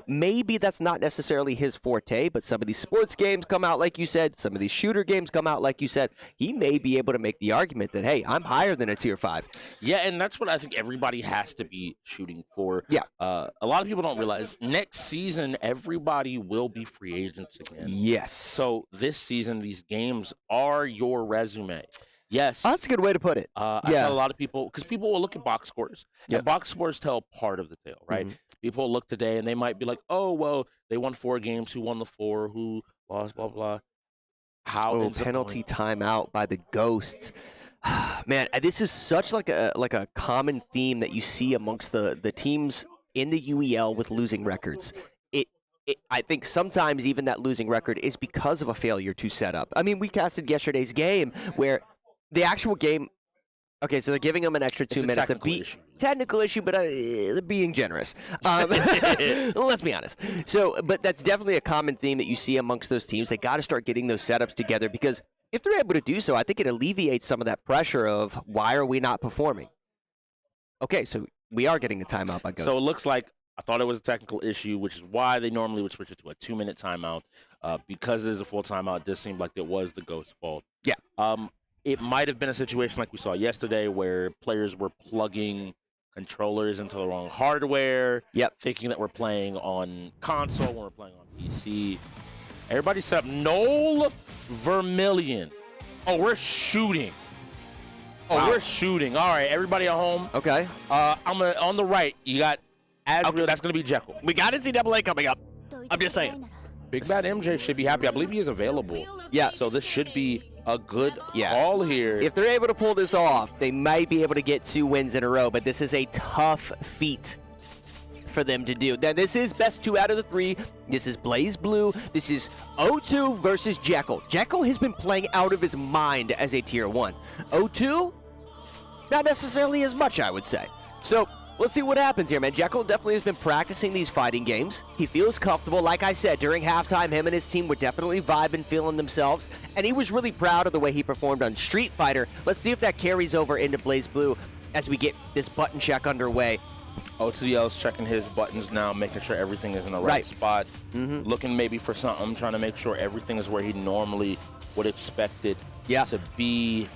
Maybe that's not necessarily his forte, but some of these sports games come out, like you said. Some of these shooter games come out, like you said. He may be able to make the argument that, hey, I'm higher than a tier 5. Yeah, and that's what I think everybody has to be shooting for. Yeah. A lot of people don't realize next season, everybody will be free agents again. Yes. So this season, these games are your resume. Yes. Oh, that's a good way to put it. I tell a lot of people, because people will look at box scores, and box scores tell part of the tale, right? People will look today, and they might be like, oh, well, they won 4 games. Who won the 4? Who lost, blah, blah. How penalty timeout by the Ghosts. Man, this is such like a common theme that you see amongst the teams in the UEL with losing records. I think sometimes even that losing record is because of a failure to set up. I mean, we casted yesterday's game where the actual game, okay, so they're giving them an extra 2 minutes. Technical issue, but they're being generous. Let's be honest. So, but that's definitely a common theme that you see amongst those teams. They got to start getting those setups together because if they're able to do so, I think it alleviates some of that pressure of why are we not performing? Okay, so we are getting a timeout by Ghost. So it looks like I thought it was a technical issue, which is why they normally would switch it to a 2-minute timeout. Because it is a full timeout, it does seem like it was the Ghost's fault. Yeah. It might have been a situation like we saw yesterday where players were plugging controllers into the wrong hardware, thinking that we're playing on console when we're playing on PC. Everybody set up. Noel Vermillion. Oh, we're shooting. Oh, we're shooting. All right, everybody at home. Okay. On the right, you got Azrael. That's going to be Jekyll. We got NCAA coming up. I'm just saying. Big Bad MJ should be happy. I believe he is available. Yeah. So this should be a good call here. If they're able to pull this off, they might be able to get 2 wins in a row, but this is a tough feat for them to do. Now, this is best 2 out of the 3. This is Blaze Blue. This is O2 versus Jekyll. Jekyll has been playing out of his mind as a tier 1. O2, not necessarily as much, I would say. So let's see what happens here, man. Jekyll definitely has been practicing these fighting games. He feels comfortable. Like I said, during halftime, him and his team were definitely vibing, feeling themselves, and he was really proud of the way he performed on Street Fighter. Let's see if that carries over into Blaze Blue as we get this button check underway. OTL's checking his buttons now, making sure everything is in the right spot. Looking maybe for something, trying to make sure everything is where he normally would expect it to be.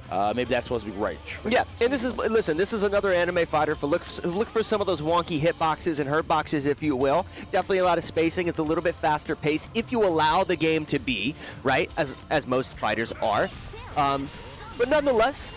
Maybe that's supposed to be right. Yeah, and this is, listen, this is another anime fighter for look for some of those wonky hitboxes and hurt boxes, if you will. Definitely a lot of spacing. It's a little bit faster pace if you allow the game to be, right, as most fighters are. But nonetheless,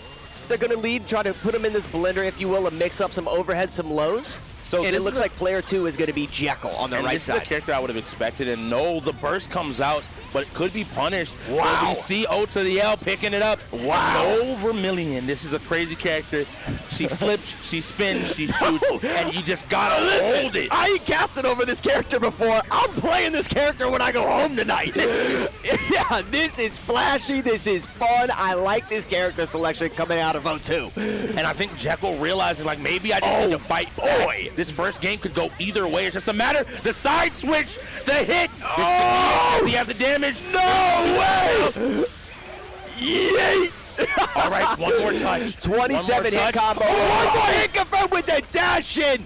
they're going to lead, try to put them in this blender, if you will, and mix up some overhead, some lows. And it looks like player 2 is going to be Jekyll on the right side. This is a character I would have expected, and no, the burst comes out, but it could be punished. Wow. But we see O to the L picking it up. Wow. No Vermillion. This is a crazy character. She flips, she spins, she shoots, and you just got to hold it. I ain't casted over this character before. I'm playing this character when I go home tonight. Yeah, this is flashy. This is fun. I like this character selection coming out of O2. And I think Jekyll realizing, like, maybe I didn't need to fight. Boy, this first game could go either way. It's just a matter. The side switch, the hit. Does he have the damage? No way! Yay! All right, one more touch. 27 hit combo. One more hit confirmed with the dash in.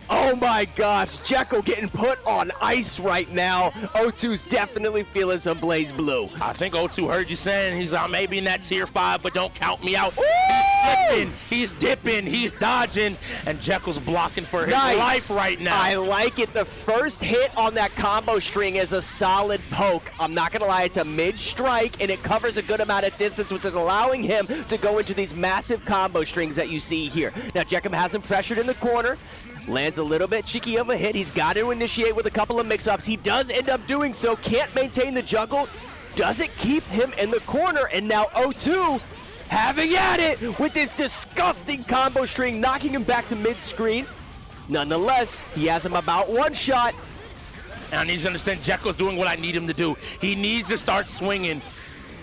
Oh my gosh, Jekyll getting put on ice right now. O2's definitely feeling some Blaze Blue. I think O2 heard you saying he's maybe in that tier 5, but don't count me out. He's flipping, he's dipping, he's dodging, and Jekyll's blocking for his life right now. I like it. The first hit on that combo string is a solid poke. I'm not gonna lie, it's a mid strike, and it covers a good amount of distance, which is allowing him to go into these massive combo strings that you see here. Now, Jekyll has him pressured in the corner. Lands a little bit cheeky of a hit. He's got to initiate with a couple of mix-ups. He does end up doing so. Can't maintain the juggle. Does it keep him in the corner? And now O2 having at it with this disgusting combo string, knocking him back to mid-screen. Nonetheless, he has him about one shot. And I need you to understand, Jekyll's doing what I need him to do. He needs to start swinging.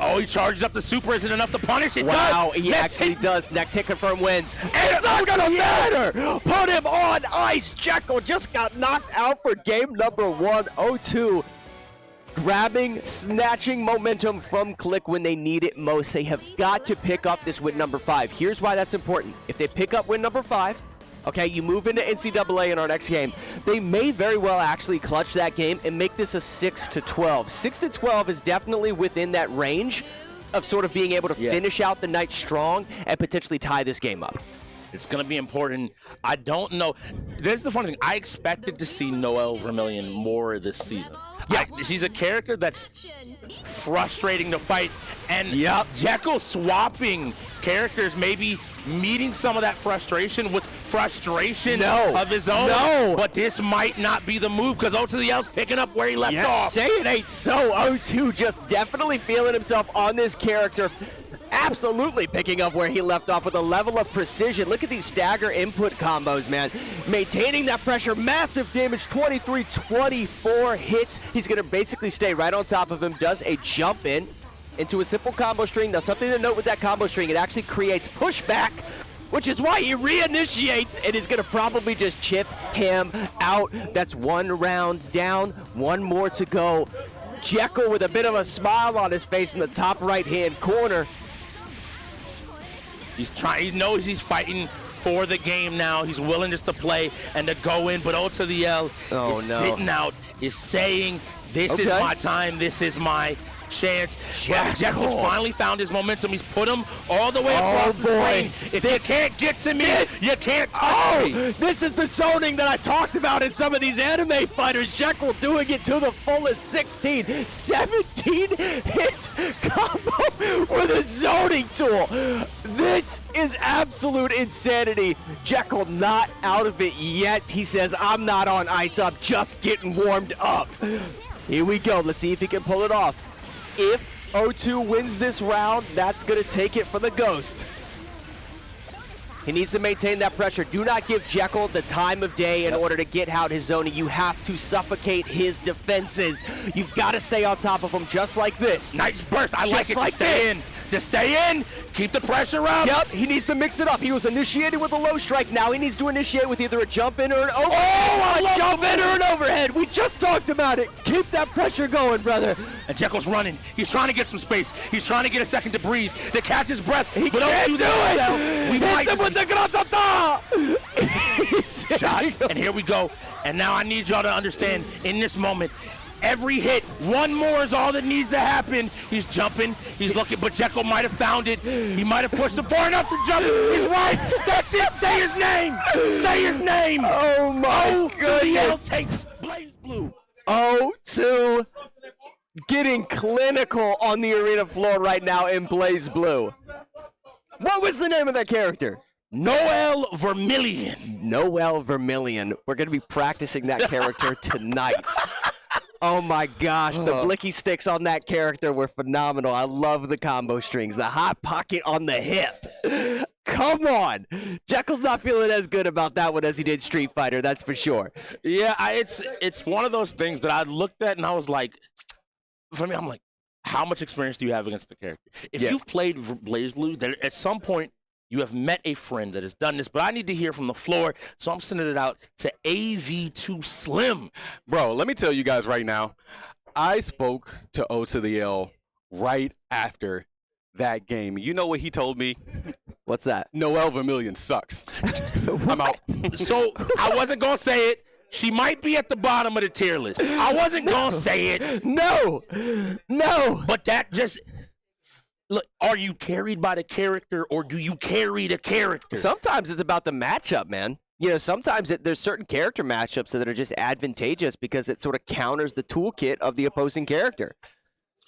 Oh, he charges up the super. Is it enough to punish? It wow, does. He actually does. Next hit confirm wins. It's not gonna matter. Put him on ice. Jekyll just got knocked out for game number 1. O2 grabbing, snatching momentum from KLiK when they need it most. They have got to pick up this win number 5. Here's why that's important. If they pick up win number 5, okay, you move into NCAA in our next game, they may very well actually clutch that game and make this a 6-12. 6-12 is definitely within that range of sort of being able to finish out the night strong and potentially tie this game up. It's going to be important. I don't know. This is the funny thing. I expected to see Noel Vermillion more this season. Yeah, she's a character that's frustrating to fight. And Jekyll swapping characters, maybe meeting some of that frustration with frustration of his own. No. But this might not be the move because O to the L's picking up where he left off. Say it ain't so. O2 just definitely feeling himself on this character. Absolutely picking up where he left off with a level of precision. Look at these stagger input combos, man. Maintaining that pressure, massive damage, 23, 24 hits. He's going to basically stay right on top of him, does a jump in into a simple combo string. Now, something to note with that combo string, it actually creates pushback, which is why he reinitiates and is going to probably just chip him out. That's one round down, one more to go. Jekyll with a bit of a smile on his face in the top right-hand corner. He's trying. He knows he's fighting for the game now. He's willing just to play and to go in, but OTL is sitting out, is saying, this is my time, this is my chance. Jekyll's finally found his momentum. He's put him all the way across the screen. If you can't get to me, you can't touch me. This is the zoning that I talked about in some of these anime fighters. Jekyll doing it to the fullest. 17 hit combo with a zoning tool. This is absolute insanity. Jekyll not out of it yet. He says, I'm not on ice. I'm just getting warmed up. Here we go. Let's see if he can pull it off. If O2 wins this round, that's going to take it for the Ghost. He needs to maintain that pressure. Do not give Jekyll the time of day in order to get out his zoning. You have to suffocate his defenses. You've got to stay on top of him just like this. Nice burst. I like it. Just stay in. Just stay in. Keep the pressure up. Yep, he needs to mix it up. He was initiated with a low strike. Now he needs to initiate with either a jump in or an overhead. Oh, a jump in or an overhead. We just talked about it. Keep that pressure going, brother. And Jekyll's running. He's trying to get some space. He's trying to get a second to breathe, to catch his breath. He can't do it. We hit him with the gratata. Shot. And here we go. And now I need y'all to understand, in this moment, every hit, one more is all that needs to happen. He's jumping, he's looking, but Jekyll might have found it. He might have pushed him far enough to jump. He's right. That's it. Say his name. Say his name. Oh my goodness. Takes Blaze Blue. O2 getting clinical on the arena floor right now in Blaze Blue. What was the name of that character? Noel Vermillion. Noel Vermillion. We're going to be practicing that character tonight. Oh my gosh, the blicky sticks on that character were phenomenal. I love the combo strings, the hot pocket on the hip. Come on. Jekyll's not feeling as good about that one as he did Street Fighter, that's for sure. Yeah, it's one of those things that I looked at and I was like, for me, I'm like, how much experience do you have against the character? If you've played Blaze Blue, then at some point, you have met a friend that has done this, but I need to hear from the floor, so I'm sending it out to AV2 Slim. Bro, let me tell you guys right now, I spoke to O to the L right after that game. You know what he told me? What's that? Noel Vermillion sucks. I'm out. So I wasn't going to say it. She might be at the bottom of the tier list. I wasn't going to say it. No. But that just... Look, are you carried by the character or do you carry the character? Sometimes it's about the matchup, man. You know, sometimes there's certain character matchups that are just advantageous because it sort of counters the toolkit of the opposing character.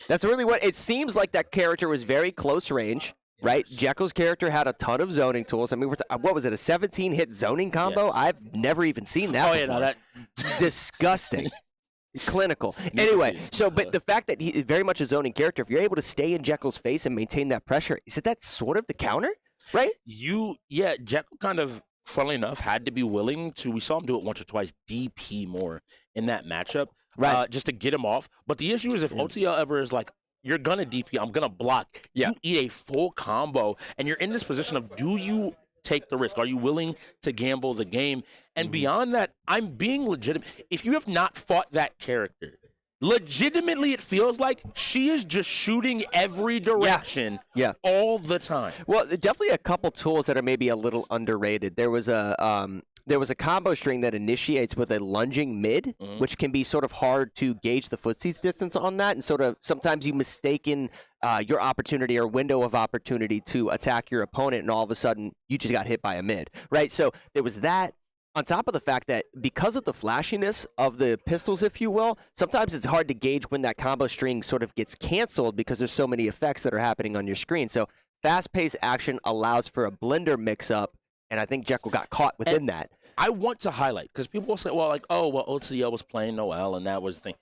That's really what it seems like. That character was very close range, right? Jekyll's character had a ton of zoning tools. I mean, what was it, a 17-hit zoning combo? Yes. I've never even seen that before. Yeah, no, that disgusting. Clinical. Anyway, but the fact that he is very much a zoning character, if you're able to stay in Jekyll's face and maintain that pressure, is it that sort of the counter, right? Jekyll kind of, funnily enough, had to be willing to, we saw him do it once or twice, DP more in that matchup, right? Just to get him off. But the issue is if OTL ever is like, you're going to DP, I'm going to block, you eat a full combo, and you're in this position of, do you take the risk? Are you willing to gamble the game? And beyond that, I'm being legitimate. If you have not fought that character, legitimately it feels like she is just shooting every direction all the time. Well, definitely a couple tools that are maybe a little underrated. There was a combo string that initiates with a lunging mid, which can be sort of hard to gauge the footsie's distance on that, and sort of sometimes you mistaken your opportunity or window of opportunity to attack your opponent, and all of a sudden you just got hit by a mid, right? So there was that. On top of the fact that because of the flashiness of the pistols, if you will, sometimes it's hard to gauge when that combo string sort of gets canceled because there's so many effects that are happening on your screen. So fast-paced action allows for a blender mix-up, and I think Jekyll got caught within that. I want to highlight, because people will say, well, like, oh, well, OTL was playing Noel, and that was the thing.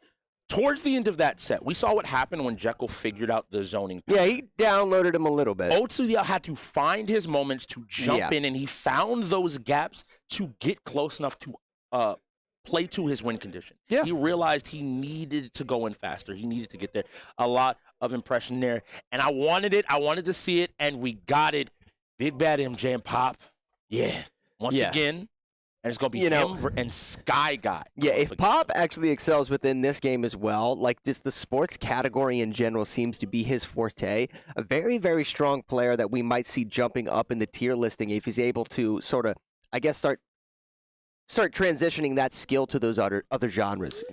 Towards the end of that set, we saw what happened when Jekyll figured out the zoning. Yeah, he downloaded him a little bit. OTL had to find his moments to jump in, and he found those gaps to get close enough to play to his win condition. Yeah. He realized he needed to go in faster. He needed to get there. A lot of impression there. And I wanted it. I wanted to see it, and we got it. Big Bad MJ and Pop. Yeah. Once again, And it's going to be and Sky Guy. Yeah, if Pop actually excels within this game as well, like just the sports category in general seems to be his forte, a very, very strong player that we might see jumping up in the tier listing if he's able to sort of, I guess, start transitioning that skill to those other genres.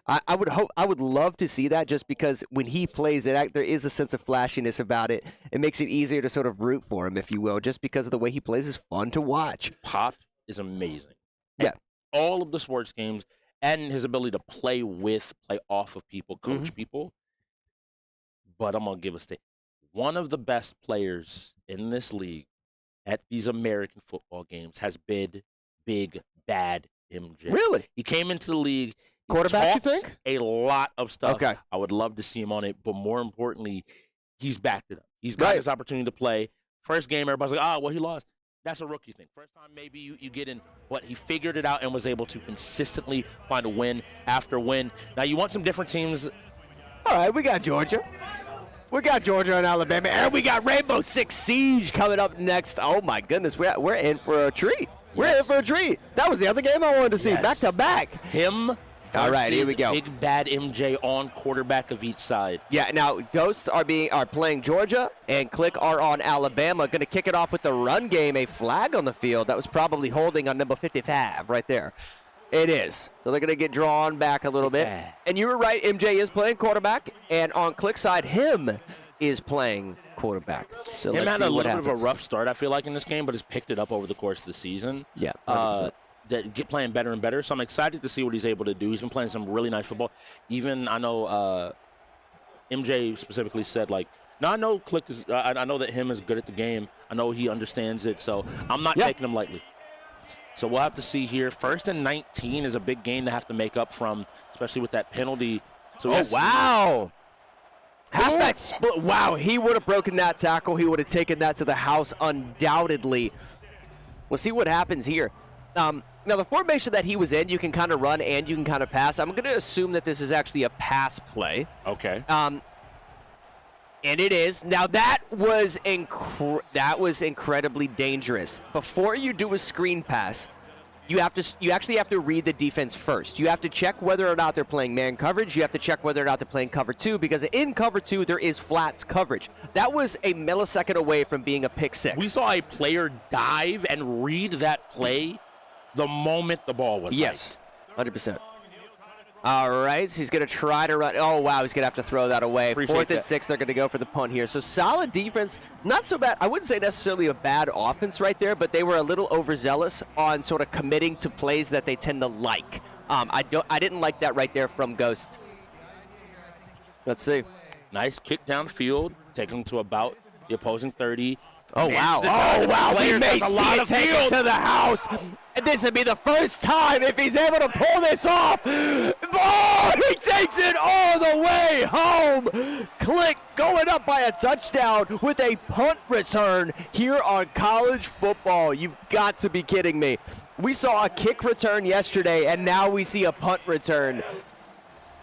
I would love to see that, just because when he plays it, there is a sense of flashiness about it. It makes it easier to sort of root for him, if you will, just because of the way he plays is fun to watch. Pop is amazing. Yeah. All of the sports games and his ability to play off of people, coach people. But I'm going to give a state. One of the best players in this league at these American football games has been Big Bad MJ. Really? He came into the league. Quarterback, you think? A lot of stuff. Okay. I would love to see him on it, but more importantly, he's backed it up. He's got his opportunity to play. First game, everybody's like, he lost. That's a rookie thing. First time maybe you get in, but he figured it out and was able to consistently find a win after win. Now, you want some different teams. All right, we got Georgia. We got Georgia and Alabama, and we got Rainbow Six Siege coming up next. Oh, my goodness, we're in for a treat. We're in for a treat. That was the other game I wanted to see, back to back. Him All right, here we go. Big Bad MJ on quarterback of each side. Yeah, now Ghosts are playing Georgia, and KLiK are on Alabama. Going to kick it off with the run game. A flag on the field that was probably holding on number 55 right there. It is. So they're going to get drawn back a little bit. And you were right, MJ is playing quarterback, and on KLiK side, him is playing quarterback. So Him let's had see a what little bit happens. of a rough start, I feel like, in this game, but has picked it up over the course of the season. Yeah, Playing better and better. So I'm excited to see what he's able to do. He's been playing some really nice football. Even I know MJ specifically said, like, no, I know KLiK is. I know that him is good at the game. I know he understands it. So I'm not taking him lightly. So we'll have to see here. 1st and 19 is a big gain to have to make up from, especially with that penalty. So wow. Halfback split. Wow, he would have broken that tackle. He would have taken that to the house undoubtedly. We'll see what happens here. Now, the formation that he was in, you can kind of run and you can kind of pass. I'm going to assume that this is actually a pass play. Okay. And it is. Now, that was incredibly dangerous. Before you do a screen pass, you actually have to read the defense first. You have to check whether or not they're playing man coverage. You have to check whether or not they're playing cover 2, because in cover 2 there is flats coverage. That was a millisecond away from being a pick six. We saw a player dive and read that play the moment the ball was yes, 100%. All right, so he's going to try to run. Oh, wow, he's going to have to throw that away. Appreciate 4th and that. 6, they're going to go for the punt here. So solid defense, not so bad. I wouldn't say necessarily a bad offense right there, but they were a little overzealous on sort of committing to plays that they tend to like. I didn't like that right there from Ghost. Let's see. Nice kick downfield, taking him to about the opposing 30. Oh, wow. Oh, wow. He may take it to the house. And this would be the first time if he's able to pull this off. Oh, he takes it all the way home. KLiK going up by a touchdown with a punt return here on college football. You've got to be kidding me. We saw a kick return yesterday, and now we see a punt return.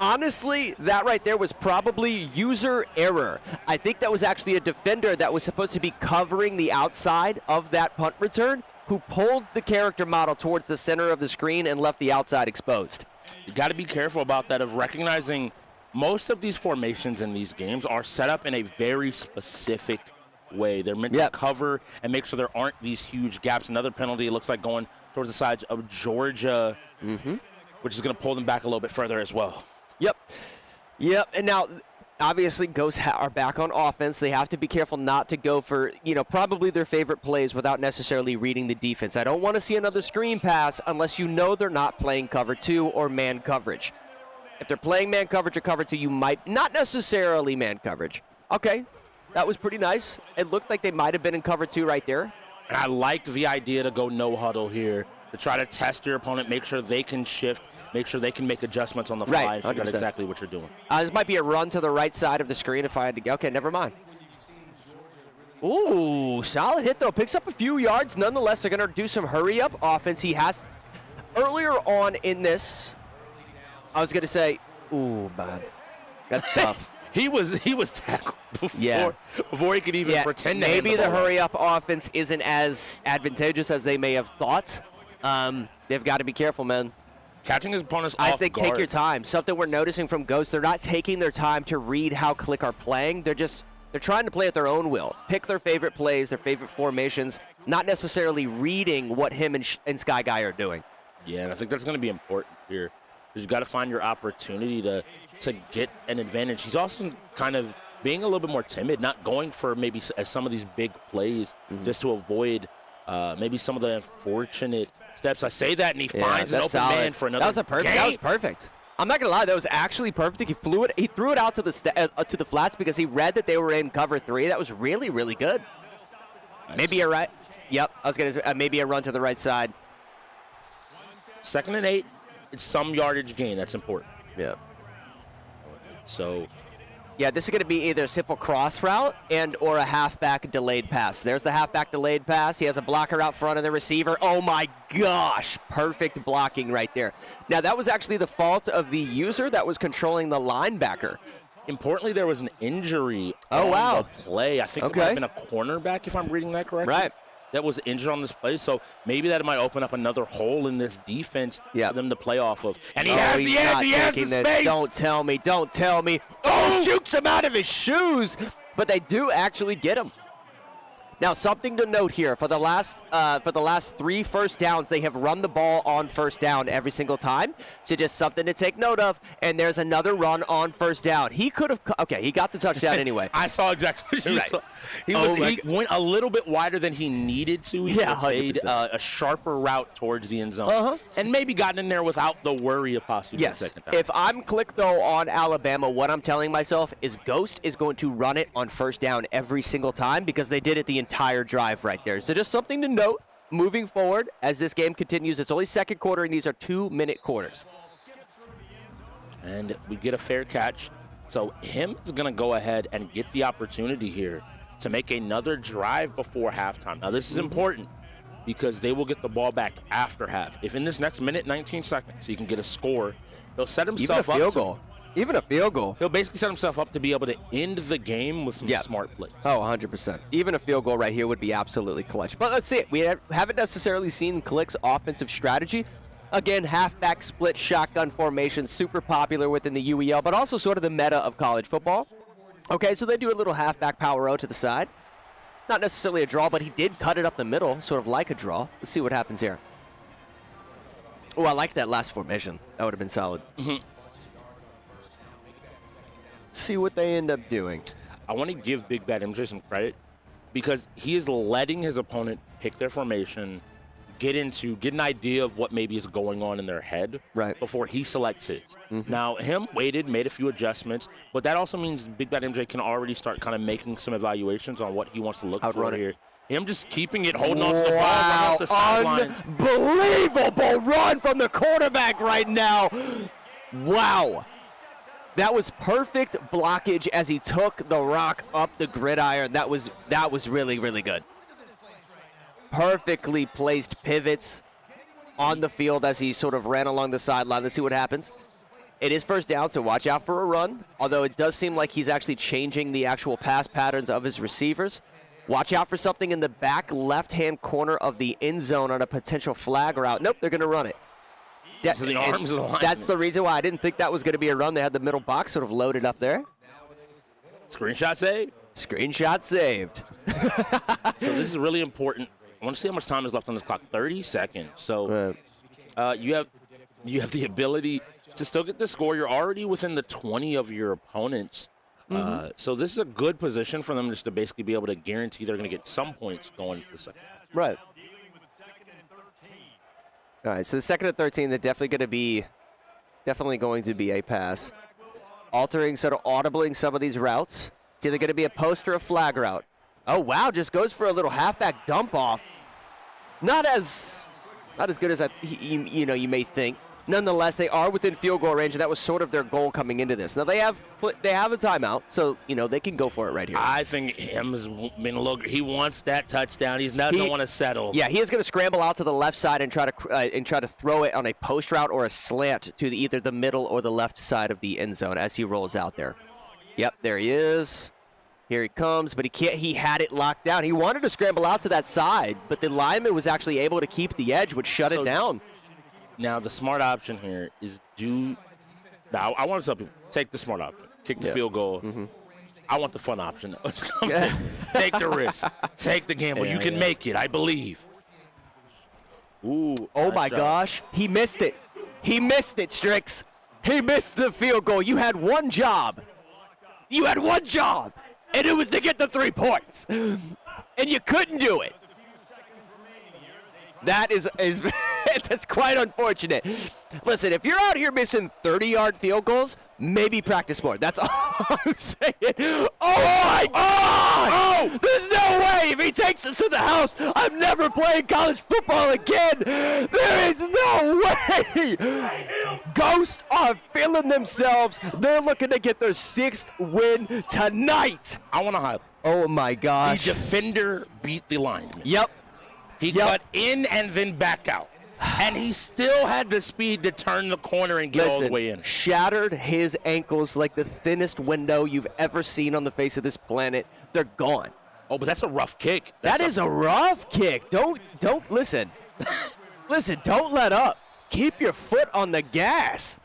Honestly, that right there was probably user error. I think that was actually a defender that was supposed to be covering the outside of that punt return, who pulled the character model towards the center of the screen and left the outside exposed. You got to be careful about that, of recognizing most of these formations in these games are set up in a very specific way. They're meant to cover and make sure there aren't these huge gaps. Another penalty, it looks like, going towards the sides of Georgia, which is going to pull them back a little bit further as well. Yep, and now obviously Ghosts are back on offense. They have to be careful not to go for, probably their favorite plays without necessarily reading the defense. I don't want to see another screen pass unless you know they're not playing cover 2 or man coverage. If they're playing man coverage or cover 2, you might not necessarily man coverage. Okay, that was pretty nice. It looked like they might have been in cover 2 right there. And I like the idea to go no huddle here, to try to test your opponent, make sure they can shift, make sure they can make adjustments on the fly, Right, and figure out 100%. exactly what you're doing. This might be a run to the right side of the screen if I had to go. Okay, never mind. Ooh, solid hit, though. Picks up a few yards. Nonetheless, they're going to do some hurry-up offense. He has, earlier on in this, I was going to say, ooh, man, that's tough. He was tackled before he could even pretend to maybe hand the ball off. hurry-up offense isn't as advantageous as they may have thought. They've got to be careful, man. Catching his opponents I off think guard. take your time. Something we're noticing from Ghost, they're not taking their time to read how KLiK are playing. They're trying to play at their own will. Pick their favorite plays, their favorite formations, not necessarily reading what him and Sky Guy are doing. Yeah, and I think that's going to be important here. You've got to find your opportunity to get an advantage. He's also kind of being a little bit more timid, not going for maybe some of these big plays just to avoid maybe some of the unfortunate steps. I say that, and he finds an open man for another. That was perfect. I'm not gonna lie, that was actually perfect. He threw it out to the flats because he read that they were in cover 3. That was really, really good. Nice. Maybe a right. Yep, I was gonna say maybe a run to the right side. 2nd and 8. It's some yardage gain. That's important. Yeah. So. Yeah, this is going to be either a simple cross route or a halfback delayed pass. There's the halfback delayed pass. He has a blocker out front of the receiver. Oh, my gosh. Perfect blocking right there. Now, that was actually the fault of the user that was controlling the linebacker. Importantly, there was an injury on the play. I think it might have been a cornerback, if I'm reading that correctly. Right. That was injured on this play, so maybe that might open up another hole in this defense for them to play off of. And he has the edge, he has the space. Don't tell me. Oh, jukes him out of his shoes. But they do actually get him. Now, something to note here, for the last 3 first downs, they have run the ball on first down every single time. So just something to take note of. And there's another run on first down. He could have, he got the touchdown anyway. I saw exactly what you saw. He went a little bit wider than he needed to. He made a sharper route towards the end zone. And maybe gotten in there without the worry of possibly a second down. If I'm KLiK, though, on Alabama, what I'm telling myself is Ghost is going to run it on first down every single time because they did it the entire drive right there. So just something to note moving forward as this game continues. It's only second quarter, and these are 2-minute quarters. And we get a fair catch. So him is going to go ahead and get the opportunity here to make another drive before halftime. Now, this is important because they will get the ball back after half. If in this next minute, 19 seconds, he can get a score, he'll set himself up. Even a field goal. He'll basically set himself up to be able to end the game with some smart plays. Oh, 100%. Even a field goal right here would be absolutely clutch. But let's see it. We haven't necessarily seen KLiK's offensive strategy. Again, halfback split shotgun formation, super popular within the UEL, but also sort of the meta of college football. Okay, so they do a little halfback power out to the side. Not necessarily a draw, but he did cut it up the middle, sort of like a draw. Let's see what happens here. Oh, I like that last formation. That would have been solid. See what they end up doing. I want to give Big Bad MJ some credit because he is letting his opponent pick their formation, get an idea of what maybe is going on in their head before he selects his. Now, him waited, made a few adjustments, but that also means Big Bad MJ can already start kind of making some evaluations on what he wants to look for here. Him just keeping it, holding on to the ball, running off the sidelines. Unbelievable run from the quarterback right now. Wow. That was perfect blockage as he took the rock up the gridiron. That was really, really good. Perfectly placed pivots on the field as he sort of ran along the sideline. Let's see what happens. It is first down, so watch out for a run, although it does seem like he's actually changing the actual pass patterns of his receivers. Watch out for something in the back left-hand corner of the end zone on a potential flag route. Nope, they're going to run it. To the arms of the line. That's the reason why I didn't think that was going to be a run. They had the middle box sort of loaded up there. Screenshot saved. Screenshot saved. So this is really important. I want to see how much time is left on this clock. 30 seconds. So you have the ability to still get the score. You're already within the 20 of your opponents. So this is a good position for them just to basically be able to guarantee they're going to get some points going for the second. Right. All right, so the 2nd and 13, they're definitely going to be a pass. Altering, sort of audibling some of these routes. It's either going to be a post or a flag route. Oh, wow, just goes for a little halfback dump off. Not as good as you may think. Nonetheless, they are within field goal range, and that was sort of their goal coming into this. Now, they have a timeout, so, they can go for it right here. I think he wants that touchdown. He doesn't want to settle. Yeah, he is going to scramble out to the left side and try to throw it on a post route or a slant to either the middle or the left side of the end zone as he rolls out there. Yep, there he is. Here he comes, but he can't. He had it locked down. He wanted to scramble out to that side, but the lineman was actually able to keep the edge, which shut it down. Now, the smart option here is now, I want to tell people, take the smart option. Kick the field goal. I want the fun option. Take the risk. Take the gamble. You can make it. I believe. Ooh. Oh, my gosh. He missed it. He missed it, Strix. He missed the field goal. You had one job. You had one job, and it was to get the 3 points. And you couldn't do it. That is that's quite unfortunate. Listen, if you're out here missing 30-yard field goals, maybe practice more. That's all I'm saying. Oh my God! Oh! There's no way if he takes us to the house, I'm never playing college football again. There is no way. Ghosts are feeling themselves. They're looking to get their 6th win tonight. I want to highlight. Oh my gosh! The defender beat the lineman. Yep. He cut in and then back out. And he still had the speed to turn the corner and get all the way in. Shattered his ankles like the thinnest window you've ever seen on the face of this planet. They're gone. Oh, but that's a rough kick. That is a rough kick. Don't listen. Listen, don't let up. Keep your foot on the gas.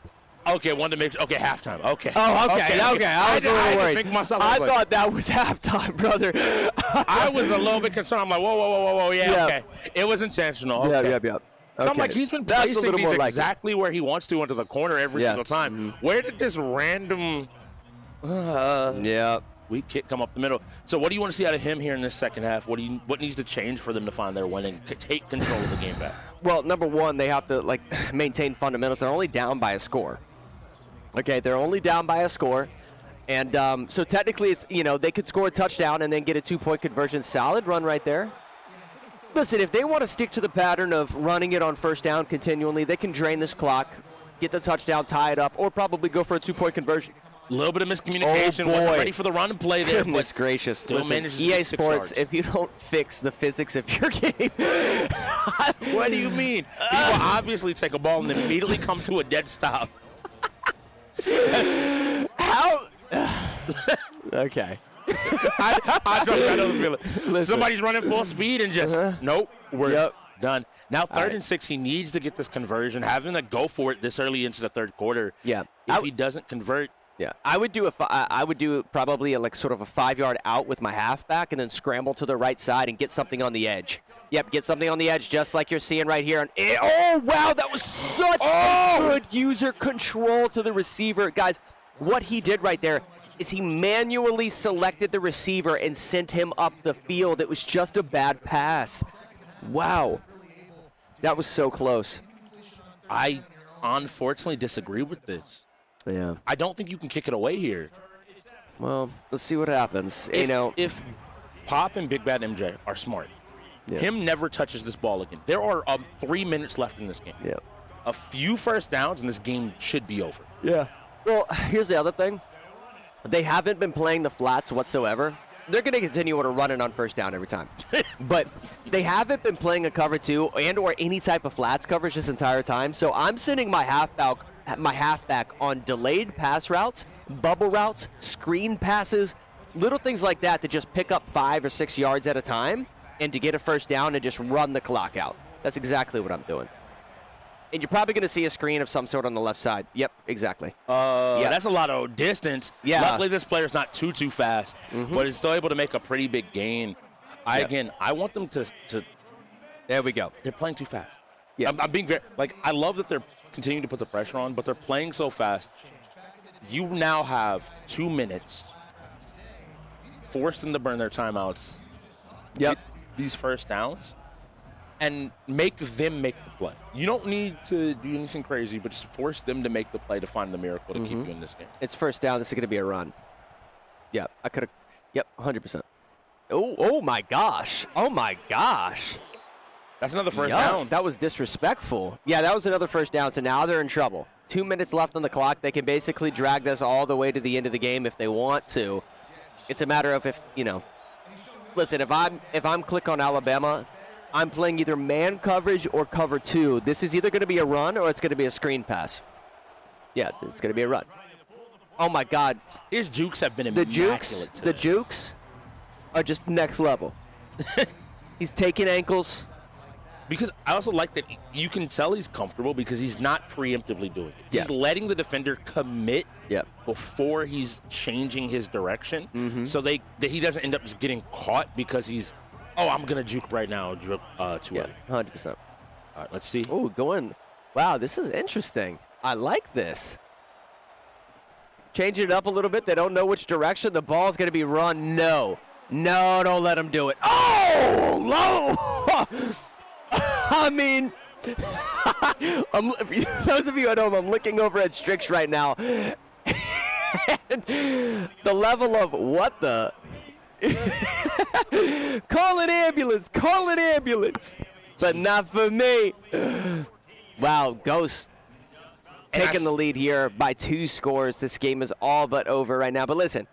Okay, wanted to make sure. Okay, halftime. Okay. Oh, okay. I was a little worried. I like, thought that was halftime, brother. I was a little bit concerned. I'm like, whoa. Yeah, okay. It was intentional. Okay. Yep. So I'm like, he's been placing these exactly where he wants to into the corner every single time. Where did this random weak kick come up the middle? So what do you want to see out of him here in this second half? What needs to change for them to find their winning, take control of the game back? Well, number one, they have to maintain fundamentals. They're only down by a score. Okay, they're only down by a score. And so technically, it's they could score a touchdown and then get a 2-point conversion. Solid run right there. Listen, if they want to stick to the pattern of running it on first down continually, they can drain this clock, get the touchdown, tie it up, or probably go for a 2-point conversion. A little bit of miscommunication. Wasn't ready for the run and play there. Goodness gracious. Still manages to EA get 6 Sports, yards. if you don't fix the physics of your game. What do you mean? He will obviously take a ball and then immediately come to a dead stop. How? Okay. I don't feel it. Listen. Somebody's running full speed and just, nope, we're done. Now, third and 6, he needs to get this conversion, having to go for it this early into the third quarter. Yeah. If he doesn't convert. Yeah, I would do probably sort of a 5-yard out with my halfback and then scramble to the right side and get something on the edge. Yep, get something on the edge just like you're seeing right here. Oh, wow, that was such good user control to the receiver. Guys, what he did right there is he manually selected the receiver and sent him up the field. It was just a bad pass. Wow. That was so close. I unfortunately disagree with this. Yeah. I don't think you can kick it away here. Well, let's see what happens. If Pop and Big Bad MJ are smart, him never touches this ball again. There are 3 minutes left in this game. Yeah. A few first downs and this game should be over. Yeah. Well, here's the other thing. They haven't been playing the flats whatsoever. They're going to continue to run it on first down every time. But they haven't been playing a cover 2 and or any type of flats coverage this entire time. So I'm sending my halfback on delayed pass routes, bubble routes, screen passes, little things like that to just pick up 5 or 6 yards at a time and to get a first down and just run the clock out. That's exactly what I'm doing. And you're probably going to see a screen of some sort on the left side. Yep, exactly. That's a lot of distance. Yeah. Luckily, this player's not too fast, but he's still able to make a pretty big gain. I want them to. There we go. They're playing too fast. Yeah. I'm being very I love that they're continuing to put the pressure on, but they're playing so fast. You now have 2 minutes. Force them to burn their timeouts. Yep. Get these first downs. And make them make the play. You don't need to do anything crazy, but just force them to make the play to find the miracle to keep you in this game. It's first down. This is going to be a run. Yeah, I could have. Yep, 100%. Oh my gosh. Oh my gosh. That's another first down. That was disrespectful. Yeah, that was another first down. So now they're in trouble. 2 minutes left on the clock. They can basically drag this all the way to the end of the game if they want to. It's a matter of listen, if I'm KLiK on Alabama, I'm playing either man coverage or cover 2. This is either going to be a run or it's going to be a screen pass. Yeah, it's going to be a run. Oh, my God. His jukes have been immaculate today. The jukes are just next level. He's taking ankles. Because I also like that you can tell he's comfortable because he's not preemptively doing it. Yeah. He's letting the defender commit before he's changing his direction, so that he doesn't end up just getting caught because he's, oh, I'm going to juke right now. Juke, 2-way. 100%. All right, let's see. Oh, going. Wow, this is interesting. I like this. Changing it up a little bit. They don't know which direction the ball's going to be run. No, don't let them do it. Oh, low. I mean, those of you at home, I'm looking over at Strix right now. And the level of what the? Call an ambulance. But not for me. Wow, Ghost taking the lead here by 2 scores. This game is all but over right now. But listen,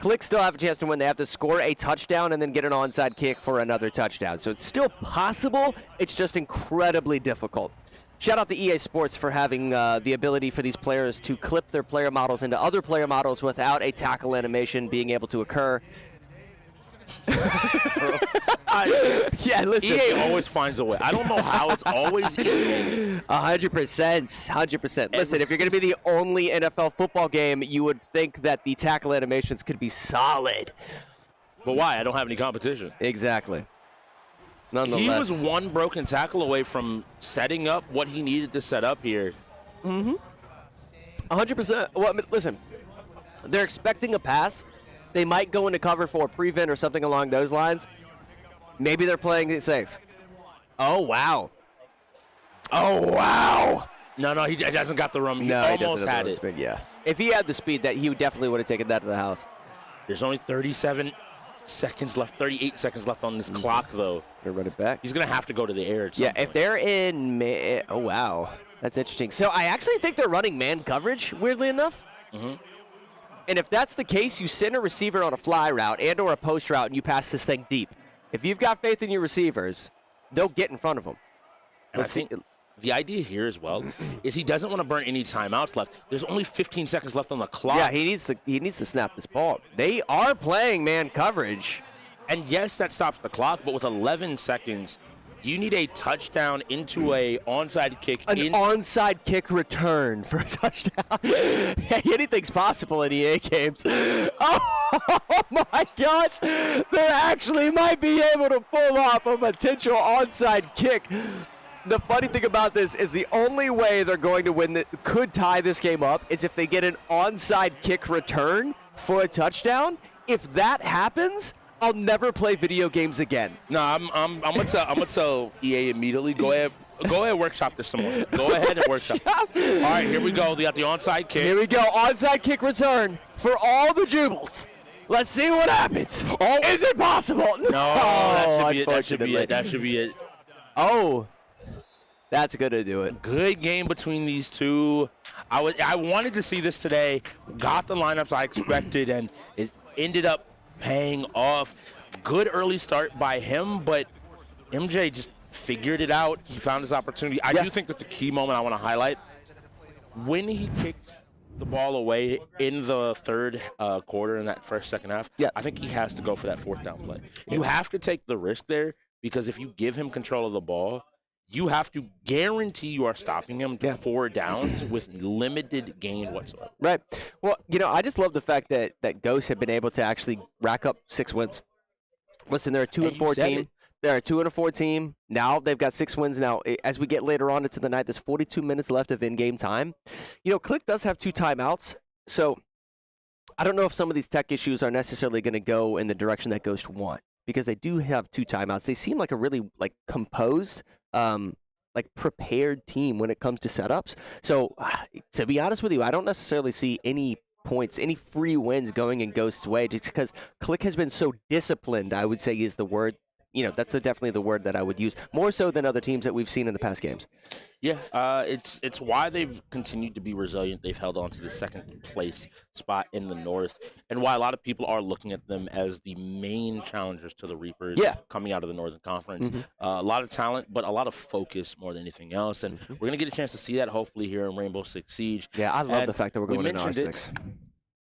KLiK still have a chance to win. They have to score a touchdown and then get an onside kick for another touchdown. So it's still possible. It's just incredibly difficult. Shout out to EA Sports for having the ability for these players to clip their player models into other player models without a tackle animation being able to occur. Yeah, listen. EA always finds a way. I don't know how. It's always EA. 100%. Listen, if you're going to be the only NFL football game, you would think that the tackle animations could be solid. But why? I don't have any competition. Exactly. Nonetheless. He was one broken tackle away from setting up what he needed to set up here. 100%. Well, I mean, listen, they're expecting a pass. They might go into cover for a prevent or something along those lines. Maybe they're playing it safe. Oh, wow. No, he hasn't got the room. He almost had it. Speed, yeah. If he had the speed, that he definitely would have taken that to the house. There's only 37 seconds left, 38 seconds left on this clock, though. Gonna run it back. He's going to have to go to the air at some point. If they're in oh, wow. That's interesting. So I actually think they're running man coverage, weirdly enough. And if that's the case, you send a receiver on a fly route and or a post route and you pass this thing deep. If you've got faith in your receivers, they'll get in front of them. And I think the idea here as well is he doesn't want to burn any timeouts left. There's only 15 seconds left on the clock. Yeah, he needs to snap this ball. They are playing man coverage. And yes, that stops the clock, but with 11 seconds, you need a touchdown into a onside kick. Onside kick return for a touchdown. Hey, anything's possible in EA games. Oh my gosh. They actually might be able to pull off a potential onside kick. The funny thing about this is the only way they're going to win that could tie this game up is if they get an onside kick return for a touchdown. If that happens, I'll never play video games again. No, I'm gonna tell EA immediately. Go ahead, workshop this some more. Go ahead and workshop. All right, here we go. They got the onside kick. Here we go. Onside kick return for all the jubilant. Let's see what happens. Oh, is it possible? No, that should be it. That should be it. Oh, that's gonna do it. Good game between these two. I wanted to see this today. Got the lineups I expected, and it ended up paying off. Good early start by him, but MJ just figured it out. He found his opportunity. I do think that the key moment I want to highlight, when he kicked the ball away in the third quarter in that second half, I think he has to go for that 4th down play. You have to take the risk there because if you give him control of the ball, you have to guarantee you are stopping him to 4 downs with limited gain whatsoever. Right. Well, I just love the fact that Ghosts have been able to actually rack up 6 wins. Listen, they're a 2-4 team. They're a 2-4 team. Now they've got 6 wins. Now, as we get later on into the night, there's 42 minutes left of in-game time. KLiK does have 2 timeouts, so I don't know if some of these tech issues are necessarily going to go in the direction that Ghost want because they do have 2 timeouts. They seem like a really composed, prepared team when it comes to setups. So, to be honest with you, I don't necessarily see any points, any free wins going in Ghost's way just because KLiK has been so disciplined, I would say is the word. That's definitely the word that I would use, more so than other teams that we've seen in the past games. Yeah, it's why they've continued to be resilient. They've held on to the 2nd place spot in the North, and why a lot of people are looking at them as the main challengers to the Reapers coming out of the Northern Conference. A lot of talent, but a lot of focus more than anything else, and we're going to get a chance to see that hopefully here in Rainbow Six Siege. Yeah, I love the fact that we're going into R6.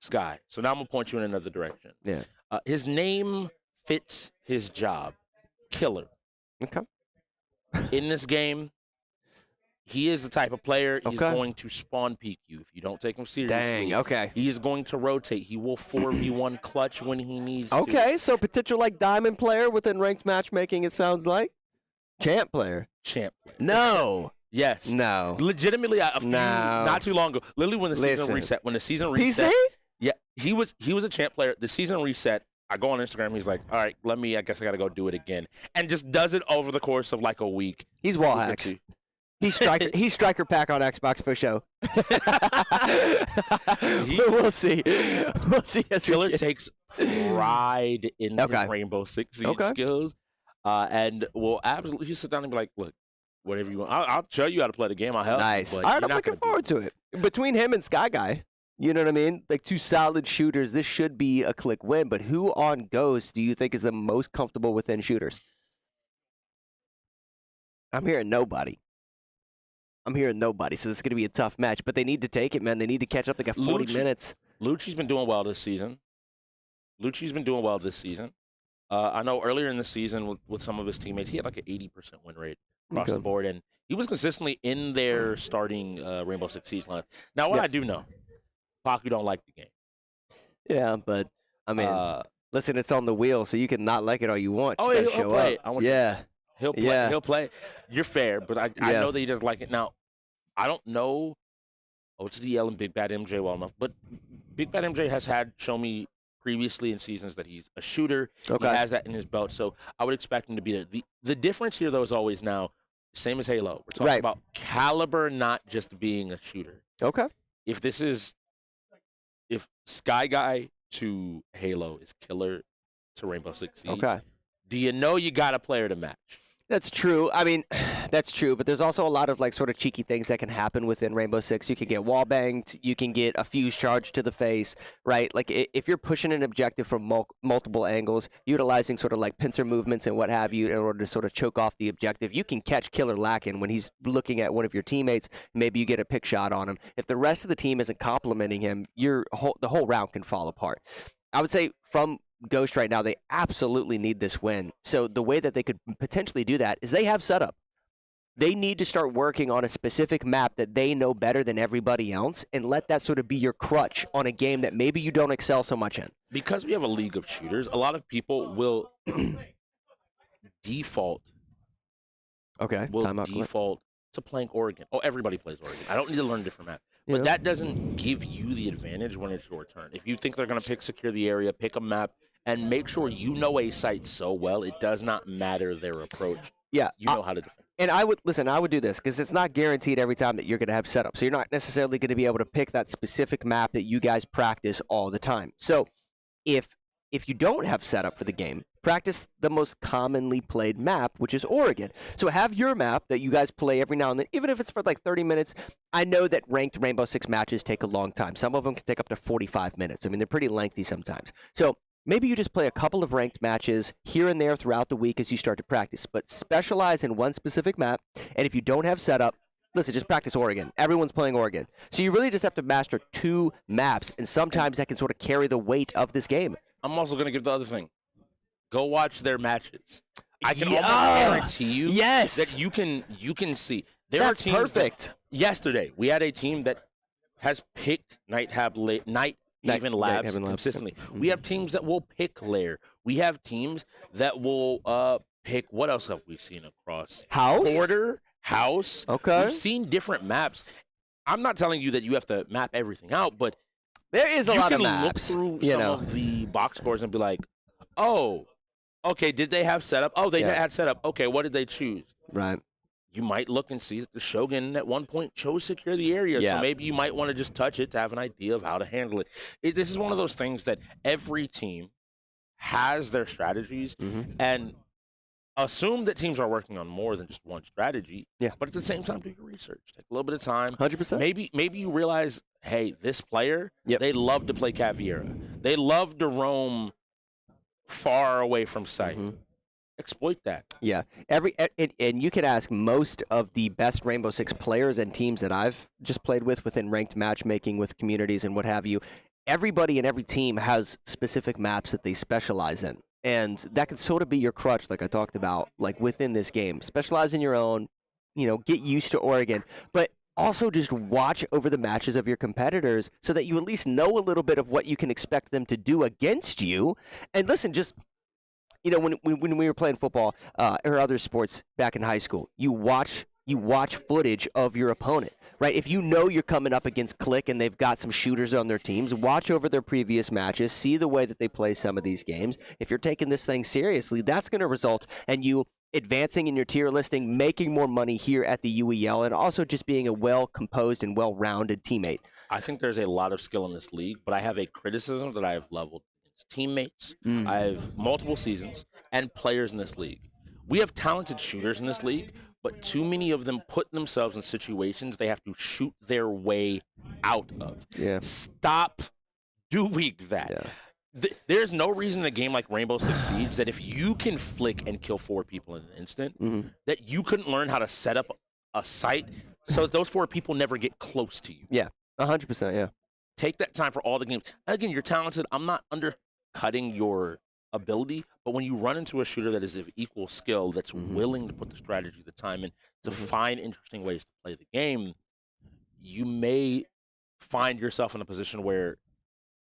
Sky. So now I'm going to point you in another direction. Yeah. His name fits his job. Killer. Okay. in this game, he is the type of player he's Okay. going to spawn peek you if you don't take him seriously. Dang, okay. He is going to rotate. He will 4v1 clutch when he needs to. Okay, so potential like diamond player within ranked matchmaking, it sounds like. Champ player. Champ player. No. Yes. No. Legitimately, not too long ago, literally when the season reset. When the season reset. PC? Yeah, he was a champ player. The season reset. I go on Instagram. He's like, all right, I guess I got to go do it again. And just does it over the course of like a week. He's wall hacks. He's striker pack on Xbox for show. We'll see. We'll see. Killer takes pride in his Rainbow Six Siege skills, and will absolutely just sit down and be like, "Look, whatever you want, I'll show you how to play the game. I'll help." Nice. But All right, you're I'm not looking gonna forward to it. Between him and Sky Guy, you know what I mean? Like two solid shooters. This should be a KLiK win. But who on Ghost do you think is the most comfortable within shooters? I'm hearing nobody. So this is going to be a tough match. But they need to take it, man. They need to catch up. They got 40 minutes. Lucci's been doing well this season. I know earlier in the season with some of his teammates, he had like an 80% win rate across the board, and he was consistently in their starting Rainbow Six Siege lineup. Now, what I do know, Paku don't like the game. Yeah, but I mean, listen, it's on the wheel, so you can not like it all you want. Oh, You he'll gotta show play. up. Yeah. He'll play. Yeah. He'll play. You're fair, but I know that he doesn't like it. Now, I don't know OTDL and Big Bad MJ well enough, but Big Bad MJ has shown me previously in seasons that he's a shooter. Okay. He has that in his belt, so I would expect him to be there. The difference here, though, is always now, same as Halo. We're talking about caliber, not just being a shooter. Okay. If Sky Guy to Halo is killer to Rainbow Six Siege, do you know you got a player to match? That's true. I mean, that's true, but there's also a lot of like sort of cheeky things that can happen within Rainbow Six. You can get wall banged, you can get a fuse charged to the face, right? Like if you're pushing an objective from multiple angles, utilizing sort of like pincer movements and what have you in order to sort of choke off the objective, you can catch Killer lacking when he's looking at one of your teammates. Maybe you get a pick shot on him. If the rest of the team isn't complimenting him, the whole round can fall apart. I would say from Ghost right now, they absolutely need this win. So the way that they could potentially do that is they have setup. They need to start working on a specific map that they know better than everybody else and let that sort of be your crutch on a game that maybe you don't excel so much in. Because we have a league of shooters, a lot of people will default. Default to playing Oregon. Oh, everybody plays Oregon. I don't need to learn a different map. But that doesn't give you the advantage when it's your turn. If you think they're going to secure the area, pick a map, and make sure you know a site so well, it does not matter their approach. Yeah. You know how to defend. And I would do this because it's not guaranteed every time that you're going to have setup. So you're not necessarily going to be able to pick that specific map that you guys practice all the time. So if you don't have setup for the game, practice the most commonly played map, which is Oregon. So have your map that you guys play every now and then, even if it's for like 30 minutes. I know that ranked Rainbow Six matches take a long time. Some of them can take up to 45 minutes. I mean, they're pretty lengthy sometimes. So maybe you just play a couple of ranked matches here and there throughout the week as you start to practice, but specialize in one specific map. And if you don't have setup, listen, just practice Oregon. Everyone's playing Oregon. So you really just have to master 2 maps, and sometimes that can sort of carry the weight of this game. I'm also going to give the other thing. Go watch their matches. I can almost guarantee you that you can see. There That's are teams perfect. Yesterday, we had a team that has picked Night Haven Labs consistently. We have teams that will pick Lair. We have teams that will pick, what else have we seen across? Border, House. Okay. We've seen different maps. I'm not telling you that you have to map everything out, but there is a lot of You maps. can look through some of the box scores and be like, oh, okay, did they have setup? Oh, they had setup. Okay, what did they choose? Right. You might look and see that the Shogun at one point chose secure the area, so maybe you might want to just touch it to have an idea of how to handle it. This is one of those things that every team has their strategies, and assume that teams are working on more than just one strategy. Yeah. But at the same time, do your research. Take a little bit of time. 100%. Maybe you realize, hey, this player, they love to play Caveira. They love to roam far away from sight. Exploit that. Yeah. And you can ask most of the best Rainbow Six players and teams that I've just played with within ranked matchmaking with communities and what have you. Everybody in every team has specific maps that they specialize in. And that can sort of be your crutch, like I talked about, like within this game. Specialize in your own, get used to Oregon. But also just watch over the matches of your competitors so that you at least know a little bit of what you can expect them to do against you. And listen, just, when we were playing football or other sports back in high school, you watch footage of your opponent, right? If you know you're coming up against KLiK and they've got some shooters on their teams, watch over their previous matches, see the way that they play some of these games. If you're taking this thing seriously, that's going to result in you advancing in your tier listing, making more money here at the UEL, and also just being a well-composed and well-rounded teammate. I think there's a lot of skill in this league, but I have a criticism that I have leveled against teammates. I have multiple seasons and players in this league. We have talented shooters in this league, but too many of them put themselves in situations they have to shoot their way out of. Yeah. Stop doing that. Yeah. There's no reason in a game like Rainbow Six Siege that if you can flick and kill 4 people in an instant, that you couldn't learn how to set up a site so that those 4 people never get close to you. Yeah, 100%, yeah. Take that time for all the games. Again, you're talented. I'm not undercutting your ability, but when you run into a shooter that is of equal skill, that's willing to put the strategy, the time in to find interesting ways to play the game, you may find yourself in a position where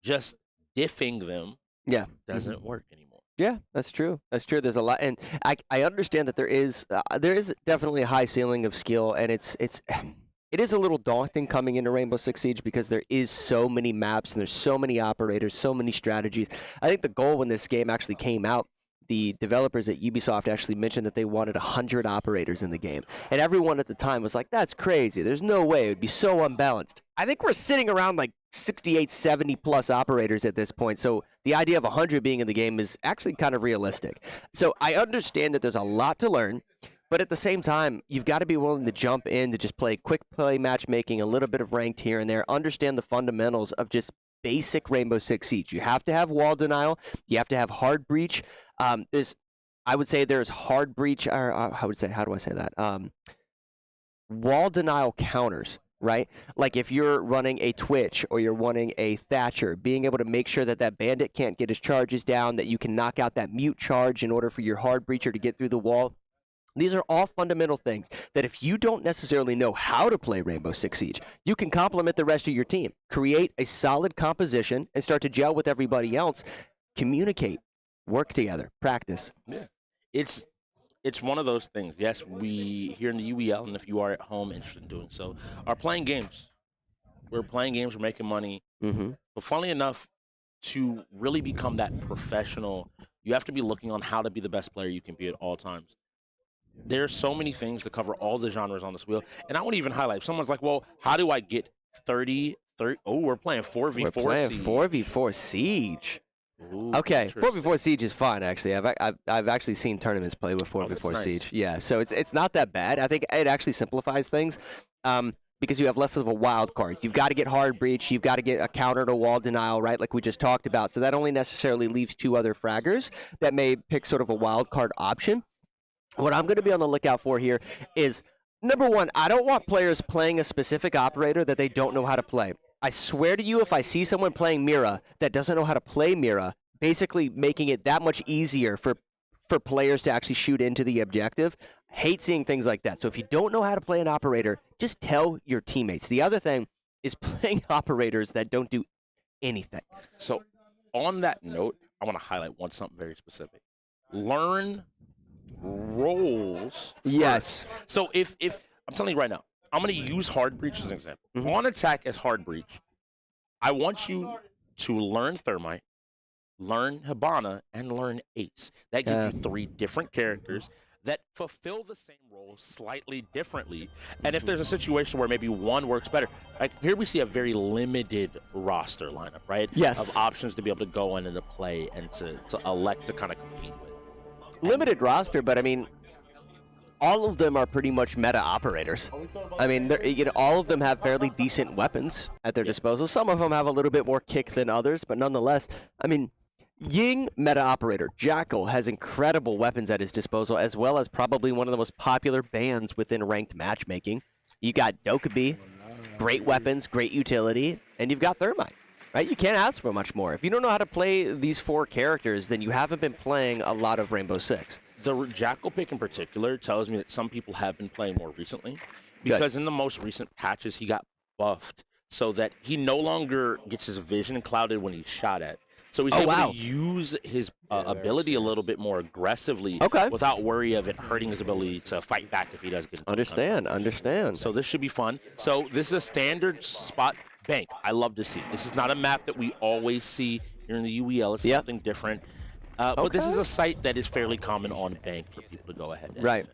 just diffing them doesn't work anymore. Yeah, that's true. That's true. There's a lot, and I understand that there is definitely a high ceiling of skill, and it is a little daunting coming into Rainbow Six Siege because there is so many maps and there's so many operators, so many strategies. I think the goal when this game actually came out, the developers at Ubisoft actually mentioned that they wanted 100 operators in the game. And everyone at the time was like, that's crazy. There's no way. It would be so unbalanced. I think we're sitting around like 68, 70 plus operators at this point. So the idea of 100 being in the game is actually kind of realistic. So I understand that there's a lot to learn. But at the same time, you've got to be willing to jump in to just play quick play matchmaking, a little bit of ranked here and there, understand the fundamentals of just basic Rainbow Six Siege. You have to have wall denial. You have to have hard breach. I would say there's hard breach, or how do I say that? Wall denial counters, right? Like if you're running a Twitch or you're running a Thatcher, being able to make sure that that bandit can't get his charges down, that you can knock out that mute charge in order for your hard breacher to get through the wall. These are all fundamental things that if you don't necessarily know how to play Rainbow Six Siege, you can complement the rest of your team. Create a solid composition and start to gel with everybody else. Communicate, work together, practice. Yeah. It's one of those things. Yes, we here in the UEL, and if you are at home interested in doing so, are playing games. We're playing games, we're making money. But funnily enough, to really become that professional, you have to be looking on how to be the best player you can be at all times. There's so many things to cover all the genres on this wheel. And I want to even highlight, if someone's like, well, how do I get 30? Oh, we're playing 4v4 We're playing Siege. 4v4 Siege. Ooh, Okay, 4v4 Siege is fine, actually. I've actually seen tournaments play with 4v4 nice. Siege. Yeah, so it's not that bad. I think it actually simplifies things because you have less of a wild card. You've got to get hard breach. You've got to get a counter to wall denial, right, like we just talked about. So that only necessarily leaves 2 other fraggers that may pick sort of a wild card option. What I'm going to be on the lookout for here is, number one, I don't want players playing a specific operator that they don't know how to play. I swear to you, if I see someone playing Mira that doesn't know how to play Mira, basically making it that much easier for players to actually shoot into the objective, hate seeing things like that. So if you don't know how to play an operator, just tell your teammates. The other thing is playing operators that don't do anything. So on that note, I want to highlight something very specific. Learn roles. Yes. First. So if I'm telling you right now, I'm going to use hard breach as an example. On attack as hard breach, I want you to learn Thermite, learn Hibana, and learn Ace. That gives you 3 different characters that fulfill the same role slightly differently. And if there's a situation where maybe one works better, like here we see a very limited roster lineup, right? Yes. Of options to be able to go in and to play and to elect to kind of compete with. Limited roster, but I mean, all of them are pretty much meta operators. I mean, all of them have fairly decent weapons at their disposal. Some of them have a little bit more kick than others, but nonetheless, I mean, Ying, meta operator. Jackal has incredible weapons at his disposal, as well as probably one of the most popular bans within ranked matchmaking. You got Dokkaebi, great weapons, great utility, and you've got Thermite. Right? You can't ask for much more. If you don't know how to play these 4 characters, then you haven't been playing a lot of Rainbow Six. The Jackal pick in particular tells me that some people have been playing more recently, because in the most recent patches he got buffed so that he no longer gets his vision clouded when he's shot at. So he's able to use his ability a little bit more aggressively without worry of it hurting his ability to fight back if he does get into Understand. So this should be fun. So this is a standard spot bank. I love to see. This is not a map that we always see here in the UEL. It's something different. But this is a site that is fairly common on bank for people to go ahead and Right.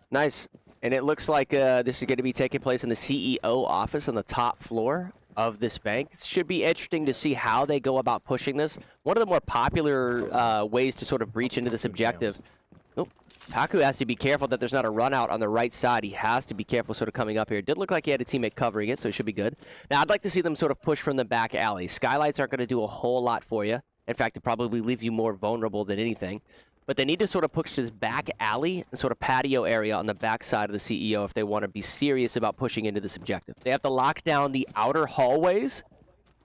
Nice. And it looks like this is going to be taking place in the CEO office on the top floor of this bank. It should be interesting to see how they go about pushing this. One of the more popular ways to sort of breach into this objective. Oh, Paku has to be careful that there's not a run out on the right side. He has to be careful sort of coming up here. It did look like he had a teammate covering it, so it should be good. Now, I'd like to see them sort of push from the back alley. Skylights aren't going to do a whole lot for you. In fact, it probably leave you more vulnerable than anything. But they need to sort of push this back alley and sort of patio area on the back side of the CEO if they want to be serious about pushing into this objective. They have to lock down the outer hallways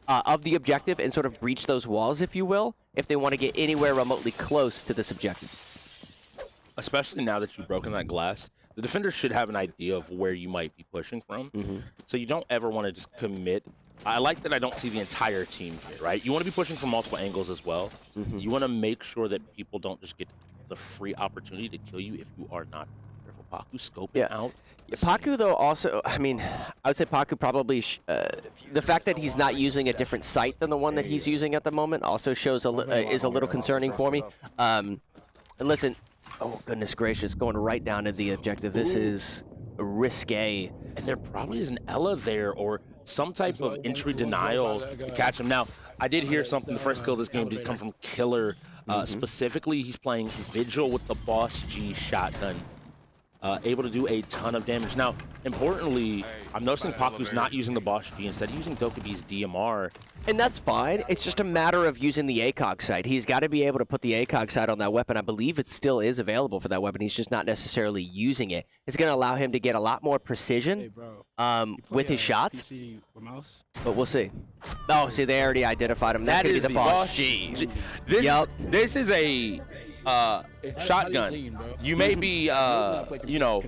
of the objective and sort of breach those walls, if you will, if they want to get anywhere remotely close to this objective. Especially now that you've broken that glass, the defenders should have an idea of where you might be pushing from. So you don't ever want to just commit. I like that I don't see the entire team here, right? You want to be pushing from multiple angles as well. You want to make sure that people don't just get the free opportunity to kill you if you are not careful. Paku scoping out. Paku, though, also, I mean, I would say Paku probably, the fact that he's not using a different site than the one that he's using at the moment also shows is a little concerning for me. And listen, oh, goodness gracious, going right down to the objective. This is risque. And there probably is an Ella there or some type of entry denial to catch him. Now, I did hear something. The first kill of this game did come from KLiK. Specifically, he's playing Vigil with the Boss G shotgun, able to do a ton of damage. Now, importantly, I'm noticing Paku's not using the Boss G. Instead, using Dokubi's DMR. And that's fine. It's just a matter of using the ACOG sight. He's got to be able to put the ACOG sight on that weapon. I believe it still is available for that weapon. He's just not necessarily using it. It's going to allow him to get a lot more precision with his shots. But we'll see. Oh, see, they already identified him. That is the Boss G. This is a shotgun. You may be, you know,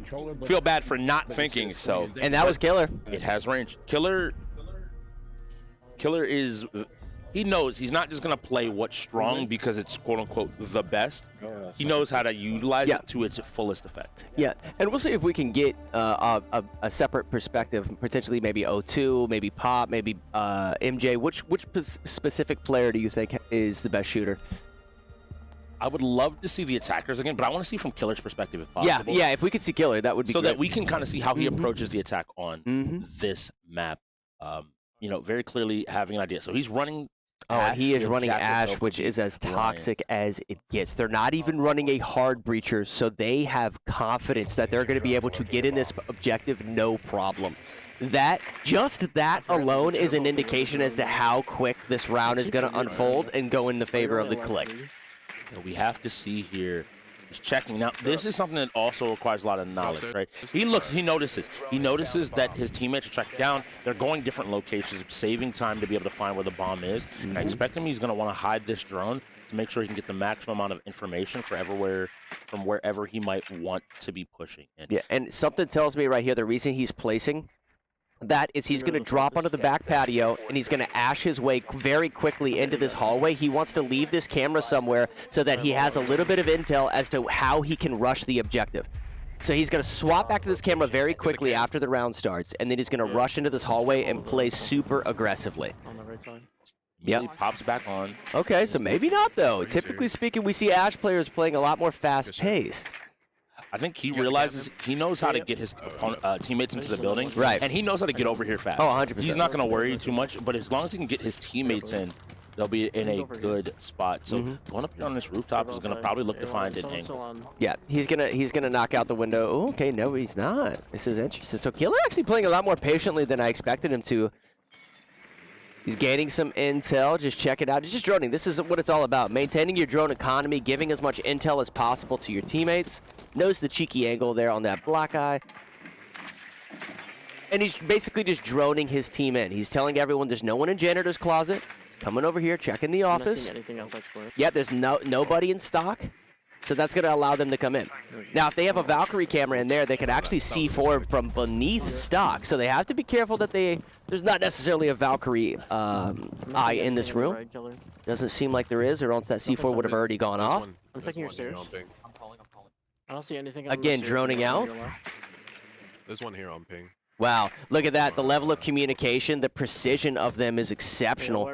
feel bad for not thinking so. And that was KLiK. It has range. KLiK is, he knows he's not just going to play what's strong because it's quote-unquote the best. He knows how to utilize it to its fullest effect. Yeah, and we'll see if we can get a separate perspective, potentially maybe O2, maybe Pop, maybe MJ. Which specific player do you think is the best shooter? I would love to see the attackers again, but I want to see from KLiK's perspective if possible. Yeah, if we could see KLiK, that would be so great. that we can kind of see how he approaches the attack on this map. You know, very clearly having an idea. So he's running. Oh, he is running Ash, which is as toxic as it gets. They're not even running a hard breacher, so they have confidence that they're going to be able to get in this objective no problem. Just that alone is an indication as to how quick this round is going to unfold and go in the favor of the KLiK. We have to see here. He's checking. Now, this is something that also requires a lot of knowledge, right? He notices. He notices that his teammates are checked down. They're going different locations, saving time to be able to find where the bomb is. And I expect he's going to want to hide this drone to make sure he can get the maximum amount of information from wherever he might want to be pushing in. Yeah, and something tells me right here the reason he's placing that is he's going to drop onto the back patio and he's going to ash his way very quickly into this hallway. He wants to leave this camera somewhere so that he has a little bit of intel as to how he can rush the objective. So he's going to swap back to this camera very quickly after the round starts, and then he's going to rush into this hallway and play super aggressively. On the right side. He pops back on. Okay, so maybe not, though. Typically speaking, we see Ash players playing a lot more fast-paced. I think he realizes he knows how to get his teammates into the building. Right. And he knows how to get over here fast. Oh, 100%. He's not going to worry too much, but as long as he can get his teammates in, they'll be in a good spot. So going up here on this rooftop is going to probably look to find an angle. Yeah, he's gonna knock out the window. Oh, okay, no, he's not. This is interesting. So KLiK actually playing a lot more patiently than I expected him to. He's gaining some intel. Just check it out. He's just droning. This is what it's all about. Maintaining your drone economy, giving as much intel as possible to your teammates. Knows the cheeky angle there on that black eye. And he's basically just droning his team in. He's telling everyone there's no one in janitor's closet. coming over here, checking the I'm not office. seeing anything outside square. Yep, there's nobody in stock. So that's going to allow them to come in. Now, if they have a Valkyrie camera in there, they can actually see forward from beneath stock. So they have to be careful that there's not necessarily a Valkyrie eye in this room. Doesn't seem like there is, or else that C4 would have already gone off. I'm checking your stairs. I'm calling. I don't see anything. Again, droning out. There's one here on ping. Wow, look at that. The level of communication, the precision of them is exceptional.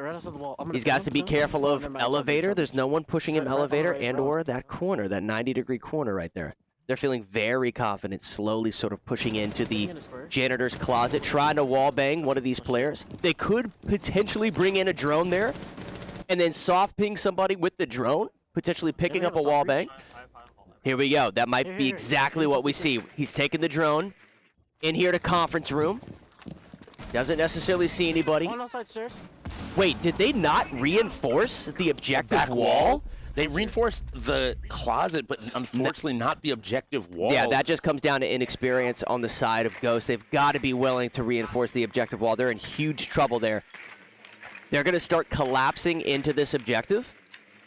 He's got to be careful of elevator. There's no one pushing him elevator and or that corner, that 90-degree corner right there. They're feeling very confident, slowly sort of pushing into the janitor's closet, trying to wall bang one of these players. They could potentially bring in a drone there and then soft ping somebody with the drone, potentially picking up a wall bang. Here we go. That might be exactly what we see. He's taking the drone in here to conference room. Doesn't necessarily see anybody. One outside stairs. Wait, did they not reinforce the objective wall? They reinforced the closet, but unfortunately not the objective wall. Yeah, that just comes down to inexperience on the side of Ghost. They've got to be willing to reinforce the objective wall. They're in huge trouble there. They're going to start collapsing into this objective.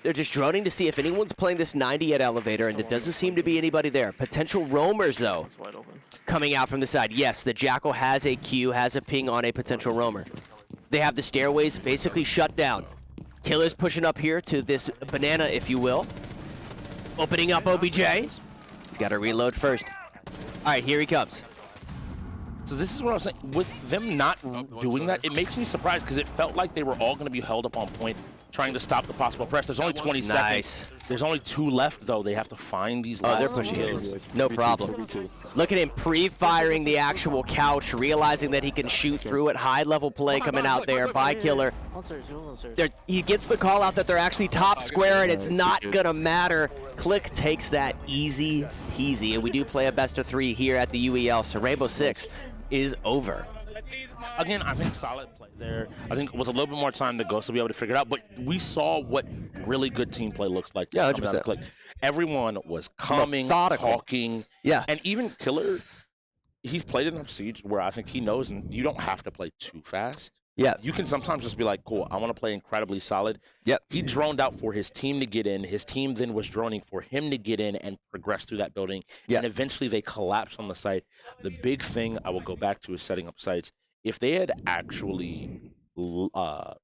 They're just droning to see if anyone's playing this 90 at elevator, and there doesn't seem to be anybody there. Potential roamers, though, coming out from the side. Yes, the Jackal has a Q, has a ping on a potential roamer. They have the stairways basically shut down. Killer's pushing up here to this banana, if you will. Opening up OBJ. He's got to reload first. All right, here he comes. So this is what I was saying. With them not doing that, it makes me surprised because it felt like they were all going to be held up on point, trying to stop the possible press. There's only 20 seconds. There's only 2 left, though. They have to find these last they're pushing kills. it. No problem. Look at him pre-firing the actual couch, realizing that he can shoot through it. High-level play coming out there by Killer. He gets the call out that they're actually top square, and it's not going to matter. KLiK takes that easy peasy, and we do play a best-of-3 here at the UEL, so Rainbow Six is over. Again, I think solid play there. I think with a little bit more time to go, so we'll be able to figure it out. But we saw what really good team play looks like. Yeah, 100%. Everyone was coming, talking. Yeah. And even Killer, he's played enough Siege where I think he knows and you don't have to play too fast. Yeah. You can sometimes just be like, cool, I want to play incredibly solid. Yep. He droned out for his team to get in. His team then was droning for him to get in and progress through that building. Yep. And eventually they collapsed on the site. The big thing I will go back to is setting up sites. If they had actually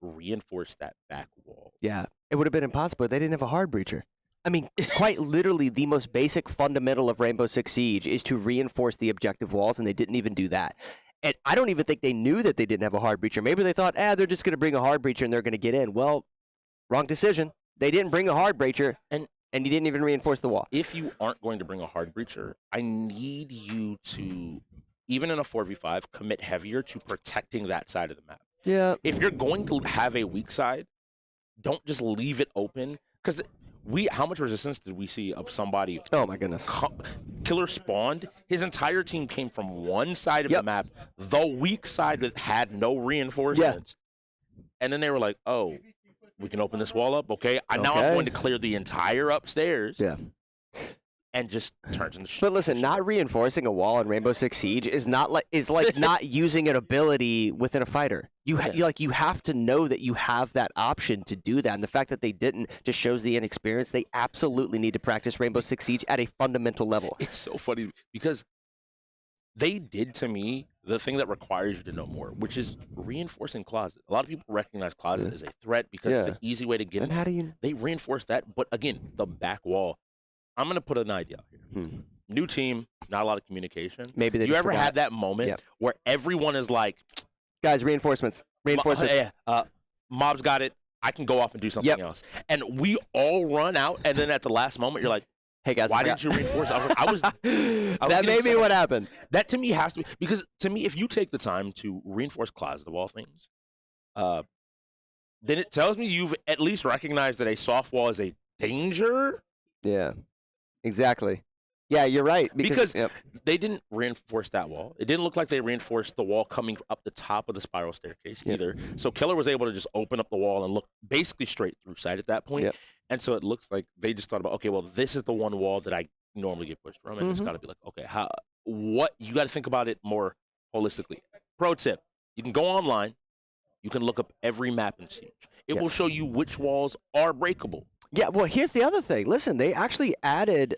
reinforced that back wall. Yeah, it would have been impossible. They didn't have a hard breacher. I mean, quite literally, the most basic fundamental of Rainbow Six Siege is to reinforce the objective walls, and they didn't even do that. And I don't even think they knew that they didn't have a hard breacher. Maybe they thought, they're just going to bring a hard breacher and they're going to get in. Well, wrong decision. They didn't bring a hard breacher, and you didn't even reinforce the wall. If you aren't going to bring a hard breacher, I need you to, even in a 4v5, commit heavier to protecting that side of the map. Yeah. If you're going to have a weak side, don't just leave it open. Because how much resistance did we see of somebody? Oh, my goodness. Killer spawned. His entire team came from one side of the map, the weak side that had no reinforcements. Yeah. And then they were like, oh, we can open this wall up? Okay. Now I'm going to clear the entire upstairs. Yeah. And just turns into shit. But listen, not reinforcing a wall in Rainbow Six Siege is like not using an ability within a fighter. You have to know that you have that option to do that, and the fact that they didn't just shows the inexperience. They absolutely need to practice Rainbow Six Siege at a fundamental level. It's so funny because they did to me the thing that requires you to know more, which is reinforcing closet. A lot of people recognize closet as a threat because it's an easy way to get in. How do you? They reinforce that, but again, the back wall. I'm going to put an idea out here. New team, not a lot of communication. Maybe they You ever had that moment where everyone is like, guys, reinforcements. Mob's got it. I can go off and do something else. And we all run out, and then at the last moment, you're like, hey, guys, why didn't you reinforce? I was that may be what happened. That to me has to be, because to me, if you take the time to reinforce closet of all things, then it tells me you've at least recognized that a soft wall is a danger. Yeah. Exactly. Yeah, you're right. Because they didn't reinforce that wall. It didn't look like they reinforced the wall coming up the top of the spiral staircase either. So Killer was able to just open up the wall and look basically straight through sight at that point. And so it looks like they just thought about, okay, well, this is the one wall that I normally get pushed from. And it's got to be like, okay, you got to think about it more holistically. Pro tip, you can go online, You can look up every map in Siege. It will Yes. show you which walls are breakable. Yeah, well, here's the other thing. Listen, they actually added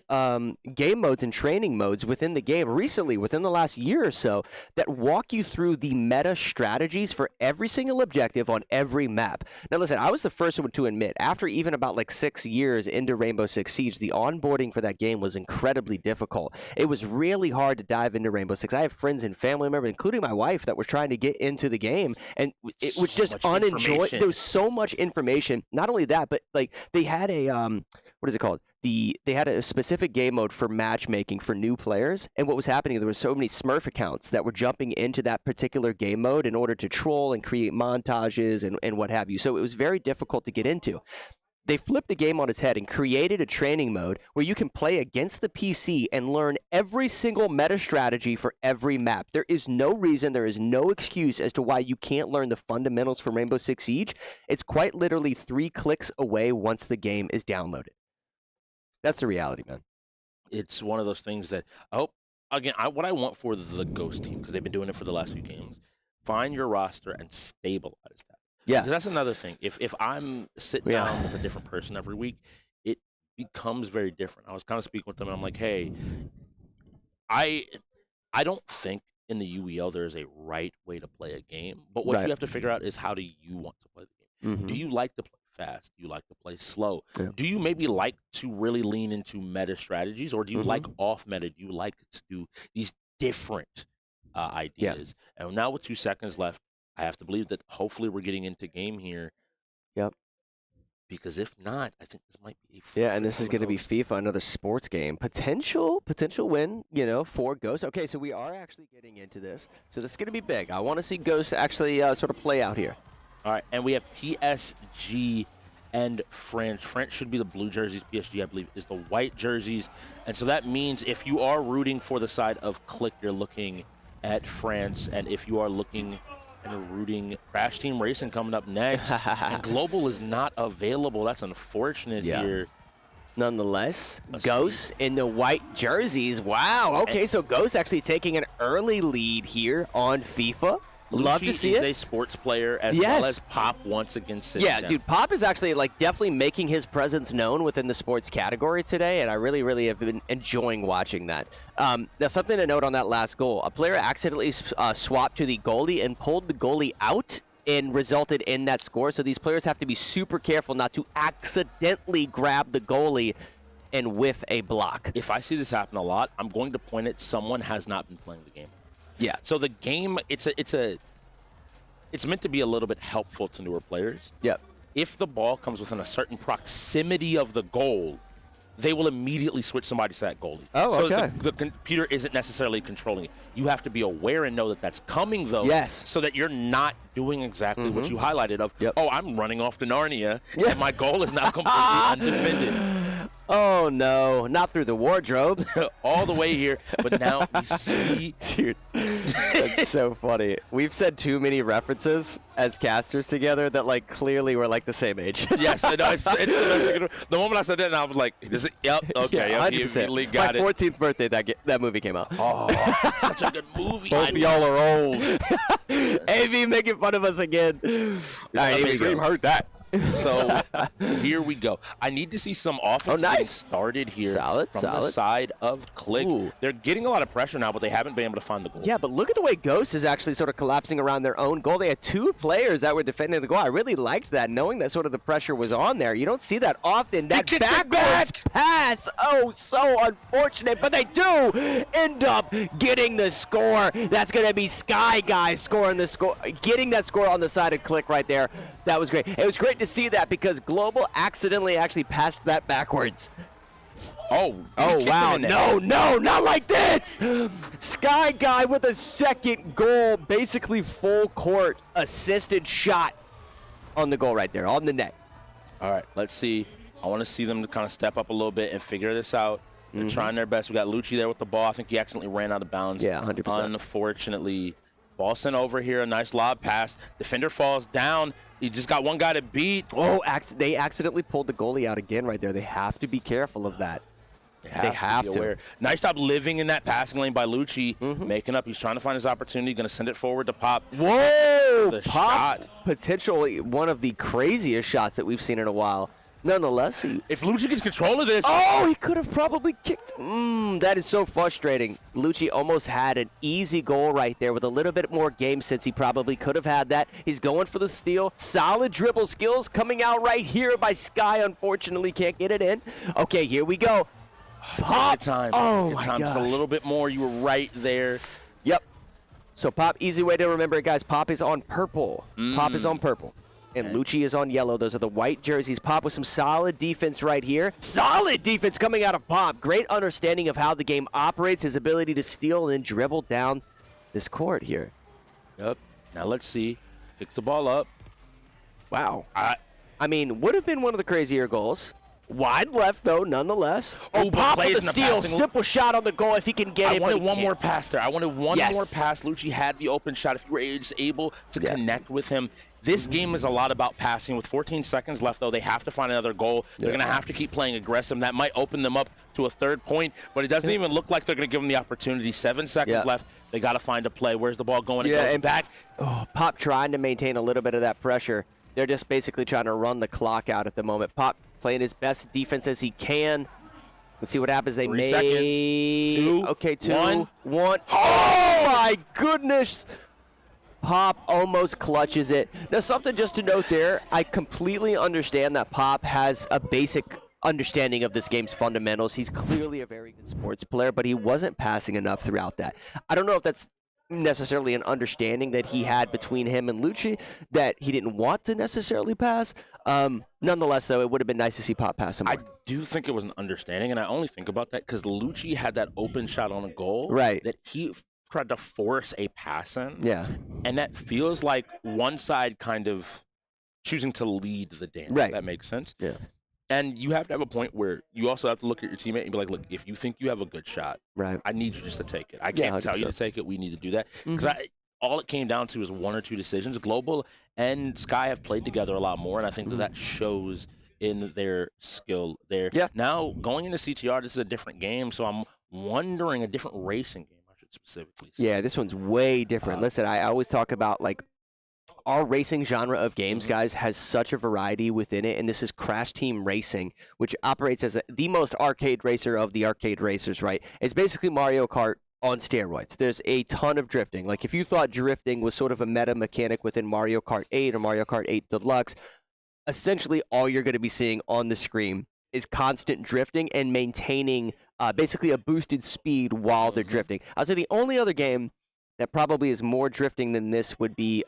game modes and training modes within the game recently, within the last year or so, that walk you through the meta strategies for every single objective on every map. Now, listen, I was the first one to admit, after even about like 6 years into Rainbow Six Siege, the onboarding for that game was incredibly difficult. It was really hard to dive into Rainbow Six. I have friends and family members, including my wife, that were trying to get into the game, and it was just unenjoyable. There was so much information. Not only that, but like they had a what is it called? They had a specific game mode for matchmaking for new players, and what was happening, there were so many Smurf accounts that were jumping into that particular game mode in order to troll and create montages and what have you. So it was very difficult to get into. They flipped the game on its head and created a training mode where you can play against the PC and learn every single meta strategy for every map. There is no reason, there is no excuse as to why you can't learn the fundamentals from Rainbow Six Siege. It's quite literally 3 clicks away once the game is downloaded. That's the reality, man. It's one of those things that I hope, again, what I want for the Ghost team, because they've been doing it for the last few games, find your roster and stabilize that. Yeah. Because that's another thing. If I'm sitting down with a different person every week, it becomes very different. I was kind of speaking with them, and I'm like, hey, I don't think in the UEL there is a right way to play a game. But what you have to figure out is, how do you want to play the game? Mm-hmm. Do you like to play fast? Do you like to play slow? Yeah. Do you maybe like to really lean into meta strategies, or do you like off meta? Do you like to do these different ideas? And now with 2 seconds left, I have to believe that hopefully we're getting into game here. Yep. Because if not, I think this might be Yeah, and this is going to be FIFA, another sports game. Potential win, for Ghost. Okay, so we are actually getting into this. So this is going to be big. I want to see Ghost actually sort of play out here. All right, and we have PSG and French. French should be the blue jerseys. PSG, I believe, is the white jerseys. And so that means if you are rooting for the side of KLiK, you're looking at France. And if you are looking and rooting, Crash Team Racing coming up next. And Global is not available. That's unfortunate here. Nonetheless, Ghost in the white jerseys. Wow. Okay, so Ghost actually taking an early lead here on FIFA. Love to see it. He's a sports player as well as Pop once again sitting down. Dude, Pop is actually definitely making his presence known within the sports category today, and I really, really have been enjoying watching that. Now, something to note on that last goal. A player accidentally swapped to the goalie and pulled the goalie out and resulted in that score, so these players have to be super careful not to accidentally grab the goalie and whiff a block. If I see this happen a lot, I'm going to point at someone has not been playing the game. Yeah. So the game, it's meant to be a little bit helpful to newer players. Yep. If the ball comes within a certain proximity of the goal, they will immediately switch somebody to that goalie. Oh, so okay. the computer isn't necessarily controlling it. You have to be aware and know that that's coming, though. Yes. So that you're not doing exactly what you highlighted of, I'm running off to Narnia, and my goal is now completely undefended. Oh, no. Not through the wardrobe. All the way here, but now we see... Dude, that's so funny. We've said too many references as casters together that, clearly we're, the same age. Yes, the moment I said that, I was like, yep, okay. Yeah, 100%. You immediately got My 14th birthday, that movie came out. Oh, such a good movie. Both of y'all are old. AV making fun of us again. All right, here we go. Heard that. So here we go. I need to see some offense getting started here from the side of KLiK. Ooh. They're getting a lot of pressure now, but they haven't been able to find the goal. Yeah, but look at the way Ghost is actually sort of collapsing around their own goal. They had 2 players that were defending the goal. I really liked that, knowing that sort of the pressure was on there. You don't see that often. That backwards pass, so unfortunate, but they do end up getting the score. That's going to be Sky Guy scoring the score, getting that score on the side of KLiK right there. That was great. It was great to see that because Global accidentally actually passed that backwards. Oh, wow. No, not like this. Sky Guy with a second goal, basically full court assisted shot on the goal right there, on the net. All right, let's see. I want to see them to kind of step up a little bit and figure this out. They're trying their best. We got Lucci there with the ball. I think he accidentally ran out of bounds. Yeah, 100%. Unfortunately. Ball sent over here, a nice lob pass. Defender falls down. He just got one guy to beat. Oh, they accidentally pulled the goalie out again right there. They have to be careful of that. They have to be aware. Nice job living in that passing lane by Lucci, making up. He's trying to find his opportunity. Going to send it forward to Pop. Whoa! The Pop, shot. potentially one of the craziest shots that we've seen in a while. Nonetheless, if Lucci gets control of this. Oh, he could have probably kicked. That is so frustrating. Lucci almost had an easy goal right there with a little bit more game sense. He probably could have had that. He's going for the steal. Solid dribble skills coming out right here by Sky. Unfortunately, can't get it in. Okay, here we go. Pop. It's a good time. Oh, it's a good my time. Just a gosh. little bit more. You were right there. Yep. So Pop, easy way to remember it, guys. Pop is on purple. Pop is on purple. And Lucci is on yellow. Those are the white jerseys. Pop with some solid defense right here. Solid defense coming out of Pop. Great understanding of how the game operates, his ability to steal and then dribble down this court here. Yep. Now let's see. Picks the ball up. Wow. I mean, would have been one of the crazier goals. Wide left, though, nonetheless. Oh, Pop with the steal. Simple shot on the goal if he can get it. I wanted one more pass there. I wanted one more pass. Lucci had the open shot. If you were just able to connect with him. This game is a lot about passing. With 14 seconds left, though, they have to find another goal. They're going to have to keep playing aggressive. That might open them up to a third point, but it doesn't even look like they're going to give them the opportunity. 7 seconds left. They got to find a play. Where's the ball going? It goes back. Oh, Pop trying to maintain a little bit of that pressure. They're just basically trying to run the clock out at the moment. Pop playing his best defense as he can. Let's see what happens. They 3 seconds. 2. Okay, 2, 1. 1. Oh, my goodness. Pop almost clutches it. Now, something just to note there, I completely understand that Pop has a basic understanding of this game's fundamentals. He's clearly a very good sports player, but he wasn't passing enough throughout that. I don't know if that's necessarily an understanding that he had between him and Lucci that he didn't want to necessarily pass. Nonetheless, though, it would have been nice to see Pop pass him more. I do think it was an understanding, and I only think about that because Lucci had that open shot on a goal. Right. That he tried to force a pass in. Yeah. And that feels like one side kind of choosing to lead the dance. Right. That makes sense. Yeah. And you have to have a point where you also have to look at your teammate and be like, look, if you think you have a good shot, right, I need you just to take it. I can't tell you to take it. We need to do that. Because all it came down to is 1 or 2 decisions. Global and Sky have played together a lot more, and I think that shows in their skill there. Yeah. Now, going into CTR, this is a different game, so I'm wondering a different racing game, I should specifically say. Yeah, this one's way different. Listen, I always talk about, like, our racing genre of games, guys, has such a variety within it, and this is Crash Team Racing, which operates as the most arcade racer of the arcade racers, right? It's basically Mario Kart on steroids. There's a ton of drifting. Like, if you thought drifting was sort of a meta mechanic within Mario Kart 8 or Mario Kart 8 Deluxe, essentially all you're going to be seeing on the screen is constant drifting and maintaining basically a boosted speed while they're drifting. I'd say the only other game that probably is more drifting than this would be,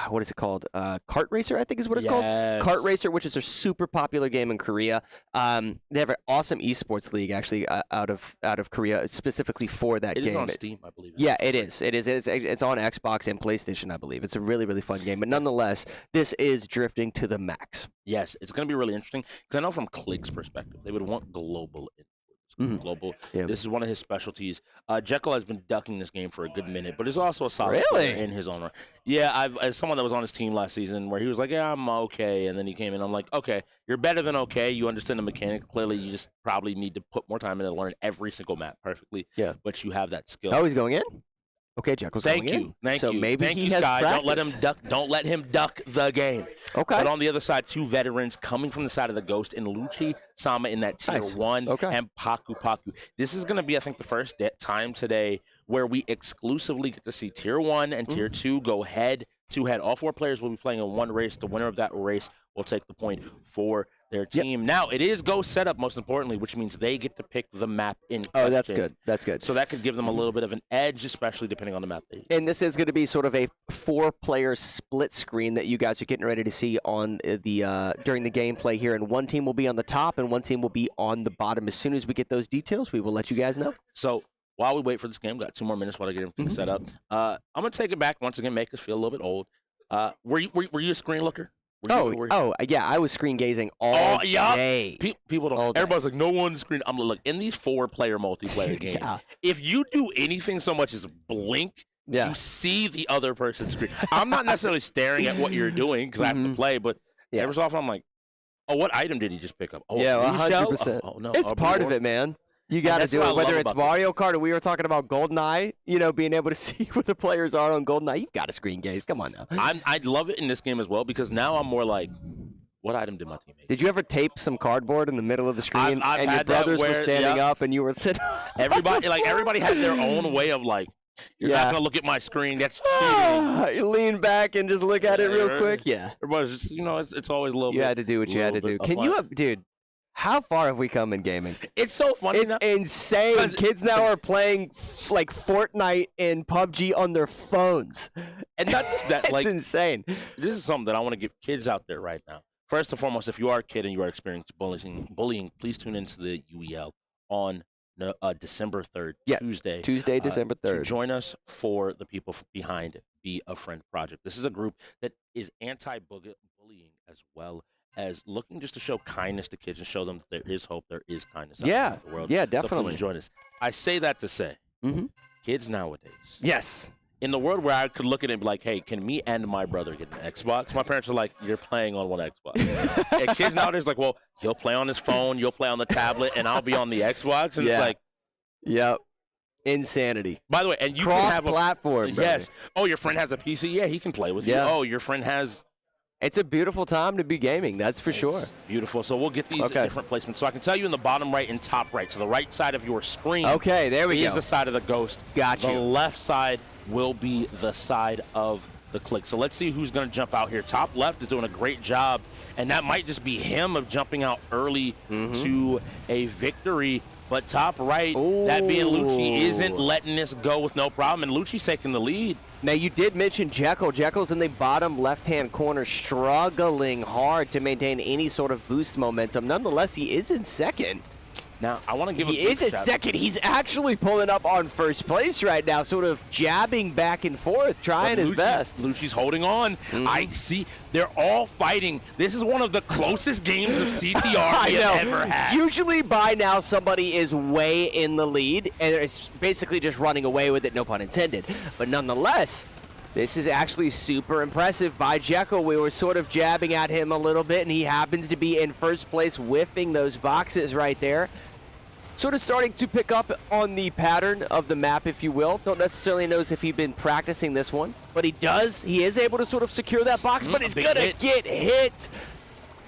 what is it called? Kart Racer, I think is what it's called. Kart Racer, which is a super popular game in Korea. They have an awesome esports league, actually, out of Korea, specifically for that game. It is on Steam, I believe. Yeah, it is. It is. It's on Xbox and PlayStation, I believe. It's a really, really fun game. But nonetheless, this is drifting to the max. Yes, it's going to be really interesting because I know from KLiK's perspective, they would want global input. Global. This is one of his specialties. Jekyll has been ducking this game for a good minute, but he's also a solid player in his own right. Yeah, as someone that was on his team last season where he was like, yeah, I'm okay, and then he came in, I'm like, okay, you're better than okay. You understand the mechanic. Clearly, you just probably need to put more time in to learn every single map perfectly. Yeah. But you have that skill. Oh, he's going in? Okay, Jekyll's going in. Thank you. Maybe Thank he you, has Sky. practice. Don't let him duck the game. Okay. But on the other side, 2 veterans coming from the side of the Ghost in Lucci Sama in that tier 1 and Paku. This is going to be, I think, the first time today where we exclusively get to see tier 1 and tier 2 go head to head. All 4 players will be playing in one race. The winner of that race will take the point for their team. Now, it is Ghost setup, most importantly, which means they get to pick the map in question. Oh, that's good. That's good. So that could give them a little bit of an edge, especially depending on the map they use. And this is going to be sort of a 4-player split screen that you guys are getting ready to see on the during the gameplay here. And one team will be on the top and one team will be on the bottom. As soon as we get those details, we will let you guys know. So while we wait for this game, got 2 more minutes while I get everything set up. I'm going to take it back once again, make us feel a little bit old. Were you a screen looker? Yeah, I was screen gazing all day. People don't. Everybody's like, no one screen. I'm like, look, in these 4-player multiplayer games, if you do anything so much as blink, you see the other person's screen. I'm not necessarily staring at what you're doing because I have to play, but every so often I'm like, Oh, what item did he just pick up? Oh, Yeah, blue shell? 100%. Oh, no. It's a part blue of it, orb. man. You And got to that's do what I it, whether love it's about this. Mario Kart or we were talking about GoldenEye, you know, being able to see where the players are on GoldenEye. You've got to screen gaze. Come on now. I love it in this game as well because now I'm more like, what item did my teammate? Did you ever tape some cardboard in the middle of the screen I've and your had that brothers were where- standing yeah. up and you were sitting? Everybody had their own way of like, you're Yeah. not gonna look at my screen. That's cheating. You lean back and just look at it real quick. Yeah. Everybody's just, it's always a little You bit. had to do what you had to do. Can you, dude? How far have we come in gaming? It's so funny. It's insane. 'Cause- Kids now are playing like Fortnite and PUBG on their phones. And not just that, It's like insane. This is something that I want to give kids out there right now. First and foremost, if you are a kid and you are experiencing bullying, please tune into the UEL on December 3rd, Tuesday. Tuesday, December 3rd. To join us for the people behind Be a Friend Project. This is a group that is anti-bullying as well as looking just to show kindness to kids and show them that there is hope, there is kindness out Yeah. there in the world. Yeah, So definitely. please join us. I say that to say, kids nowadays. Yes. In the world where I could look at it and be like, hey, can me and my brother get an Xbox? My parents are like, you're playing on one Xbox. And kids nowadays like, well, he'll play on his phone, you'll play on the tablet, and I'll be on the Xbox. And it's like, yep. Insanity. by the way, and you can have Cross-platform, brother. Yes. Oh, your friend has a PC? Yeah, he can play with Yeah. you. Oh, your friend has... It's a beautiful time to be gaming, that's for sure. Beautiful. So we'll get these Okay. different placements. So I can tell you in the bottom right and top right, so the right side of your screen. Okay, there we is go. the side of the Ghost. Got The you. left side will be the side of the KLiK. So let's see who's going to jump out here. Top left is doing a great job, and that might just be him of jumping out early to a victory. But top right, that being Lucci, isn't letting this go with no problem, and Lucci's taking the lead. Now, you did mention Jekyll. Jekyll's in the bottom left-hand corner, struggling hard to maintain any sort of boost momentum. Nonetheless, he is in second. Now, I want to give He a is in shout- second. He's actually pulling up on first place right now, sort of jabbing back and forth, trying his best. Lucci's holding on. I see. They're all fighting. This is one of the closest games of CTR we have ever had. Usually by now somebody is way in the lead and is basically just running away with it, no pun intended. But nonetheless, this is actually super impressive by Jekyll. We were sort of jabbing at him a little bit, and he happens to be in first place, whiffing those boxes right there. Sort of starting to pick up on the pattern of the map, if you will. Don't necessarily know if he's been practicing this one, but he does. He is able to sort of secure that box, but he's big going to hit. get hit.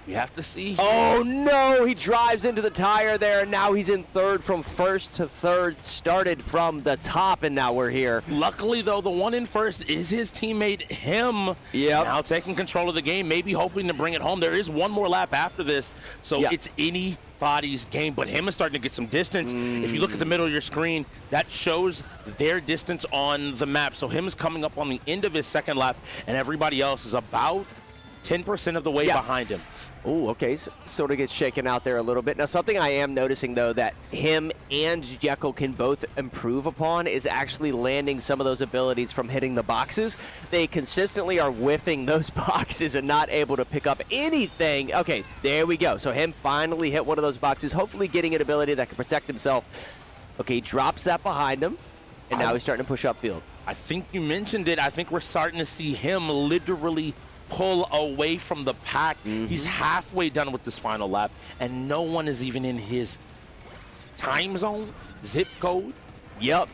You have to see. Oh, no. He drives into the tire there, and now he's in third from first to third. Started from the top, and now we're here. Luckily, though, the one in first is his teammate, him. Yep. Now taking control of the game, maybe hoping to bring it home. There is one more lap after this, so Yep. it's anybody's game. But him is starting to get some distance. If you look at the middle of your screen, that shows their distance on the map. So him is coming up on the end of his second lap, and everybody else is about 10% of the way behind him. Oh, okay. So, sort of gets shaken out there a little bit. Now, something I am noticing, though, that him and Jekyll can both improve upon is actually landing some of those abilities from hitting the boxes. They consistently are whiffing those boxes and not able to pick up anything. Okay, there we go. So him finally hit one of those boxes, hopefully getting an ability that can protect himself. Okay, he drops that behind him, and now he's starting to push upfield. I think you mentioned it. I think we're starting to see him literally pull away from the pack. He's halfway done with this final lap, and no one is even in his time zone, zip code. Yep.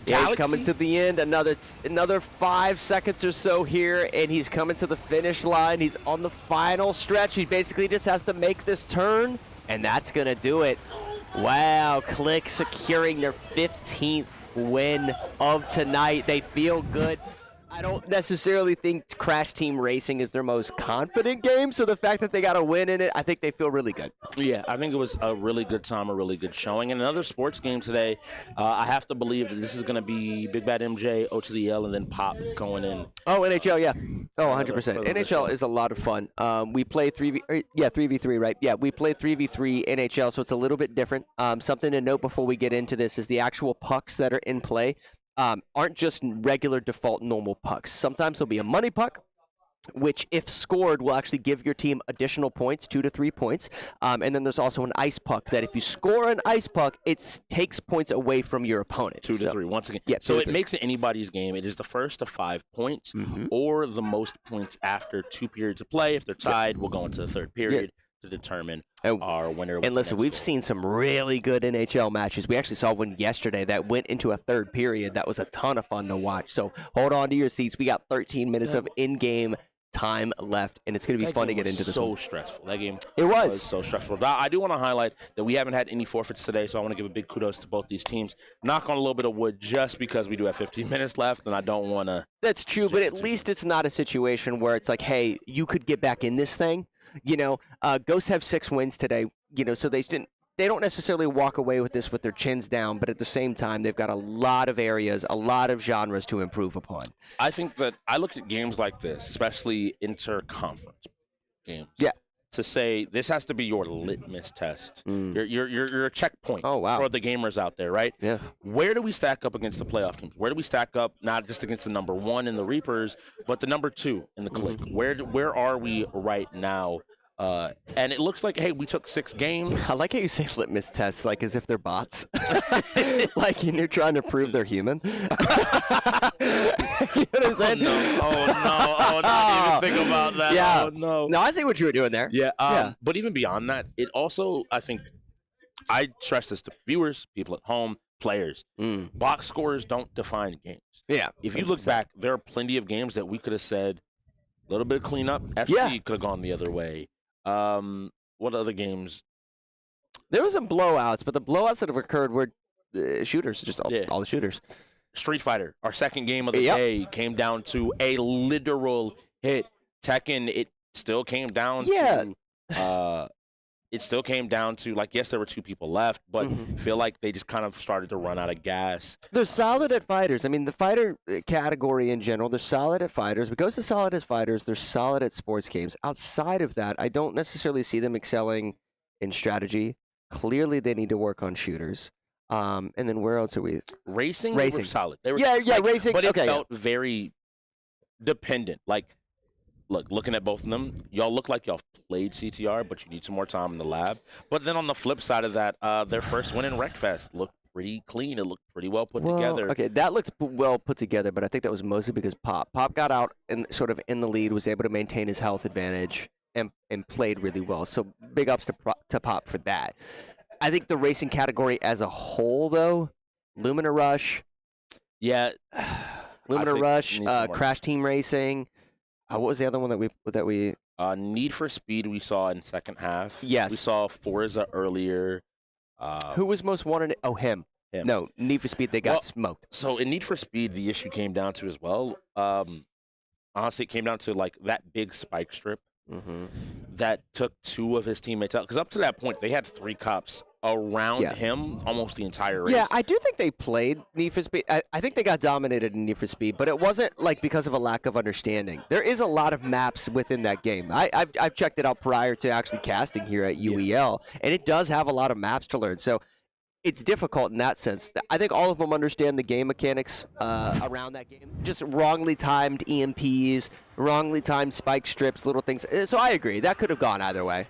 Yeah, he's coming to the end. Another 5 seconds or so here, and he's coming to the finish line. He's on the final stretch. He basically just has to make this turn, and that's going to do it. Wow, KLiK securing their 15th win of tonight. They feel good. I don't necessarily think Crash Team Racing is their most confident game, so the fact that they got a win in it, I think they feel really good. Yeah, I think it was a really good time, a really good showing. And another sports game today, I have to believe that this is going to be Big Bad MJ, O to the L, and then Pop going in. Oh, NHL, yeah. Oh, 100%. for the NHL is a lot of fun. We play 3v3, right? Yeah, we play 3v3 NHL, so it's a little bit different. Something to note before we get into this is the actual pucks that are in play aren't just regular default normal pucks. Sometimes there'll be a money puck, which, if scored, will actually give your team additional points, 2 to 3 points. And then there's also an ice puck that if you score an ice puck, it takes points away from your opponent. 2 to 3, once again. Yeah, so it 3. makes it anybody's game. It is the first to 5 points or the most points after 2 periods of play. If they're tied, we'll go into the third period to determine our winner. And listen, we've seen some really good NHL matches. We actually saw one yesterday that went into a third period. That was a ton of fun to watch. So hold on to your seats. We got 13 minutes of in-game time left, and it's going to be fun to get into this so one. stressful. That game was so stressful. Now, I do want to highlight that we haven't had any forfeits today, so I want to give a big kudos to both these teams. Knock on a little bit of wood just because we do have 15 minutes left, and I don't want to. That's true, but at least it's not a situation where it's like, hey, you could get back in this thing. You know, Ghosts have 6 wins today, you know, so they don't necessarily walk away with this with their chins down, but at the same time, they've got a lot of areas, a lot of genres to improve upon. I think that I look at games like this, especially inter-conference games. Yeah. To say this has to be your litmus test, your checkpoint for the gamers out there, right? Yeah. Where do we stack up against the playoff teams? Where do we stack up not just against the number 1 in the Reapers, but the number 2 in the KLiK? Where are we right now? And it looks like, hey, we took 6 games. I like how you say litmus tests, like as if they're bots. Like you're trying to prove they're human. You know what I'm saying? Oh, no, I didn't even think about that. Yeah. Oh, no. No, I see what you were doing there. Yeah. But even beyond that, it also, I think, I stress this to viewers, people at home, players. Box scores don't define games. Yeah. If you look back, there are plenty of games that we could have said, a little bit of cleanup. FC could have gone the other way. What other games? There was some blowouts, but the blowouts that have occurred were shooters, just all the shooters. Street Fighter, our second game of the day, came down to a literal hit. Tekken, it still came down to it still came down to, like, yes, there were 2 people left, but I feel like they just kind of started to run out of gas. They're solid at fighters. I mean, the fighter category in general, they're solid at fighters. But goes to solid at fighters, they're solid at sports games. Outside of that, I don't necessarily see them excelling in strategy. Clearly, they need to work on shooters. And then where else are we? Racing. They were solid. They were, racing. But it felt very dependent. Like, looking at both of them, y'all look like y'all played CTR, but you need some more time in the lab. But then on the flip side of that, their first win in Wreckfest looked pretty clean. It looked pretty well put together. Okay, that looked well put together, but I think that was mostly because Pop got out and sort of in the lead, was able to maintain his health advantage and played really well. So big ups to Pop for that. I think the racing category as a whole, though, Lumina Rush. Yeah. Lumina Rush, Crash Team Racing. What was the other one that we Need for Speed we saw in second half. Yes. We saw Forza earlier. Who was most wanted? Oh, him. No, Need for Speed, they got smoked. So in Need for Speed, the issue came down to as well, honestly, it came down to, like, that big spike strip that took 2 of his teammates out. Because up to that point, they had 3 cops around him almost the entire race. Yeah, I do think they played Need for Speed. I think they got dominated in Need for Speed, but it wasn't like because of a lack of understanding. There is a lot of maps within that game. I've checked it out prior to actually casting here at UEL, and it does have a lot of maps to learn. So it's difficult in that sense. I think all of them understand the game mechanics around that game. Just wrongly timed EMPs, wrongly timed spike strips, little things. So I agree. That could have gone either way.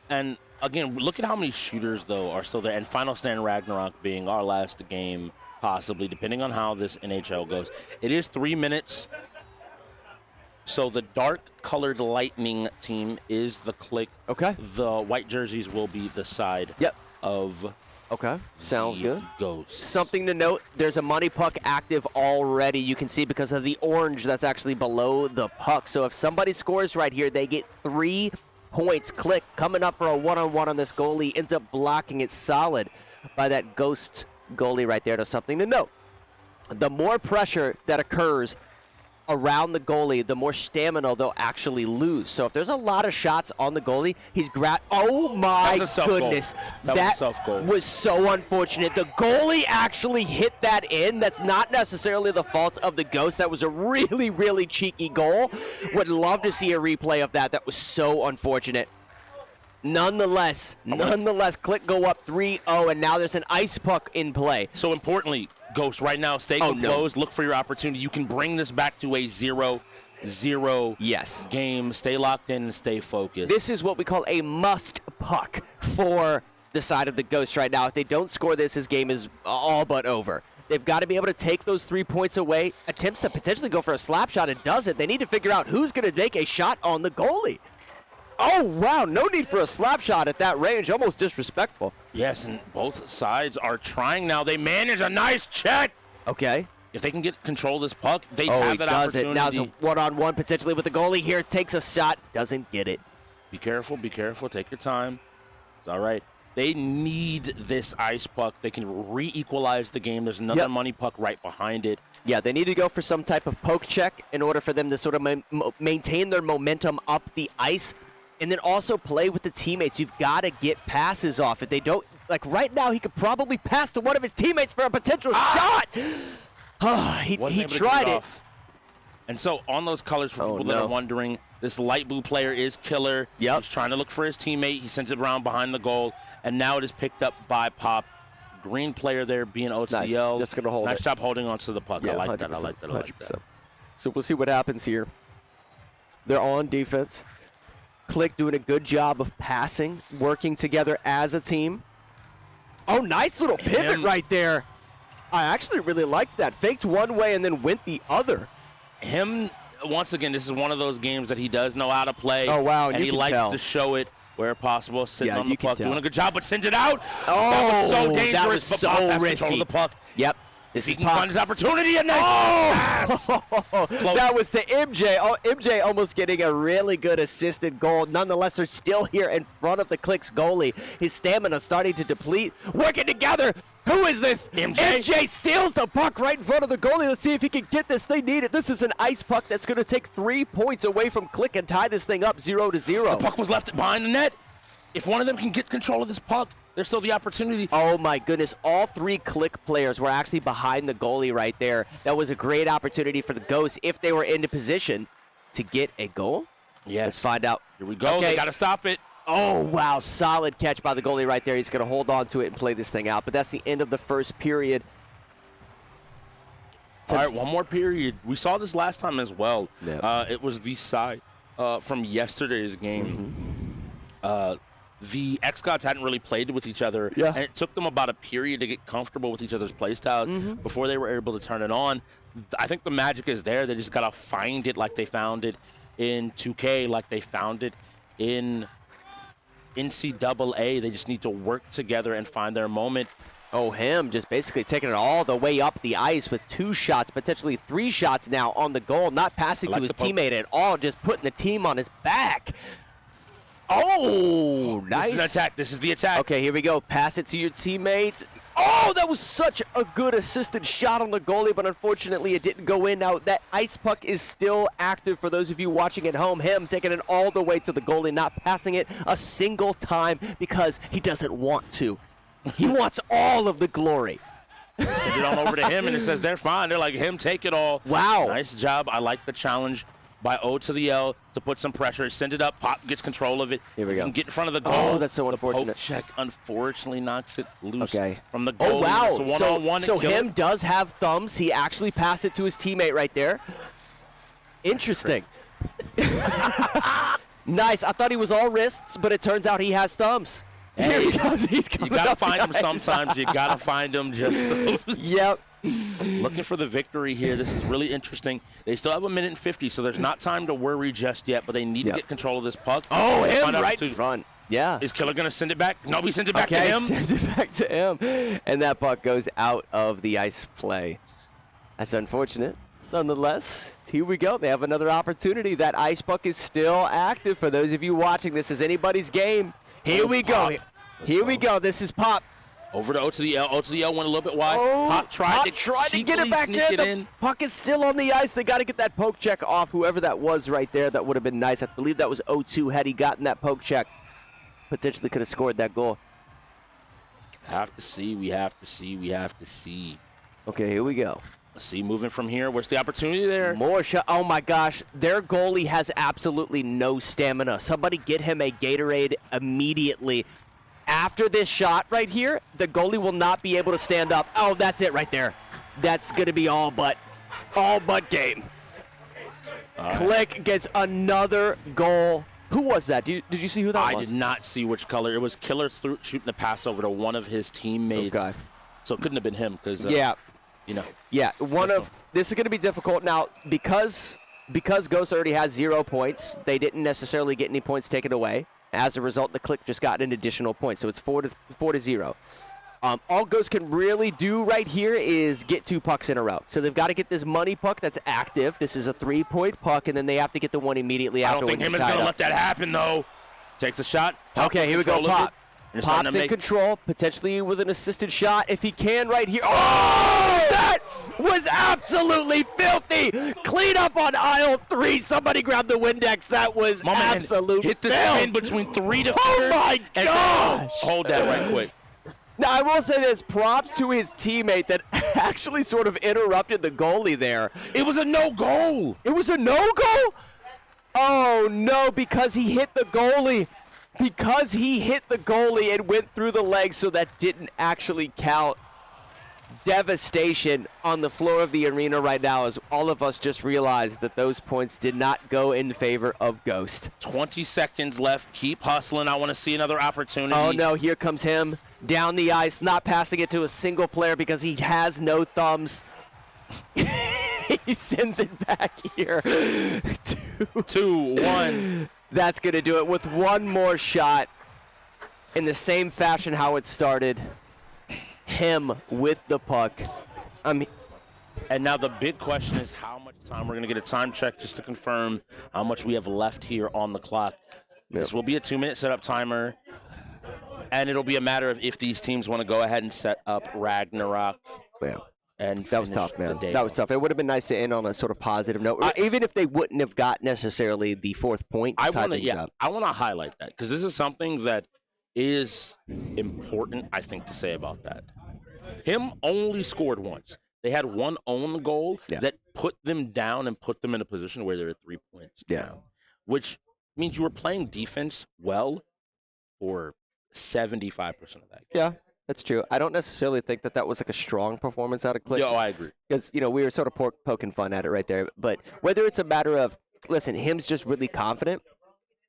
And again, look at how many shooters, though, are still there. And Final Stand Ragnarok being our last game, possibly, depending on how this NHL goes. It is 3 minutes. So the dark-colored Lightning team is the KLiK. Okay. The white jerseys will be the side of sounds good. Ghosts. Something to note, there's a money puck active already. You can see because of the orange that's actually below the puck. So if somebody scores right here, they get 3 points. KLiK coming up for a one-on-one on this goalie, ends up blocking it solid by that Ghost goalie right there. There's something to note. The more pressure that occurs around the goalie, the more stamina they'll actually lose. So if there's a lot of shots on the goalie, he's oh my goodness. That was so unfortunate. The goalie actually hit that in. That's not necessarily the fault of the Ghost. That was a really, really cheeky goal. Would love to see a replay of that. That was so unfortunate. Nonetheless, KLiK go up 3-0, and now there's an ice puck in play. So importantly, Ghost, right now, stay composed. Look for your opportunity. You can bring this back to a 0 0 Yes. game. Stay locked in and stay focused. This is what we call a must puck for the side of the Ghost right now. If they don't score this game is all but over. They've got to be able to take those 3 points away. Attempts to potentially go for a slap shot and does it. They need to figure out who's going to make a shot on the goalie. Oh, wow. No need for a slap shot at that range. Almost disrespectful. Yes, and both sides are trying now. They manage a nice check. Okay. If they can get control of this puck, they Oh, have he that does opportunity. it. Now it's a one-on-one potentially with the goalie here. Takes a shot. Doesn't get it. Be careful. Be careful. Take your time. It's all right. They need this ice puck. They can re-equalize the game. There's another money puck right behind it. Yeah, they need to go for some type of poke check in order for them to sort of maintain their momentum up the ice and then also play with the teammates. You've got to get passes off. If they don't, like right now, he could probably pass to one of his teammates for a potential shot. He tried it. And so on those colors, for people that are wondering, this light blue player is Killer. He's trying to look for his teammate. He sends it around behind the goal, and now it is picked up by Pop. Green player there being OTL. Just going to hold nice it. job holding on to the puck. Yeah, I like 100%, that. I like that. I like that. So we'll see what happens here. They're on defense. KLiK doing a good job of passing, working together as a team. Oh, nice little pivot right there. I actually really liked that. Faked one way and then went the other. Once again, this is one of those games that he does know how to play. Oh, wow, and you he can likes tell. to show it where possible, sitting on the you can puck, tell. doing a good job, but sends it out. Oh, that was so dangerous. that was but so Pop has risky. control of the puck. Yep. If he can find his opportunity, and pass. That was the MJ. Oh, MJ almost getting a really good assisted goal. Nonetheless, they're still here in front of the KLiK's goalie. His stamina starting to deplete. Working together. Who is this? MJ steals the puck right in front of the goalie. Let's see if he can get this. They need it. This is an ice puck that's going to take 3 points away from KLiK and tie this thing up 0-0. The puck was left behind the net. If one of them can get control of this puck, there's still the opportunity. Oh, my goodness. All 3 KLiK players were actually behind the goalie right there. That was a great opportunity for the Ghosts if they were into position to get a goal. Yes. Let's find out. Here we go. They got to stop it. Oh, wow. Solid catch by the goalie right there. He's going to hold on to it and play this thing out. But that's the end of the first period. All right, one more period. We saw this last time as well. Yeah. It was the side from yesterday's game. The X-Gods hadn't really played with each other, and it took them about a period to get comfortable with each other's play styles before they were able to turn it on. I think the magic is there. They just got to find it like they found it in 2K, like they found it in NCAA. They just need to work together and find their moment. Oh, him just basically taking it all the way up the ice with 2 shots, potentially 3 shots now on the goal, not passing to his teammate at all, just putting the team on his back. Oh, nice. This is an attack. This is the attack. Okay, here we go. Pass it to your teammates. Oh, that was such a good assisted shot on the goalie, but unfortunately it didn't go in. Now, that ice puck is still active for those of you watching at home. Him taking it all the way to the goalie, not passing it a single time because he doesn't want to. He wants all of the glory. Send it on over to him, and it says they're fine. They're like, him, take it all. Wow. Nice job. I like the challenge by O to the L to put some pressure. Send it up. Pop gets control of it. Here we go. Can get in front of the goal. Oh, that's so unfortunate. The poke check unfortunately knocks it loose from the Oh, goal. wow. It's a one-on-one So and kill him it. does have thumbs. He actually passed it to his teammate right there. Interesting. Nice. I thought he was all wrists, but it turns out he has thumbs. Here he goes. He's You coming got to up find the him ice. sometimes. You got to find him just Yep. Looking for the victory here. This is really interesting. They still have 1:50, so there's not time to worry just yet, but they need to get control of this puck. Oh, They him find out right to- in front. Yeah. Is Killer going to send it back? Nobody sends it back to Okay, him. send it back to him. And that puck goes out of the ice play. That's unfortunate. Nonetheless, here we go. They have another opportunity. That ice puck is still active. For those of you watching, this is anybody's game. Here we go. Here we go. This is Pop. Over to O to the L. O to the L went a little bit wide. Pop tried to get it back sneak there. it The in. puck is still on the ice. They got to get that poke check off. Whoever that was right there, that would have been nice. I believe that was O2. Had he gotten that poke check, potentially could have scored that goal. Have to see. We have to see. We have to see. Okay, here we go. Let's see. Moving from here. Where's the opportunity there? More shot. Oh, my gosh. Their goalie has absolutely no stamina. Somebody get him a Gatorade immediately. After this shot right here, the goalie will not be able to stand up. Oh, that's it right there. That's going to be all but game. KLiK gets another goal. Who was that? Did you see who that was? I did not see which color. It was Killer shooting the pass over to one of his teammates. Okay. So it couldn't have been him because, yeah. you know. Yeah, this is going to be difficult. Now, because Ghost already has 0 points, they didn't necessarily get any points taken away. As a result, the KLiK just got an additional point, so it's 4-0. All Ghost can really do right here is get 2 pucks in a row. So they've got to get this money puck that's active. This is a 3-point puck, and then they have to get the one immediately after. I don't think him is going to let that happen, though. Takes the shot. Okay, here we go, Pop. Pop's in control, potentially with an assisted shot if he can right here. Oh, that was absolutely filthy. Clean up on aisle 3. Somebody grab the Windex. That was absolute hit the filth. spin between 3 defenders. Oh, my gosh. Hold that right quick. Now, I will say this. Props to his teammate that actually sort of interrupted the goalie there. It was a no-goal. It was a no-goal? Oh, no, because he hit the goalie. Because he hit the goalie and went through the legs, so that didn't actually count. Devastation on the floor of the arena right now as all of us just realized that those points did not go in favor of Ghost. 20 seconds left. Keep hustling. I want to see another opportunity. Oh, no, here comes him down the ice, not passing it to a single player because he has no thumbs. He sends it back here. 2-1. That's going to do it with one more shot in the same fashion how it started. Him with the puck. And now the big question is how much time. We're going to get a time check just to confirm how much we have left here on the clock. This will be a 2-minute setup timer. And it'll be a matter of if these teams want to go ahead and set up Ragnarok. Yeah. And that was tough, man. That was tough. It would have been nice to end on a sort of positive note, even if they wouldn't have got necessarily the 4th point. I want to highlight that because this is something that is important, I think, to say about that. Him only scored once. They had one own goal that put them down and put them in a position where they were 3 points down, which means you were playing defense well for 75% of that game. Yeah. That's true. I don't necessarily think that was like a strong performance out of KLiK. Yeah, I agree. Because, we were sort of poking fun at it right there. But whether it's a matter of, listen, him's just really confident.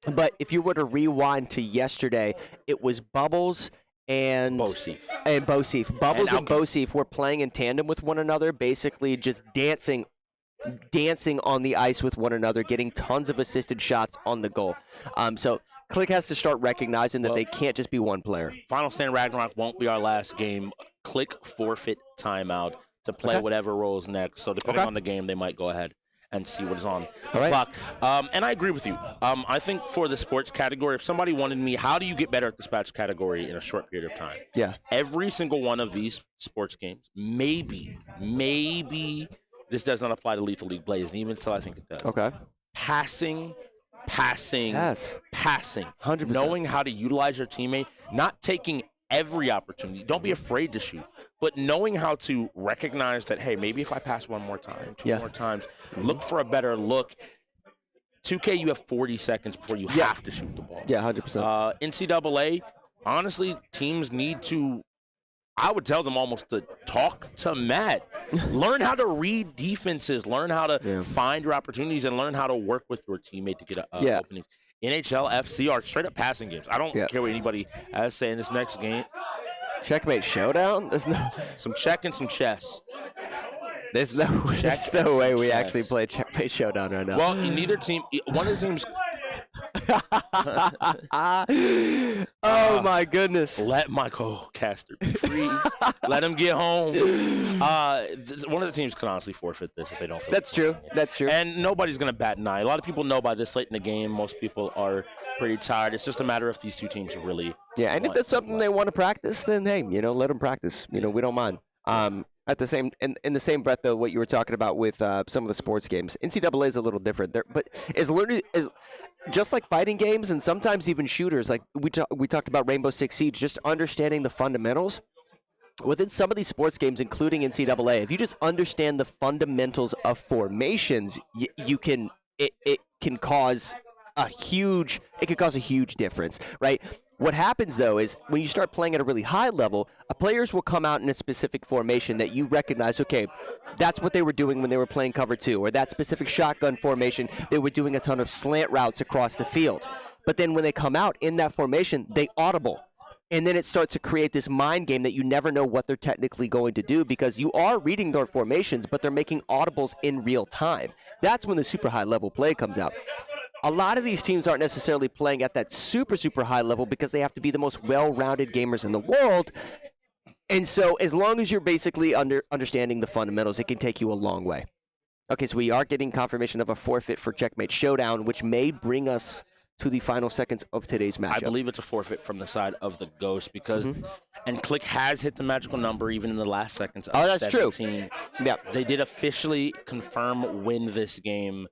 But if you were to rewind to yesterday, it was Bubbles and Bosif. Bubbles and Bosif were playing in tandem with one another, basically just dancing on the ice with one another, getting tons of assisted shots on the goal. So KLiK has to start recognizing that they can't just be one player. Final Stand Ragnarok won't be our last game. KLiK forfeit timeout to play whatever rolls next. So depending on the game, they might go ahead and see what is on the clock. And I agree with you. I think for the sports category, if somebody wanted me, how do you get better at the sports category in a short period of time? Yeah. Every single one of these sports games, maybe this does not apply to Lethal League Blaze, and even still I think it does. Okay. Passing, yes. passing. 100%. Knowing how to utilize your teammate, not taking every opportunity. Don't be afraid to shoot, but knowing how to recognize that, hey, maybe if I pass one more time, two more times, look for a better look. 2K, you have 40 seconds before you have to shoot the ball. Yeah, 100%. NCAA, honestly, teams need to, I would tell them almost to talk to Matt. Learn how to read defenses. Learn how to find your opportunities and learn how to work with your teammate to get openings. NHL, FC are straight-up passing games. I don't care what anybody has to say in this next game. Checkmate Showdown? There's no... Some check and some chess. There's no way we actually play Checkmate Showdown right now. Well, neither team, one of the teams... Oh, my goodness. Let my co-caster be free. Let him get home. One of the teams can honestly forfeit this if they don't. That's true. That's true. And nobody's going to bat an eye. A lot of people know by this late in the game, most people are pretty tired. It's just a matter if these two teams really and if that's something they want to practice, then, hey, let them practice. We don't mind. At the same in the same breath, though, what you were talking about with some of the sports games, NCAA is a little different. But is just like fighting games and sometimes even shooters, like we talked about Rainbow Six Siege, just understanding the fundamentals within some of these sports games, including NCAA. If you just understand the fundamentals of formations, it can cause a huge difference, right? What happens, though, is when you start playing at a really high level, players will come out in a specific formation that you recognize, okay, that's what they were doing when they were playing cover 2, or that specific shotgun formation, they were doing a ton of slant routes across the field. But then when they come out in that formation, they audible. And then it starts to create this mind game that you never know what they're technically going to do because you are reading their formations, but they're making audibles in real time. That's when the super high level play comes out. A lot of these teams aren't necessarily playing at that super, super high level because they have to be the most well-rounded gamers in the world. And so as long as you're basically understanding the fundamentals, it can take you a long way. Okay, so we are getting confirmation of a forfeit for Checkmate Showdown, which may bring us to the final seconds of today's matchup. I believe it's a forfeit from the side of the Ghost because, and KLiK has hit the magical number even in the last seconds of 17. True. Yep. They did officially win this game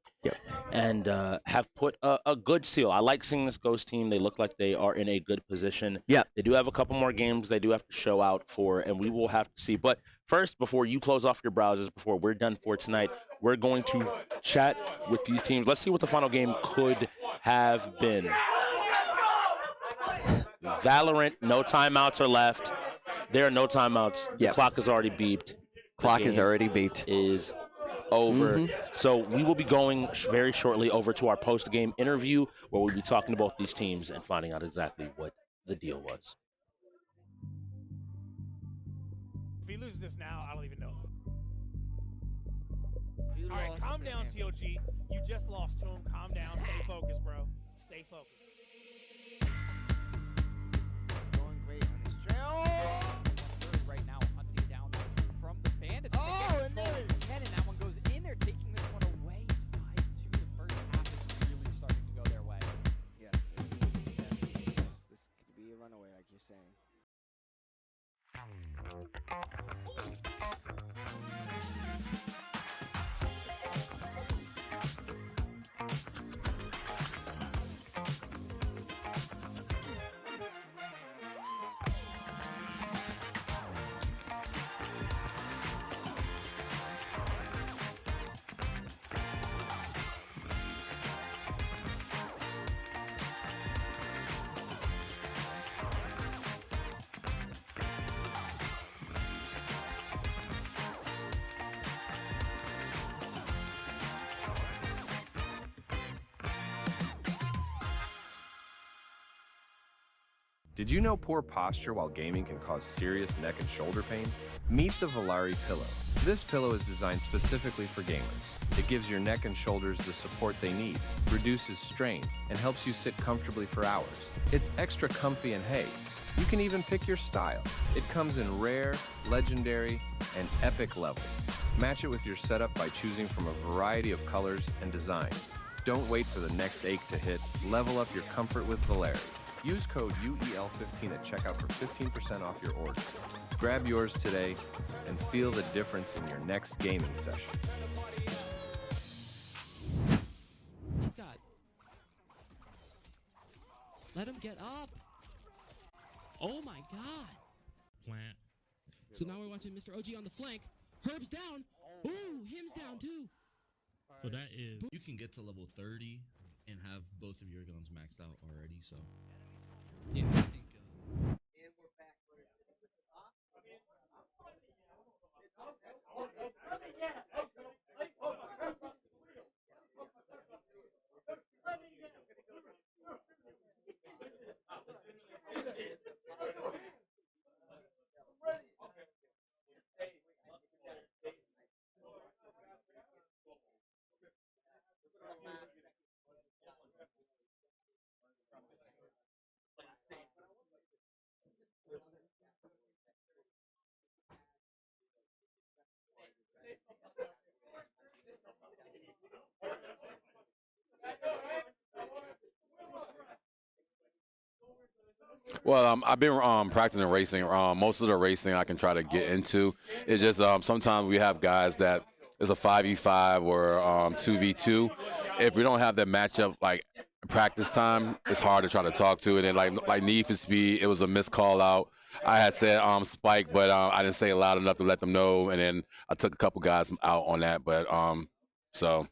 and have put a good seal. I like seeing this Ghost team. They look like they are in a good position. Yeah. They do have a couple more games they do have to show out for, and we will have to see. But first, before you close off your browsers, before we're done for tonight, we're going to chat with these teams. Let's see what the final game could have been. Valorant, no timeouts are left. There are no timeouts. The clock is already beeped. Clock is already beeped. Is over. So we will be going very shortly over to our post-game interview where we'll be talking about these teams and finding out exactly what the deal was. If he loses this now, I don't even know. All right, calm down, TLG. You just lost to him. Calm down. Stay focused, bro. Stay focused. Going great on his trail. Right now, hunting down from the bandits. And there Ken, and that one goes in there, taking this one away. It's 5-2. The first half is really starting to go their way. Yes, it is. Definitely is. This could be a runaway, like you're saying. Did you know poor posture while gaming can cause serious neck and shoulder pain? Meet the Volare Pillow. This pillow is designed specifically for gamers. It gives your neck and shoulders the support they need, reduces strain, and helps you sit comfortably for hours. It's extra comfy and hey, you can even pick your style. It comes in rare, legendary, and epic levels. Match it with your setup by choosing from a variety of colors and designs. Don't wait for the next ache to hit. Level up your comfort with Volare. Use code UEL15 at checkout for 15% off your order. Grab yours today and feel the difference in your next gaming session. He's got. Let him get up. Oh my God. Plant. So now we're watching Mr. OG on the flank. Herb's down. Ooh, him's down too. So that is, you can get to level 30 and have both of your guns maxed out already, so. Yeah. I think, Well, I've been practicing racing. Most of the racing I can try to get into. It's just sometimes we have guys that it's a 5v5 or 2v2. If we don't have that matchup like practice time, it's hard to try to talk to it. And like Need for Speed, it was a missed call out. I had said Spike, but I didn't say it loud enough to let them know. And then I took a couple guys out on that. But so.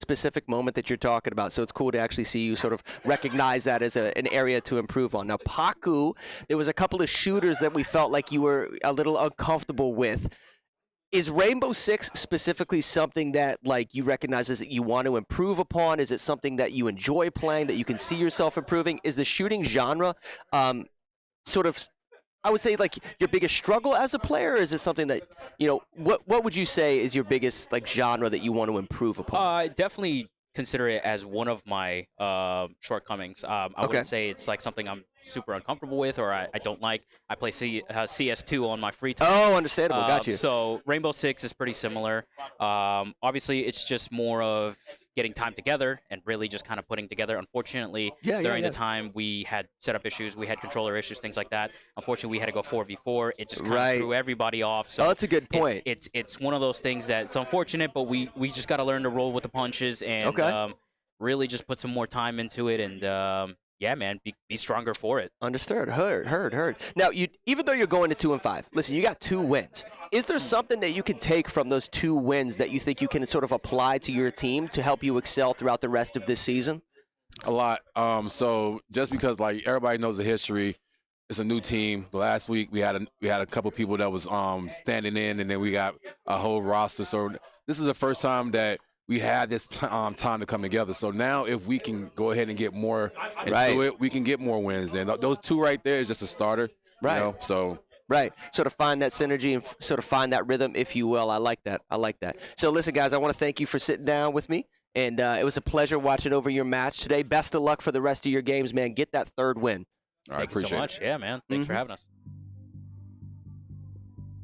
specific moment that you're talking about. So it's cool to actually see you sort of recognize that as an area to improve on. Now, Paku, there was a couple of shooters that we felt like you were a little uncomfortable with. Is Rainbow Six specifically something that like you recognize as that you want to improve upon? Is it something that you enjoy playing, that you can see yourself improving? Is the shooting genre sort of, I would say, like your biggest struggle as a player? Or is it something that, you know, what would you say is your biggest like genre that you want to improve upon? I definitely consider it as one of my shortcomings. I wouldn't say it's like something I'm super uncomfortable with or I don't like. I play CS2 on my free time. Oh, understandable. Got you. So Rainbow Six is pretty similar. Obviously, it's just more of getting time together and really just kind of putting together. Unfortunately, during the time we had setup issues, we had controller issues, things like that. Unfortunately, we had to go 4v4. It just kind of threw everybody off. So that's a good point. It's one of those things that's unfortunate, but we just got to learn to roll with the punches and really just put some more time into it and yeah, man, be stronger for it. Understood. Heard. Now, even though you're going to 2-5, listen, you got 2 wins. Is there something that you can take from those 2 wins that you think you can sort of apply to your team to help you excel throughout the rest of this season? A lot. So just because like everybody knows the history, it's a new team. Last week we had a couple people that was standing in, and then we got a whole roster. So this is the first time that we had this time to come together. So now if we can go ahead and get more into it, we can get more wins. And those 2 right there is just a starter. You know? So sort of find that synergy and sort of find that rhythm, if you will. I like that. So listen, guys, I want to thank you for sitting down with me. And it was a pleasure watching over your match today. Best of luck for the rest of your games, man. Get that 3rd win. All right, Thank you so much. Yeah, man. Thanks for having us.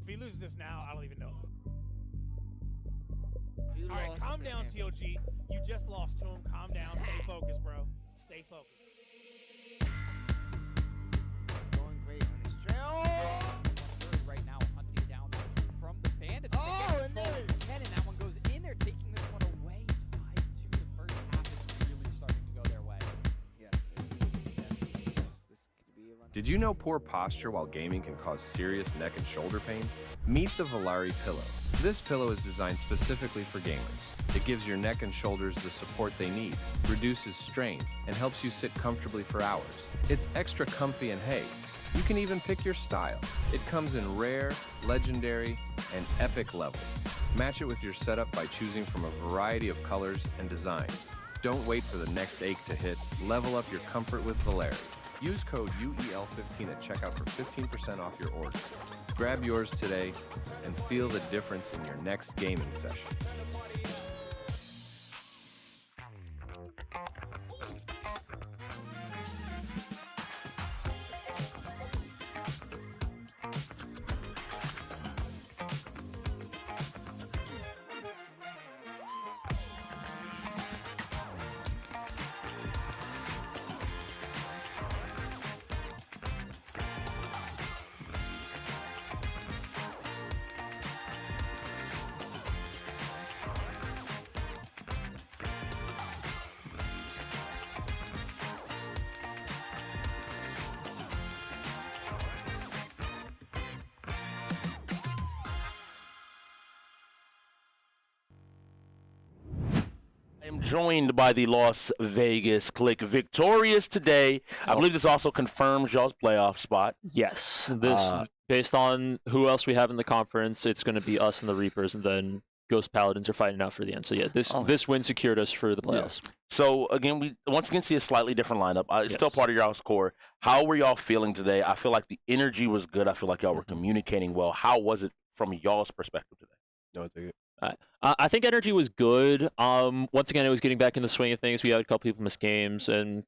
If he loses this now, I don't even know. All right, calm down, TOG. You just lost to him. Calm down. Stay focused, bro. Stay focused. Going great on his trail. Right now, hunting down from the bandits. And that one goes in there, taking this one away. It's 5-2. The first half is really starting to go their way. Yes, it is. Definitely. This could be a run. Did you know poor posture while gaming can cause serious neck and shoulder pain? Meet the Volare Pillow. This pillow is designed specifically for gamers. It gives your neck and shoulders the support they need, reduces strain, and helps you sit comfortably for hours. It's extra comfy and hey, you can even pick your style. It comes in rare, legendary, and epic levels. Match it with your setup by choosing from a variety of colors and designs. Don't wait for the next ache to hit. Level up your comfort with Volare. Use code UEL15 at checkout for 15% off your order. Grab yours today and feel the difference in your next gaming session. I am joined by the Las Vegas KLiK, victorious today. I believe this also confirms y'all's playoff spot. Yes, this based on who else we have in the conference, it's going to be us and the Reapers, and then Ghost Paladins are fighting out for the end. So yeah, this win secured us for the playoffs. Yeah. So again, we once again see a slightly different lineup. It's still part of y'all's core. How were y'all feeling today? I feel like the energy was good. I feel like y'all were communicating well. How was it from y'all's perspective today? No, take it. I think energy was good. Once again, it was getting back in the swing of things. We had a couple people miss games, and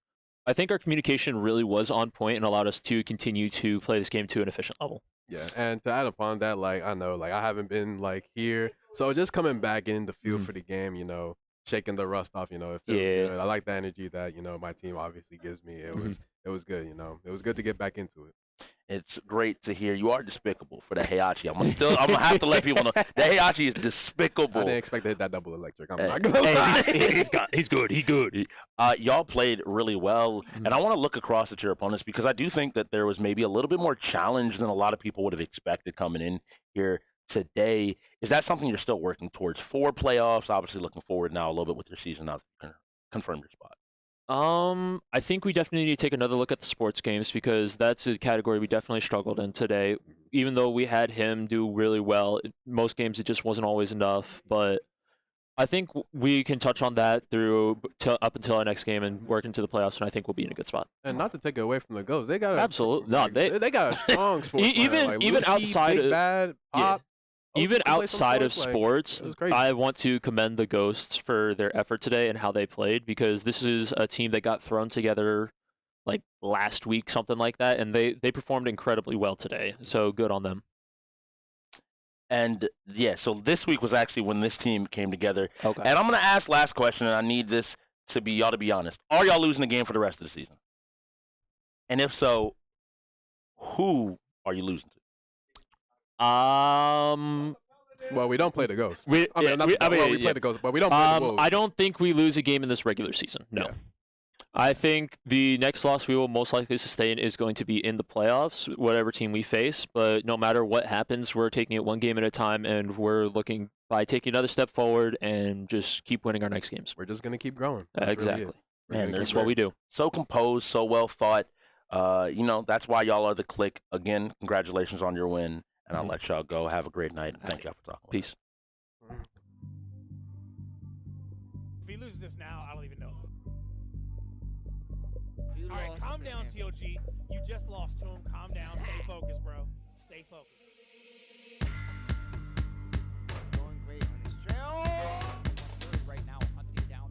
I think our communication really was on point and allowed us to continue to play this game to an efficient level. Yeah, and to add upon that, like I know, like I haven't been like here, so just coming back in the feel for the game, you know, shaking the rust off, you know, it feels good. I like the energy that my team obviously gives me. It was good, it was good to get back into it. It's great to hear. You are despicable for the Heihachi. I'm gonna have to let people know the Heihachi is despicable. I didn't expect to hit that double electric. I'm not gonna lie. He's good. He good. Y'all played really well, and I want to look across at your opponents because I do think that there was maybe a little bit more challenge than a lot of people would have expected coming in here today. Is that something you're still working towards for playoffs? Obviously, looking forward now a little bit with your season now that you can confirm your spot. I think we definitely need to take another look at the sports games because that's a category we definitely struggled in today. Even though we had him do really well, most games it just wasn't always enough. But I think we can touch on that up until our next game and work into the playoffs, and I think we'll be in a good spot. And not to take it away from the Ghosts, they got absolutely no. They got a strong sports even like even Lucy, outside Big of Bad, Pop. Even outside of sports, like, I want to commend the Ghosts for their effort today and how they played because this is a team that got thrown together like last week, something like that, and they performed incredibly well today. So good on them. And yeah, so this week was actually when this team came together. Okay. And I'm gonna ask last question, and I need this to be y'all to be honest. Are y'all losing the game for the rest of the season? And if so, who are you losing to? Well, we don't play the Ghosts. We play the Ghosts, but we don't play the Wolves. I don't think we lose a game in this regular season. No. Yeah. I think the next loss we will most likely sustain is going to be in the playoffs, whatever team we face. But no matter what happens, we're taking it one game at a time, and we're looking by taking another step forward and just keep winning our next games. We're just going to keep growing. Exactly. Man, that's what we do. So composed, so well thought. That's why y'all are the KLiK. Again, congratulations on your win. And I'll let y'all go. Have a great night. And thank y'all for talking. Peace. If he loses this now, I don't even know. All right, calm down, TLG. You just lost to him. Calm down. Stay focused, bro. Stay focused. Going great on his trail. Right now, hunting down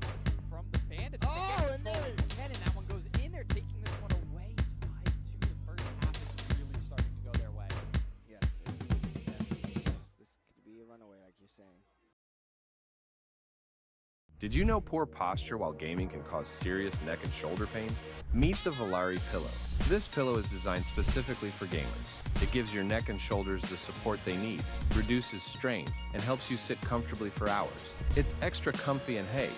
from the Bandits. Oh, and there it is. And that one goes in there, taking this one away. 5-2. The first half is really starting to go their way. Yes, it is. Definitely is. This could be a runaway, like you're saying. Did you know poor posture while gaming can cause serious neck and shoulder pain? Meet the Volare Pillow. This pillow is designed specifically for gamers. It gives your neck and shoulders the support they need, reduces strain, and helps you sit comfortably for hours. It's extra comfy and hey,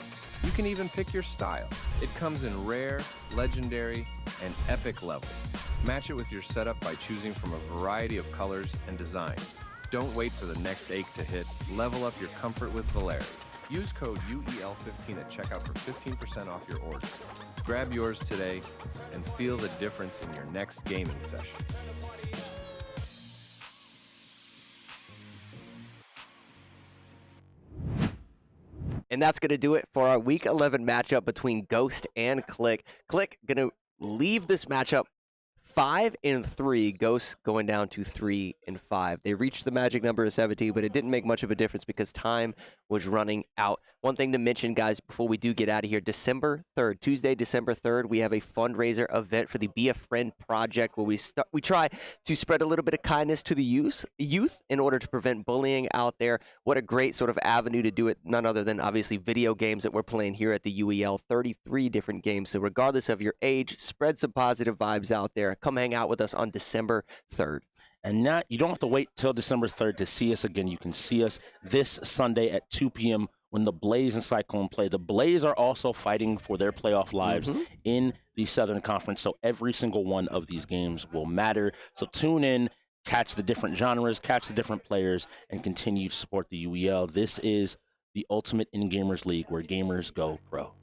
you can even pick your style. It comes in rare, legendary, and epic levels. Match it with your setup by choosing from a variety of colors and designs. Don't wait for the next ache to hit. Level up your comfort with Volare. Use code UEL15 at checkout for 15% off your order. Grab yours today and feel the difference in your next gaming session. And that's going to do it for our Week 11 matchup between Ghost and KLiK. KLiK going to leave this matchup 5-3, Ghosts going down to 3-5. They reached the magic number of 17, but it didn't make much of a difference because time was running out. One thing to mention, guys, before we do get out of here, December 3rd, Tuesday, December 3rd, we have a fundraiser event for the Be a Friend project where we try to spread a little bit of kindness to the youth in order to prevent bullying out there. What a great sort of avenue to do it, none other than obviously video games that we're playing here at the UEL, 33 different games. So regardless of your age, spread some positive vibes out there. Come hang out with us on December 3rd. And now you don't have to wait till December 3rd to see us again. You can see us this Sunday at 2 p.m. when the Blaze and Cyclone play. The Blaze are also fighting for their playoff lives in the Southern Conference, so every single one of these games will matter. So tune in, catch the different genres, catch the different players, and continue to support the UEL. This is the ultimate in Gamers League where gamers go pro.